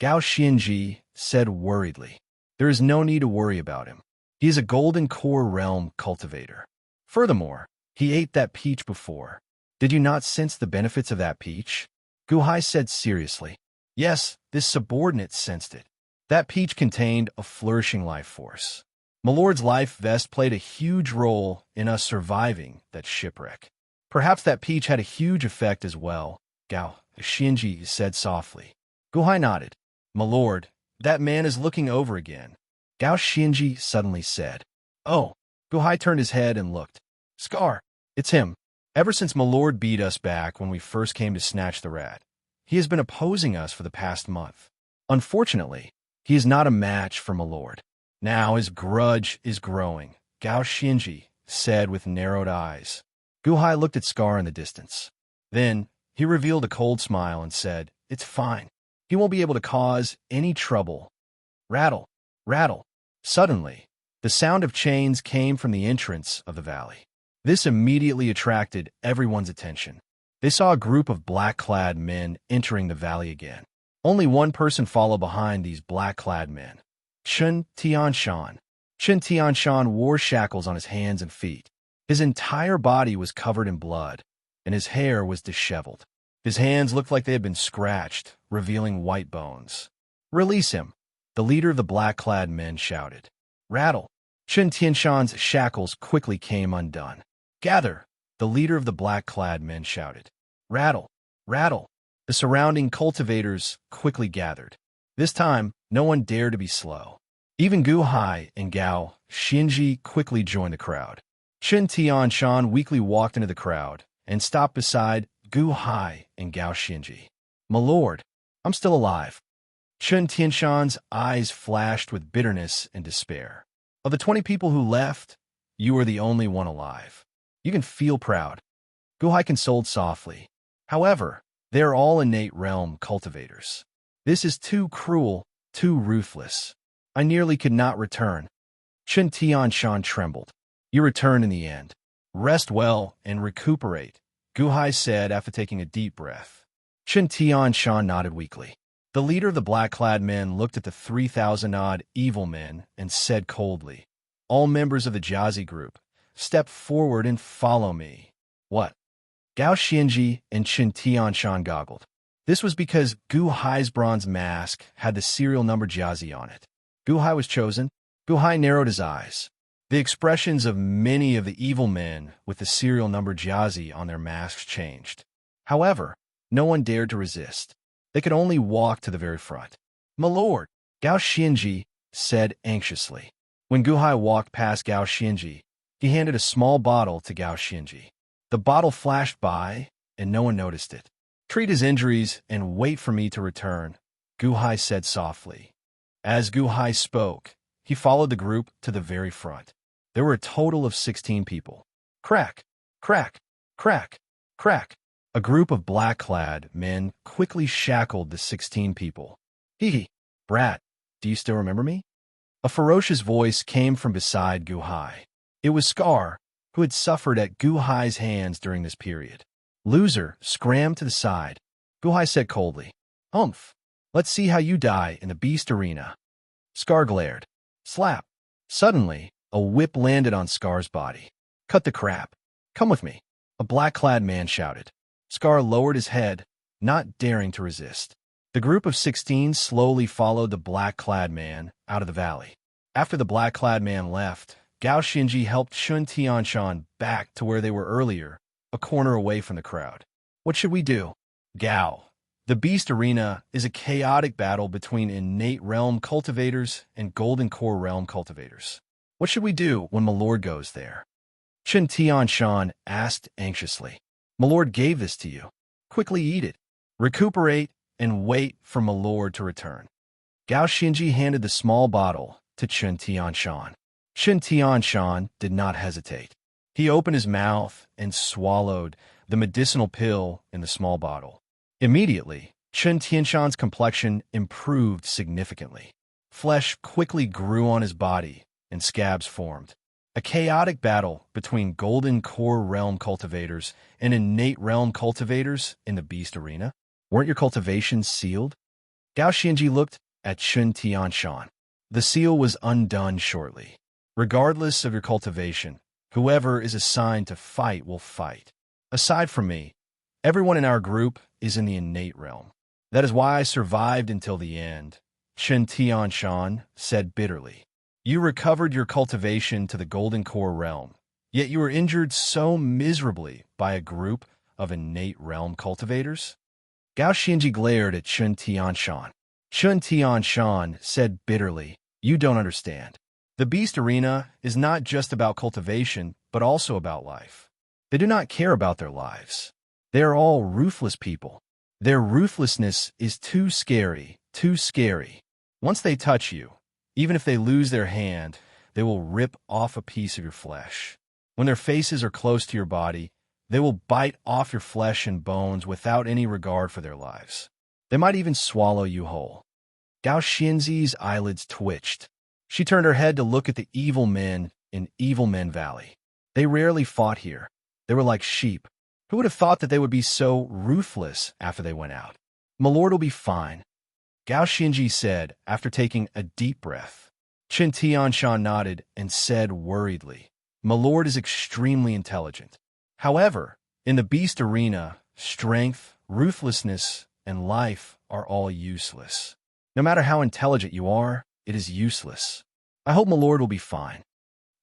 Gao Xianji said worriedly. There is no need to worry about him. He is a golden core realm cultivator. Furthermore, he ate that peach before. Did you not sense the benefits of that peach? Gu Hai said seriously. Yes, this subordinate sensed it. That peach contained a flourishing life force. Milord's life vest played a huge role in us surviving that shipwreck. Perhaps that peach had a huge effect as well, Gao Xianji said softly. Gu Hai nodded. Milord, that man is looking over again, Gao Xianji suddenly said. Oh, Gu Hai turned his head and looked. Scar, it's him. Ever since Milord beat us back when we first came to snatch the rat, he has been opposing us for the past month. Unfortunately, he is not a match for Milord. Now his grudge is growing, Gao Xianji said with narrowed eyes. Gu Hai looked at Scar in the distance. Then he revealed a cold smile and said, It's fine. He won't be able to cause any trouble. Rattle, rattle. Suddenly, the sound of chains came from the entrance of the valley. This immediately attracted everyone's attention. They saw a group of black-clad men entering the valley again. Only one person followed behind these black-clad men. Chen Tianshan. Chen Tianshan wore shackles on his hands and feet. His entire body was covered in blood, and his hair was disheveled. His hands looked like they had been scratched, revealing white bones. Release him, the leader of the black-clad men shouted. Rattle. Chen Tianshan's shackles quickly came undone. Gather, the leader of the black-clad men shouted. Rattle, rattle. The surrounding cultivators quickly gathered. This time, no one dared to be slow. Even Gu Hai and Gao Xianji quickly joined the crowd. Chen Tianshan weakly walked into the crowd and stopped beside Gu Hai and Gao Xianji. My lord, I'm still alive. Chen Tianshan's eyes flashed with bitterness and despair. Of the 20 people who left, you are the only one alive. You can feel proud. Gu Hai consoled softly. However, they are all innate realm cultivators. This is too cruel, too ruthless. I nearly could not return. Chen Tianshan trembled. You returned in the end. Rest well and recuperate, Gu Hai said after taking a deep breath. Chen Tianshan nodded weakly. The leader of the black-clad men looked at the 3,000-odd evil men and said coldly, All members of the Jiazi group, step forward and follow me. What? Gao Xianji and Chen Tianshan goggled. This was because Gu Hai's bronze mask had the serial number Jiazi on it. Gu Hai was chosen. Gu Hai narrowed his eyes. The expressions of many of the evil men with the serial number Jiazi on their masks changed. However, no one dared to resist. They could only walk to the very front. My lord, Gao Xianji said anxiously. When Gu Hai walked past Gao Xianji, he handed a small bottle to Gao Xianji. The bottle flashed by, and no one noticed it. Treat his injuries and wait for me to return, Gu Hai said softly. As Gu Hai spoke, he followed the group to the very front. There were a total of 16 people. Crack, crack, crack, crack. A group of black-clad men quickly shackled the 16 people. Hee, brat, do you still remember me? A ferocious voice came from beside Gu Hai. It was Scar, who had suffered at Gu Hai's hands during this period. Loser scrammed to the side. Gu Hai said coldly, Humph, let's see how you die in the beast arena. Scar glared. Slap. Suddenly, a whip landed on Scar's body. Cut the crap. Come with me, a black-clad man shouted. Scar lowered his head, not daring to resist. The group of 16 slowly followed the black-clad man out of the valley. After the black-clad man left, Gao Xianji helped Chen Tianshan back to where they were earlier, a corner away from the crowd. What should we do? Gao. The Beast Arena is a chaotic battle between innate realm cultivators and golden core realm cultivators. What should we do when my lord goes there? Chen Tianshan asked anxiously. My lord gave this to you. Quickly eat it. Recuperate and wait for my lord to return. Gao Xianji handed the small bottle to Chen Tianshan. Chen Tianshan did not hesitate. He opened his mouth and swallowed the medicinal pill in the small bottle. Immediately, Chen Tianshan's complexion improved significantly. Flesh quickly grew on his body, and scabs formed. A chaotic battle between Golden Core Realm cultivators and Innate Realm cultivators in the Beast Arena. Weren't your cultivations sealed? Gao Xianji looked at Chen Tianshan. The seal was undone shortly. Regardless of your cultivation, whoever is assigned to fight will fight. Aside from me, everyone in our group is in the innate realm. That is why I survived until the end, Chen Tianshan said bitterly. You recovered your cultivation to the Golden Core Realm, yet you were injured so miserably by a group of innate realm cultivators? Gao Xianji glared at Chen Tianshan. Chen Tianshan said bitterly, You don't understand. The Beast Arena is not just about cultivation, but also about life. They do not care about their lives. They are all ruthless people. Their ruthlessness is too scary, too scary. Once they touch you, even if they lose their hand, they will rip off a piece of your flesh. When their faces are close to your body, they will bite off your flesh and bones without any regard for their lives. They might even swallow you whole. Gao Xianzi's eyelids twitched. She turned her head to look at the evil men in Evil Men Valley. They rarely fought here. They were like sheep. Who would have thought that they would be so ruthless after they went out? My lord will be fine, Gao Xianji said after taking a deep breath. Chen Tianshan nodded and said worriedly, My lord is extremely intelligent. However, in the Beast Arena, strength, ruthlessness, and life are all useless. No matter how intelligent you are, it is useless. I hope my lord will be fine.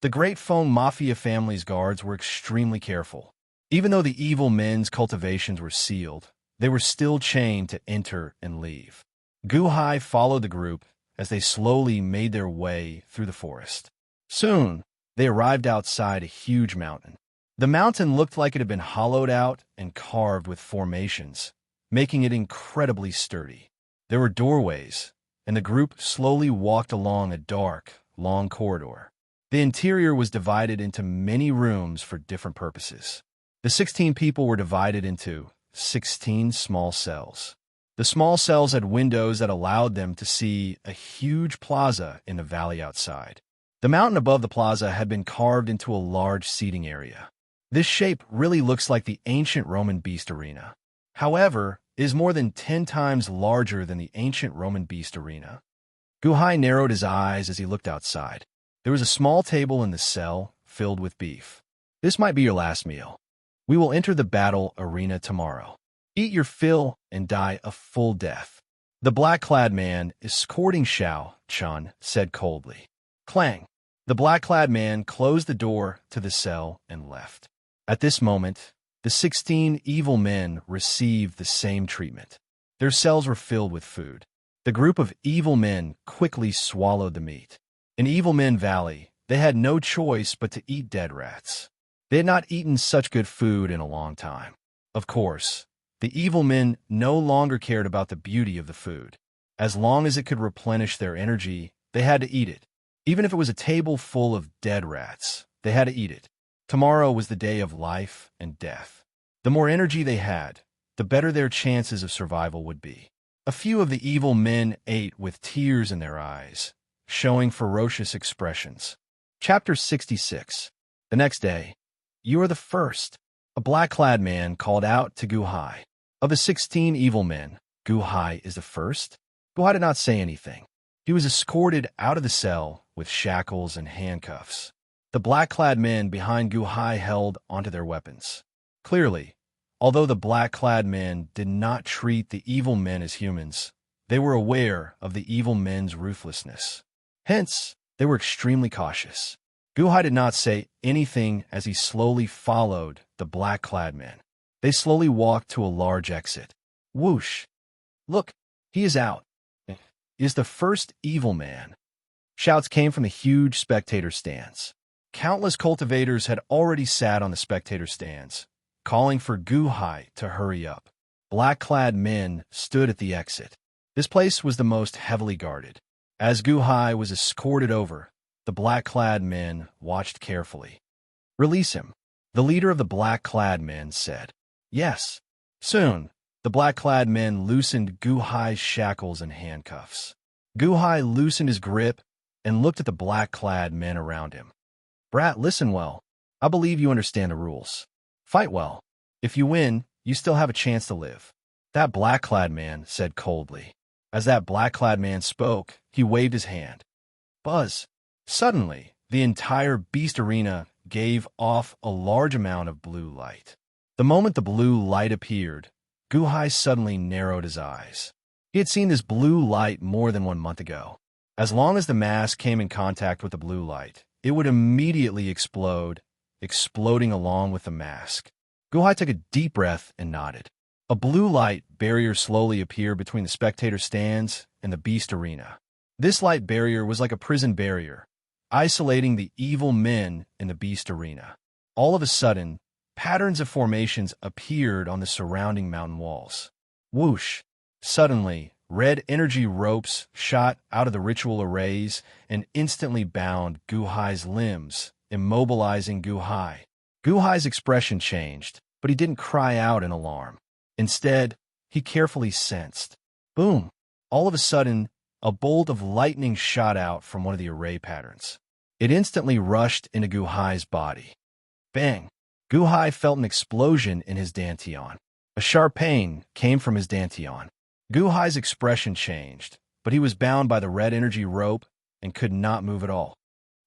The Great Feng Mafia family's guards were extremely careful. Even though the evil men's cultivations were sealed, they were still chained to enter and leave. Gu Hai followed the group as they slowly made their way through the forest. Soon, they arrived outside a huge mountain. The mountain looked like it had been hollowed out and carved with formations, making it incredibly sturdy. There were doorways, and the group slowly walked along a dark, long corridor. The interior was divided into many rooms for different purposes. The 16 people were divided into 16 small cells. The small cells had windows that allowed them to see a huge plaza in the valley outside. The mountain above the plaza had been carved into a large seating area. This shape really looks like the ancient Roman Beast Arena. However, it is more than 10 times larger than the ancient Roman Beast Arena. Gu Hai narrowed his eyes as he looked outside. There was a small table in the cell filled with beef. This might be your last meal. We will enter the battle arena tomorrow. Eat your fill and die a full death. The black-clad man escorting Xiao Chun said coldly. Clang! The black-clad man closed the door to the cell and left. At this moment, the 16 evil men received the same treatment. Their cells were filled with food. The group of evil men quickly swallowed the meat. In Evil Men Valley, they had no choice but to eat dead rats. They had not eaten such good food in a long time. Of course, the evil men no longer cared about the beauty of the food. As long as it could replenish their energy, they had to eat it. Even if it was a table full of dead rats, they had to eat it. Tomorrow was the day of life and death. The more energy they had, the better their chances of survival would be. A few of the evil men ate with tears in their eyes, showing ferocious expressions. Chapter 66. The next day, You are the first. A black-clad man called out to Gu Hai. Of the 16 evil men, Gu Hai is the first? Gu Hai did not say anything. He was escorted out of the cell with shackles and handcuffs. The black-clad men behind Gu Hai held onto their weapons. Clearly, although the black-clad men did not treat the evil men as humans, they were aware of the evil men's ruthlessness. Hence, they were extremely cautious. Gu Hai did not say anything as he slowly followed the black-clad men. They slowly walked to a large exit. Whoosh! Look, he is out. He is the first evil man. Shouts came from the huge spectator stands. Countless cultivators had already sat on the spectator stands, calling for Gu Hai to hurry up. Black-clad men stood at the exit. This place was the most heavily guarded. As Gu Hai was escorted over, the black-clad men watched carefully. Release him, the leader of the black-clad men said. Yes. Soon, The black-clad men loosened Gu-Hai's shackles and handcuffs. Gu-Hai loosened his grip and looked at the black-clad men around him. Brat, listen well. I believe you understand the rules. Fight well. If you win, you still have a chance to live. That black-clad man said coldly. As that black-clad man spoke, he waved his hand. Buzz. Suddenly, the entire beast arena gave off a large amount of blue light. The moment the blue light appeared, Gu-Hai suddenly narrowed his eyes. He had seen this blue light more than 1 month ago. As long as the mask came in contact with the blue light, it would immediately explode, exploding along with the mask. Gu-Hai took a deep breath and nodded. A blue light barrier slowly appeared between the spectator stands and the beast arena. This light barrier was like a prison barrier, isolating the evil men in the beast arena. All of a sudden, patterns of formations appeared on the surrounding mountain walls. Whoosh! Suddenly, red energy ropes shot out of the ritual arrays and instantly bound Gu-Hai's limbs, immobilizing Gu-Hai. Gu-Hai's expression changed, but he didn't cry out in alarm. Instead, he carefully sensed. Boom! All of a sudden, a bolt of lightning shot out from one of the array patterns. It instantly rushed into Gu-Hai's body. Bang! Gu-Hai felt an explosion in his dantian. A sharp pain came from his dantian. Gu-Hai's expression changed, but he was bound by the red energy rope and could not move at all.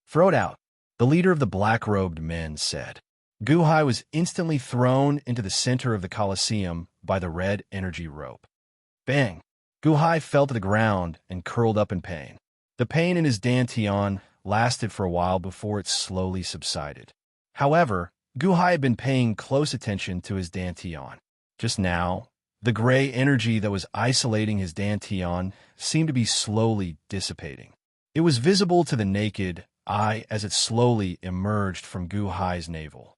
Throw it out, the leader of the black-robed men said. Gu-Hai was instantly thrown into the center of the Colosseum by the red energy rope. Bang! Gu-Hai fell to the ground and curled up in pain. The pain in his dantian lasted for a while before it slowly subsided. However, Gu-Hai had been paying close attention to his dantian. Just now, the gray energy that was isolating his dantian seemed to be slowly dissipating. It was visible to the naked eye as it slowly emerged from Gu-Hai's navel.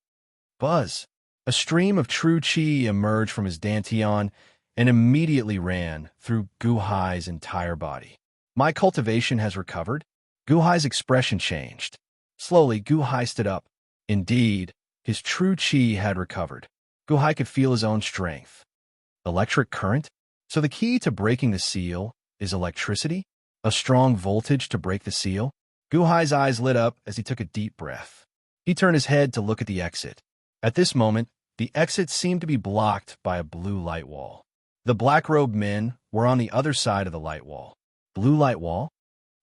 Buzz! A stream of true chi emerged from his dantian and immediately ran through Gu-Hai's entire body. My cultivation has recovered? Gu-Hai's expression changed. Slowly, Gu-Hai stood up. Indeed, his true chi had recovered. Gu-Hai could feel his own strength. Electric current? So the key to breaking the seal is electricity? A strong voltage to break the seal? Gu-Hai's eyes lit up as he took a deep breath. He turned his head to look at the exit. At this moment, the exit seemed to be blocked by a blue light wall. The black-robed men were on the other side of the light wall. Blue light wall?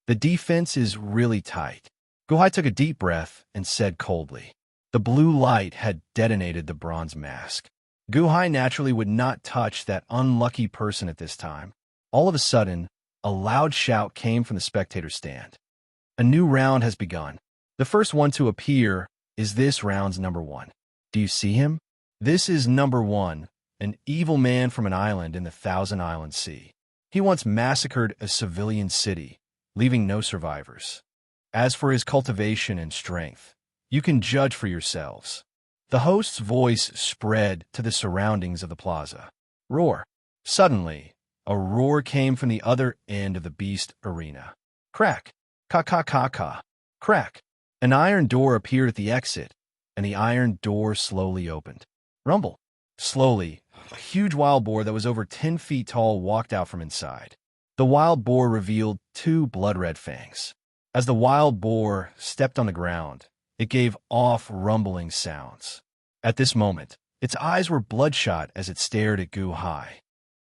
The defense is really tight. Gu-Hai took a deep breath and said coldly. The blue light had detonated the bronze mask. Gu-Hai naturally would not touch that unlucky person at this time. All of a sudden, a loud shout came from the spectator stand. A new round has begun. The first one to appear is this round's number 1. Do you see him? This is number 1, an evil man from an island in the Thousand Island Sea. He once massacred a civilian city, leaving no survivors. As for his cultivation and strength, you can judge for yourselves. The host's voice spread to the surroundings of the plaza. Roar. Suddenly, a roar came from the other end of the beast arena. Crack. Ka-ka-ka-ka. Crack. An iron door appeared at the exit, and the iron door slowly opened. Rumble. Slowly, a huge wild boar that was over 10 feet tall walked out from inside. The wild boar revealed 2 blood-red fangs. As the wild boar stepped on the ground, it gave off rumbling sounds. At this moment, its eyes were bloodshot as it stared at Gu-Hai.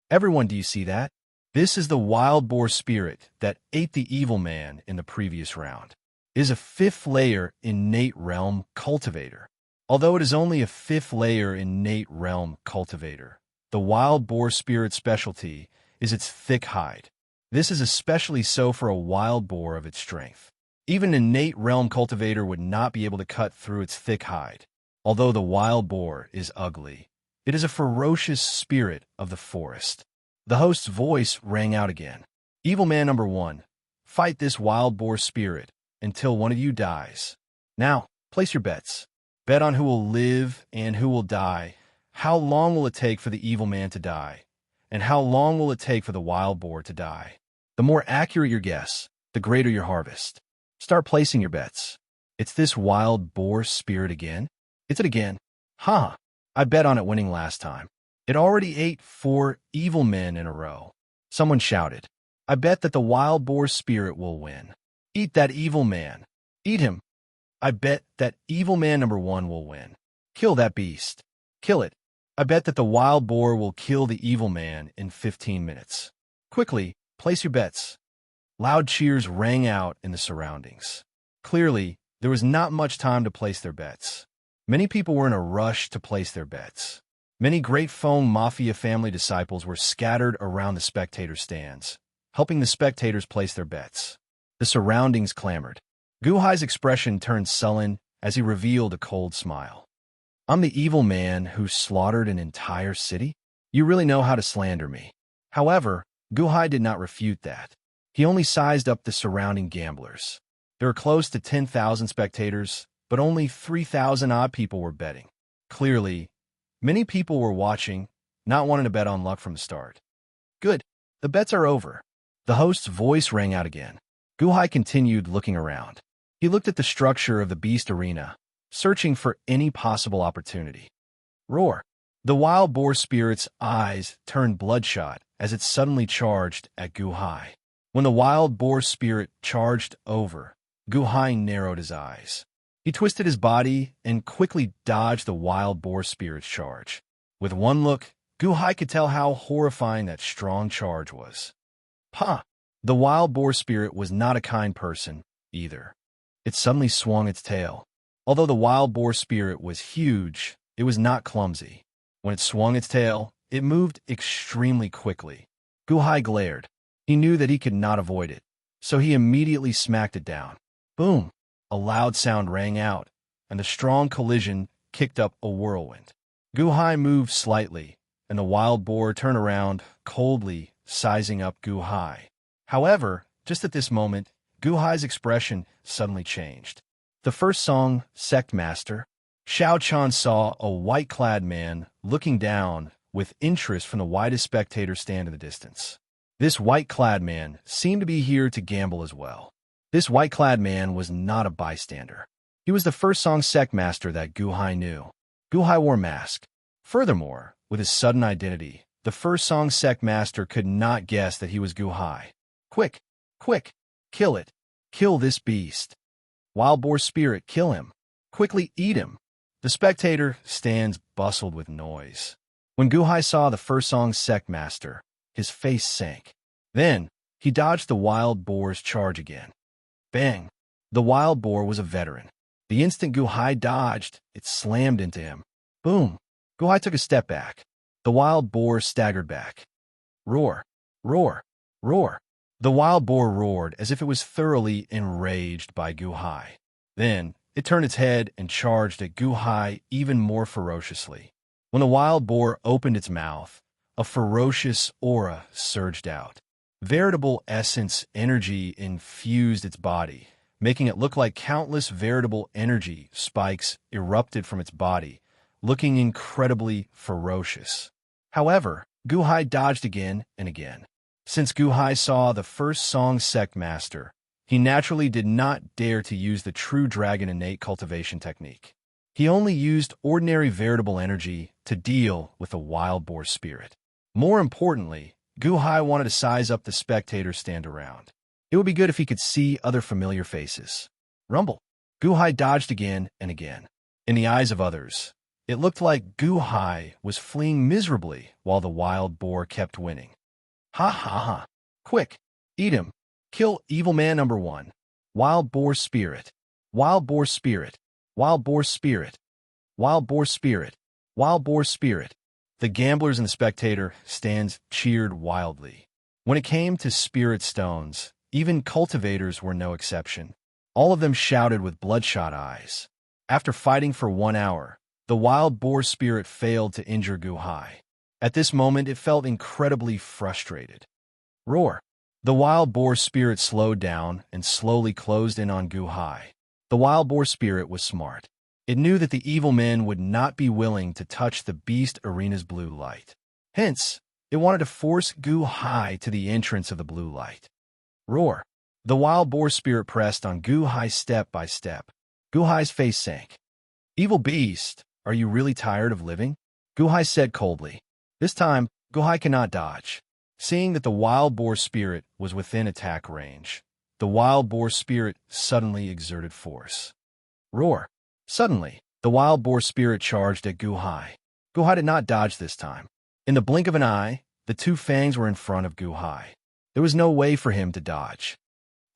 Everyone, do you see that? This is the wild boar spirit that ate the evil man in the previous round. It is a 5th layer innate realm cultivator. Although it is only a 5th layer innate realm cultivator, the wild boar spirit's specialty is its thick hide. This is especially so for a wild boar of its strength. Even an innate realm cultivator would not be able to cut through its thick hide. Although the wild boar is ugly, it is a ferocious spirit of the forest. The host's voice rang out again. Evil man number 1, fight this wild boar spirit until one of you dies. Now, place your bets. Bet on who will live and who will die. How long will it take for the evil man to die? And how long will it take for the wild boar to die? The more accurate your guess, the greater your harvest. Start placing your bets. It's this wild boar spirit again? It's it again. Huh. I bet on it winning last time. It already ate 4 evil men in a row. Someone shouted, "I bet that the wild boar spirit will win. Eat that evil man. Eat him. I bet that evil man number 1 will win. Kill that beast. Kill it. I bet that the wild boar will kill the evil man in 15 minutes. Quickly, place your bets." Loud cheers rang out in the surroundings. Clearly, there was not much time to place their bets. Many people were in a rush to place their bets. Many Great Foam Mafia family disciples were scattered around the spectator stands, helping the spectators place their bets. The surroundings clamored. Guhai's expression turned sullen as he revealed a cold smile. "I'm the evil man who slaughtered an entire city? You really know how to slander me." However, Guhai did not refute that. He only sized up the surrounding gamblers. There were close to 10,000 spectators, but only 3,000 odd people were betting. Clearly, many people were watching, not wanting to bet on luck from the start. "Good. The bets are over." The host's voice rang out again. Guhai continued looking around. He looked at the structure of the beast arena, searching for any possible opportunity. Roar. The wild boar spirit's eyes turned bloodshot as it suddenly charged at Guhai. When the wild boar spirit charged over, Guhai narrowed his eyes. He twisted his body and quickly dodged the wild boar spirit's charge. With one look, Guhai could tell how horrifying that strong charge was. Ha! The wild boar spirit was not a kind person, either. It suddenly swung its tail. Although the wild boar spirit was huge, it was not clumsy. When it swung its tail, it moved extremely quickly. Guhai glared. He knew that he could not avoid it, so he immediately smacked it down. Boom! A loud sound rang out, and the strong collision kicked up a whirlwind. Guhai moved slightly, and the wild boar turned around, coldly sizing up Guhai. However, just at this moment, Guhai's expression suddenly changed. The first song, Sect Master, Xiao Chan saw a white-clad man looking down with interest from the widest spectator stand in the distance. This white-clad man seemed to be here to gamble as well. This white-clad man was not a bystander. He was the first song Sect Master that Guhai knew. Guhai wore a mask. Furthermore, with his sudden identity, the first song Sect Master could not guess that he was Guhai. Quick! Quick! Kill it! Kill this beast! Wild boar spirit, kill him! Quickly eat him! The spectator stands bustled with noise. When Guhai saw the first song Sect Master, his face sank. Then, he dodged the wild boar's charge again. Bang! The wild boar was a veteran. The instant Guhai dodged, it slammed into him. Boom! Guhai took a step back. The wild boar staggered back. Roar! Roar! Roar! The wild boar roared as if it was thoroughly enraged by Guhai. Then, it turned its head and charged at Guhai even more ferociously. When the wild boar opened its mouth, a ferocious aura surged out. Veritable essence energy infused its body, making it look like countless veritable energy spikes erupted from its body, looking incredibly ferocious. However, Guhai dodged again and again. Since Guhai saw the first song Sect Master, he naturally did not dare to use the true dragon innate cultivation technique. He only used ordinary veritable energy to deal with the wild boar spirit. More importantly, Guhai wanted to size up the spectators stand around. It would be good if he could see other familiar faces. Rumble. Guhai dodged again and again. In the eyes of others, it looked like Guhai was fleeing miserably while the wild boar kept winning. Ha ha ha. Quick, eat him. Kill evil man number 1. Wild boar spirit. Wild boar spirit. Wild boar spirit. Wild boar spirit. Wild boar spirit. The gamblers and the spectator stands cheered wildly. When it came to spirit stones, even cultivators were no exception. All of them shouted with bloodshot eyes. After fighting for 1 hour, the wild boar spirit failed to injure Guhai. At this moment, it felt incredibly frustrated. Roar. The wild boar spirit slowed down and slowly closed in on Guhai. The wild boar spirit was smart. It knew that the evil men would not be willing to touch the beast arena's blue light. Hence, it wanted to force Guhai to the entrance of the blue light. Roar. The wild boar spirit pressed on Guhai step by step. Guhai's face sank. Evil beast, are you really tired of living? Guhai said coldly. This time, Guhai cannot dodge. Seeing that the wild boar spirit was within attack range, the wild boar spirit suddenly exerted force. Roar! Suddenly, the wild boar spirit charged at Guhai. Guhai did not dodge this time. In the blink of an eye, the two fangs were in front of Guhai. There was no way for him to dodge.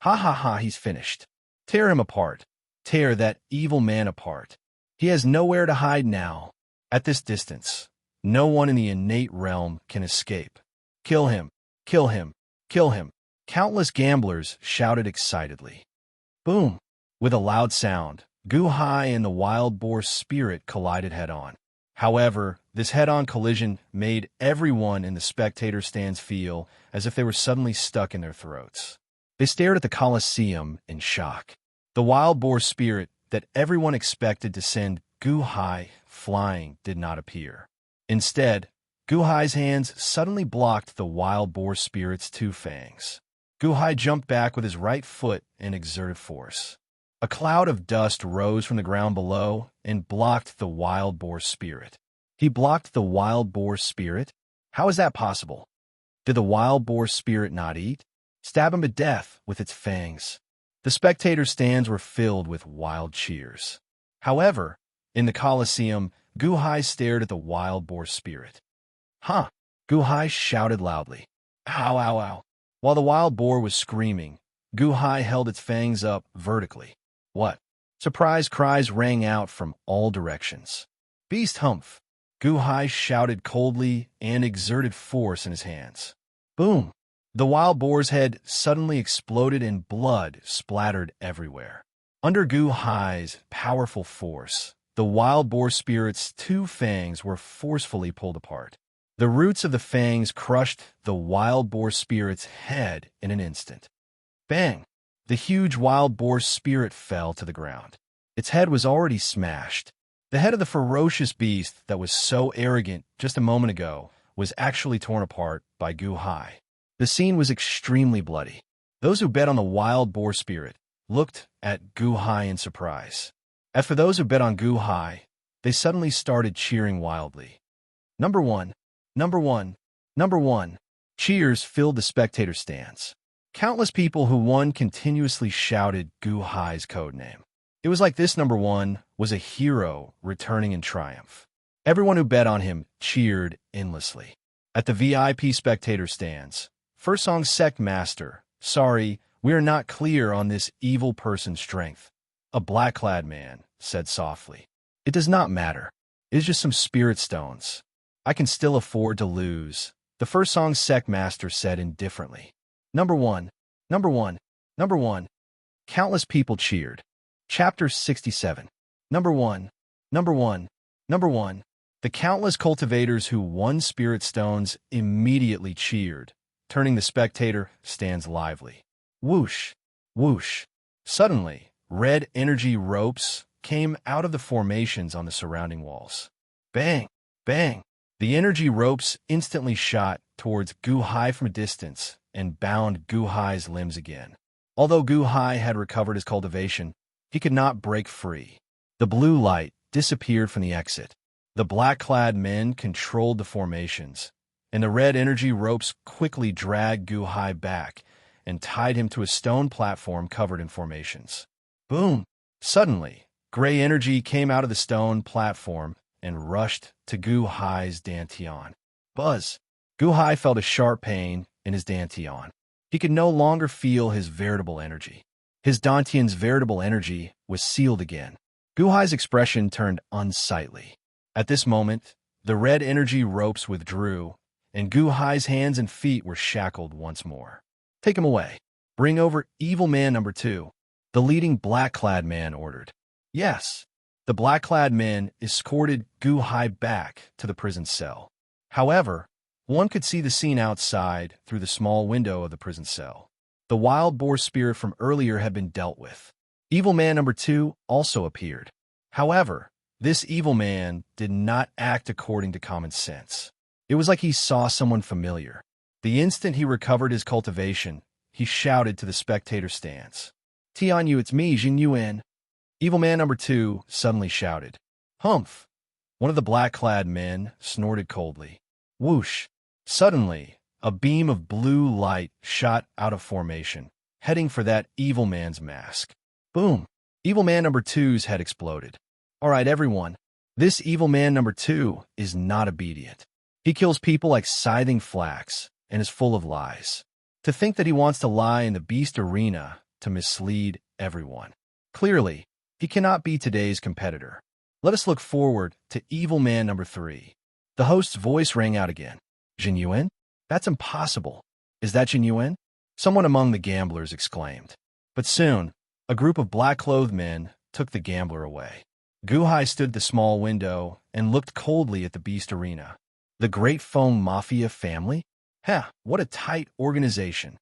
Ha ha ha, he's finished. Tear him apart. Tear that evil man apart. He has nowhere to hide now. At this distance, no one in the innate realm can escape. Kill him! Kill him! Kill him! Countless gamblers shouted excitedly. Boom! With a loud sound, Guhai and the wild boar spirit collided head-on. However, this head-on collision made everyone in the spectator stands feel as if they were suddenly stuck in their throats. They stared at the Colosseum in shock. The wild boar spirit that everyone expected to send Guhai flying did not appear. Instead, Guhai's hands suddenly blocked the wild boar spirit's two fangs. Guhai jumped back with his right foot and exerted force. A cloud of dust rose from the ground below and blocked the wild boar spirit. He blocked the wild boar spirit? How is that possible? Did the wild boar spirit not eat? Stab him to death with its fangs. The spectator stands were filled with wild cheers. However, in the Colosseum, Guhai stared at the wild boar spirit. Huh! Guhai shouted loudly. Ow, ow, ow. While the wild boar was screaming, Guhai held its fangs up vertically. What? Surprise cries rang out from all directions. Beast humph! Guhai shouted coldly and exerted force in his hands. Boom! The wild boar's head suddenly exploded and blood splattered everywhere. Under Guhai's powerful force, the wild boar spirit's two fangs were forcefully pulled apart. The roots of the fangs crushed the wild boar spirit's head in an instant. Bang! The huge wild boar spirit fell to the ground. Its head was already smashed. The head of the ferocious beast that was so arrogant just a moment ago was actually torn apart by Guhai. The scene was extremely bloody. Those who bet on the wild boar spirit looked at Guhai in surprise. As for those who bet on Guhai, they suddenly started cheering wildly. Number one, number one, number one. Cheers filled the spectator stands. Countless people who won continuously shouted Guhai's codename. It was like this number one was a hero returning in triumph. Everyone who bet on him cheered endlessly. At the VIP spectator stands, first song Sect Master, sorry, we are not clear on this evil person's strength. A black-clad man said softly. It does not matter. It is just some spirit stones. I can still afford to lose, the first song Sect Master said indifferently. Number one, number one, number one. Countless people cheered. Chapter 67. Number one, number one, number one. The countless cultivators who won spirit stones immediately cheered, turning the spectator stands lively. Whoosh, whoosh. Suddenly, red energy ropes came out of the formations on the surrounding walls. Bang, bang. The energy ropes instantly shot towards Guhai from a distance and bound Guhai's limbs again. Although Guhai had recovered his cultivation, he could not break free. The blue light disappeared from the exit. The black-clad men controlled the formations, and the red energy ropes quickly dragged Guhai back and tied him to a stone platform covered in formations. Boom! Suddenly, gray energy came out of the stone platform and rushed to Guhai's dantian. Buzz! Guhai felt a sharp pain in his dantian. He could no longer feel his veritable energy. His dantian's veritable energy was sealed again. Guhai's expression turned unsightly. At this moment, the red energy ropes withdrew, and Guhai's hands and feet were shackled once more. Take him away. Bring over evil man number 2, the leading black-clad man ordered. Yes, the black-clad men escorted Guhai back to the prison cell. However, one could see the scene outside through the small window of the prison cell. The wild boar spirit from earlier had been dealt with. Evil man number 2 also appeared. However, this evil man did not act according to common sense. It was like he saw someone familiar. The instant he recovered his cultivation, he shouted to the spectator stands. Tian Yu, it's me, Jing Yuan. Evil man number 2 suddenly shouted. Humph! One of the black-clad men snorted coldly. Whoosh! Suddenly, a beam of blue light shot out of formation, heading for that evil man's mask. Boom! Evil man number two's head exploded. All right, everyone. This evil man number two is not obedient. He kills people like scything flax and is full of lies. To think that he wants to lie in the beast arena to mislead everyone. Clearly, he cannot be today's competitor. Let us look forward to evil man number three. The host's voice rang out again. Genuine? That's impossible. Is that genuine? Someone among the gamblers exclaimed. But soon, a group of black-clothed men took the gambler away. Guhai stood at the small window and looked coldly at the beast arena. The Great Foam Mafia family? What a tight organization.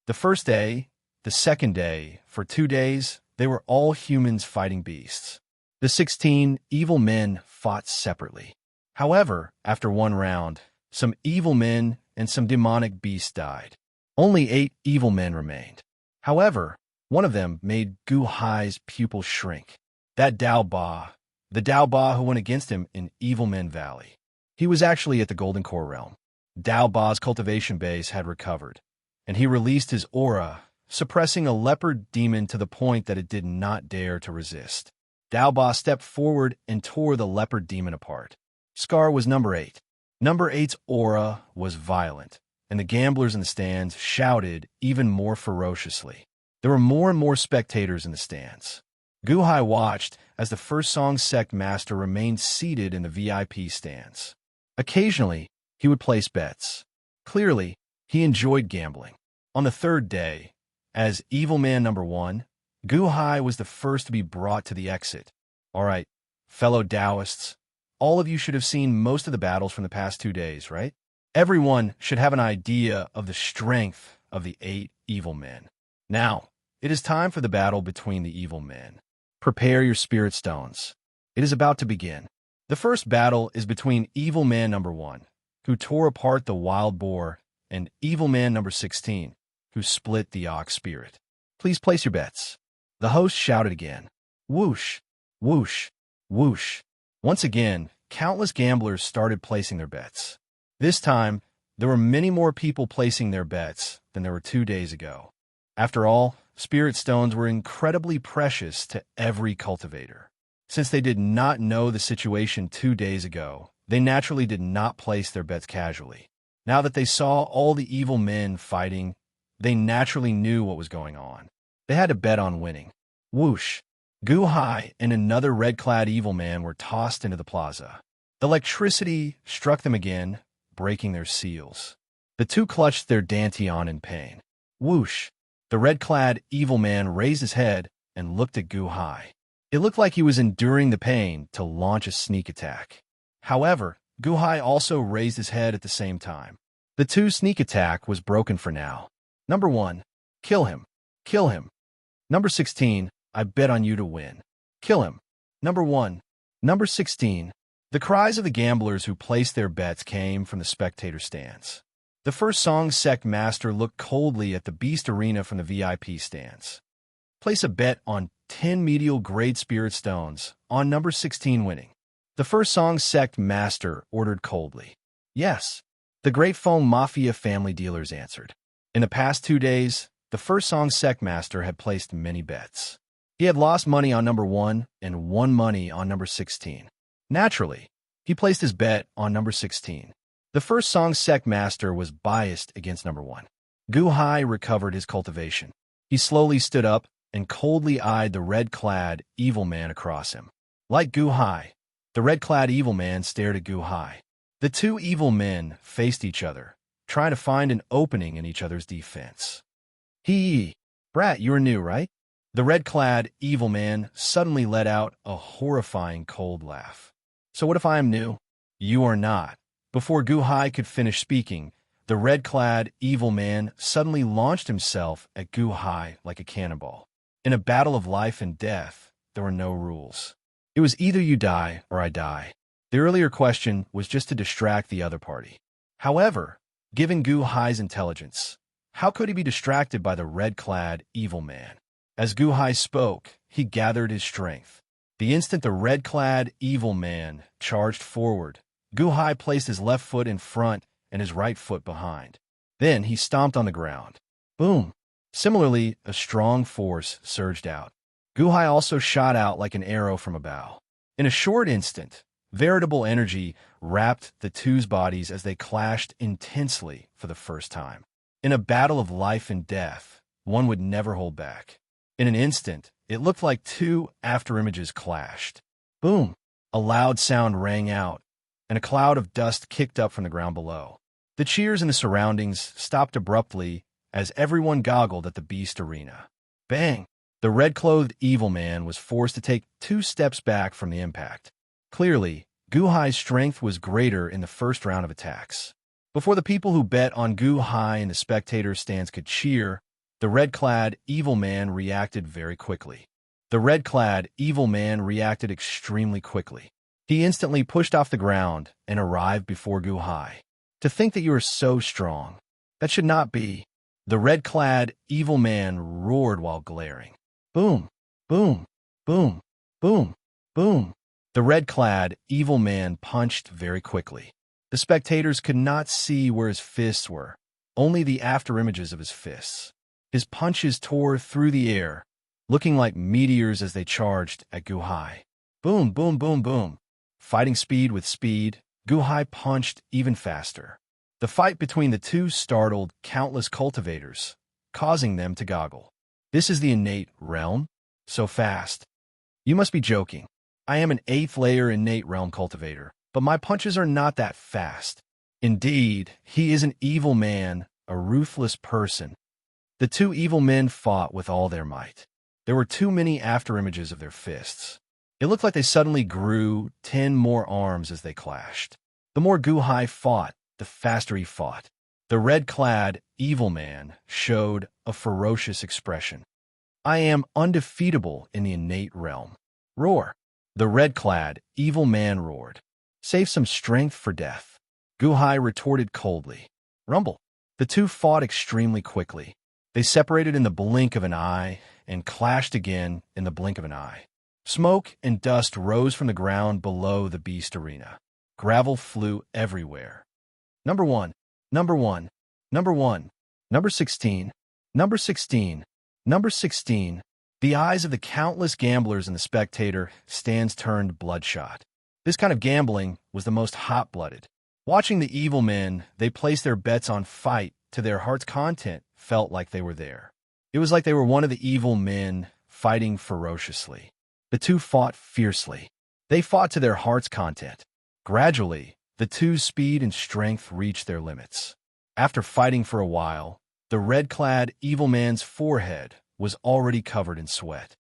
The first day, the second day, for 2 days, they were all humans fighting beasts. The 16 evil men fought separately. However, after one round, some evil men and some demonic beasts died. Only 8 evil men remained. However, one of them made Gu Hai's pupils shrink. That Dao Ba, the Dao Ba who went against him in Evil Men Valley. He was actually at the Golden Core Realm. Dao Ba's cultivation base had recovered, and he released his aura, suppressing a leopard demon to the point that it did not dare to resist. Dao Ba stepped forward and tore the leopard demon apart. Scar was number 8. Number 8's aura was violent, and the gamblers in the stands shouted even more ferociously. There were more and more spectators in the stands. Guhai watched as the first song sect master remained seated in the VIP stands. Occasionally, he would place bets. Clearly, he enjoyed gambling. On the third day, as Evil Man number 1, Guhai was the first to be brought to the exit. All right, fellow Taoists, all of you should have seen most of the battles from the past 2 days, right? Everyone should have an idea of the strength of the 8 evil men. Now, it is time for the battle between the evil men. Prepare your spirit stones. It is about to begin. The first battle is between Evil Man number 1, who tore apart the wild boar, and Evil Man number 16, who split the ox spirit. Please place your bets. The host shouted again. Whoosh, whoosh, whoosh. Once again, countless gamblers started placing their bets. This time, there were many more people placing their bets than there were 2 days ago. After all, spirit stones were incredibly precious to every cultivator. Since they did not know the situation 2 days ago, they naturally did not place their bets casually. Now that they saw all the evil men fighting, they naturally knew what was going on. They had to bet on winning. Whoosh! Guhai and another red-clad evil man were tossed into the plaza. The electricity struck them again, breaking their seals. The two clutched their dantian in pain. Whoosh! The red-clad evil man raised his head and looked at Guhai. It looked like he was enduring the pain to launch a sneak attack. However, Guhai also raised his head at the same time. The 2 sneak attack was broken for now. Number 1, kill him. Kill him. Number 16, I bet on you to win. Kill him. Number 1. Number 16. The cries of the gamblers who placed their bets came from the spectator stands. The first song sect master looked coldly at the beast arena from the VIP stands. Place a bet on 10 medial grade spirit stones on number 16 winning. The first song sect master ordered coldly. Yes, the Great Foam Mafia family dealers answered. In the past 2 days, the first song sect master had placed many bets. He had lost money on number 1 and won money on number 16. Naturally, he placed his bet on number 16. The first song sect master was biased against number 1. Guhai recovered his cultivation. He slowly stood up and coldly eyed the red-clad evil man across him. Like Guhai, the red-clad evil man stared at Guhai. The 2 evil men faced each other, trying to find an opening in each other's defense. Brat, you're new, right? The red-clad evil man suddenly let out a horrifying cold laugh. So what if I am new? You are not. Before Guhai could finish speaking, the red-clad evil man suddenly launched himself at Guhai like a cannonball. In a battle of life and death, there were no rules. It was either you die or I die. The earlier question was just to distract the other party. However, given Guhai's intelligence, how could he be distracted by the red-clad evil man? As Guhai spoke, he gathered his strength. The instant the red-clad evil man charged forward, Guhai placed his left foot in front and his right foot behind. Then he stomped on the ground. Boom! Similarly, a strong force surged out. Guhai also shot out like an arrow from a bow. In a short instant, veritable energy wrapped the two's bodies as they clashed intensely for the first time. In a battle of life and death, one would never hold back. In an instant, it looked like two afterimages clashed. Boom! A loud sound rang out, and a cloud of dust kicked up from the ground below. The cheers in the surroundings stopped abruptly as everyone goggled at the beast arena. Bang! The red-clothed evil man was forced to take 2 steps back from the impact. Clearly, Guhai's strength was greater in the first round of attacks. Before the people who bet on Guhai in the spectator stands could cheer, the red-clad evil man reacted very quickly. The red-clad evil man reacted extremely quickly. He instantly pushed off the ground and arrived before Guhai. To think that you are so strong. That should not be. The red-clad evil man roared while glaring. Boom, boom, boom, boom, boom. The red-clad evil man punched very quickly. The spectators could not see where his fists were, only the afterimages of his fists. His punches tore through the air, looking like meteors as they charged at Guhai. Boom, boom, boom, boom. Fighting speed with speed, Guhai punched even faster. The fight between the two startled countless cultivators, causing them to goggle. This is the innate realm? So fast. You must be joking. I am an 8th layer innate realm cultivator, but my punches are not that fast. Indeed, he is an evil man, a ruthless person. The two evil men fought with all their might. There were too many afterimages of their fists. It looked like they suddenly grew 10 more arms as they clashed. The more Guhai fought, the faster he fought. The red-clad evil man showed a ferocious expression. I am undefeatable in the innate realm. Roar. The red-clad evil man roared. Save some strength for death. Guhai retorted coldly. Rumble. The two fought extremely quickly. They separated in the blink of an eye and clashed again in the blink of an eye. Smoke and dust rose from the ground below the beast arena. Gravel flew everywhere. Number 1, number 1, number 1, number 16, number 16, number 16. The eyes of the countless gamblers in the spectator stands turned bloodshot. This kind of gambling was the most hot-blooded. Watching the evil men, they placed their bets on fight to their heart's content felt like they were there. It was like they were one of the evil men fighting ferociously. The two fought fiercely. They fought to their heart's content. Gradually, the two's speed and strength reached their limits. After fighting for a while, the red-clad evil man's forehead was already covered in sweat.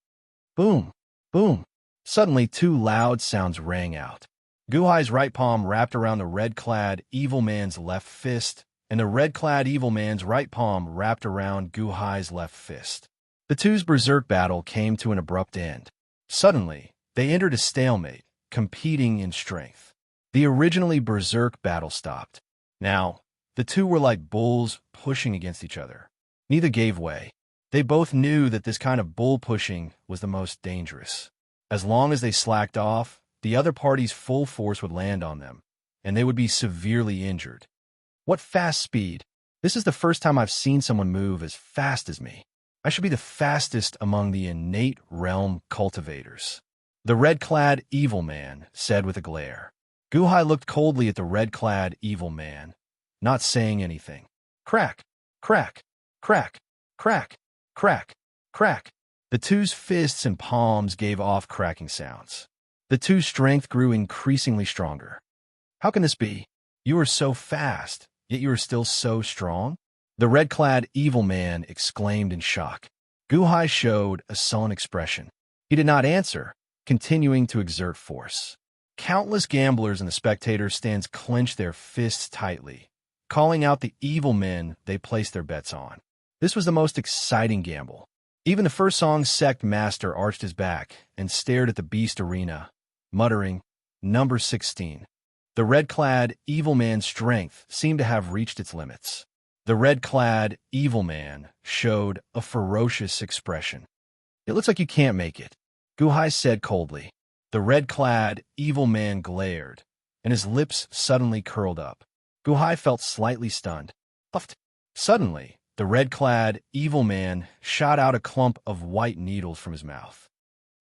Boom! Boom! Suddenly, 2 loud sounds rang out. Guhai's right palm wrapped around the red-clad evil man's left fist, and the red-clad evil man's right palm wrapped around Guhai's left fist. The two's berserk battle came to an abrupt end. Suddenly, they entered a stalemate, competing in strength. The originally berserk battle stopped. Now, the two were like bulls pushing against each other. Neither gave way. They both knew that this kind of bull pushing was the most dangerous. As long as they slacked off, the other party's full force would land on them, and they would be severely injured. What fast speed! This is the first time I've seen someone move as fast as me. I should be the fastest among the innate realm cultivators. The red-clad evil man said with a glare. Guhai looked coldly at the red-clad evil man, not saying anything. Crack, crack, crack, crack, crack, crack. The two's fists and palms gave off cracking sounds. The two's strength grew increasingly stronger. How can this be? You are so fast, yet you are still so strong? The red-clad evil man exclaimed in shock. Guhai showed a sullen expression. He did not answer, continuing to exert force. Countless gamblers in the spectator stands clenched their fists tightly, calling out the evil men they placed their bets on. This was the most exciting gamble. Even the first song's sect master arched his back and stared at the beast arena, muttering, Number 16. The red-clad evil man's strength seemed to have reached its limits. The red-clad evil man showed a ferocious expression. It looks like you can't make it, Guhai said coldly. The red-clad evil man glared, and his lips suddenly curled up. Guhai felt slightly stunned. Puffed. Suddenly, the red-clad, evil man shot out a clump of white needles from his mouth.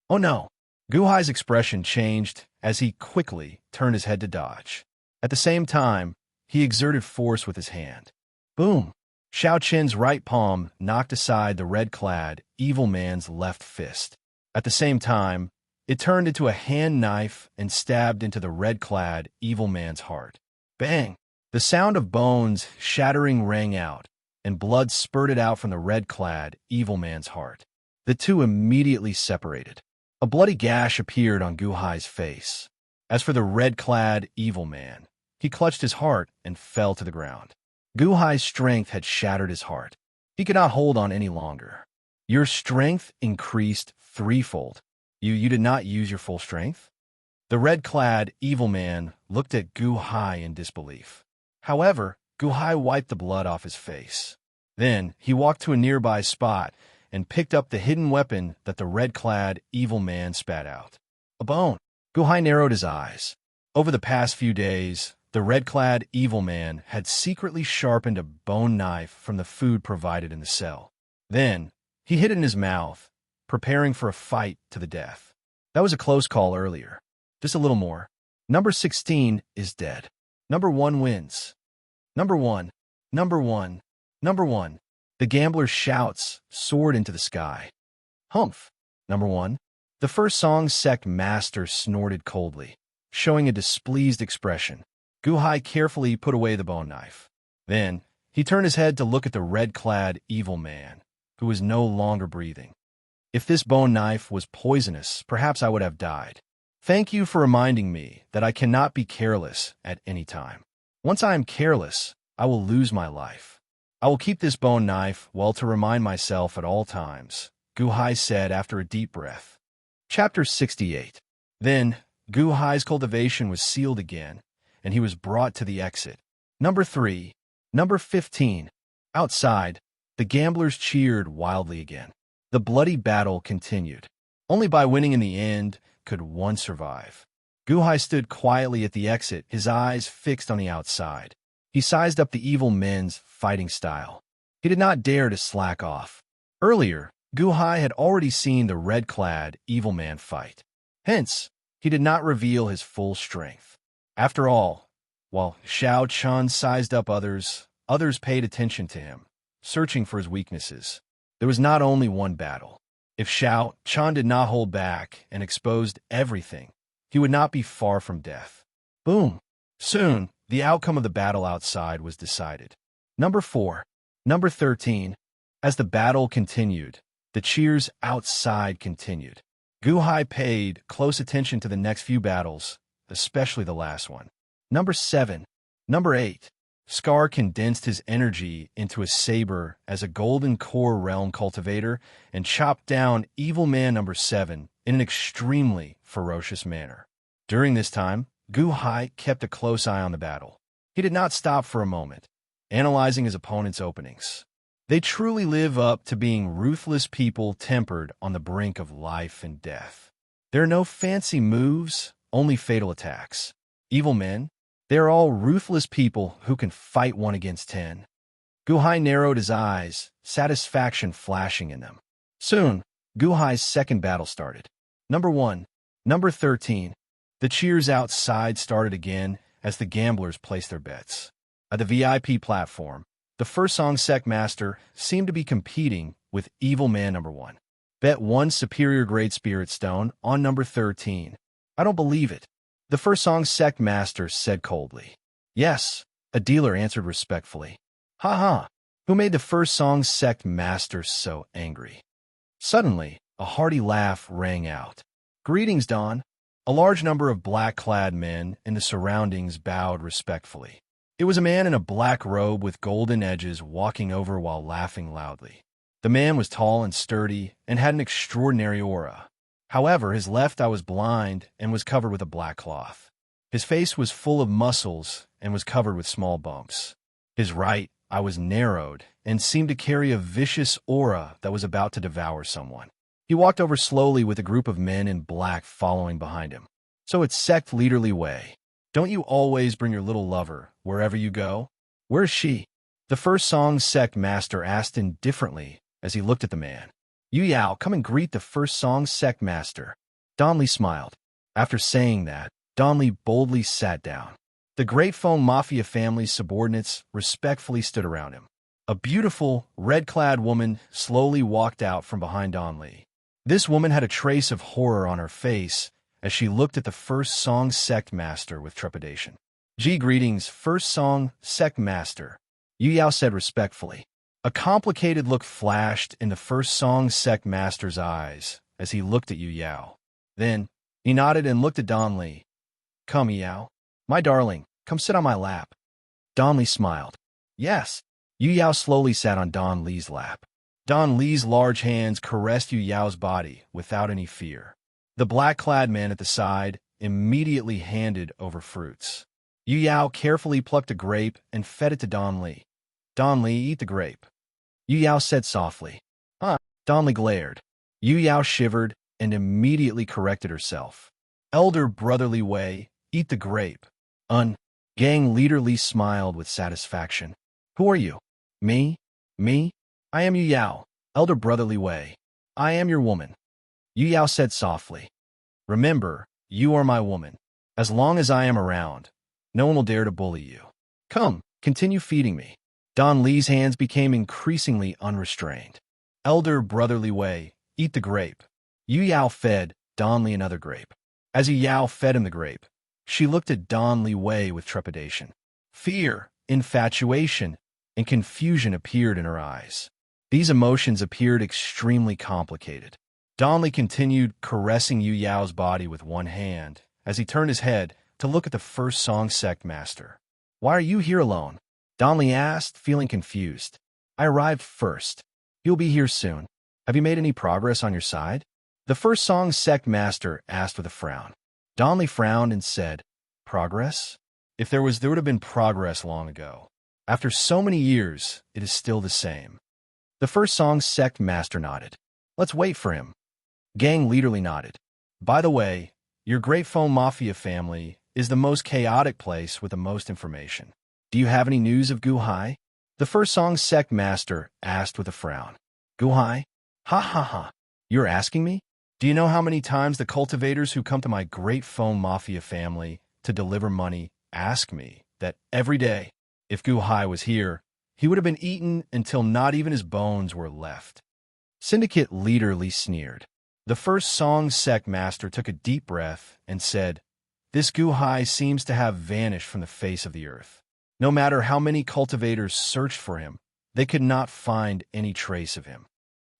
Oh no! Guhai's expression changed as he quickly turned his head to dodge. At the same time, he exerted force with his hand. Boom! Xiao Qin's right palm knocked aside the red-clad, evil man's left fist. At the same time, it turned into a hand knife and stabbed into the red-clad, evil man's heart. Bang! The sound of bones shattering rang out, and blood spurted out from the red-clad, evil man's heart. The two immediately separated. A bloody gash appeared on Guhai's face. As for the red-clad, evil man, he clutched his heart and fell to the ground. Guhai's strength had shattered his heart. He could not hold on any longer. Your strength increased threefold. You did not use your full strength? The red-clad, evil man looked at Guhai in disbelief. However, Guhai wiped the blood off his face. Then, he walked to a nearby spot and picked up the hidden weapon that the red-clad, evil man spat out. A bone. Guhai narrowed his eyes. Over the past few days, the red-clad, evil man had secretly sharpened a bone knife from the food provided in the cell. Then, he hid it in his mouth, preparing for a fight to the death. That was a close call earlier. Just a little more. Number 16 is dead. Number 1 wins. Number 1. Number 1. Number 1. The gambler's shouts soared into the sky. Humph. Number 1. The first song's sect master snorted coldly, showing a displeased expression. Guhai carefully put away the bone knife. Then, he turned his head to look at the red-clad evil man, who was no longer breathing. If this bone knife was poisonous, perhaps I would have died. Thank you for reminding me that I cannot be careless at any time. Once I am careless, I will lose my life. I will keep this bone knife well to remind myself at all times, Guhai said after a deep breath. Chapter 68. Then, Guhai's cultivation was sealed again, and he was brought to the exit. Number 3. Number 15. Outside, the gamblers cheered wildly again. The bloody battle continued. Only by winning in the end could one survive. Guhai stood quietly at the exit, his eyes fixed on the outside. He sized up the evil men's fighting style. He did not dare to slack off. Earlier, Guhai had already seen the red-clad evil man fight. Hence, he did not reveal his full strength. After all, while Xiao Qin sized up others paid attention to him, searching for his weaknesses. There was not only one battle. If Xiao Qin did not hold back and exposed everything, he would not be far from death. Boom! Soon, the outcome of the battle outside was decided. Number 4. Number 13. As the battle continued, the cheers outside continued. Guhai paid close attention to the next few battles, especially the last one. Number 7. Number 8. Scar condensed his energy into a saber as a golden core realm cultivator and chopped down evil man number 7 in an extremely ferocious manner. During this time, Guhai kept a close eye on the battle. He did not stop for a moment, analyzing his opponent's openings. They truly live up to being ruthless people tempered on the brink of life and death. There are no fancy moves, only fatal attacks. Evil men, they are all ruthless people who can fight 1 against 10. Guhai narrowed his eyes, satisfaction flashing in them. Soon, Guhai's second battle started. Number 1. Number 13. The cheers outside started again as the gamblers placed their bets. At the VIP platform, the first song sect master seemed to be competing with evil man number 1. Bet 1 superior grade spirit stone on number 13. I don't believe it. The first song sect master said coldly. Yes, a dealer answered respectfully. Ha ha, who made the first song sect master so angry? Suddenly, a hearty laugh rang out. Greetings, Don. A large number of black-clad men in the surroundings bowed respectfully. It was a man in a black robe with golden edges walking over while laughing loudly. The man was tall and sturdy and had an extraordinary aura. However, his left eye was blind and was covered with a black cloth. His face was full of muscles and was covered with small bumps. His right eye was narrowed and seemed to carry a vicious aura that was about to devour someone. He walked over slowly with a group of men in black following behind him. So it's sect leaderly way. Don't you always bring your little lover wherever you go? Where's she? The first song's sect master asked indifferently as he looked at the man. Yu Yao, come and greet the first song's sect master. Don Li smiled. After saying that, Don Li boldly sat down. The Great Foam Mafia family's subordinates respectfully stood around him. A beautiful, red-clad woman slowly walked out from behind Don Li. This woman had a trace of horror on her face as she looked at the first song sect master with trepidation. Greetings, first song sect master, Yu Yao said respectfully. A complicated look flashed in the first song sect master's eyes as he looked at Yu Yao. Then, he nodded and looked at Don Li. Come, Yu Yao. My darling, come sit on my lap. Don Li smiled. Yes. Yu Yao slowly sat on Don Li's lap. Don Li's large hands caressed Yu Yao's body without any fear. The black-clad man at the side immediately handed over fruits. Yu Yao carefully plucked a grape and fed it to Don Li. Don Li, eat the grape. Yu Yao said softly. Don Li glared. Yu Yao shivered and immediately corrected herself. Elder brotherly Wei, eat the grape. Gang leader Li smiled with satisfaction. Who are you? Me? I am Yu Yao, elder brotherly Wei. I am your woman. Yu Yao said softly. Remember, you are my woman. As long as I am around, no one will dare to bully you. Come, continue feeding me. Don Li's hands became increasingly unrestrained. Elder brotherly Wei, eat the grape. Yu Yao fed Don Li another grape. As Yu Yao fed him the grape, she looked at Don Li Wei with trepidation. Fear, infatuation, and confusion appeared in her eyes. These emotions appeared extremely complicated. Don Li continued caressing Yu Yao's body with one hand as he turned his head to look at the first song sect master. Why are you here alone? Don Li asked, feeling confused. I arrived first. You'll be here soon. Have you made any progress on your side? The first song sect master asked with a frown. Don Li frowned and said, Progress? If there would have been progress long ago. After so many years, it is still the same. The first song sect master nodded. Let's wait for him. Gang leaderly nodded. By the way, your Great Foam Mafia family is the most chaotic place with the most information. Do you have any news of Gu Hai? The first song sect master asked with a frown. Gu Hai? Ha ha ha. You're asking me? Do you know how many times the cultivators who come to my Great Foam Mafia family to deliver money ask me that every day, if Gu Hai was here, he would have been eaten until not even his bones were left. Syndicate leader Li sneered. The first song sect master took a deep breath and said, This Gu Hai seems to have vanished from the face of the earth. No matter how many cultivators searched for him, they could not find any trace of him.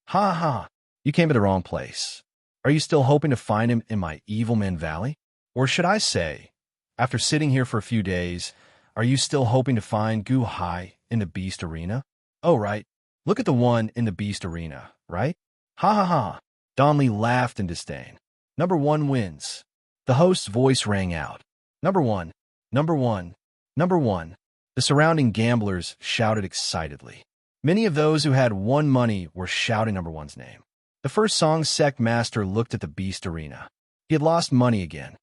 Ha ha, you came to the wrong place. Are you still hoping to find him in my Evil Man Valley? Or should I say, after sitting here for a few days, are you still hoping to find Gu Hai in the Beast Arena? Oh, right. Look at the one in the Beast Arena, right? Ha ha ha. Don Li laughed in disdain. Number one wins. The host's voice rang out. Number one, number one, number one. The surrounding gamblers shouted excitedly. Many of those who had won money were shouting number one's name. The first song sect master looked at the Beast Arena. He had lost money again.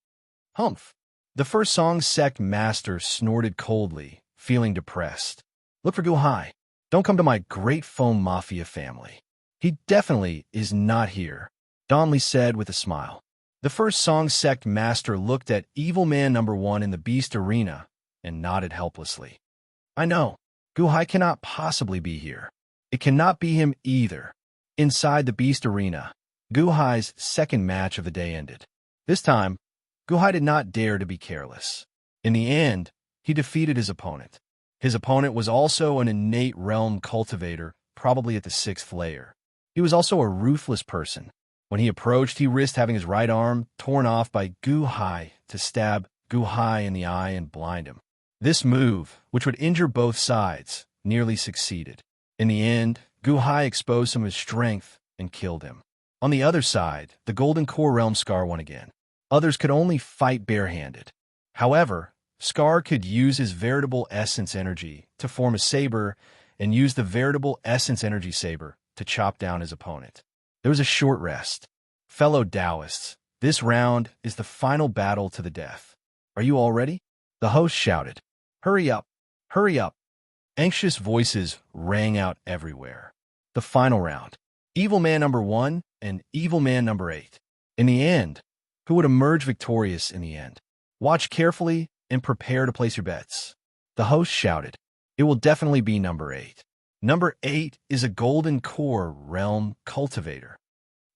Humph. The first song sect master snorted coldly, feeling depressed. Look for Gu Hai. Don't come to my Great Foam Mafia family. He definitely is not here, Don Li said with a smile. The first song sect master looked at Evil Man number one in the Beast Arena and nodded helplessly. I know. Gu Hai cannot possibly be here. It cannot be him either. Inside the Beast Arena, Gu Hai's second match of the day ended. This time, Gu Hai did not dare to be careless. In the end, he defeated his opponent. His opponent was also an innate realm cultivator, probably at the 6th layer. He was also a ruthless person. When he approached, he risked having his right arm torn off by Gu Hai to stab Gu Hai in the eye and blind him. This move, which would injure both sides, nearly succeeded. In the end, Gu Hai exposed some of his strength and killed him. On the other side, the Golden Core Realm Scar won again. Others could only fight barehanded. However, Scar could use his veritable essence energy to form a saber and use the veritable essence energy saber to chop down his opponent. There was a short rest. Fellow Taoists, this round is the final battle to the death. Are you all ready? The host shouted, "Hurry up! Hurry up!" Anxious voices rang out everywhere. The final round. Evil Man number 1 and Evil Man number 8. In the end, who would emerge victorious in the end? Watch carefully and prepare to place your bets. The host shouted, "It will definitely be number 8. Number 8 is a golden core realm cultivator.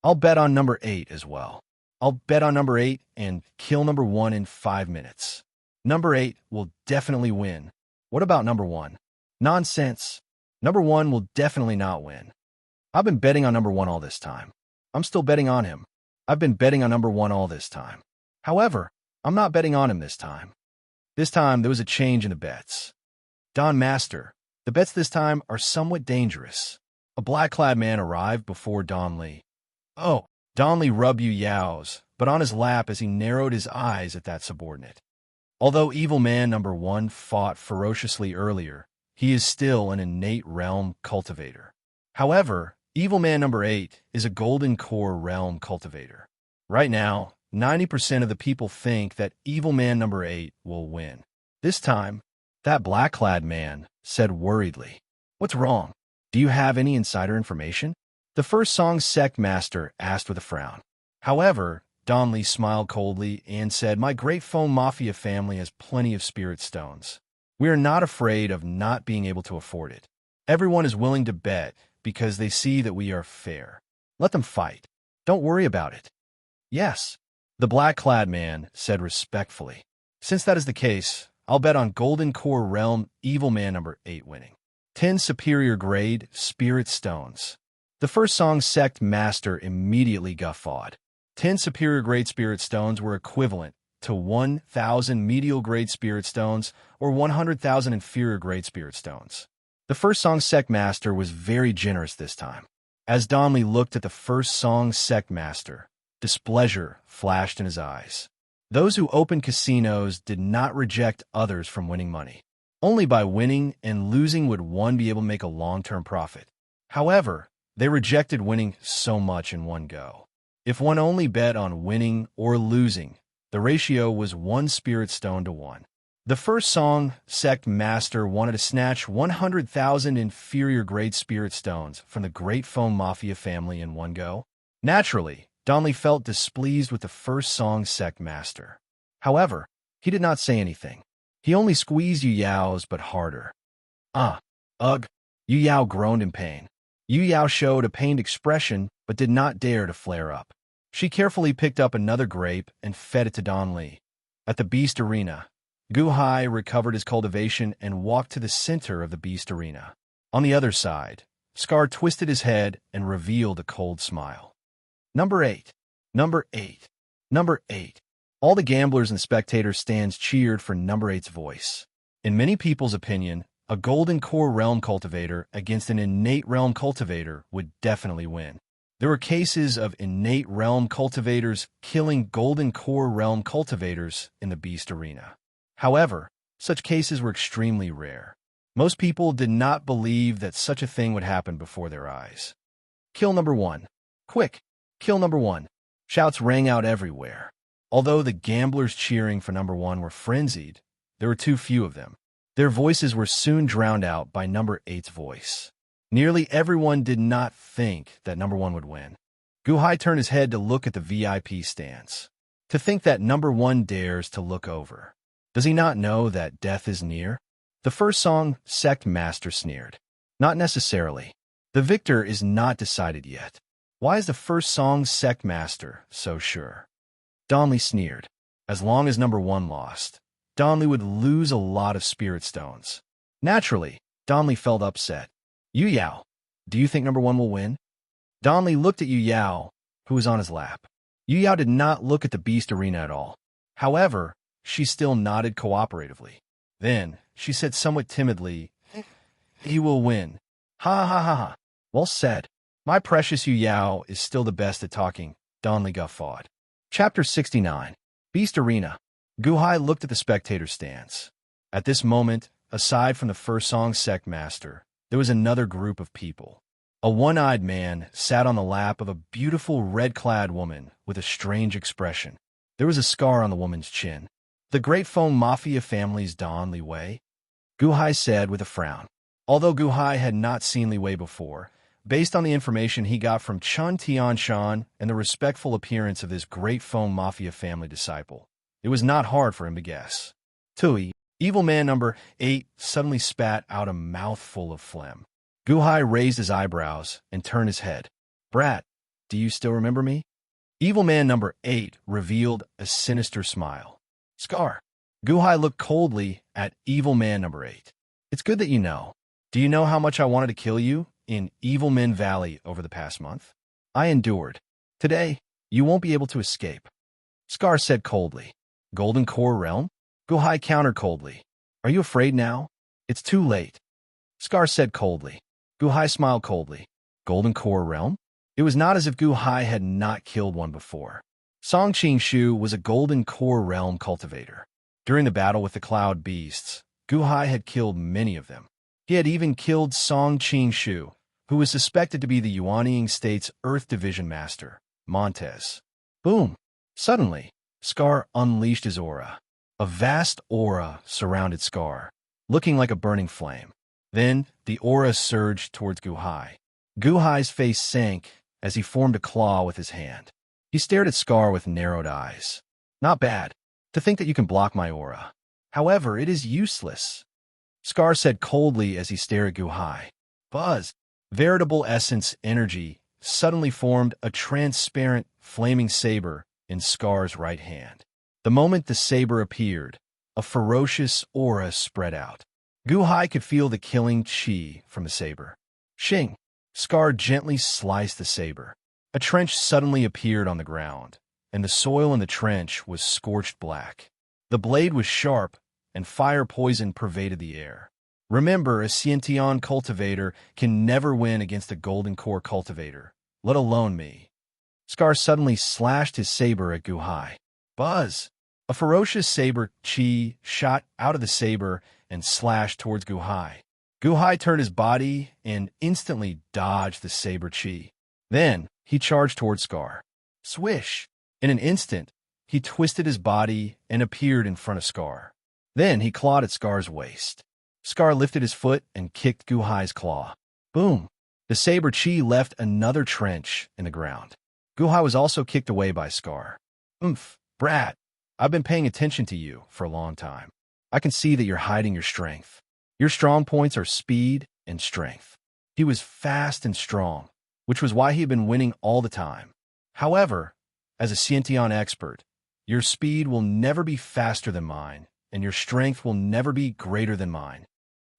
I'll bet on number 8 as well. I'll bet on number 8 and kill number 1 in 5 minutes. Number 8 will definitely win. What about number 1? Nonsense. Number 1 will definitely not win. I've been betting on number 1 all this time. I'm still betting on him. I've been betting on number 1 all this time. However, I'm not betting on him this time." This time, there was a change in the bets. "Don Master, the bets this time are somewhat dangerous." A black-clad man arrived before Don Lee. "Oh." Don Lee rubbed Yu Yao's, but on his lap as he narrowed his eyes at that subordinate. Although Evil Man number 1 fought ferociously earlier, he is still an innate realm cultivator. However, Evil Man number 8 is a golden core realm cultivator. Right now, 90% of the people think that Evil Man number 8 will win. This time, that black-clad man said worriedly, "What's wrong? Do you have any insider information?" The first song's sect master asked with a frown. However, Don Lee smiled coldly and said, "My great foam mafia family has plenty of spirit stones. We are not afraid of not being able to afford it. Everyone is willing to bet because they see that we are fair. Let them fight. Don't worry about it." "Yes," the black-clad man said respectfully. "Since that is the case, I'll bet on Golden Core Realm Evil Man number 8 winning. 10 superior grade spirit stones." The first song's sect master immediately guffawed. 10 superior grade spirit stones were equivalent to 1,000 medial grade spirit stones or 100,000 inferior grade spirit stones. The first song's sect master was very generous this time. As Don Lee looked at the first song's sect master, displeasure flashed in his eyes. Those who opened casinos did not reject others from winning money. Only by winning and losing would one be able to make a long-term profit. However, they rejected winning so much in one go. If one only bet on winning or losing, the ratio was 1 spirit stone to 1. The first song sect master wanted to snatch 100,000 inferior grade spirit stones from the Great Foam Mafia family in one go. Naturally, Don Lee felt displeased with the first song sect master. However, he did not say anything. He only squeezed Yu Yao's but harder. Ugh. Yu Yao groaned in pain. Yu Yao showed a pained expression but did not dare to flare up. She carefully picked up another grape and fed it to Don Lee. At the beast arena, Gu Hai recovered his cultivation and walked to the center of the beast arena. On the other side, Scar twisted his head and revealed a cold smile. Number 8. Number 8. Number 8. All the gamblers and spectators stands cheered for number 8's voice. In many people's opinion, a golden core realm cultivator against an innate realm cultivator would definitely win. There were cases of innate realm cultivators killing golden core realm cultivators in the beast arena. However, such cases were extremely rare. Most people did not believe that such a thing would happen before their eyes. "Kill number 1. Quick! Kill number 1. Shouts rang out everywhere. Although the gamblers cheering for number 1 were frenzied, there were too few of them. Their voices were soon drowned out by number 8's voice. Nearly everyone did not think that number 1 would win. Gu Hai turned his head to look at the VIP stands. To think that number 1 dares to look over. Does he not know that death is near? The first song sect master sneered. Not necessarily. The victor is not decided yet. Why is the first song sect master so sure? Don Lee sneered. As long as number 1 lost, Don Lee would lose a lot of spirit stones. Naturally, Don Lee felt upset. "Yu Yao, do you think number 1 will win?" Don Lee looked at Yu Yao, who was on his lap. Yu Yao did not look at the beast arena at all. However, she still nodded cooperatively. Then, she said somewhat timidly, "He will win. Ha ha ha ha. Well said. My precious Yu Yao is still the best at talking," Don Lee guffawed. Chapter 69. Beast Arena. Gu Hai looked at the spectator stands. At this moment, aside from the first song sect master, there was another group of people. A one-eyed man sat on the lap of a beautiful red-clad woman with a strange expression. There was a scar on the woman's chin. The Great Feng Mafia family's Don Li Wei? Gu Hai said with a frown. Although Gu Hai had not seen Li Wei before, based on the information he got from Chun Tianshan and the respectful appearance of this Great Feng Mafia family disciple, it was not hard for him to guess. Tui, evil man number 8, suddenly spat out a mouthful of phlegm. Gu Hai raised his eyebrows and turned his head. Brat, do you still remember me? Evil man number 8 revealed a sinister smile. Scar. Gu Hai looked coldly at evil man number 8. It's good that you know. Do you know how much I wanted to kill you in Evil Men Valley over the past month? I endured. Today, you won't be able to escape. Scar said coldly. Golden Core Realm? Gu Hai countered coldly. Are you afraid now? It's too late. Scar said coldly. Gu Hai smiled coldly. Golden Core Realm? It was not as if Gu Hai had not killed one before. Song Qing was a Golden Core Realm cultivator. During the battle with the Cloud Beasts, Gu Hai had killed many of them. He had even killed Song Qing, who was suspected to be the Yuanying State's Earth Division Master, Montez. Boom! Suddenly, Scar unleashed his aura. A vast aura surrounded Scar, looking like a burning flame. Then, the aura surged towards Gu Hai. Gu Hai's face sank as he formed a claw with his hand. He stared at Scar with narrowed eyes. Not bad. To think that you can block my aura. However, it is useless. Scar said coldly as he stared at Gu Hai. Buzz. Veritable essence energy suddenly formed a transparent, flaming saber in Scar's right hand. The moment the saber appeared, a ferocious aura spread out. Gu Hai could feel the killing chi from the saber. Shing. Scar gently sliced the saber. A trench suddenly appeared on the ground, and the soil in the trench was scorched black. The blade was sharp, and fire poison pervaded the air. Remember, a Xiantian cultivator can never win against a Golden Core cultivator, let alone me. Scar suddenly slashed his saber at Gu Hai. Buzz! A ferocious saber chi shot out of the saber and slashed towards Gu Hai. Gu Hai turned his body and instantly dodged the saber chi. Then, he charged towards Scar. Swish! In an instant, he twisted his body and appeared in front of Scar. Then he clawed at Scar's waist. Scar lifted his foot and kicked Gu Hai's claw. Boom! The saber chi left another trench in the ground. Gu Hai was also kicked away by Scar. Brat, I've been paying attention to you for a long time. I can see that you're hiding your strength. Your strong points are speed and strength. He was fast and strong, which was why he had been winning all the time. However, as a Xiantian expert, your speed will never be faster than mine, and your strength will never be greater than mine.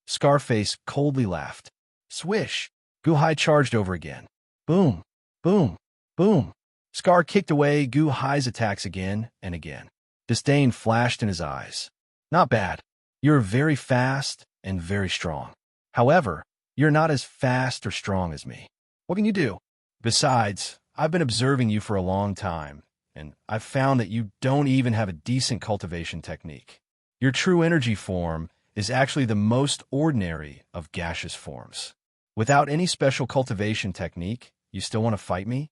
Scarface coldly laughed. Swish! Gu Hai charged over again. Boom! Boom! Boom! Scar kicked away Gu Hai's attacks again and again. Disdain flashed in his eyes. Not bad. You're very fast and very strong. However, you're not as fast or strong as me. What can you do? Besides, I've been observing you for a long time, and I've found that you don't even have a decent cultivation technique. Your true energy form is actually the most ordinary of gaseous forms. Without any special cultivation technique, you still want to fight me?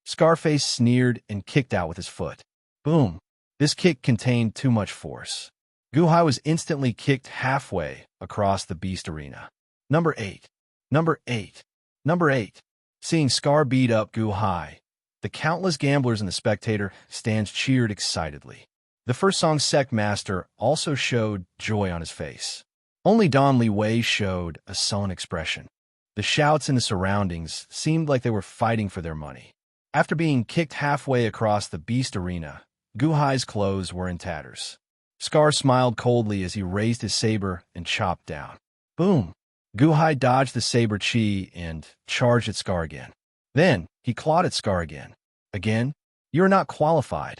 Scarface sneered and kicked out with his foot. Boom! This kick contained too much force. Gu Hai was instantly kicked halfway across the beast arena. Number 8. Number 8. Number 8. Seeing Scar beat up Gu Hai, the countless gamblers in the spectator stands cheered excitedly. The first song's sect master also showed joy on his face. Only Don Li Wei showed a sullen expression. The shouts in the surroundings seemed like they were fighting for their money. After being kicked halfway across the beast arena, Gu Hai's clothes were in tatters. Scar smiled coldly as he raised his saber and chopped down. Boom! Gu Hai dodged the saber chi and charged at Scar again. Then, he clawed at Scar again. Again, you're not qualified.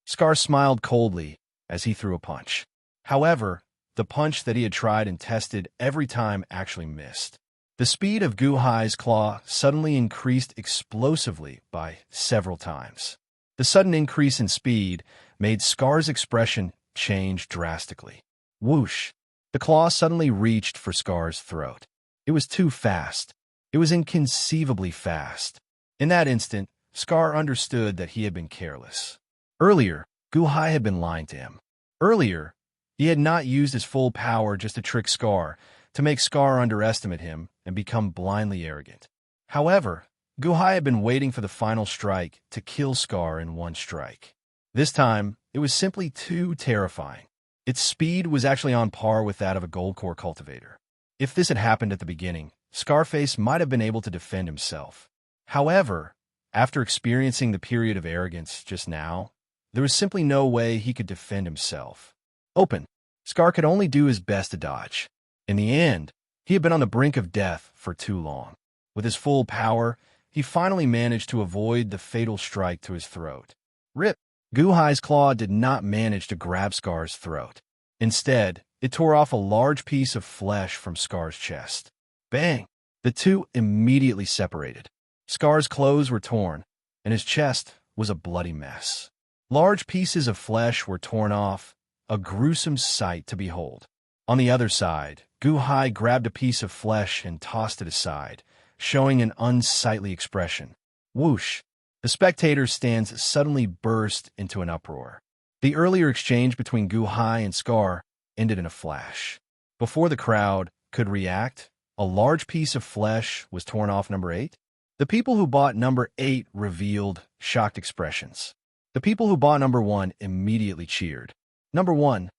Scar smiled coldly as he threw a punch. However, the punch that he had tried and tested every time actually missed. The speed of Gu Hai's claw suddenly increased explosively by several times. The sudden increase in speed made Scar's expression change drastically. Whoosh! The claw suddenly reached for Scar's throat. It was too fast. It was inconceivably fast. In that instant, Scar understood that he had been careless. Earlier, Gu Hai had been lying to him. Earlier, he had not used his full power just to trick Scar, to make Scar underestimate him and become blindly arrogant. However, Guhai had been waiting for the final strike to kill Scar in one strike. This time, it was simply too terrifying. Its speed was actually on par with that of a gold core cultivator. If this had happened at the beginning, Scarface might have been able to defend himself. However, after experiencing the period of arrogance just now, there was simply no way he could defend himself. Open. Scar could only do his best to dodge. In the end, he had been on the brink of death for too long. With his full power, he finally managed to avoid the fatal strike to his throat. Rip! Guhai's claw did not manage to grab Scar's throat. Instead, it tore off a large piece of flesh from Scar's chest. Bang! The two immediately separated. Scar's clothes were torn, and his chest was a bloody mess. Large pieces of flesh were torn off, a gruesome sight to behold. On the other side, Guhai grabbed a piece of flesh and tossed it aside, showing an unsightly expression. Whoosh! The spectators' stands suddenly burst into an uproar. The earlier exchange between Guhai and Scar ended in a flash. Before the crowd could react, a large piece of flesh was torn off number 8. The people who bought number 8 revealed shocked expressions. The people who bought number 1 immediately cheered. Number 1,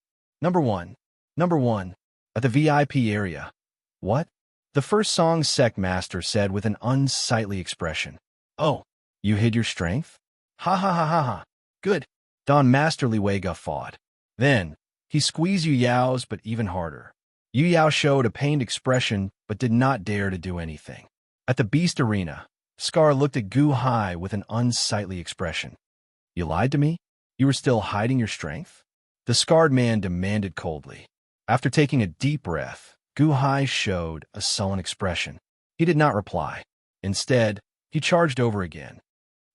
number 1, number 1, at the VIP area. What? The first song sect master said with an unsightly expression. Oh, you hid your strength? Ha ha ha ha ha. Good. Don Masterly Wei guffawed. Then, he squeezed Yu Yao's but even harder. Yu Yao showed a pained expression but did not dare to do anything. At the Beast Arena, Scar looked at Guhai with an unsightly expression. You lied to me? You were still hiding your strength? The scarred man demanded coldly. After taking a deep breath, Guhai showed a sullen expression. He did not reply. Instead, he charged over again.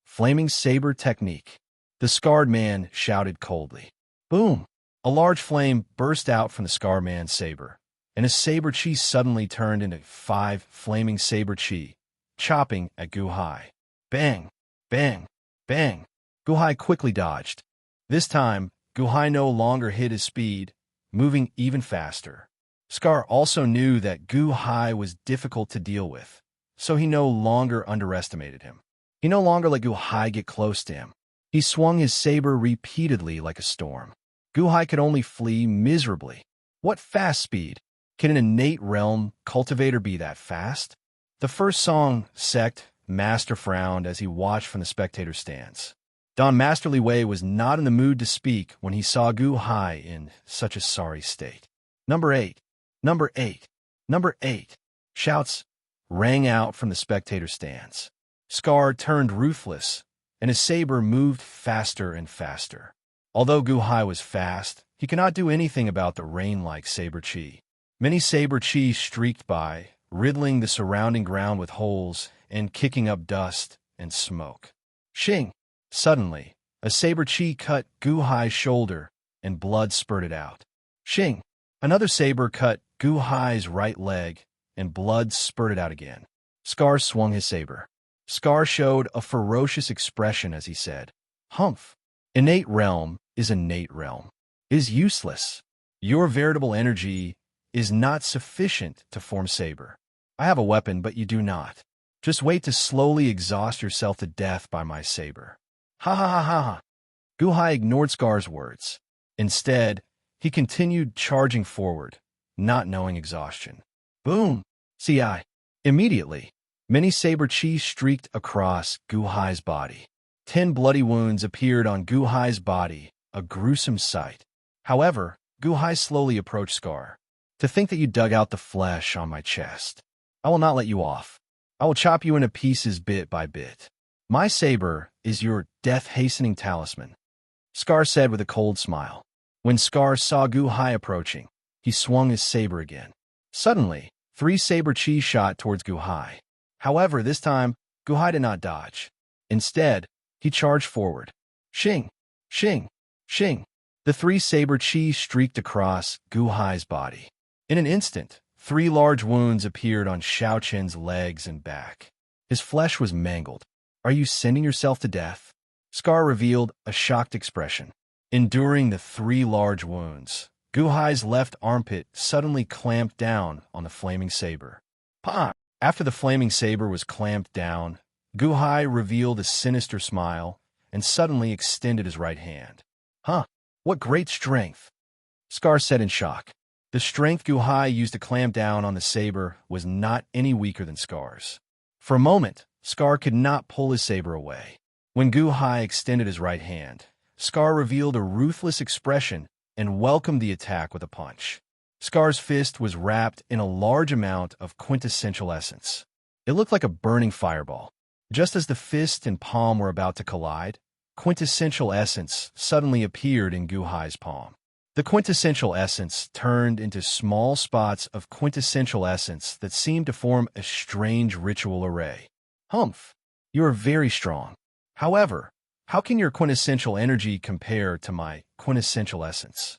Flaming Saber Technique. The scarred man shouted coldly. Boom! A large flame burst out from the scarred man's saber, and his saber chi suddenly turned into 5 flaming saber chi, chopping at Guhai. Bang! Bang! Bang! Guhai quickly dodged. This time, Guhai no longer hid his speed, moving even faster. Scar also knew that Guhai was difficult to deal with, so he no longer underestimated him. He no longer let Guhai get close to him. He swung his saber repeatedly like a storm. Guhai could only flee miserably. What fast speed? Can an innate realm cultivator be that fast? The first song sect master frowned as he watched from the spectator stands. Don Masterly Wei was not in the mood to speak when he saw Guhai in such a sorry state. Number 8, number 8, number 8. Shouts rang out from the spectator stands. Scar turned ruthless, and his saber moved faster and faster. Although Guhai was fast, he could not do anything about the rain-like saber chi. Many saber chi streaked by, riddling the surrounding ground with holes and kicking up dust and smoke. Shing! Suddenly, a saber chi cut Guhai's shoulder, and blood spurted out. Shing! Another saber cut Guhai's right leg, and blood spurted out again. Scar swung his saber. Scar showed a ferocious expression as he said, Humph! Innate realm is innate realm. Is useless. Your veritable energy is not sufficient to form saber. I have a weapon, but you do not. Just wait to slowly exhaust yourself to death by my saber. Ha ha ha ha ha. Guhai ignored Scar's words. Instead, he continued charging forward, not knowing exhaustion. Boom! CI. Immediately, many saber chi streaked across Guhai's body. 10 bloody wounds appeared on Guhai's body, a gruesome sight. However, Guhai slowly approached Scar. To think that you dug out the flesh on my chest. I will not let you off. I will chop you into pieces bit by bit. My saber is your death-hastening talisman, Scar said with a cold smile. When Scar saw Guhai approaching, he swung his saber again. Suddenly, 3 saber chi shot towards Guhai. However, this time, Guhai did not dodge. Instead, he charged forward. Shing! Shing! Shing! The 3 saber chi streaked across Guhai's body. In an instant, 3 large wounds appeared on Xiao Chen's legs and back. His flesh was mangled. Are you sending yourself to death? Scar revealed a shocked expression. Enduring the 3 large wounds, Guhai's left armpit suddenly clamped down on the flaming saber. Pah! After the flaming saber was clamped down, Guhai revealed a sinister smile and suddenly extended his right hand. Huh! What great strength! Scar said in shock. The strength Guhai used to clamp down on the saber was not any weaker than Scar's. For a moment, Scar could not pull his saber away. When Guhai extended his right hand, Scar revealed a ruthless expression and welcomed the attack with a punch. Scar's fist was wrapped in a large amount of quintessential essence. It looked like a burning fireball. Just as the fist and palm were about to collide, quintessential essence suddenly appeared in Guhai's palm. The quintessential essence turned into small spots of quintessential essence that seemed to form a strange ritual array. Humph, you are very strong. However, how can your quintessential energy compare to my quintessential essence?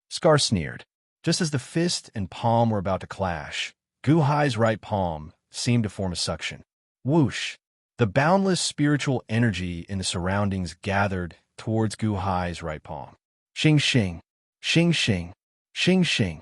Scar sneered. Just as the fist and palm were about to clash, Guhai's right palm seemed to form a suction. Whoosh! The boundless spiritual energy in the surroundings gathered towards Guhai's right palm. Shing shing, shing shing, shing shing.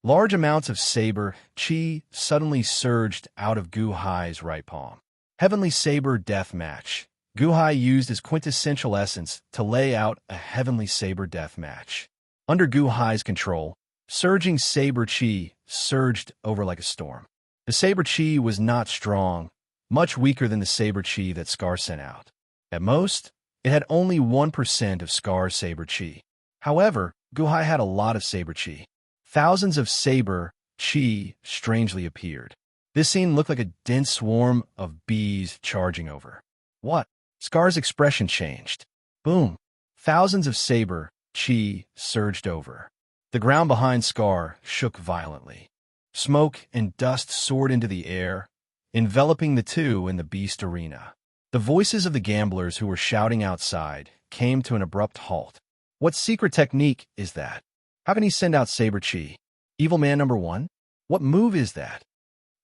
Large amounts of saber chi suddenly surged out of Guhai's right palm. Heavenly Saber Death Match. Guhai used his quintessential essence to lay out a Heavenly Saber Death Match. Under Guhai's control, surging saber chi surged over like a storm. The saber chi was not strong, much weaker than the saber chi that Scar sent out. At most, it had only 1% of Scar's saber chi. However, Guhai had a lot of saber chi. Thousands of saber chi strangely appeared. This scene looked like a dense swarm of bees charging over. What? Scar's expression changed. Boom! Thousands of saber chi surged over. The ground behind Scar shook violently. Smoke and dust soared into the air, enveloping the two in the beast arena. The voices of the gamblers who were shouting outside came to an abrupt halt. What secret technique is that? How can he send out saber chi? Evil man number 1? What move is that?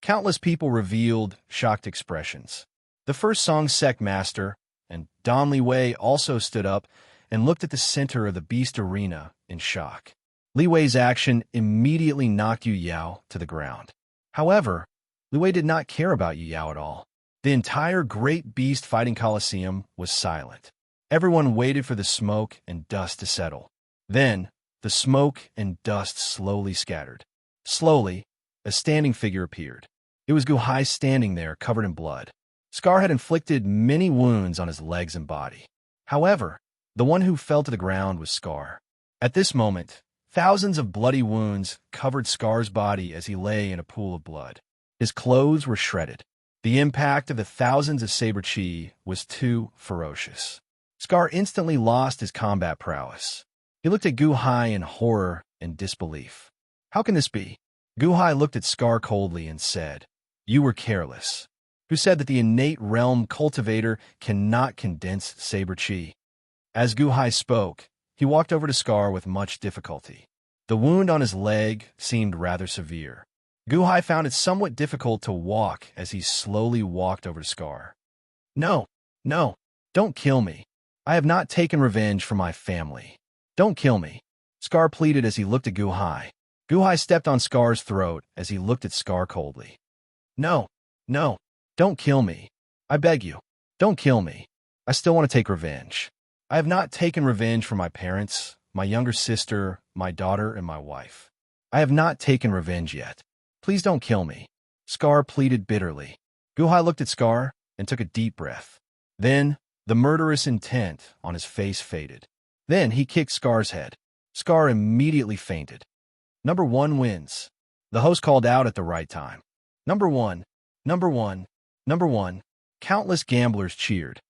Countless people revealed shocked expressions. The first song sect master and Don Li Wei also stood up and looked at the center of the beast arena in shock. Li Wei's action immediately knocked Yu Yao to the ground. However, Li Wei did not care about Yu Yao at all. The entire Great Beast Fighting Coliseum was silent. Everyone waited for the smoke and dust to settle. Then, the smoke and dust slowly scattered. Slowly, a standing figure appeared. It was Guhai standing there, covered in blood. Scar had inflicted many wounds on his legs and body. However, the one who fell to the ground was Scar. At this moment, thousands of bloody wounds covered Scar's body as he lay in a pool of blood. His clothes were shredded. The impact of the thousands of saber chi was too ferocious. Scar instantly lost his combat prowess. He looked at Guhai in horror and disbelief. How can this be? Guhai looked at Scar coldly and said, "You were careless." Who said that the innate realm cultivator cannot condense saber chi? As Guhai spoke, he walked over to Scar with much difficulty. The wound on his leg seemed rather severe. Guhai found it somewhat difficult to walk as he slowly walked over to Scar. No, don't kill me. I have not taken revenge for my family. Don't kill me, Scar pleaded as he looked at Guhai. Guhai stepped on Scar's throat as he looked at Scar coldly. No, don't kill me. I beg you, don't kill me. I still want to take revenge. I have not taken revenge for my parents, my younger sister, my daughter, and my wife. I have not taken revenge yet. Please don't kill me, Scar pleaded bitterly. Guhai looked at Scar and took a deep breath. Then, the murderous intent on his face faded. Then he kicked Scar's head. Scar immediately fainted. Number 1 wins. The host called out at the right time. Number 1, number 1, number 1. Countless gamblers cheered.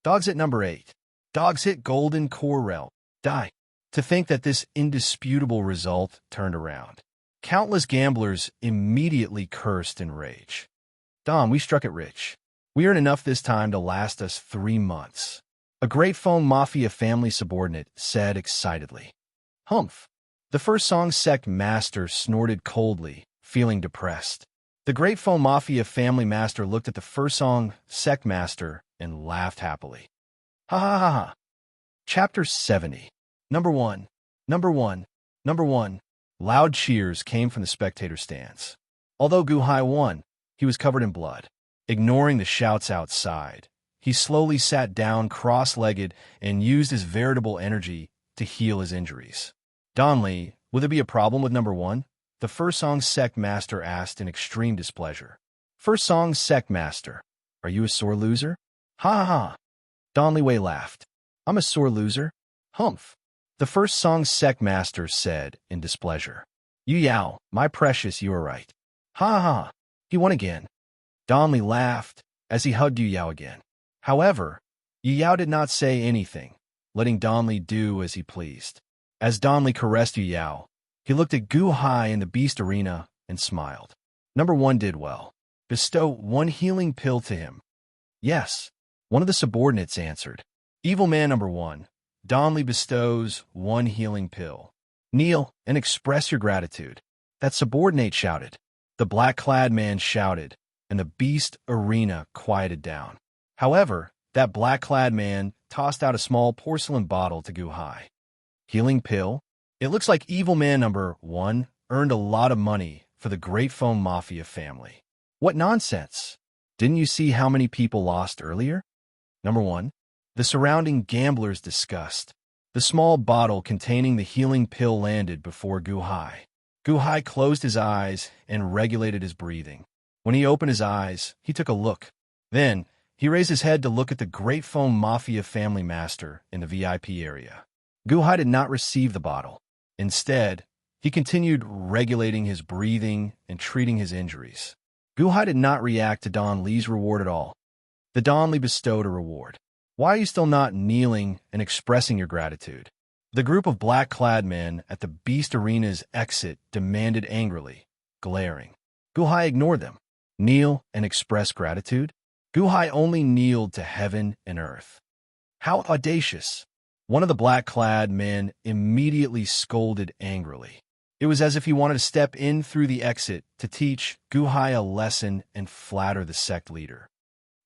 Dogs hit number 8. Dogs hit Golden Corral. Die. To think that this indisputable result turned around. Countless gamblers immediately cursed in rage. Dom, we struck it rich. We earned enough this time to last us 3 months. A Great Phone Mafia family subordinate said excitedly. Humph. The first song sect master snorted coldly, feeling depressed. The Great Phone Mafia family master looked at the first song sect master and laughed happily. Ha ha ha ha. Chapter 70. Number one, number one, number one. Loud cheers came from the spectator stands. Although Guhai won, he was covered in blood. Ignoring the shouts outside, he slowly sat down cross-legged and used his veritable energy to heal his injuries. Donley, will there be a problem with number one? The First Song Sect Master asked in extreme displeasure. First Song Sect Master, are you a sore loser? Ha ha ha. Donley Wei laughed. I'm a sore loser? Humph. The First Song Sect Master said in displeasure. Yu Yao, my precious, you are right. Ha ha. He won again. Donley laughed as he hugged Yu Yao again. However, Yu Yao did not say anything, letting Donley do as he pleased. As Donley caressed Yu Yao, he looked at Gu Hai in the Beast Arena and smiled. Number one did well. Bestow one healing pill to him. Yes, one of the subordinates answered. Evil man number one, Donley bestows one healing pill. Kneel and express your gratitude. That subordinate shouted. The black-clad man shouted, and the Beast Arena quieted down. However, that black-clad man tossed out a small porcelain bottle to Gu Hai. Healing pill? It looks like evil man number one earned a lot of money for the Great Foam Mafia family. What nonsense! Didn't you see how many people lost earlier? Number one, the surrounding gamblers discussed. The small bottle containing the healing pill landed before Gu Hai. Gu Hai closed his eyes and regulated his breathing. When he opened his eyes, he took a look. Then, he raised his head to look at the Great Foam Mafia family master in the VIP area. Gu Hai did not receive the bottle. Instead, he continued regulating his breathing and treating his injuries. Gu Hai did not react to Don Li's reward at all. The Don Li bestowed a reward. Why are you still not kneeling and expressing your gratitude? The group of black-clad men at the Beast Arena's exit demanded angrily, glaring. Gu Hai ignored them. Kneel and express gratitude? Gu Hai only kneeled to heaven and earth. How audacious! One of the black-clad men immediately scolded angrily. It was as if he wanted to step in through the exit to teach Gu Hai a lesson and flatter the sect leader.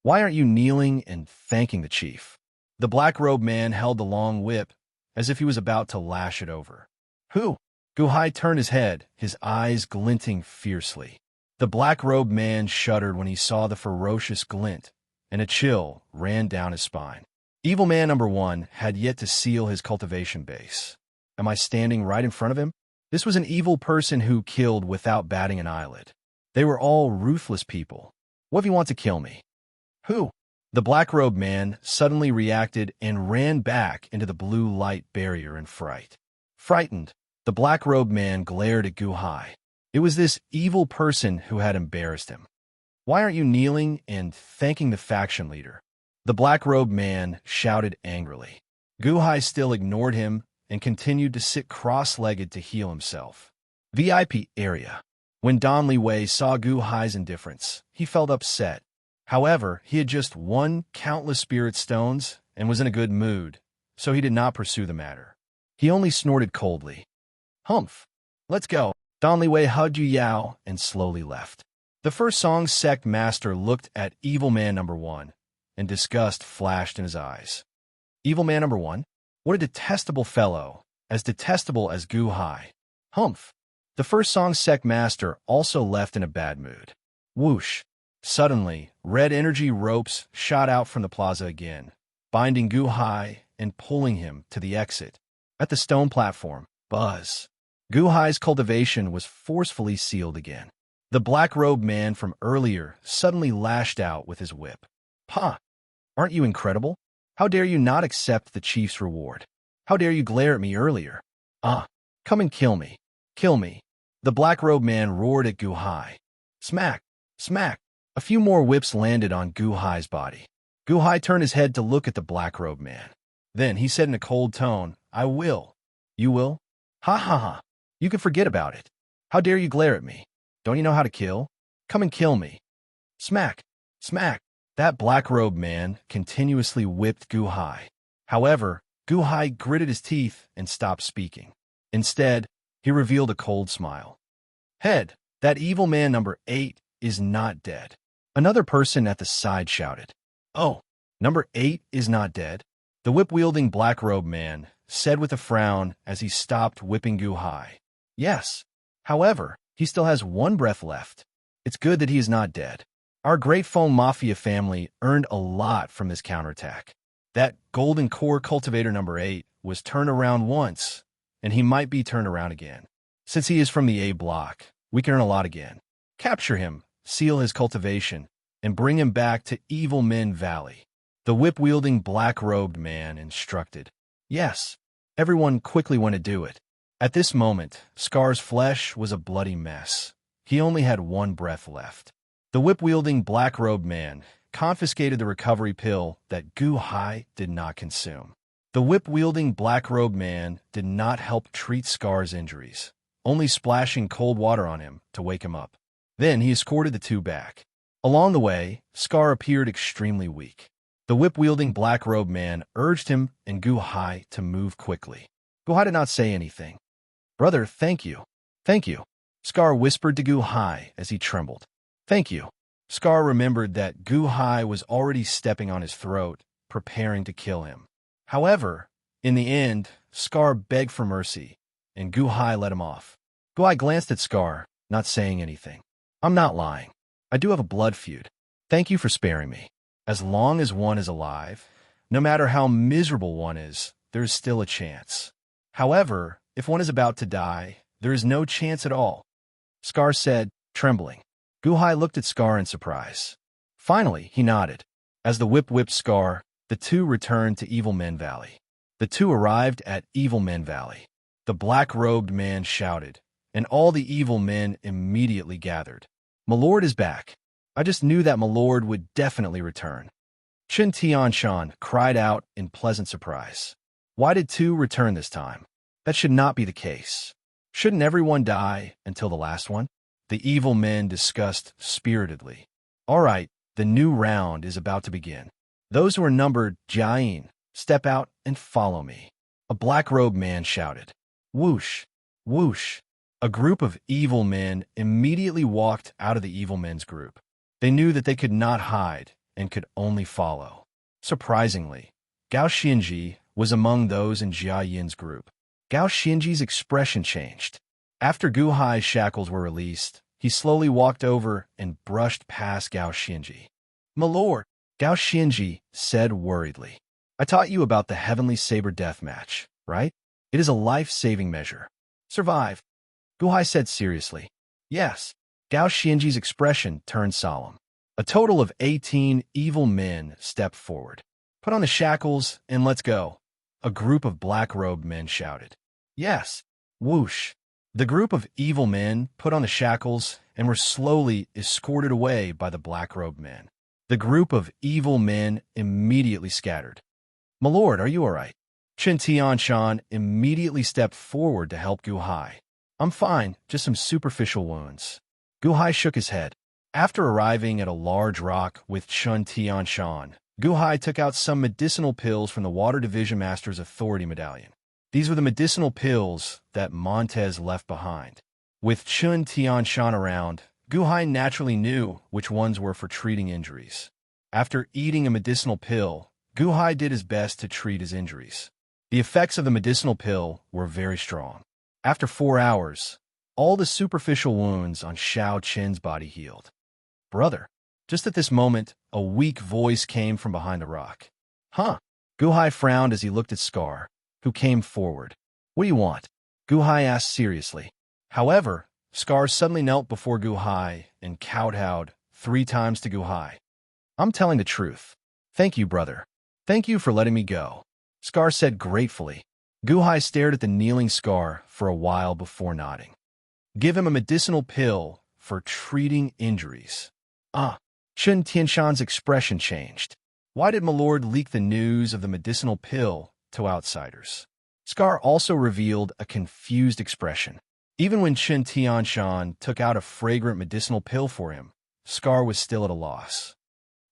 Why aren't you kneeling and thanking the chief? The black-robed man held the long whip as if he was about to lash it over. Who? Gu Hai turned his head, his eyes glinting fiercely. The black-robed man shuddered when he saw the ferocious glint, and a chill ran down his spine. Evil man number one had yet to seal his cultivation base. Am I standing right in front of him? This was an evil person who killed without batting an eyelid. They were all ruthless people. What if he wants to kill me? Who? The black-robed man suddenly reacted and ran back into the blue light barrier in fright. Frightened, the black-robed man glared at Gu Hai. It was this evil person who had embarrassed him. Why aren't you kneeling and thanking the faction leader? The black-robed man shouted angrily. Gu Hai still ignored him and continued to sit cross-legged to heal himself. VIP area. When Don Li Wei saw Gu Hai's indifference, he felt upset. However, he had just won countless spirit stones and was in a good mood, so he did not pursue the matter. He only snorted coldly. Humph. Let's go. Don Li Wei hugged Yu Yao and slowly left. The First Song Sect Master looked at Evil Man number one, and disgust flashed in his eyes. Evil Man number one? What a detestable fellow, as detestable as Gu Hai. Humph. The First Song Sect Master also left in a bad mood. Whoosh. Suddenly, red energy ropes shot out from the plaza again, binding Gu Hai and pulling him to the exit. At the stone platform, buzz. Gu Hai's cultivation was forcefully sealed again. The black-robed man from earlier suddenly lashed out with his whip. Ha! Aren't you incredible? How dare you not accept the chief's reward? How dare you glare at me earlier? Ah, come and kill me. Kill me. The black-robed man roared at Gu Hai. Smack! Smack! A few more whips landed on Gu Hai's body. Gu Hai turned his head to look at the black-robed man. Then he said in a cold tone, I will. You will? Ha ha ha. You can forget about it. How dare you glare at me? Don't you know how to kill? Come and kill me. Smack! Smack! That black-robed man continuously whipped Gu Hai. However, Gu Hai gritted his teeth and stopped speaking. Instead, he revealed a cold smile. Head, that evil man number 8 is not dead. Another person at the side shouted. Oh, number 8 is not dead? The whip-wielding black-robed man said with a frown as he stopped whipping Gu-hai. Yes. However, he still has one breath left. It's good that he is not dead. Our Great Foam Mafia family earned a lot from this counterattack. That golden core cultivator number 8 was turned around once, and he might be turned around again. Since he is from the A block, we can earn a lot again. Capture him, seal his cultivation, and bring him back to Evil Men Valley. The whip-wielding black-robed man instructed. Yes, everyone quickly went to do it. At this moment, Scar's flesh was a bloody mess. He only had one breath left. The whip-wielding black-robed man confiscated the recovery pill that Gu-hai did not consume. The whip-wielding black-robed man did not help treat Scar's injuries, only splashing cold water on him to wake him up. Then he escorted the two back. Along the way, Scar appeared extremely weak. The whip-wielding black-robed man urged him and Gu-hai to move quickly. Gu-hai did not say anything. Brother, thank you. Thank you. Scar whispered to Gu-hai as he trembled. Thank you. Scar remembered that Gu-hai was already stepping on his throat, preparing to kill him. However, in the end, Scar begged for mercy, and Gu-hai let him off. Gu-hai glanced at Scar, not saying anything. I'm not lying. I do have a blood feud. Thank you for sparing me. As long as one is alive, no matter how miserable one is, there is still a chance. However, if one is about to die, there is no chance at all. Scar said, trembling. Gu-hai looked at Scar in surprise. Finally, he nodded. As the whip whipped Scar, the two returned to Evil Men Valley. The two arrived at Evil Men Valley. The black-robed man shouted, and all the evil men immediately gathered. My lord is back. I just knew that my lord would definitely return. Chen Tianshan cried out in pleasant surprise. Why did two return this time? That should not be the case. Shouldn't everyone die until the last one? The evil men discussed spiritedly. All right, the new round is about to begin. Those who are numbered Jiayin, step out and follow me. A black-robed man shouted. Whoosh, whoosh. A group of evil men immediately walked out of the evil men's group. They knew that they could not hide and could only follow. Surprisingly, Gao Xinji was among those in Jia Yin's group. Gao Xinji's expression changed. After Gu-hai's shackles were released, he slowly walked over and brushed past Gao Xinji. My lord, Gao Xinji said worriedly. I taught you about the Heavenly Saber Death Match, right? It is a life-saving measure. Survive. Gu-hai said seriously. Yes. Gao Xinji's expression turned solemn. A total of 18 evil men stepped forward. Put on the shackles and let's go. A group of black-robed men shouted. Yes. Whoosh. The group of evil men put on the shackles and were slowly escorted away by the black-robed men. The group of evil men immediately scattered. My lord, are you all right? Chen Tianshan immediately stepped forward to help Gu-hai. I'm fine, just some superficial wounds. Gu-hai shook his head. After arriving at a large rock with Chen Tianshan, Gu-hai took out some medicinal pills from the Water Division Master's Authority Medallion. These were the medicinal pills that Montez left behind. With Chen Tianshan around, Gu-hai naturally knew which ones were for treating injuries. After eating a medicinal pill, Gu-hai did his best to treat his injuries. The effects of the medicinal pill were very strong. After 4 hours, all the superficial wounds on Shao Chen's body healed. Brother, just at this moment, a weak voice came from behind the rock. Huh? Gu-hai frowned as he looked at Scar, who came forward. What do you want? Gu-hai asked seriously. However, Scar suddenly knelt before Gu-hai and kowtowed 3 times to Gu-hai. I'm telling the truth. Thank you, brother. Thank you for letting me go. Scar said gratefully. Gu-hai stared at the kneeling Scar for a while before nodding. Give him a medicinal pill for treating injuries. Chen Tianshan's expression changed. Why did my lord leak the news of the medicinal pill to outsiders? Scar also revealed a confused expression. Even when Chen Tianshan took out a fragrant medicinal pill for him, Scar was still at a loss.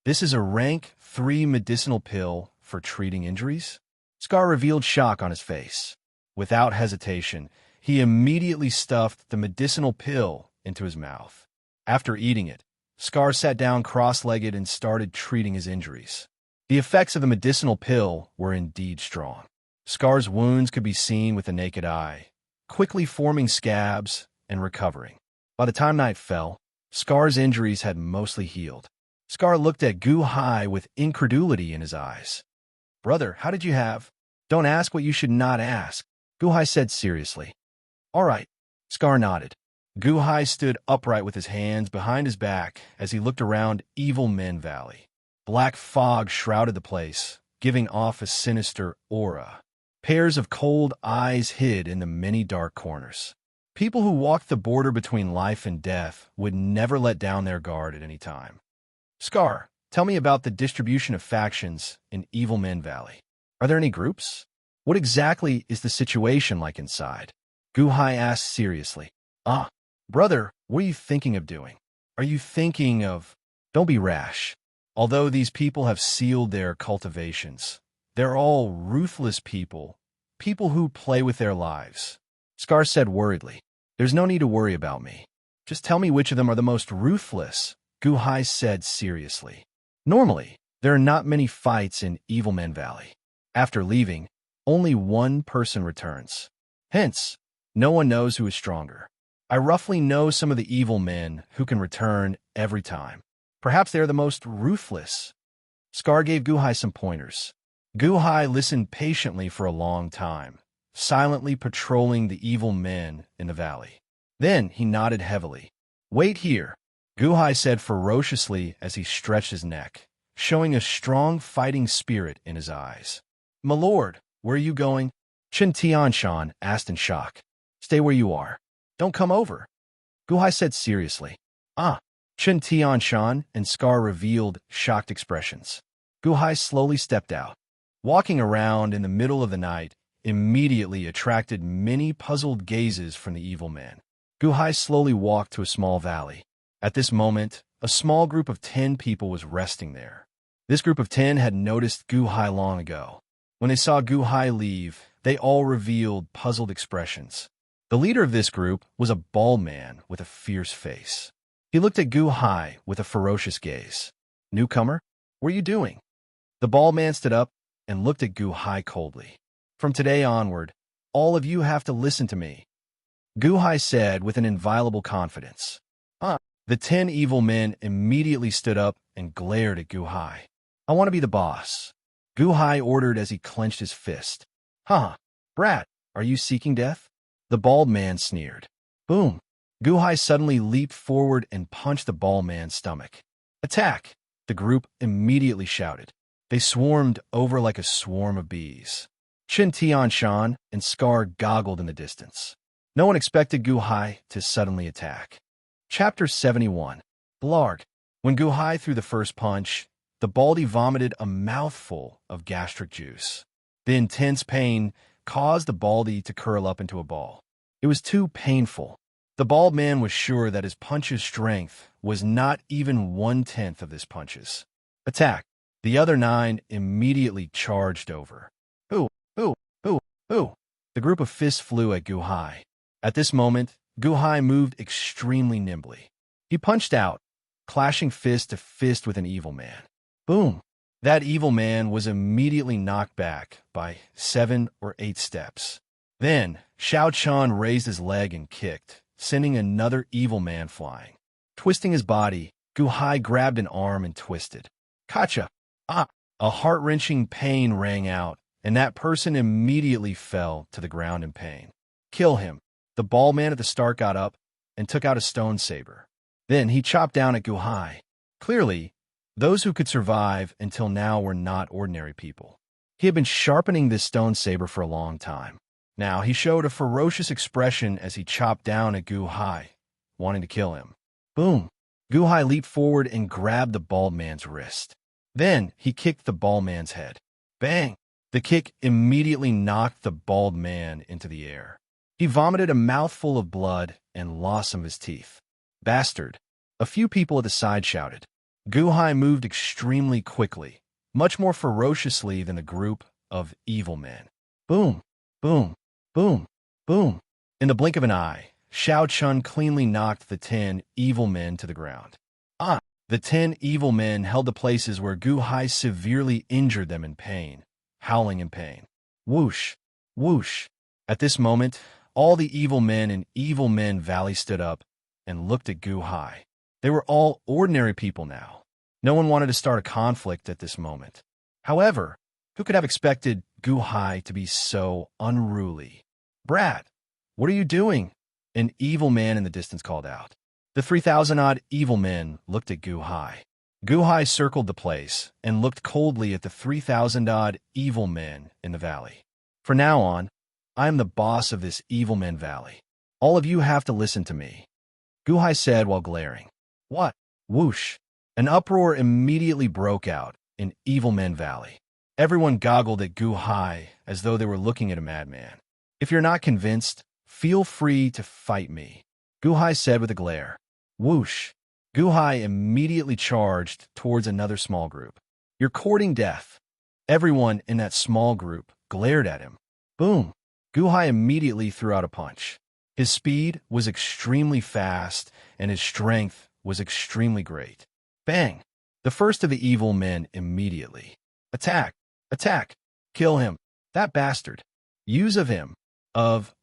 This is a rank 3 medicinal pill for treating injuries? Scar revealed shock on his face. Without hesitation, he immediately stuffed the medicinal pill into his mouth. After eating it, Scar sat down cross-legged and started treating his injuries. The effects of the medicinal pill were indeed strong. Scar's wounds could be seen with the naked eye, quickly forming scabs and recovering. By the time night fell, Scar's injuries had mostly healed. Scar looked at Gu Hai with incredulity in his eyes. "Brother, how did you have?" "Don't ask what you should not ask," Gu Hai said seriously. "All right." Scar nodded. Gu Hai stood upright with his hands behind his back as he looked around Evil Men Valley. Black fog shrouded the place, giving off a sinister aura. Pairs of cold eyes hid in the many dark corners. People who walked the border between life and death would never let down their guard at any time. "Scar, tell me about the distribution of factions in Evil Men Valley. Are there any groups? What exactly is the situation like inside?" Gu Hai asked seriously. Brother, what are you thinking of doing? Are you thinking of... Don't be rash. Although these people have sealed their cultivations, they're all ruthless people, people who play with their lives. Scar said worriedly. "There's no need to worry about me. Just tell me which of them are the most ruthless," Gu Hai said seriously. "Normally, there are not many fights in Evil Men Valley. After leaving, only one person returns. Hence, no one knows who is stronger. I roughly know some of the evil men who can return every time. Perhaps they are the most ruthless." Scar gave Gu Hai some pointers. Gu Hai listened patiently for a long time, silently patrolling the evil men in the valley. Then he nodded heavily. "Wait here," Gu Hai said ferociously as he stretched his neck, showing a strong fighting spirit in his eyes. "My lord, where are you going?" Chen Tianshan asked in shock. "Stay where you are. Don't come over," Gu Hai said seriously. Chen Tianshan and Scar revealed shocked expressions. Gu Hai slowly stepped out. Walking around in the middle of the night immediately attracted many puzzled gazes from the evil men. Gu Hai slowly walked to a small valley. At this moment, a small group of 10 people was resting there. This group of 10 had noticed Gu Hai long ago. When they saw Gu Hai leave, they all revealed puzzled expressions. The leader of this group was a bald man with a fierce face. He looked at Gu Hai with a ferocious gaze. "Newcomer, what are you doing?" The bald man stood up and looked at Gu Hai coldly. "From today onward, all of you have to listen to me," Gu Hai said with an inviolable confidence. The 10 evil men immediately stood up and glared at Gu Hai. "I want to be the boss," Gu Hai ordered as he clenched his fist. Brat, are you seeking death?" The bald man sneered. Boom! Gu Hai suddenly leaped forward and punched the bald man's stomach. "Attack!" The group immediately shouted. They swarmed over like a swarm of bees. Chen Tianshan and Scar goggled in the distance. No one expected Gu Hai to suddenly attack. Chapter 71. Blarg. When Gu Hai threw the first punch, the baldy vomited a mouthful of gastric juice. The intense pain caused the baldy to curl up into a ball. It was too painful. The bald man was sure that his punch's strength was not even 1/10 of this punch's. "Attack!" The other 9 immediately charged over. Ooh, ooh, ooh, ooh. The group of fists flew at Gu Hai. At this moment, Gu Hai moved extremely nimbly. He punched out, clashing fist to fist with an evil man. Boom! That evil man was immediately knocked back by 7 or 8 steps. Then, Xiao Chun raised his leg and kicked, sending another evil man flying. Twisting his body, Gu Hai grabbed an arm and twisted. Kacha! A heart-wrenching pain rang out, and that person immediately fell to the ground in pain. "Kill him." The bald man at the start got up and took out a stone saber. Then he chopped down at Gu Hai. Clearly, those who could survive until now were not ordinary people. He had been sharpening this stone saber for a long time. Now he showed a ferocious expression as he chopped down at Gu Hai, wanting to kill him. Boom! Gu Hai leaped forward and grabbed the bald man's wrist. Then he kicked the bald man's head. Bang! The kick immediately knocked the bald man into the air. He vomited a mouthful of blood and lost some of his teeth. Bastard! A few people at the side shouted. Gu Hai moved extremely quickly, much more ferociously than the group of evil men. Boom! Boom! Boom! Boom! In the blink of an eye, Xiao Chun cleanly knocked the 10 evil men to the ground. The 10 evil men held the places where Gu Hai severely injured them in pain, howling in pain. Whoosh, whoosh. At this moment, all the evil men in Evil Men Valley stood up and looked at Gu-hai. They were all ordinary people now. No one wanted to start a conflict at this moment. However, who could have expected Gu-hai to be so unruly? Brat, what are you doing? An evil man in the distance called out. The 3,000-odd evil men looked at Gu-hai. Gu-hai circled the place and looked coldly at the 3,000-odd evil men in the valley. From now on, I am the boss of this Evil Men Valley. All of you have to listen to me, Gu-hai said while glaring. What? Whoosh. An uproar immediately broke out in Evil Men Valley. Everyone goggled at Gu-hai as though they were looking at a madman. If you're not convinced, feel free to fight me, Gu-hai said with a glare. Whoosh. Gu-hai immediately charged towards another small group. You're courting death. Everyone in that small group glared at him. Boom. Gu-hai immediately threw out a punch. His speed was extremely fast, and his strength was extremely great. Bang! The first of the evil men immediately. Attack! Attack! Kill him! That bastard! Use of him!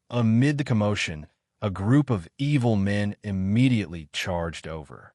Amid the commotion, a group of evil men immediately charged over.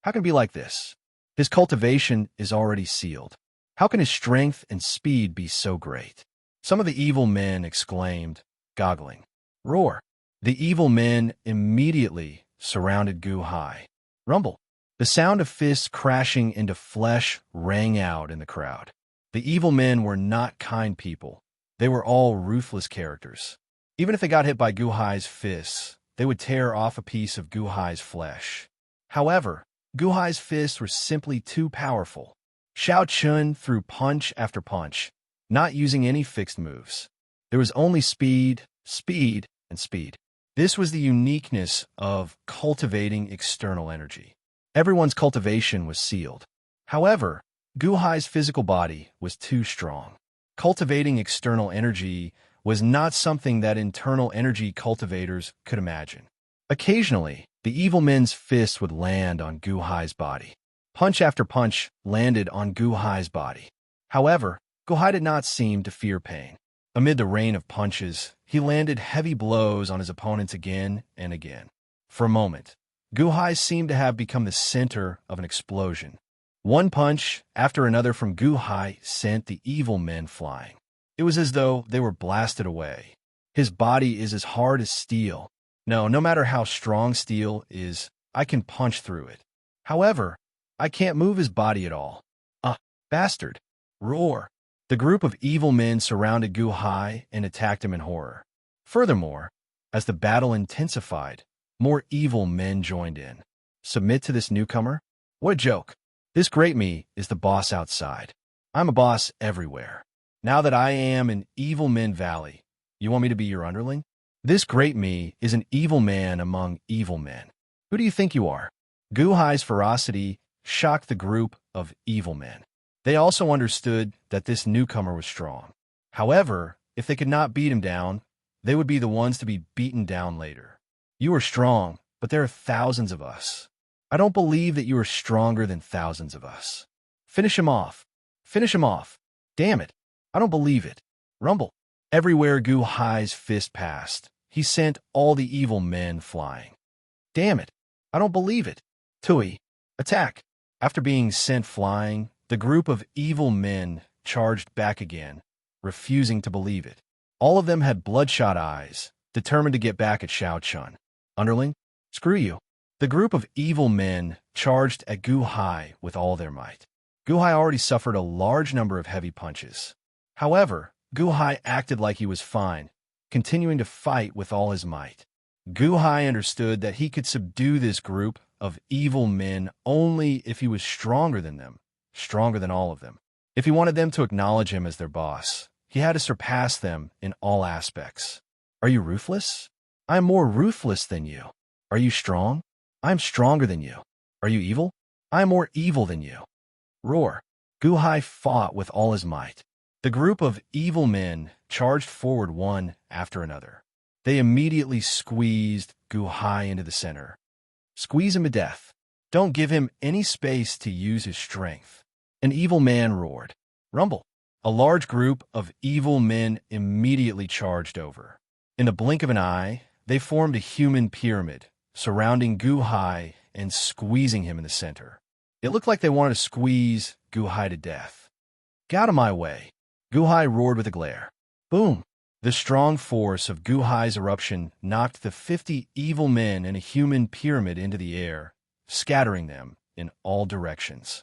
How can it be like this? His cultivation is already sealed. How can his strength and speed be so great? Some of the evil men exclaimed, goggling. Roar! The evil men immediately surrounded Gu-hai. Rumble! The sound of fists crashing into flesh rang out in the crowd. The evil men were not kind people. They were all ruthless characters. Even if they got hit by Gu-hai's fists, they would tear off a piece of Gu-hai's flesh. However, Gu-hai's fists were simply too powerful. Shao Chun threw punch after punch, not using any fixed moves. There was only speed, speed, and speed. This was the uniqueness of cultivating external energy. Everyone's cultivation was sealed. However, Gu-hai's physical body was too strong. Cultivating external energy was not something that internal energy cultivators could imagine. Occasionally, the evil men's fists would land on Gu-hai's body. Punch after punch landed on Gu-hai's body. However, Gu-hai did not seem to fear pain. Amid the rain of punches, he landed heavy blows on his opponents again and again. For a moment, Gu-hai seemed to have become the center of an explosion. One punch after another from Gu-hai sent the evil men flying. It was as though they were blasted away. His body is as hard as steel. No matter how strong steel is, I can punch through it. However, I can't move his body at all. Bastard! Roar! The group of evil men surrounded Gu-hai and attacked him in horror. Furthermore, as the battle intensified, more evil men joined in. Submit to this newcomer? What a joke! This great me is the boss outside. I'm a boss everywhere. Now that I am in Evil Men Valley, you want me to be your underling? This great me is an evil man among evil men. Who do you think you are? Gu-hai's ferocity shocked the group of evil men. They also understood that this newcomer was strong. However, if they could not beat him down, they would be the ones to be beaten down later. You are strong, but there are thousands of us. I don't believe that you are stronger than thousands of us. Finish him off. Finish him off. Damn it. I don't believe it. Rumble. Everywhere Gu-hai's fist passed, he sent all the evil men flying. Damn it. I don't believe it. Tui. Attack. After being sent flying, the group of evil men charged back again, refusing to believe it. All of them had bloodshot eyes, determined to get back at Shao Chun. Underling, screw you. The group of evil men charged at Gu-hai with all their might. Gu-hai already suffered a large number of heavy punches. However, Gu-hai acted like he was fine, continuing to fight with all his might. Gu-hai understood that he could subdue this group of evil men only if he was stronger than them, stronger than all of them. If he wanted them to acknowledge him as their boss, he had to surpass them in all aspects. Are you ruthless? I am more ruthless than you. Are you strong? I am stronger than you. Are you evil? I am more evil than you. Roar. Gu-hai fought with all his might. The group of evil men charged forward one after another. They immediately squeezed Gu-hai into the center. Squeeze him to death. Don't give him any space to use his strength. An evil man roared. Rumble. A large group of evil men immediately charged over. In the blink of an eye, they formed a human pyramid, surrounding Gu-hai and squeezing him in the center. It looked like they wanted to squeeze Gu-hai to death. "Get out of my way!" Gu-hai roared with a glare. Boom! The strong force of Gu-hai's eruption knocked the 50 evil men in a human pyramid into the air, scattering them in all directions.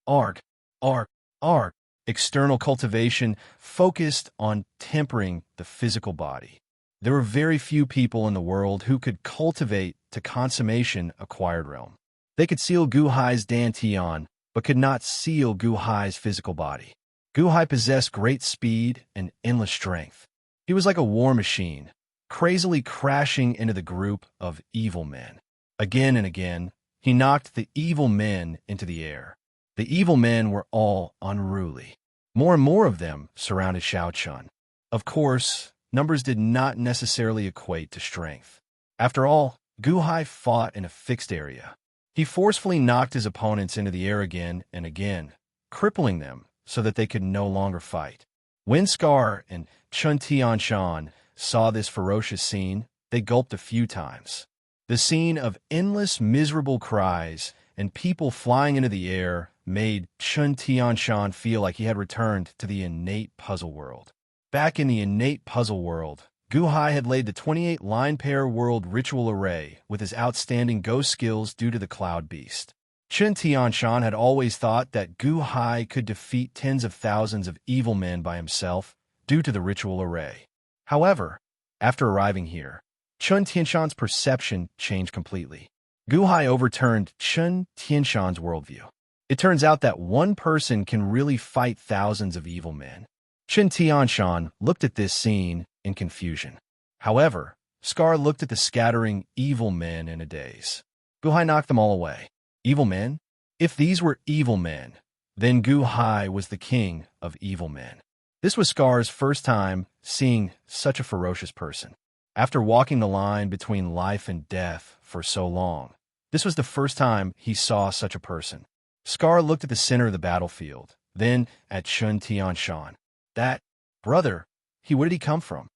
Arg, arg, arg. External cultivation focused on tempering the physical body. There were very few people in the world who could cultivate to consummation acquired realm. They could seal Gu-hai's dantian, but could not seal Gu-hai's physical body. Gu-hai possessed great speed and endless strength. He was like a war machine, crazily crashing into the group of evil men. Again and again, he knocked the evil men into the air. The evil men were all unruly. More and more of them surrounded Xiao Chun. Of course, numbers did not necessarily equate to strength. After all, Gu-hai fought in a fixed area. He forcefully knocked his opponents into the air again and again, crippling them so that they could no longer fight. When Scar and Chun Tianshan saw this ferocious scene, they gulped a few times. The scene of endless miserable cries and people flying into the air made Chun Tianshan feel like he had returned to the innate puzzle world. Back in the innate puzzle world, Gu-hai had laid the 28 line pair world ritual array with his outstanding ghost skills due to the Cloud Beast. Chun Tianshan had always thought that Gu-hai could defeat tens of thousands of evil men by himself due to the ritual array. However, after arriving here, Chun Tianshan's perception changed completely. Gu-hai overturned Chun Tianshan's worldview. It turns out that one person can really fight thousands of evil men. Chun Tianshan looked at this scene in confusion. However, Scar looked at the scattering evil men in a daze. Gu-hai knocked them all away. Evil men? If these were evil men, then Gu-hai was the king of evil men. This was Scar's first time seeing such a ferocious person. After walking the line between life and death for so long, this was the first time he saw such a person. Scar looked at the center of the battlefield, then at Chun Tianshan. That brother, where did he come from?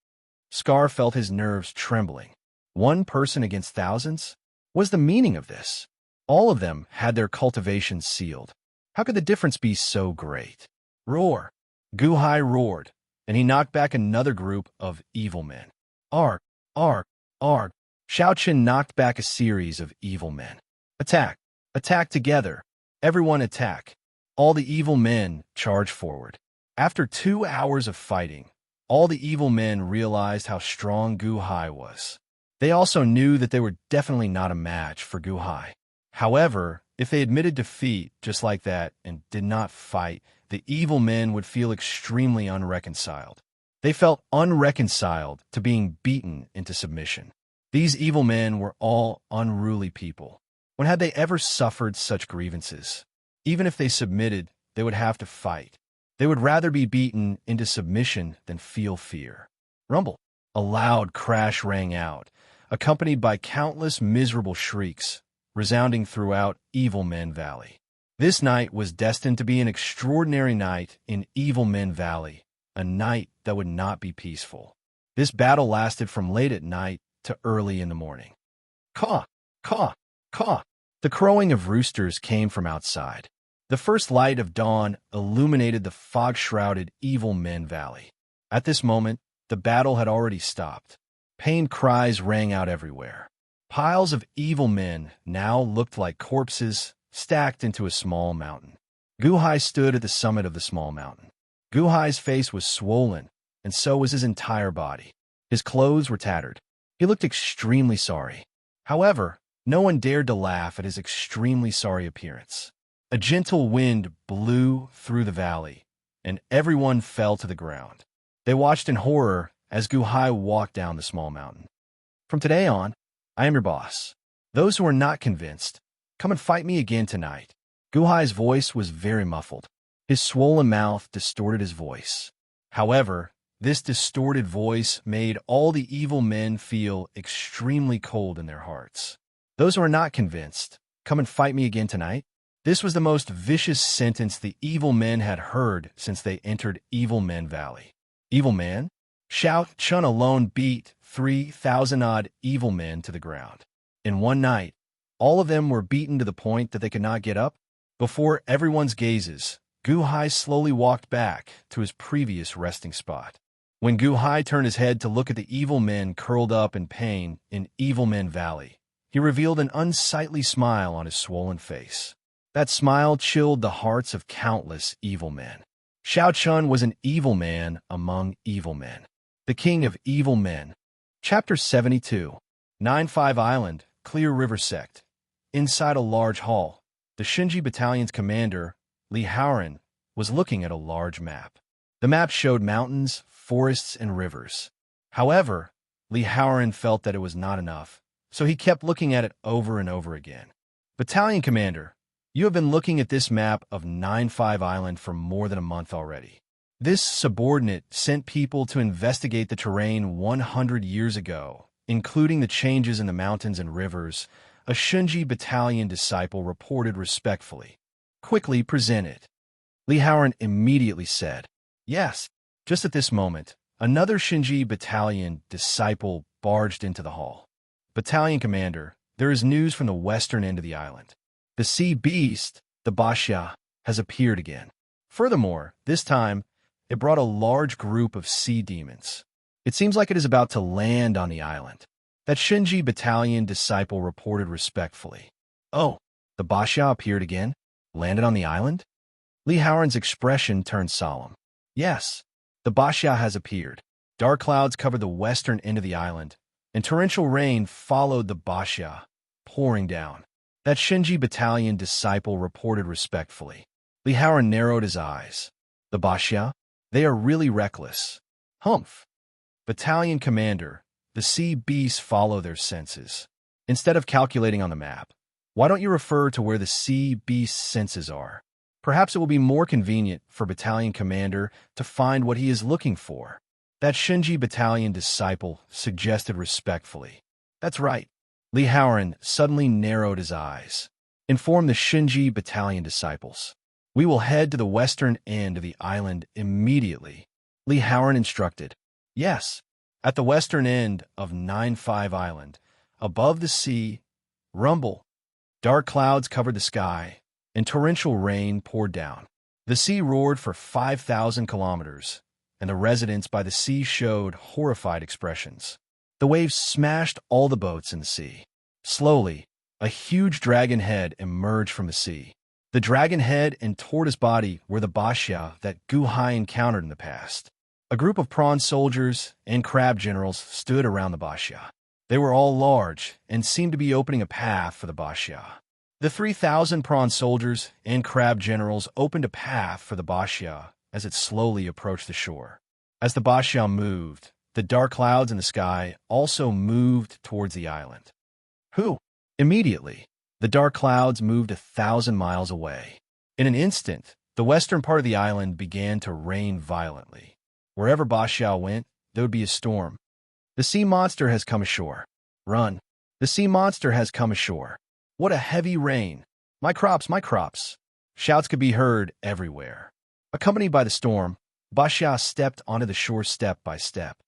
Scar felt his nerves trembling. One person against thousands? What was the meaning of this? All of them had their cultivations sealed. How could the difference be so great? Roar! Gu-hai roared, and he knocked back another group of evil men. Arg, arg, arg. Xiao Chen knocked back a series of evil men. Attack! Attack together! Everyone attack! All the evil men charged forward. After 2 hours of fighting, all the evil men realized how strong Gu-hai was. They also knew that they were definitely not a match for Gu-hai. However, if they admitted defeat just like that and did not fight, the evil men would feel extremely unreconciled. They felt unreconciled to being beaten into submission. These evil men were all unruly people. When had they ever suffered such grievances? Even if they submitted, they would have to fight. They would rather be beaten into submission than feel fear. Rumble! A loud crash rang out, accompanied by countless miserable shrieks, resounding throughout Evil Men Valley. This night was destined to be an extraordinary night in Evil Men Valley, a night that would not be peaceful. This battle lasted from late at night to early in the morning. Caw! Caw! Caw! The crowing of roosters came from outside. The first light of dawn illuminated the fog-shrouded Evil Men Valley. At this moment, the battle had already stopped. Pained cries rang out everywhere. Piles of evil men now looked like corpses stacked into a small mountain. Gu-hai stood at the summit of the small mountain. Gu-hai's face was swollen, and so was his entire body. His clothes were tattered. He looked extremely sorry. However, no one dared to laugh at his extremely sorry appearance. A gentle wind blew through the valley, and everyone fell to the ground. They watched in horror as Gu-hai walked down the small mountain. From today on, I am your boss. Those who are not convinced, come and fight me again tonight. Gu-hai's voice was very muffled. His swollen mouth distorted his voice. However, this distorted voice made all the evil men feel extremely cold in their hearts. Those who are not convinced, come and fight me again tonight. This was the most vicious sentence the evil men had heard since they entered Evil Men Valley. Evil man? Shout Chun alone beat 3,000-odd evil men to the ground. In one night, all of them were beaten to the point that they could not get up. Before everyone's gazes, Gu Hai slowly walked back to his previous resting spot. When Gu Hai turned his head to look at the evil men curled up in pain in Evil Men Valley, he revealed an unsightly smile on his swollen face. That smile chilled the hearts of countless evil men. Xiao Chun was an evil man among evil men, the king of evil men. Chapter 72. 9-5 Island, Clear River Sect. Inside a large hall, the Shinji Battalion's commander, Li Haoran, was looking at a large map. The map showed mountains, forests, and rivers. However, Li Haoran felt that it was not enough, so he kept looking at it over and over again. Battalion Commander, you have been looking at this map of 9-5 Island for more than a month already. This subordinate sent people to investigate the terrain 100 years ago, including the changes in the mountains and rivers. A Shinji Battalion disciple reported respectfully. Quickly present it. Li Haoran immediately said, yes. Just at this moment, another Shinji Battalion disciple barged into the hall. Battalion Commander, there is news from the western end of the island. The sea beast, the Basha, has appeared again. Furthermore, this time, it brought a large group of sea demons. It seems like it is about to land on the island. That Shinji Battalion disciple reported respectfully. Oh, the Basha appeared again? Landed on the island? Li Haoran's expression turned solemn. Yes, the Basha has appeared. Dark clouds covered the western end of the island, and torrential rain followed the Basha, pouring down. That Shinji Battalion disciple reported respectfully. Li Haoran narrowed his eyes. The Basha? They are really reckless. Humph. Battalion Commander, the sea beasts follow their senses. Instead of calculating on the map, why don't you refer to where the sea beast's senses are? Perhaps it will be more convenient for Battalion Commander to find what he is looking for. That Shinji Battalion disciple suggested respectfully. That's right. Li Haoran suddenly narrowed his eyes. Inform the Shinji Battalion disciples. We will head to the western end of the island immediately. Li Haoran instructed. Yes, at the western end of 9-5 Island, above the sea, rumble. Dark clouds covered the sky, and torrential rain poured down. The sea roared for 5,000 kilometers, and the residents by the sea showed horrified expressions. The waves smashed all the boats in the sea. Slowly, a huge dragon head emerged from the sea. The dragon head and tortoise body were the Basha that Gu Hai encountered in the past. A group of prawn soldiers and crab generals stood around the Basha. They were all large and seemed to be opening a path for the Basha. The 3,000 prawn soldiers and crab generals opened a path for the Basha as it slowly approached the shore. As the Basha moved, the dark clouds in the sky also moved towards the island. Who? Immediately, the dark clouds moved 1,000 miles away. In an instant, the western part of the island began to rain violently. Wherever Basha went, there would be a storm. The sea monster has come ashore. Run. The sea monster has come ashore. What a heavy rain. My crops, my crops. Shouts could be heard everywhere. Accompanied by the storm, Basha stepped onto the shore step by step.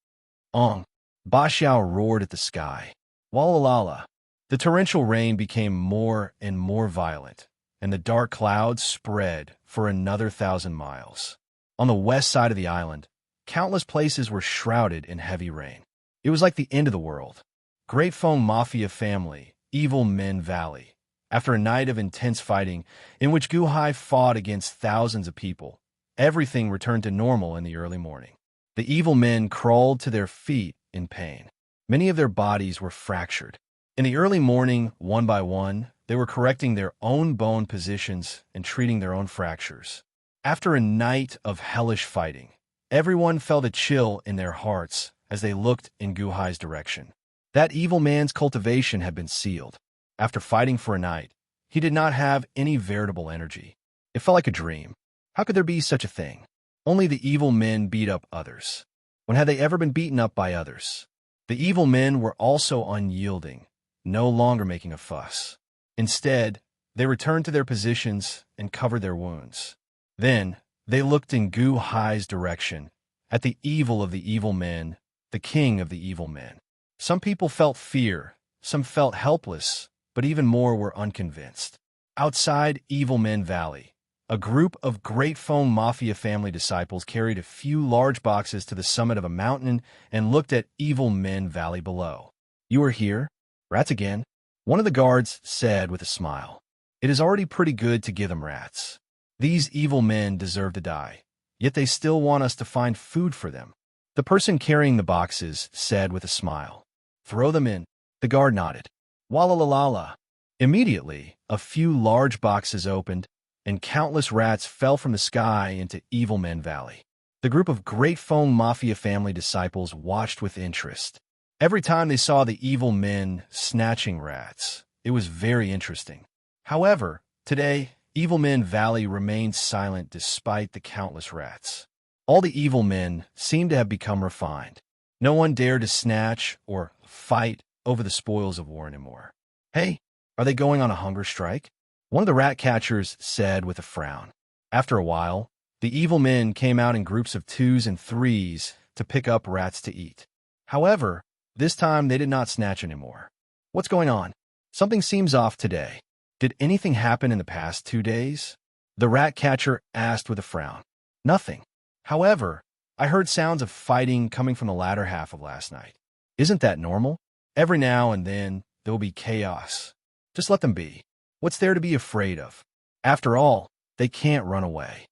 Ong. Basha roared at the sky. Wallalala. The torrential rain became more and more violent, and the dark clouds spread for another 1,000 miles. On the west side of the island, countless places were shrouded in heavy rain. It was like the end of the world. Great Fong Mafia family, Evil Men Valley. After a night of intense fighting, in which Gu Hai fought against thousands of people, everything returned to normal in the early morning. The evil men crawled to their feet in pain. Many of their bodies were fractured. In the early morning, one by one, they were correcting their own bone positions and treating their own fractures. After a night of hellish fighting, everyone felt a chill in their hearts as they looked in Gu Hai's direction. That evil man's cultivation had been sealed. After fighting for a night, he did not have any veritable energy. It felt like a dream. How could there be such a thing? Only the evil men beat up others. When had they ever been beaten up by others? The evil men were also unyielding, no longer making a fuss. Instead, They returned to their positions and covered their wounds. Then, they looked in Gu Hai's direction, at the evil of the evil men, the king of the evil men. Some people felt fear, some felt helpless, but even more were unconvinced. Outside Evil Men Valley, a group of Great Foam Mafia family disciples carried a few large boxes to the summit of a mountain and looked at Evil Men Valley below. "You are here? Rats again?" One of the guards said with a smile. "It is already pretty good to give them rats. These evil men deserve to die, yet they still want us to find food for them." The person carrying the boxes said with a smile. "Throw them in." The guard nodded. Walla-la-la-la. Immediately, a few large boxes opened, and countless rats fell from the sky into Evil Men Valley. The group of Great Foam Mafia family disciples watched with interest. Every time they saw the evil men snatching rats, it was very interesting. However, today, Evil Men Valley remained silent despite the countless rats. All the evil men seemed to have become refined. No one dared to snatch or fight over the spoils of war anymore. "Hey, are they going on a hunger strike?" One of the rat catchers said with a frown. After a while, the evil men came out in groups of 2s and 3s to pick up rats to eat. However, this time they did not snatch anymore. "What's going on? Something seems off today. Did anything happen in the past 2 days?" The rat catcher asked with a frown. "Nothing. However, I heard sounds of fighting coming from the latter half of last night. Isn't that normal? Every now and then, there will be chaos. Just let them be. What's there to be afraid of? After all, they can't run away."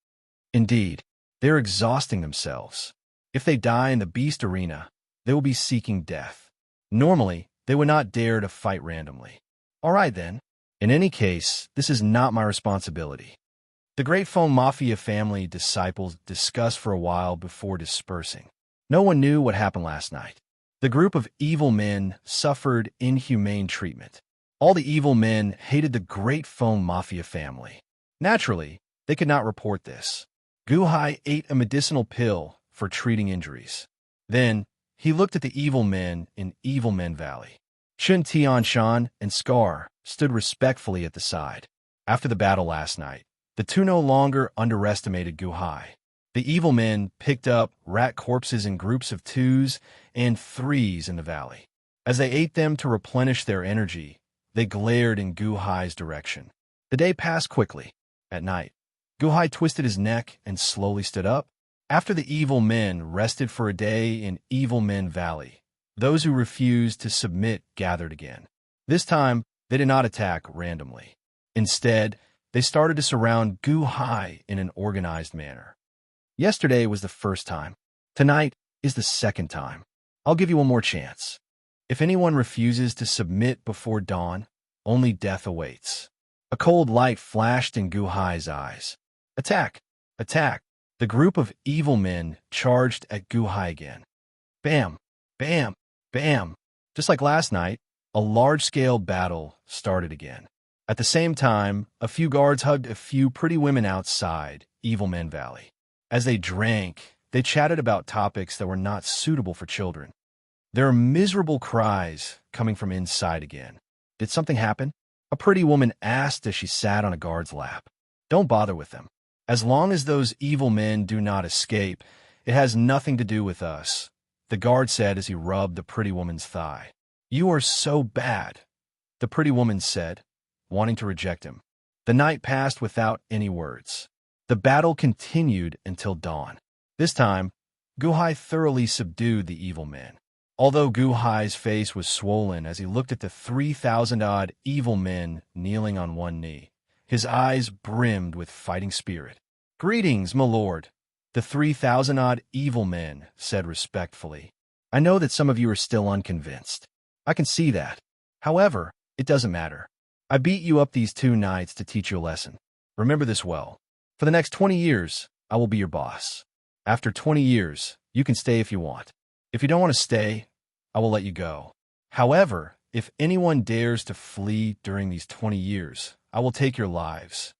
Indeed, they're exhausting themselves. If they die in the beast arena, they will be seeking death. Normally, they would not dare to fight randomly. All right, then. In any case, this is not my responsibility. The Great Foam Mafia family disciples discussed for a while before dispersing. No one knew what happened last night. The group of evil men suffered inhumane treatment. All the evil men hated the Great Foam Mafia family. Naturally, they could not report this. Gu Hai ate a medicinal pill for treating injuries. Then, he looked at the evil men in Evil Men Valley. Chun Tianshan and Scar stood respectfully at the side. After the battle last night, the two no longer underestimated Gu Hai. The evil men picked up rat corpses in groups of 2s and 3s in the valley. As they ate them to replenish their energy, they glared in Gu Hai's direction. The day passed quickly. At night, Gu Hai twisted his neck and slowly stood up. After the evil men rested for a day in Evil Men Valley, those who refused to submit gathered again. This time, they did not attack randomly. Instead, they started to surround Gu Hai in an organized manner. Yesterday was the first time. Tonight is the second time. I'll give you one more chance. If anyone refuses to submit before dawn, only death awaits. A cold light flashed in Gu Hai's eyes. "Attack! Attack!" The group of evil men charged at Gu Hai again. Bam! Bam! Bam! Just like last night, a large-scale battle started again. At the same time, a few guards hugged a few pretty women outside Evil Men Valley. As they drank, they chatted about topics that were not suitable for children. There are miserable cries coming from inside again. Did something happen? A pretty woman asked as she sat on a guard's lap. Don't bother with them. As long as those evil men do not escape, it has nothing to do with us, the guard said as he rubbed the pretty woman's thigh. You are so bad, the pretty woman said, wanting to reject him. The night passed without any words. The battle continued until dawn. This time, Gu Hai thoroughly subdued the evil men. Although Gu Hai's face was swollen as he looked at the 3,000-odd evil men kneeling on one knee, his eyes brimmed with fighting spirit. "Greetings, my lord," the 3,000-odd evil men said respectfully. "I know that some of you are still unconvinced. I can see that. However, it doesn't matter. I beat you up these 2 nights to teach you a lesson. Remember this well. For the next 20 years, I will be your boss. After 20 years, you can stay if you want. If you don't want to stay, I will let you go. However, if anyone dares to flee during these 20 years, I will take your lives."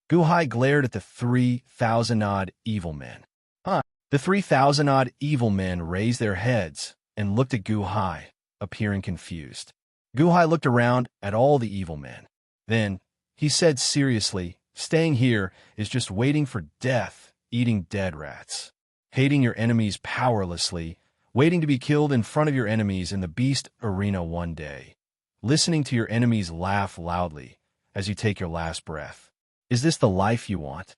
Gu Hai glared at the 3,000-odd evil men. The 3,000-odd evil men raised their heads and looked at Gu Hai, appearing confused. Gu Hai looked around at all the evil men. Then, he said seriously. Staying here is just waiting for death, eating dead rats. Hating your enemies powerlessly, waiting to be killed in front of your enemies in the beast arena one day. Listening to your enemies laugh loudly as you take your last breath. Is this the life you want?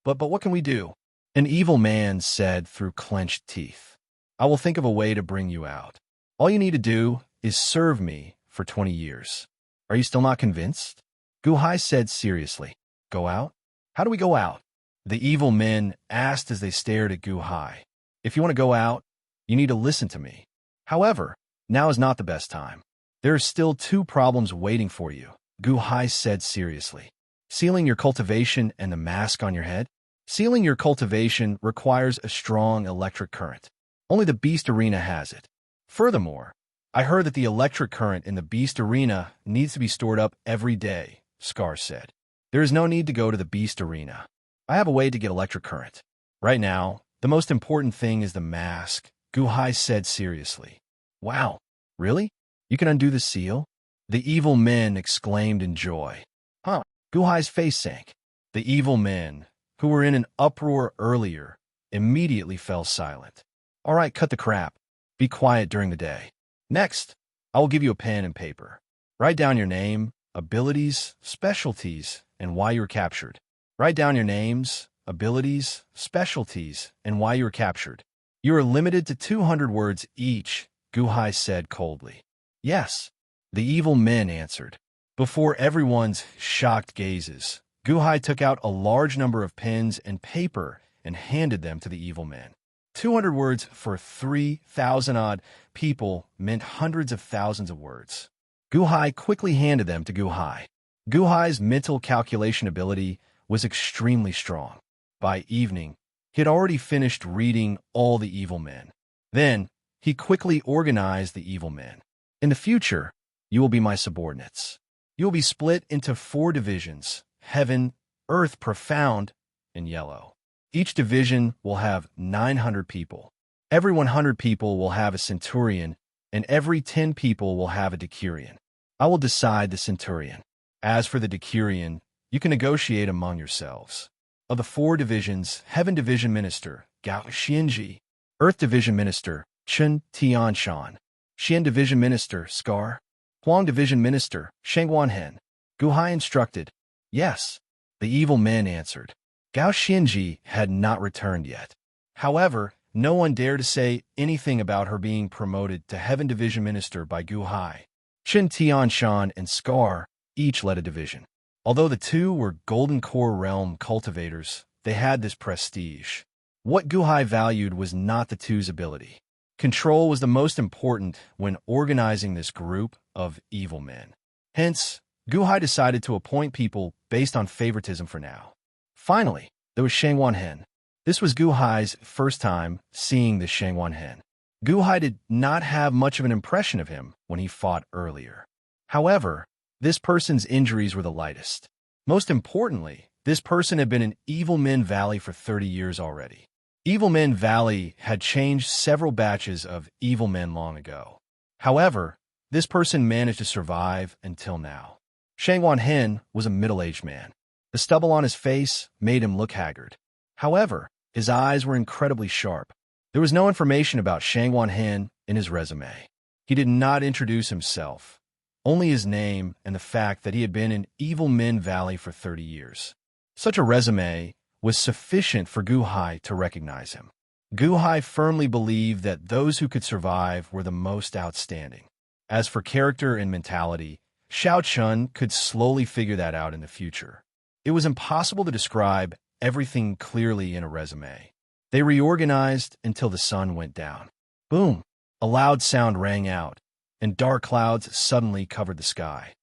But what can we do? An evil man said through clenched teeth. I will think of a way to bring you out. All you need to do is serve me for 20 years. Are you still not convinced? Guhai said seriously. Go out? How do we go out? The evil men asked as they stared at Guhai. If you want to go out, you need to listen to me. However, now is not the best time. There are still 2 problems waiting for you, Guhai said seriously. Sealing your cultivation and the mask on your head? Sealing your cultivation requires a strong electric current. Only the beast arena has it. Furthermore, I heard that the electric current in the beast arena needs to be stored up every day, Scar said. There is no need to go to the beast arena. I have a way to get electric current. Right now, the most important thing is the mask, Guhai said seriously. Wow, really? You can undo the seal? The evil men exclaimed in joy. Huh, Guhai's face sank. The evil men, who were in an uproar earlier, immediately fell silent. All right, cut the crap. Be quiet during the day. Next, I will give you a pen and paper. Write down your name, abilities, specialties, and why you were captured. Write down your names, abilities, specialties, and why you were captured. You are limited to 200 words each, Guhai said coldly. Yes, the evil men answered. Before everyone's shocked gazes, Guhai took out a large number of pens and paper and handed them to the evil men. 200 words for 3,000-odd people meant hundreds of thousands of words. Guhai quickly handed them to Guhai. Guhai's mental calculation ability was extremely strong. By evening, he had already finished reading all the evil men. Then, he quickly organized the evil men. In the future, you will be my subordinates. You will be split into 4 divisions: Heaven, Earth Profound, and Yellow. Each division will have 900 people. Every 100 people will have a centurion, and every 10 people will have a decurion. I will decide the centurion. As for the decurion, you can negotiate among yourselves. Of the 4 divisions, Heaven Division Minister, Gao Xianji; Earth Division Minister, Chen Tianshan; Xian Division Minister, Scar; Huang Division Minister, Shengwanhen. Guhai instructed. Yes, the evil men answered. Gao Xianji had not returned yet. However, no one dared to say anything about her being promoted to Heaven Division Minister by Guhai. Chen Tianshan and Scar each led a division. Although the 2 were Golden Core Realm cultivators, they had this prestige. What Guhai valued was not the 2's ability. Control was the most important when organizing this group of evil men. Hence, Guhai decided to appoint people based on favoritism for now. Finally, there was Shengwanhen. This was Guhai's first time seeing the Shengwanhen. Guhai did not have much of an impression of him when he fought earlier. However, this person's injuries were the lightest. Most importantly, this person had been in Evil Men Valley for 30 years already. Evil Men Valley had changed several batches of evil men long ago. However, this person managed to survive until now. Shengwanhen was a middle-aged man. The stubble on his face made him look haggard. However, his eyes were incredibly sharp. There was no information about Shengwanhen in his resume. He did not introduce himself, only his name and the fact that he had been in Evil Men Valley for 30 years. Such a resume was sufficient for Guhai to recognize him. Guhai firmly believed that those who could survive were the most outstanding. As for character and mentality, Xiao Chun could slowly figure that out in the future. It was impossible to describe everything clearly in a resume. They reorganized until the sun went down. Boom! A loud sound rang out, and dark clouds suddenly covered the sky.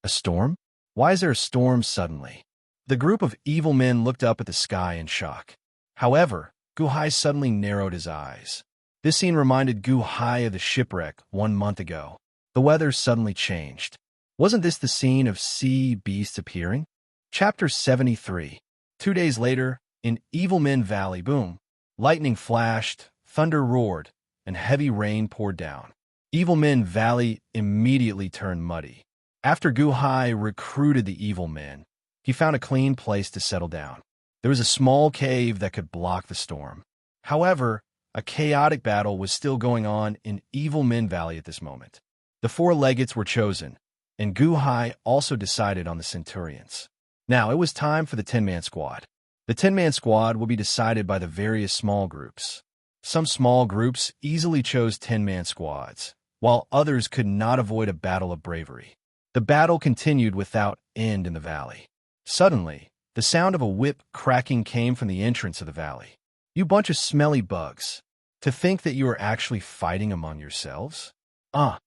A storm? Why is there a storm suddenly? The group of evil men looked up at the sky in shock. However, Guhai suddenly narrowed his eyes. This scene reminded Guhai of the shipwreck 1 month ago. The weather suddenly changed. Wasn't this the scene of sea beasts appearing? Chapter 73. 2 days later, in Evil Men Valley, boom, lightning flashed, thunder roared, and heavy rain poured down. Evil Men Valley immediately turned muddy. After Guhai recruited the evil men, he found a clean place to settle down. There was a small cave that could block the storm. However, a chaotic battle was still going on in Evil Men Valley at this moment. The four legates were chosen, and Gu-hai also decided on the centurions. Now, it was time for the 10-man squad. The 10-man squad will be decided by the various small groups. Some small groups easily chose 10-man squads, while others could not avoid a battle of bravery. The battle continued without end in the valley. Suddenly, the sound of a whip cracking came from the entrance of the valley. You bunch of smelly bugs. To think that you are actually fighting among yourselves? A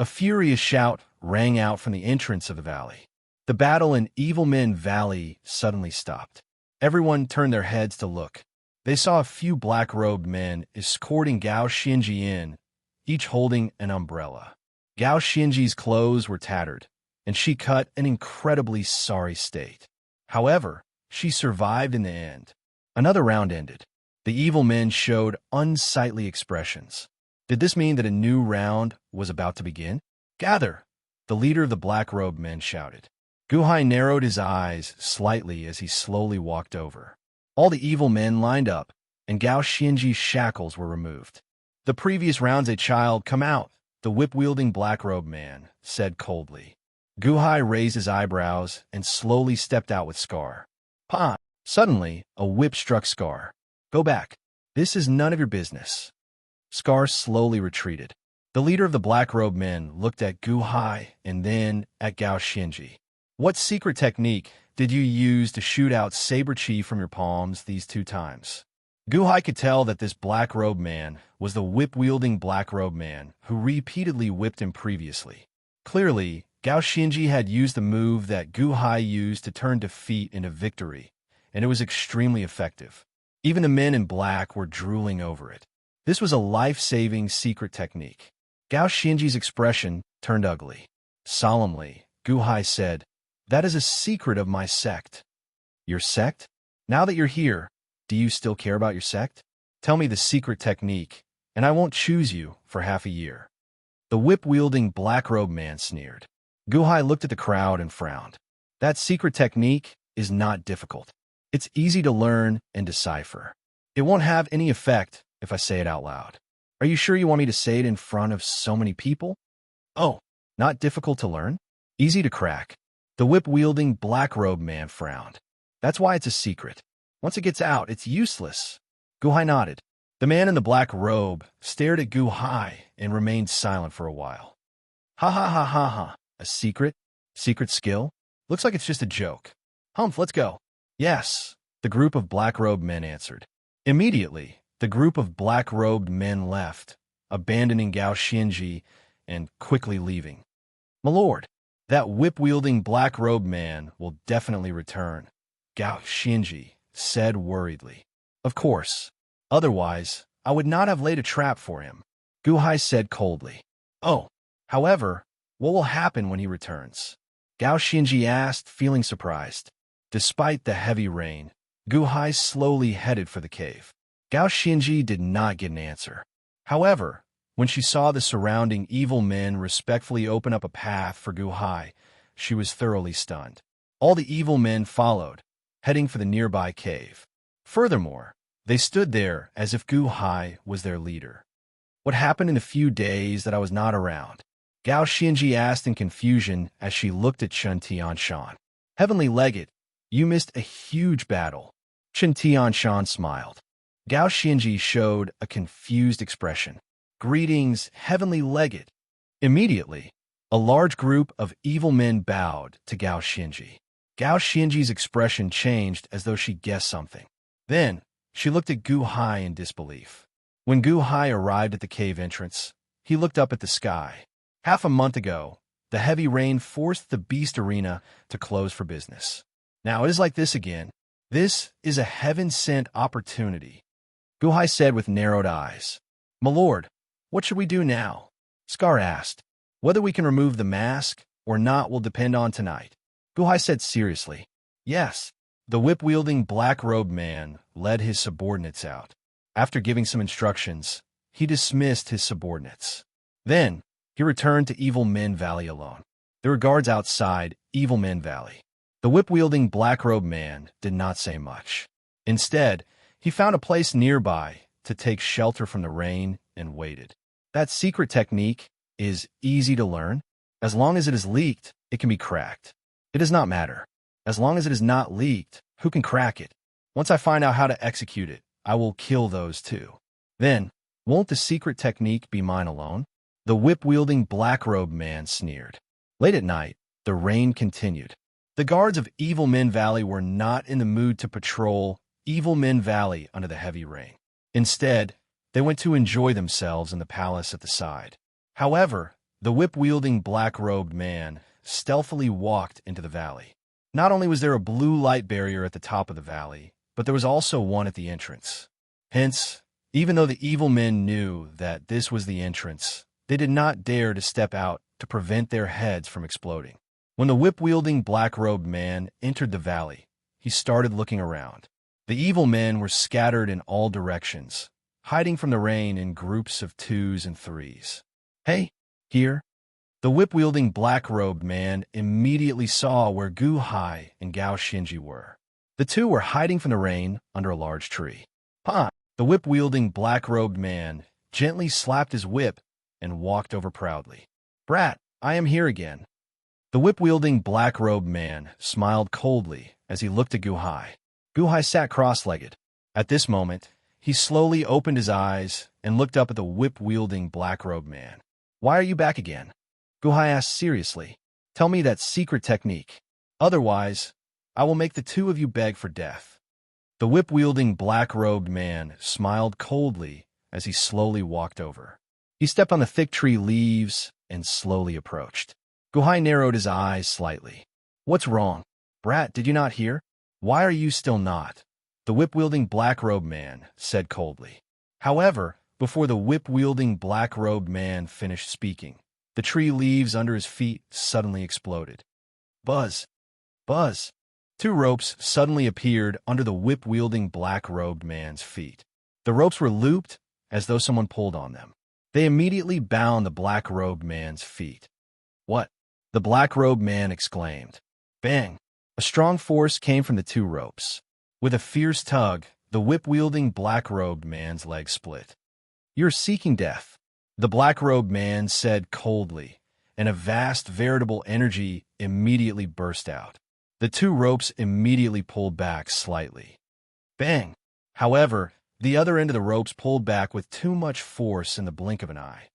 furious shout rang out from the entrance of the valley. The battle in Evil Men Valley suddenly stopped. Everyone turned their heads to look. They saw a few black-robed men escorting Gao Xinji in, each holding an umbrella. Gao Xinji's clothes were tattered, and she cut an incredibly sorry state. However, she survived in the end. Another round ended. The evil men showed unsightly expressions. Did this mean that a new round was about to begin? Gather! The leader of the black-robed men shouted. Gu-hai narrowed his eyes slightly as he slowly walked over. All the evil men lined up, and Gao Xinji's shackles were removed. The previous round's a child, come out, the whip-wielding black-robed man said coldly. Gu-hai raised his eyebrows and slowly stepped out with Scar. Pa! Suddenly, a whip struck Scar. Go back. This is none of your business. Scar slowly retreated. The leader of the black-robed men looked at Gu-hai and then at Gao Xinji. What secret technique did you use to shoot out saber chi from your palms these 2 times? Gu-hai could tell that this black-robed man was the whip-wielding black-robed man who repeatedly whipped him previously. Clearly, Gao Xinji had used the move that Gu-hai used to turn defeat into victory, and it was extremely effective. Even the men in black were drooling over it. This was a life-saving secret technique. Gao Xinji's expression turned ugly. Solemnly, Gu-hai said, "That is a secret of my sect." Your sect? Now that you're here, do you still care about your sect? Tell me the secret technique, and I won't choose you for half a year. The whip-wielding black-robed man sneered. Gu-hai looked at the crowd and frowned. That secret technique is not difficult. It's easy to learn and decipher. It won't have any effect if I say it out loud. Are you sure you want me to say it in front of so many people? Oh, not difficult to learn? Easy to crack. The whip-wielding black-robed man frowned. That's why it's a secret. Once it gets out, it's useless. Gu-hai nodded. The man in the black robe stared at Gu-hai and remained silent for a while. Ha ha ha ha ha. A secret? Secret skill? Looks like it's just a joke. Humph, let's go. Yes, the group of black-robed men answered. Immediately, the group of black-robed men left, abandoning Gao Xinji and quickly leaving. My lord, that whip-wielding black-robed man will definitely return, Gao Xinji said worriedly. Of course. Otherwise, I would not have laid a trap for him, Gu-hai said coldly. Oh, however, what will happen when he returns? Gao Xinji asked, feeling surprised. Despite the heavy rain, Gu-hai slowly headed for the cave. Gao Xinji did not get an answer. However, when she saw the surrounding evil men respectfully open up a path for Gu-hai, she was thoroughly stunned. All the evil men followed, heading for the nearby cave. Furthermore, they stood there as if Gu-hai was their leader. What happened in the few days that I was not around? Gao Xinji asked in confusion as she looked at Chen Tianshan. Heavenly Legate, you missed a huge battle. Chen Tianshan smiled. Gao Xinji showed a confused expression. Greetings, Heavenly Legate. Immediately, a large group of evil men bowed to Gao Xinji. Gao Xinji's expression changed as though she guessed something. Then, she looked at Gu-hai in disbelief. When Gu-hai arrived at the cave entrance, he looked up at the sky. Half a month ago, the heavy rain forced the beast arena to close for business. Now it is like this again. This is a heaven-sent opportunity, Gu-hai said with narrowed eyes. My lord, what should we do now? Scar asked. Whether we can remove the mask or not will depend on tonight. Gu-hai said seriously. Yes. The whip-wielding black-robed man led his subordinates out. After giving some instructions, he dismissed his subordinates. Then, he returned to Evil Men Valley alone. There were guards outside Evil Men Valley. The whip-wielding black-robed man did not say much. Instead, he found a place nearby to take shelter from the rain and waited. That secret technique is easy to learn. As long as it is leaked, it can be cracked. It does not matter. As long as it is not leaked, who can crack it? Once I find out how to execute it, I will kill those too. Then, won't the secret technique be mine alone? The whip-wielding black-robed man sneered. Late at night, the rain continued. The guards of Evil Men Valley were not in the mood to patrol Evil Men Valley under the heavy rain. Instead, they went to enjoy themselves in the palace at the side. However, the whip-wielding black-robed man stealthily walked into the valley. Not only was there a blue light barrier at the top of the valley, but there was also one at the entrance. Hence, even though the evil men knew that this was the entrance, they did not dare to step out to prevent their heads from exploding. When the whip-wielding black-robed man entered the valley, he started looking around. The evil men were scattered in all directions, hiding from the rain in groups of 2s and 3s. Hey, here. The whip-wielding black-robed man immediately saw where Gu Hai and Gao Shinji were. The two were hiding from the rain under a large tree. Pa! The whip-wielding black-robed man gently slapped his whip and walked over proudly. Brat, I am here again. The whip-wielding black-robed man smiled coldly as he looked at Gu Hai. Gu Hai sat cross-legged. At this moment, he slowly opened his eyes and looked up at the whip-wielding black-robed man. Why are you back again? Gu Hai asked seriously. Tell me that secret technique. Otherwise, I will make the two of you beg for death. The whip-wielding black-robed man smiled coldly as he slowly walked over. He stepped on the thick tree leaves and slowly approached. Gu Hai narrowed his eyes slightly. What's wrong? Brat, did you not hear? Why are you still not? The whip-wielding black-robed man said coldly. However, before the whip-wielding black-robed man finished speaking, the tree leaves under his feet suddenly exploded. Buzz! Buzz! 2 ropes suddenly appeared under the whip-wielding black-robed man's feet. The ropes were looped as though someone pulled on them. They immediately bound the black-robed man's feet. What? The black-robed man exclaimed. Bang! A strong force came from the 2 ropes. With a fierce tug, the whip-wielding black-robed man's leg split. You're seeking death, the black-robed man said coldly, and a vast veritable energy immediately burst out. The 2 ropes immediately pulled back slightly. Bang! However, the other end of the ropes pulled back with too much force in the blink of an eye.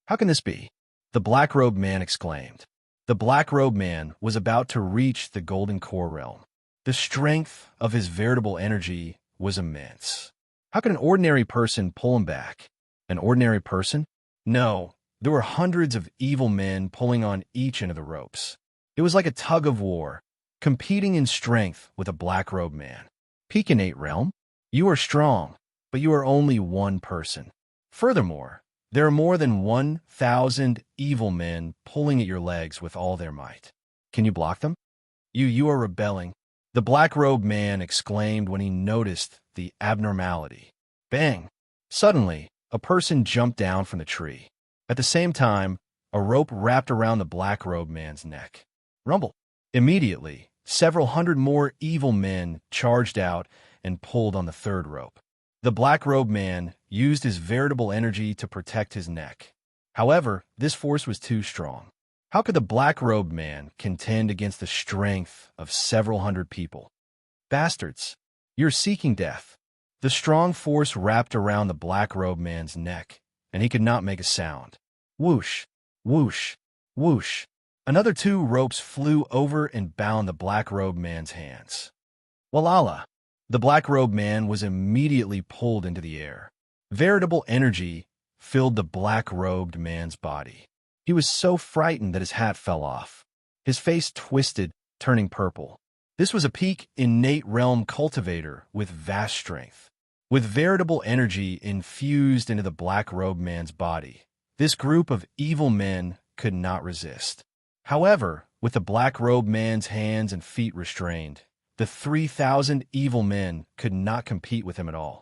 How can this be? The black-robed man exclaimed. The black-robed man was about to reach the golden core realm. The strength of his veritable energy was immense. How could an ordinary person pull him back? An ordinary person? No, there were hundreds of evil men pulling on each end of the ropes. It was like a tug of war, competing in strength with a black-robed man. Pekinate realm? You are strong, but you are only one person. Furthermore, there are more than 1,000 evil men pulling at your legs with all their might. Can you block them? You are rebelling, the black-robed man exclaimed when he noticed the abnormality. Bang! Suddenly, a person jumped down from the tree. At the same time, a rope wrapped around the black-robed man's neck. Rumble! Immediately, several hundred more evil men charged out and pulled on the 3rd rope. The black-robed man used his veritable energy to protect his neck. However, this force was too strong. How could the black-robed man contend against the strength of several hundred people? Bastards! You're seeking death. The strong force wrapped around the black-robed man's neck, and he could not make a sound. Whoosh! Whoosh! Whoosh! Another 2 ropes flew over and bound the black-robed man's hands. Walala! The black-robed man was immediately pulled into the air. Veritable energy filled the black-robed man's body. He was so frightened that his hat fell off. His face twisted, turning purple. This was a peak innate realm cultivator with vast strength. With veritable energy infused into the black-robed man's body, this group of evil men could not resist. However, with the black-robed man's hands and feet restrained, the 3,000 evil men could not compete with him at all.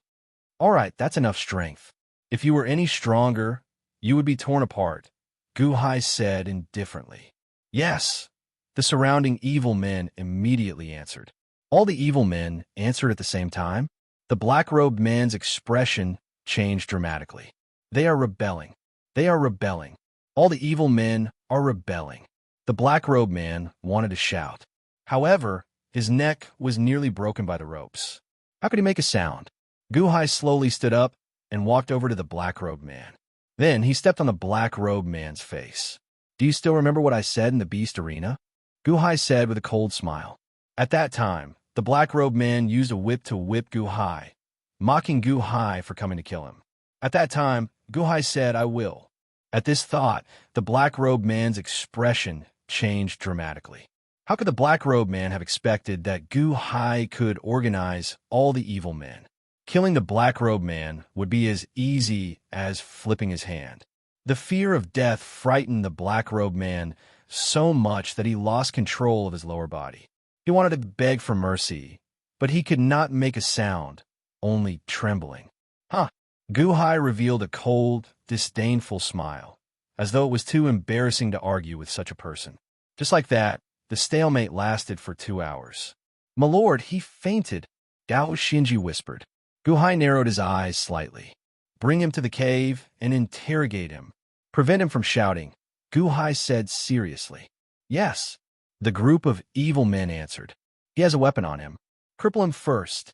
All right, that's enough strength. If you were any stronger, you would be torn apart, Gu Hai said indifferently. Yes, The surrounding evil men immediately answered. All the evil men answered at the same time. The black-robed man's expression changed dramatically. They are rebelling. They are rebelling. All the evil men are rebelling. The black-robed man wanted to shout. However, his neck was nearly broken by the ropes. How could he make a sound? Guhai slowly stood up and walked over to the black-robed man. Then he stepped on the black-robed man's face. Do you still remember what I said in the beast arena? Guhai said with a cold smile. At that time, the black-robed man used a whip to whip Guhai, mocking Guhai for coming to kill him. At that time, Guhai said, I will. At this thought, the black-robed man's expression changed dramatically. How could the black-robed man have expected that Guhai could organize all the evil men? Killing the black-robed man would be as easy as flipping his hand. The fear of death frightened the black-robed man so much that he lost control of his lower body. He wanted to beg for mercy, but he could not make a sound, only trembling. Huh! Guhai revealed a cold, disdainful smile, as though it was too embarrassing to argue with such a person. Just like that, the stalemate lasted for 2 hours. My lord, he fainted, Gao Shinji whispered. Guhai narrowed his eyes slightly. Bring him to the cave and interrogate him. Prevent him from shouting, Guhai said seriously. Yes, the group of evil men answered. He has a weapon on him. Cripple him first.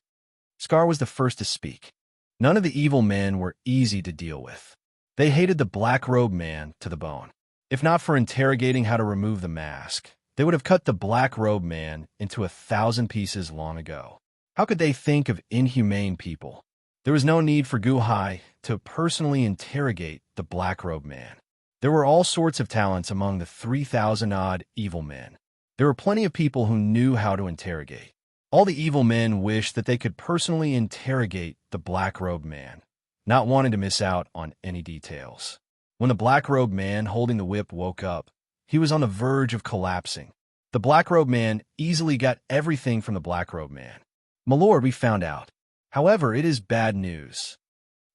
Scar was the first to speak. None of the evil men were easy to deal with. They hated the black-robed man to the bone. If not for interrogating how to remove the mask, they would have cut the black-robed man into 1,000 pieces long ago. How could they think of inhumane people? There was no need for Guhai to personally interrogate the black-robed man. There were all sorts of talents among the 3,000-odd evil men. There were plenty of people who knew how to interrogate. All the evil men wished that they could personally interrogate the black-robed man, not wanting to miss out on any details. When the black-robed man holding the whip woke up, he was on the verge of collapsing. The black-robed man easily got everything from the black-robed man. My lord, we found out. However, it is bad news.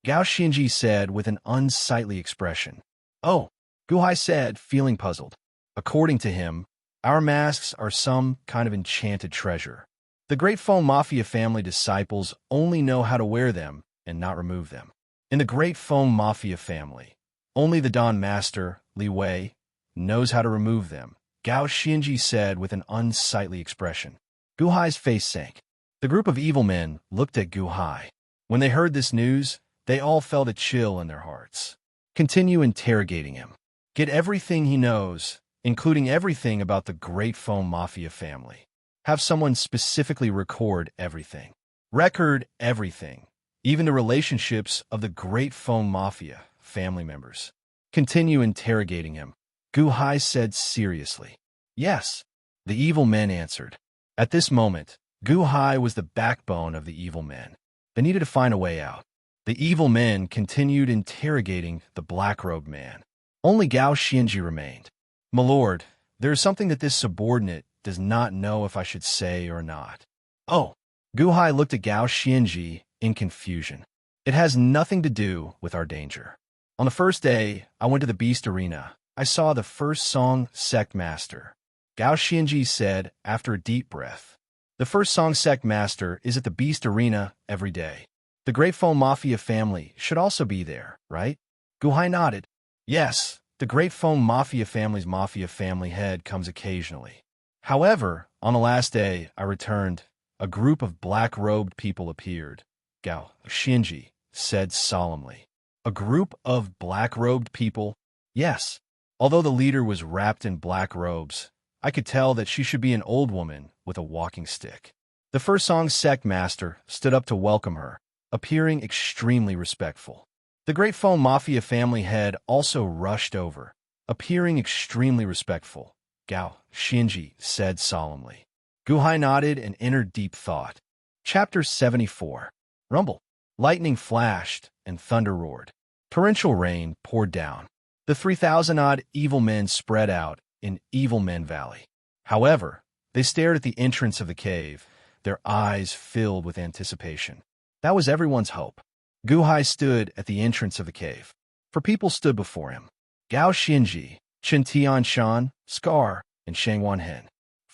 Gao Shinji said with an unsightly expression. Oh, Guhai said, feeling puzzled. According to him, our masks are some kind of enchanted treasure. The Great Foam Mafia family disciples only know how to wear them and not remove them. In the Great Foam Mafia family, only the Dawn Master, Li Wei, knows how to remove them, Gao Shinji said with an unsightly expression. Guhai's face sank. The group of evil men looked at Guhai. When they heard this news, they all felt a chill in their hearts. Continue interrogating him. Get everything he knows, including everything about the Great Foam Mafia family. Have someone specifically record everything. Record everything, even the relationships of the Great Foam Mafia family members. Continue interrogating him. Guhai said seriously. Yes, the evil men answered. At this moment, Guhai was the backbone of the evil men. They needed to find a way out. The evil men continued interrogating the black-robed man. Only Gao Shinji remained. My lord, there is something that this subordinate does not know if I should say or not. Oh, Guhai looked at Gao Shinji in confusion. It has nothing to do with our danger. On the first day, I went to the Beast Arena. I saw the first song Sect Master. Gao Shinji said after a deep breath. The first song Sect Master is at the Beast Arena every day. The Great Foam Mafia family should also be there, right? Guhai nodded. Yes, the Great Foam Mafia family head comes occasionally. However, on the last day I returned, a group of black-robed people appeared. Gao Shinji said solemnly. A group of black-robed people? Yes. Although the leader was wrapped in black robes, I could tell that she should be an old woman with a walking stick. The first song Sect Master stood up to welcome her, appearing extremely respectful. The Great Foam Mafia family head also rushed over, appearing extremely respectful. Gao Shinji said solemnly. Guhai nodded and entered deep thought. Chapter 74. Rumble. Lightning flashed and thunder roared. Torrential rain poured down. The 3,000-odd evil men spread out in Evil Men Valley. However, they stared at the entrance of the cave, their eyes filled with anticipation. That was everyone's hope. Guhai stood at the entrance of the cave. 4 people stood before him. Gao Shinji, Chen Tianshan, Scar, and Shang Wanhen.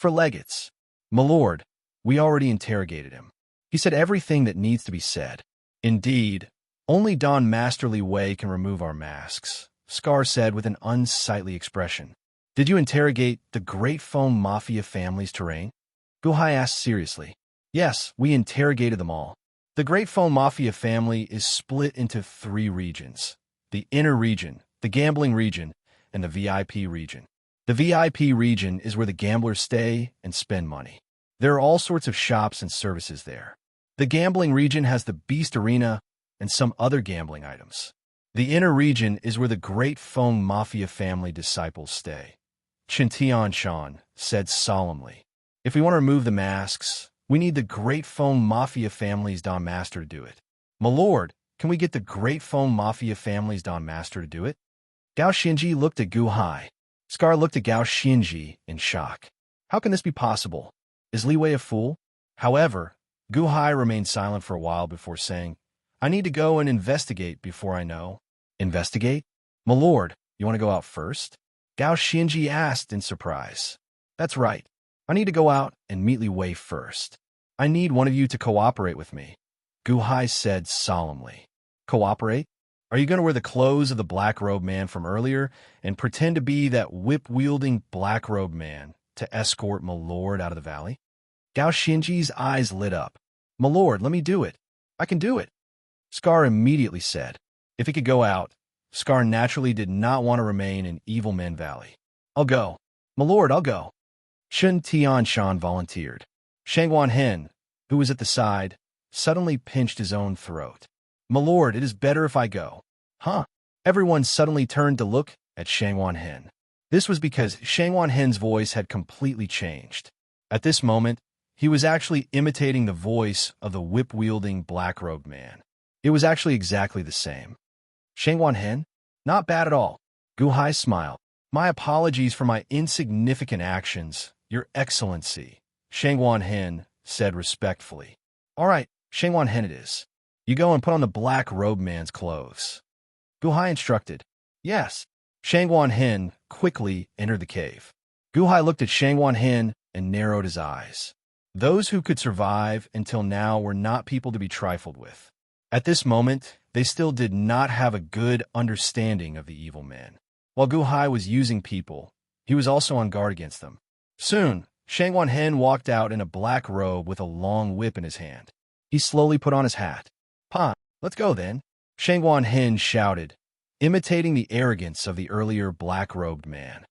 For legates. My lord, we already interrogated him. He said everything that needs to be said. Indeed, only Don Masterly Way can remove our masks, Scar said with an unsightly expression. Did you interrogate the Great Foam Mafia family's terrain? Guhai asked seriously. Yes, we interrogated them all. The Great Foam Mafia family is split into 3 regions. The inner region, the gambling region, and the VIP region. The VIP region is where the gamblers stay and spend money. There are all sorts of shops and services there. The gambling region has the Beast Arena and some other gambling items. The inner region is where the Great Foam Mafia family disciples stay. Tian Shan said solemnly. If we want to remove the masks, we need the Great Foam Mafia family's Don Master to do it. My lord, can we get the Great Foam Mafia family's Don Master to do it? Gao Xinji looked at Gu Hai. Scar looked at Gao Xinji in shock. How can this be possible? Is Li Wei a fool? However, Gu Hai remained silent for a while before saying, I need to go and investigate before I know. Investigate? My lord, you want to go out first? Gao Xinji asked in surprise. That's right. I need to go out and meet Li Wei first. I need one of you to cooperate with me, Gu Hai said solemnly. Cooperate? Are you going to wear the clothes of the black-robed man from earlier and pretend to be that whip-wielding black-robed man to escort my lord out of the valley? Gao Xinji's eyes lit up. My lord, let me do it. I can do it. Scar immediately said. If he could go out, Scar naturally did not want to remain in Evil Men Valley. I'll go. My lord, I'll go. Tian Shan volunteered. Shangwan Hen, who was at the side, suddenly pinched his own throat. My lord, it is better if I go. Huh? Everyone suddenly turned to look at Shangwan Hen. This was because Shangwan Hen's voice had completely changed. At this moment, he was actually imitating the voice of the whip-wielding black-robed man. It was actually exactly the same. Shangwan Hen? Not bad at all. Gu Hai smiled. My apologies for my insignificant actions, Your Excellency, Shangwan Hen said respectfully. All right, Shangwan Hen it is. You go and put on the black-robed man's clothes. Gu Hai instructed. Yes. Shangwan Hen quickly entered the cave. Gu Hai looked at Shangwan Hen and narrowed his eyes. Those who could survive until now were not people to be trifled with. At this moment, they still did not have a good understanding of the evil men. While Gu Hai was using people, he was also on guard against them. Soon, Shangwan Hen walked out in a black robe with a long whip in his hand. He slowly put on his hat. Pa, let's go then, Shangwan Hen shouted, imitating the arrogance of the earlier black-robed man.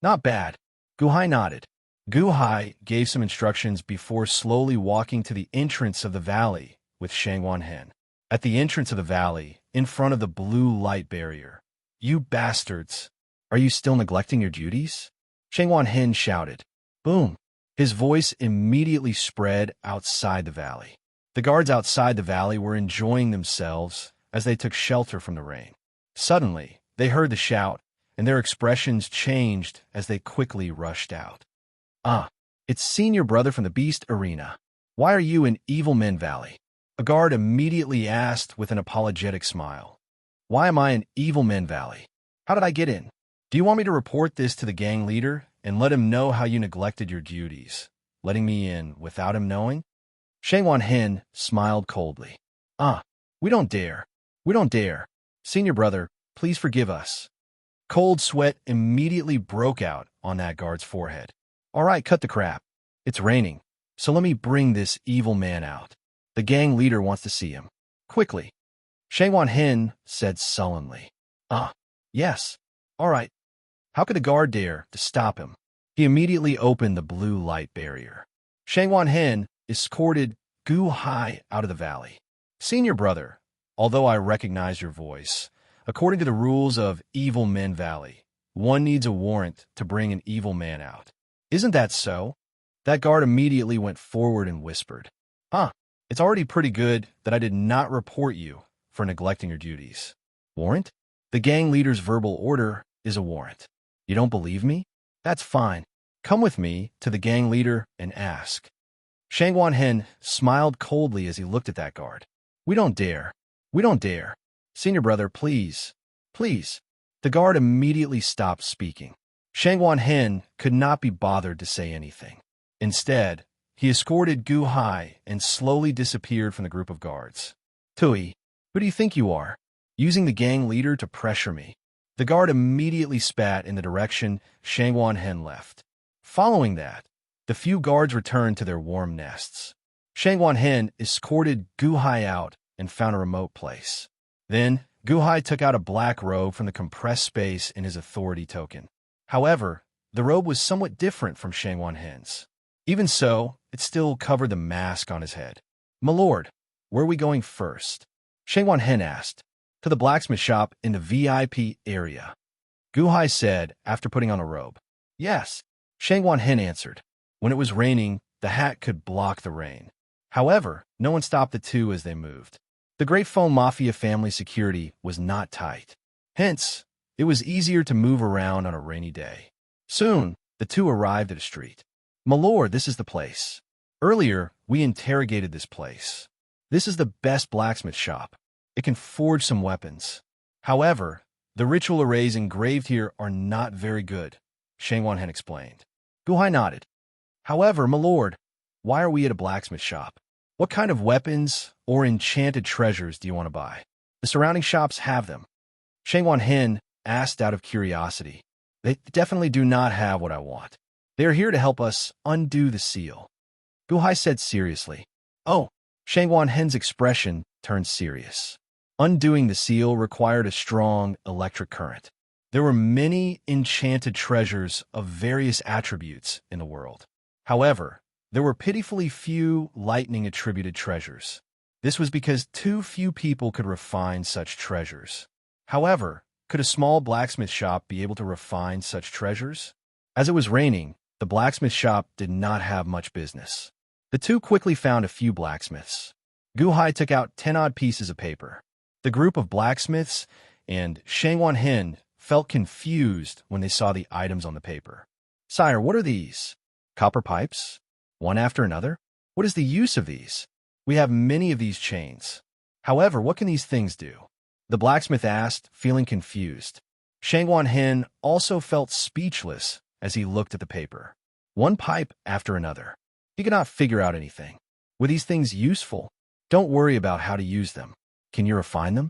Not bad. Gu Hai nodded. Gu Hai gave some instructions before slowly walking to the entrance of the valley with Shangwan Hen. At the entrance of the valley, in front of the blue light barrier. You bastards! Are you still neglecting your duties? Shangwan Hen shouted. Boom! His voice immediately spread outside the valley. The guards outside the valley were enjoying themselves as they took shelter from the rain. Suddenly, they heard the shout, and their expressions changed as they quickly rushed out. Ah, it's Senior Brother from the Beast Arena. Why are you in Evil Men Valley? A guard immediately asked with an apologetic smile. Why am I in Evil Men Valley? How did I get in? Do you want me to report this to the gang leader and let him know how you neglected your duties, letting me in without him knowing? Shangwan Hen smiled coldly. Ah, we don't dare. We don't dare. Senior Brother, please forgive us. Cold sweat immediately broke out on that guard's forehead. All right, cut the crap. It's raining, so let me bring this evil man out. The gang leader wants to see him. Quickly. Shangwan Hen said sullenly. Ah, yes. All right. How could the guard dare to stop him? He immediately opened the blue light barrier. Shangwan Hen escorted Gu Hai out of the valley. Senior Brother, although I recognize your voice, according to the rules of Evil Men Valley, one needs a warrant to bring an evil man out. Isn't that so? That guard immediately went forward and whispered. Huh, it's already pretty good that I did not report you for neglecting your duties. Warrant? The gang leader's verbal order is a warrant. You don't believe me? That's fine. Come with me to the gang leader and ask. Shangwan Hen smiled coldly as he looked at that guard. We don't dare. We don't dare. Senior Brother, please. Please. The guard immediately stopped speaking. Shangwan Hen could not be bothered to say anything. Instead, he escorted Gu Hai and slowly disappeared from the group of guards. Tui, who do you think you are? Using the gang leader to pressure me. The guard immediately spat in the direction Shangwan Hen left. Following that, the few guards returned to their warm nests. Shangwan Hen escorted Gu Hai out and found a remote place. Then, Gu Hai took out a black robe from the compressed space in his authority token. However, the robe was somewhat different from Shangwan Hen's. Even so, it still covered the mask on his head. "My lord, where are we going first?" Shangwan Hen asked. "To the blacksmith shop in the VIP area," Gu Hai said after putting on a robe. "Yes," Shangwan Hen answered. When it was raining, the hat could block the rain. However, no one stopped the two as they moved. The Great Phone Mafia family security was not tight. Hence, it was easier to move around on a rainy day. Soon, the two arrived at a street. "My lord, this is the place. Earlier, we interrogated this place. This is the best blacksmith shop. It can forge some weapons. However, the ritual arrays engraved here are not very good," Shangwan Hen explained. Gu Hai nodded. "However, my lord, why are we at a blacksmith shop? What kind of weapons or enchanted treasures do you want to buy? The surrounding shops have them." Shangwan Hen asked out of curiosity. "They definitely do not have what I want. They are here to help us undo the seal," Gu Hai said seriously. "Oh," Shangwan Hen's expression turned serious. Undoing the seal required a strong electric current. There were many enchanted treasures of various attributes in the world. However, there were pitifully few lightning-attributed treasures. This was because too few people could refine such treasures. However, could a small blacksmith shop be able to refine such treasures? As it was raining, the blacksmith shop did not have much business. The two quickly found a few blacksmiths. Gu Hai took out 10-odd pieces of paper. The group of blacksmiths and Shangwan Hen felt confused when they saw the items on the paper. "Sire, what are these? Copper pipes? One after another? What is the use of these? We have many of these chains. However, what can these things do?" the blacksmith asked, feeling confused. Shangwan Hen also felt speechless as he looked at the paper. One pipe after another. He could not figure out anything. Were these things useful? "Don't worry about how to use them. Can you refine them?"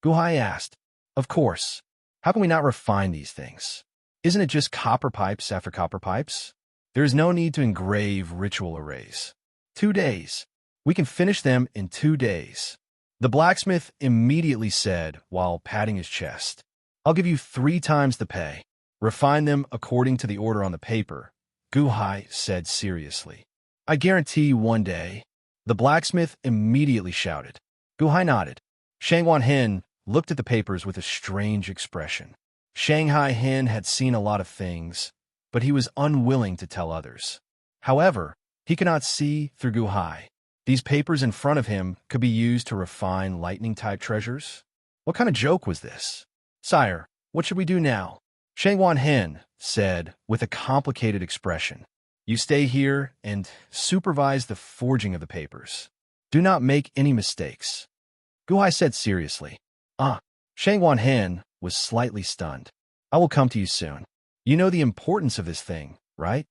Gu Hai asked. "Of course. How can we not refine these things? Isn't it just copper pipes after copper pipes? There is no need to engrave ritual arrays. 2 days. We can finish them in 2 days," the blacksmith immediately said while patting his chest. "I'll give you 3 times the pay. Refine them according to the order on the paper," Gu Hai said seriously. "I guarantee you 1 day," the blacksmith immediately shouted. Gu Hai nodded. Shangwan Hen looked at the papers with a strange expression. Shanghai Hen had seen a lot of things, but he was unwilling to tell others. However, he could not see through Gu Hai. These papers in front of him could be used to refine lightning-type treasures? What kind of joke was this? "Sire, what should we do now?" Shangwan Hen said with a complicated expression. "You stay here and supervise the forging of the papers. Do not make any mistakes," Gu Hai said seriously. Shangwan Hen was slightly stunned. "I will come to you soon. You know the importance of this thing, right?"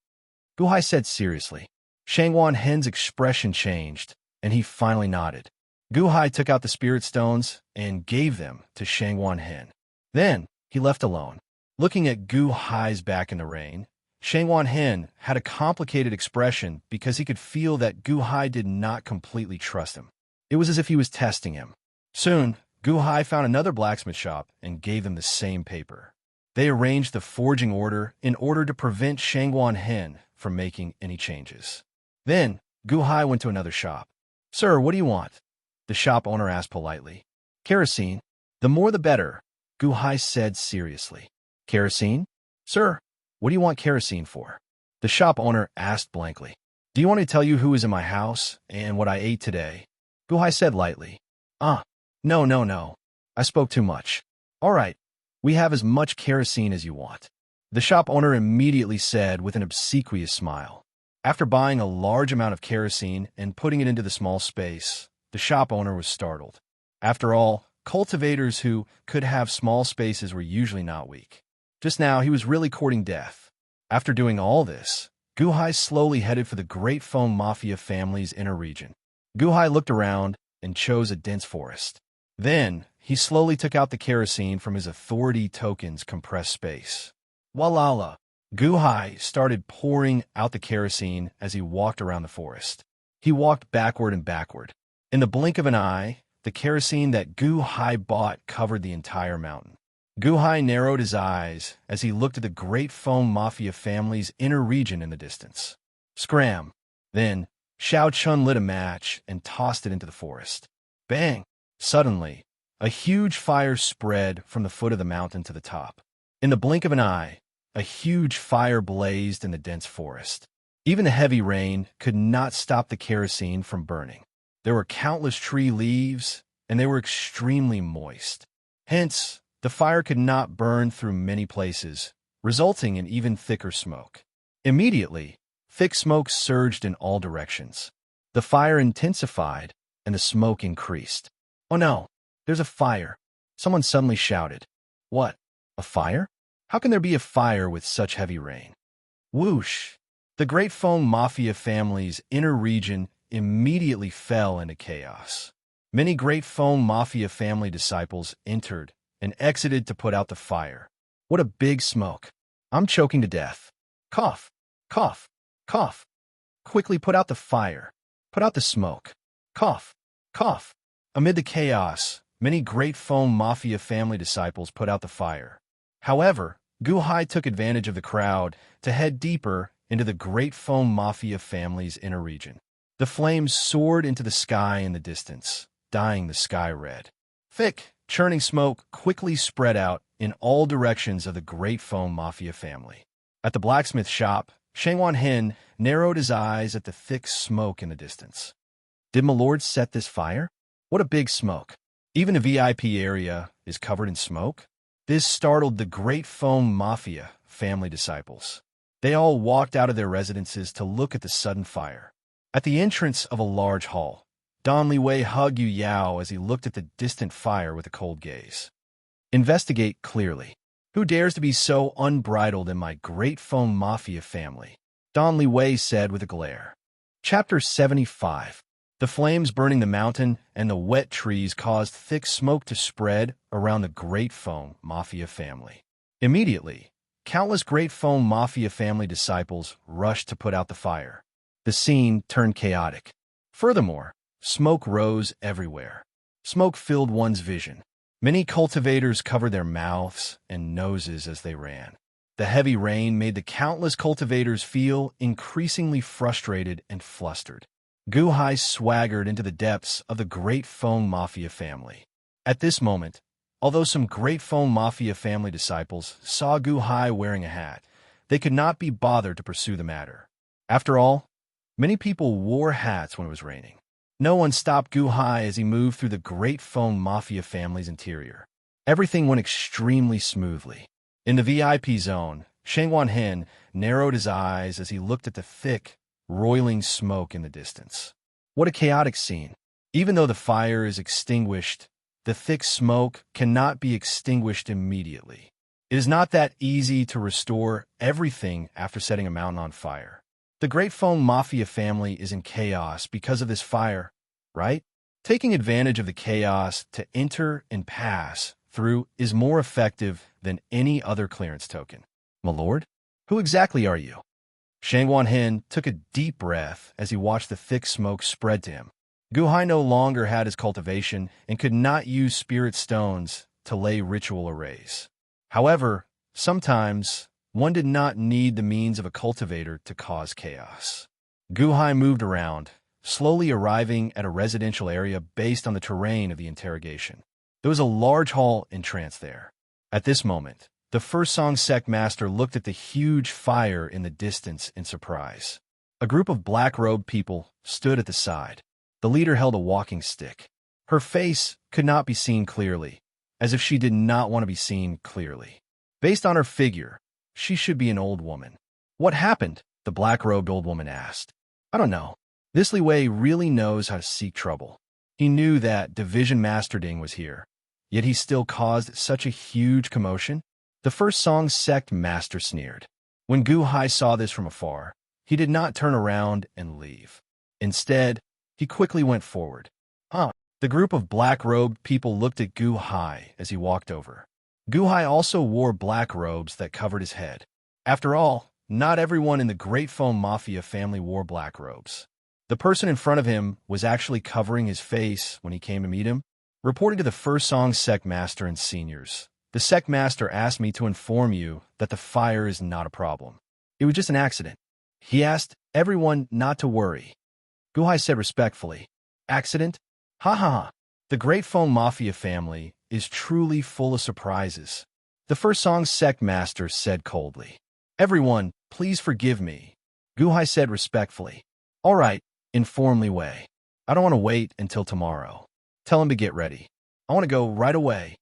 Gu Hai said seriously. Shangwan Hen's expression changed, and he finally nodded. Gu Hai took out the spirit stones and gave them to Shangwan Hen. Then, he left alone. Looking at Gu Hai's back in the rain, Shangwan Hen had a complicated expression because he could feel that Gu Hai did not completely trust him. It was as if he was testing him. Soon, Gu Hai found another blacksmith shop and gave them the same paper. They arranged the forging order in order to prevent Shangwan Hen from making any changes. Then, Gu Hai went to another shop. "Sir, what do you want?" the shop owner asked politely. "Kerosene. The more the better," Gu Hai said seriously. "Kerosene? Sir, what do you want kerosene for?" the shop owner asked blankly. "Do you want me to tell you who is in my house and what I ate today?" Gu Hai said lightly. No. I spoke too much. All right, we have as much kerosene as you want," the shop owner immediately said with an obsequious smile. After buying a large amount of kerosene and putting it into the small space, the shop owner was startled. After all, cultivators who could have small spaces were usually not weak. Just now, he was really courting death. After doing all this, Guhai slowly headed for the Great Foam Mafia family's inner region. Guhai looked around and chose a dense forest. Then, he slowly took out the kerosene from his authority token's compressed space. Walala! Guhai started pouring out the kerosene as he walked around the forest. He walked backward and backward. In the blink of an eye, the kerosene that Guhai bought covered the entire mountain. Guhai narrowed his eyes as he looked at the Great Foam Mafia family's inner region in the distance. Scram! Then, Xiao Chun lit a match and tossed it into the forest. Bang! Suddenly, a huge fire spread from the foot of the mountain to the top. In the blink of an eye, a huge fire blazed in the dense forest. Even the heavy rain could not stop the kerosene from burning. There were countless tree leaves, and they were extremely moist. Hence, the fire could not burn through many places, resulting in even thicker smoke. Immediately, thick smoke surged in all directions. The fire intensified, and the smoke increased. "Oh no, there's a fire!" Someone suddenly shouted. "What? A fire? How can there be a fire with such heavy rain?" Whoosh! The Great Foam Mafia family's inner region immediately fell into chaos. Many Great Foam Mafia family disciples entered and exited to put out the fire. What a big smoke! I'm choking to death. Cough! Cough! Cough! Quickly put out the fire. Put out the smoke. Cough! Cough! Amid the chaos, many Great Foam Mafia family disciples put out the fire. However, Guhai took advantage of the crowd to head deeper into the Great Foam Mafia family's inner region. The flames soared into the sky in the distance, dyeing the sky red. Thick, churning smoke quickly spread out in all directions of the Great Foam Mafia family. At the blacksmith shop, Shangwan Hen narrowed his eyes at the thick smoke in the distance. Did my lord set this fire? What a big smoke! Even the VIP area is covered in smoke? This startled the Great Foam Mafia family disciples. They all walked out of their residences to look at the sudden fire. At the entrance of a large hall, Don Li Wei hugged Yu Yao as he looked at the distant fire with a cold gaze. Investigate clearly. Who dares to be so unbridled in my Great Foam Mafia family? Don Li Wei said with a glare. Chapter 75. The flames burning the mountain and the wet trees caused thick smoke to spread around the Great Foam Mafia family. Immediately, countless Great Foam Mafia family disciples rushed to put out the fire. The scene turned chaotic. Furthermore, smoke rose everywhere. Smoke filled one's vision. Many cultivators covered their mouths and noses as they ran. The heavy rain made the countless cultivators feel increasingly frustrated and flustered. Guhai swaggered into the depths of the Great Foam Mafia family. At this moment, although some Great Foam Mafia family disciples saw Guhai wearing a hat, they could not be bothered to pursue the matter. After all, many people wore hats when it was raining. No one stopped Guhai as he moved through the Great Foam Mafia family's interior. Everything went extremely smoothly. In the VIP zone, Shangwan Hen narrowed his eyes as he looked at the thick, roiling smoke in the distance. What a chaotic scene. Even though the fire is extinguished, the thick smoke cannot be extinguished immediately. It is not that easy to restore everything after setting a mountain on fire. The Great Foam Mafia family is in chaos because of this fire, right? Taking advantage of the chaos to enter and pass through is more effective than any other clearance token. My lord, who exactly are you? Shangwan Hen took a deep breath as he watched the thick smoke spread to him. Guhai no longer had his cultivation and could not use spirit stones to lay ritual arrays. However, sometimes one did not need the means of a cultivator to cause chaos. Guhai moved around, slowly arriving at a residential area based on the terrain of the interrogation. There was a large hall entrance there. At this moment, the First Song Sect Master looked at the huge fire in the distance in surprise. A group of black-robed people stood at the side. The leader held a walking stick. Her face could not be seen clearly, as if she did not want to be seen clearly. Based on her figure, she should be an old woman. What happened? The black-robed old woman asked. I don't know. This Li Wei really knows how to seek trouble. He knew that Division Master Ding was here, yet he still caused such a huge commotion. The First Song Sect Master sneered. When Guhai saw this from afar, he did not turn around and leave. Instead, he quickly went forward. The group of black-robed people looked at Gu Hai as he walked over. Gu Hai also wore black robes that covered his head. After all, not everyone in the Great Foam Mafia family wore black robes. The person in front of him was actually covering his face when he came to meet him. Reporting to the First Song Sect Master and seniors, the Sect Master asked me to inform you that the fire is not a problem. It was just an accident. He asked everyone not to worry. Gu Hai said respectfully, "Accident? Ha ha ha. The Great Foam Mafia family is truly full of surprises." The First Song Sect Master said coldly. "Everyone, please forgive me." Gu Hai said respectfully. "All right, inform Li Wei. I don't want to wait until tomorrow. Tell him to get ready. I want to go right away."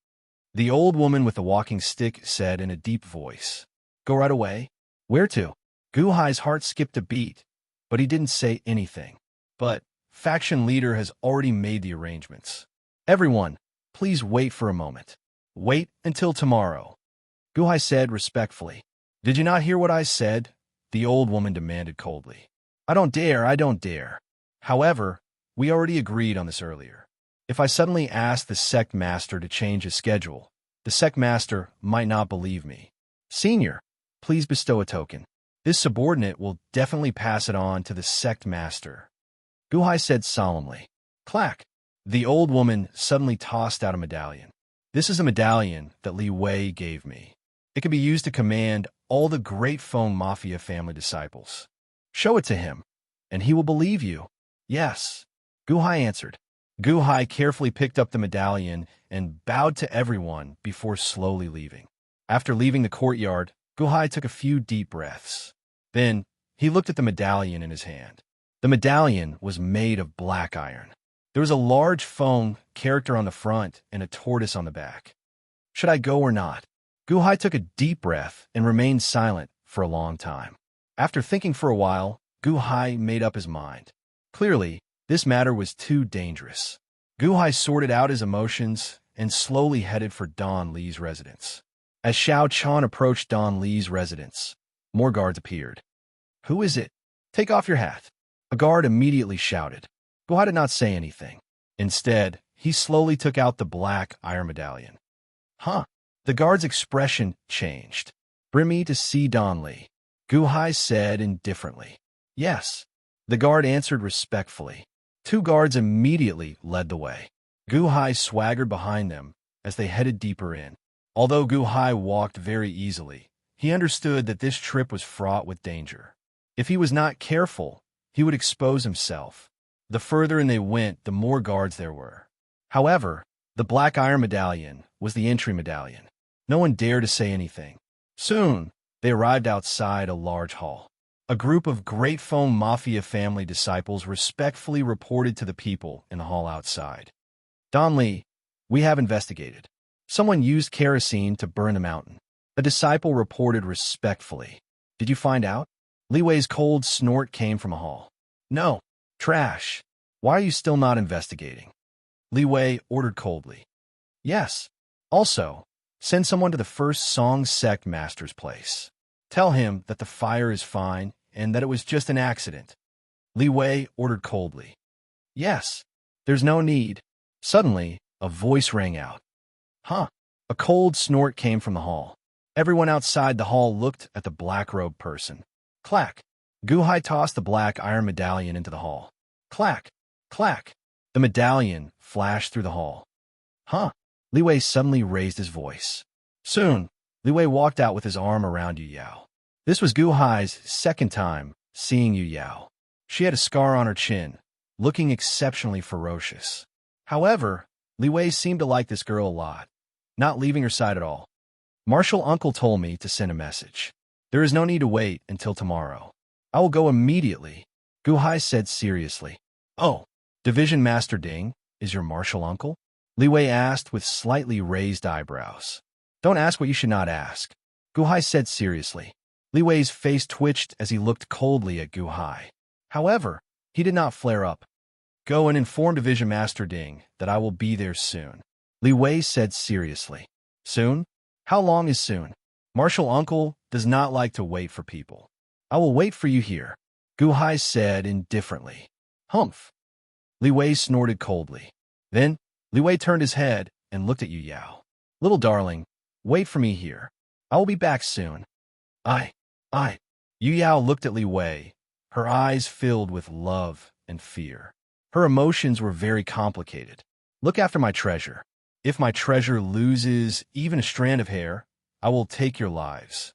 The old woman with the walking stick said in a deep voice. "Go right away? Where to?" Gu Hai's heart skipped a beat, but he didn't say anything. But faction leader has already made the arrangements. "Everyone, please wait for a moment. Wait until tomorrow." Gu Hai said respectfully. "Did you not hear what I said?" The old woman demanded coldly. I don't dare. However, we already agreed on this earlier. If I suddenly ask the Sect Master to change his schedule, the Sect Master might not believe me. Senior, please bestow a token. This subordinate will definitely pass it on to the Sect Master." Gu Hai said solemnly. Clack! The old woman suddenly tossed out a medallion. "This is a medallion that Li Wei gave me. It can be used to command all the Great Foam Mafia family disciples. Show it to him, and he will believe you." "Yes," Gu Hai answered. Gu Hai carefully picked up the medallion and bowed to everyone before slowly leaving. After leaving the courtyard, Gu Hai took a few deep breaths. Then, he looked at the medallion in his hand. The medallion was made of black iron. There was a large foam character on the front and a tortoise on the back. Should I go or not? Gu Hai took a deep breath and remained silent for a long time. After thinking for a while, Gu Hai made up his mind. Clearly, this matter was too dangerous. Gu Hai sorted out his emotions and slowly headed for Don Li's residence. As Xiao Chan approached Don Li's residence, more guards appeared. "Who is it? Take off your hat." A guard immediately shouted. Gu Hai did not say anything. Instead, he slowly took out the black iron medallion. The guard's expression changed. "Bring me to see Don Li," Gu Hai said indifferently. "Yes." The guard answered respectfully. Two guards immediately led the way. Gu Hai swaggered behind them as they headed deeper in. Although Gu Hai walked very easily, he understood that this trip was fraught with danger. If he was not careful, he would expose himself. The further in they went, the more guards there were. However, the black iron medallion was the entry medallion. No one dared to say anything. Soon, they arrived outside a large hall. A group of Great Foam Mafia family disciples respectfully reported to the people in the hall outside. "Don Li, we have investigated. Someone used kerosene to burn the mountain." A disciple reported respectfully. "Did you find out?" Li Wei's cold snort came from a hall. "No. Trash. Why are you still not investigating?" Li Wei ordered coldly. "Yes. Also, send someone to the First Song Sect Master's place. Tell him that the fire is fine and that it was just an accident." Li Wei ordered coldly. "Yes. There's no need." Suddenly, a voice rang out. A cold snort came from the hall. Everyone outside the hall looked at the black-robed person. Clack! Gu Hai tossed the black iron medallion into the hall. Clack! Clack! The medallion flashed through the hall. Li Wei suddenly raised his voice. Soon, Li Wei walked out with his arm around Yu Yao. This was Gu Hai's second time seeing Yu Yao. She had a scar on her chin, looking exceptionally ferocious. However, Li Wei seemed to like this girl a lot, not leaving her side at all. "Martial uncle told me to send a message. There is no need to wait until tomorrow. I will go immediately," Gu Hai said seriously. "Oh, Division Master Ding is your martial uncle?" Li Wei asked with slightly raised eyebrows. "Don't ask what you should not ask," Gu Hai said seriously. Li Wei's face twitched as he looked coldly at Gu Hai. However, he did not flare up. "Go and inform Division Master Ding that I will be there soon," Li Wei said seriously. "Soon? How long is soon? Martial uncle does not like to wait for people. I will wait for you here." Gu Hai said indifferently. Humph. Li Wei snorted coldly. Then, Li Wei turned his head and looked at Yu Yao. Little darling, wait for me here. I will be back soon. I. Yu Yao looked at Li Wei, her eyes filled with love and fear. Her emotions were very complicated. Look after my treasure. If my treasure loses even a strand of hair, I will take your lives.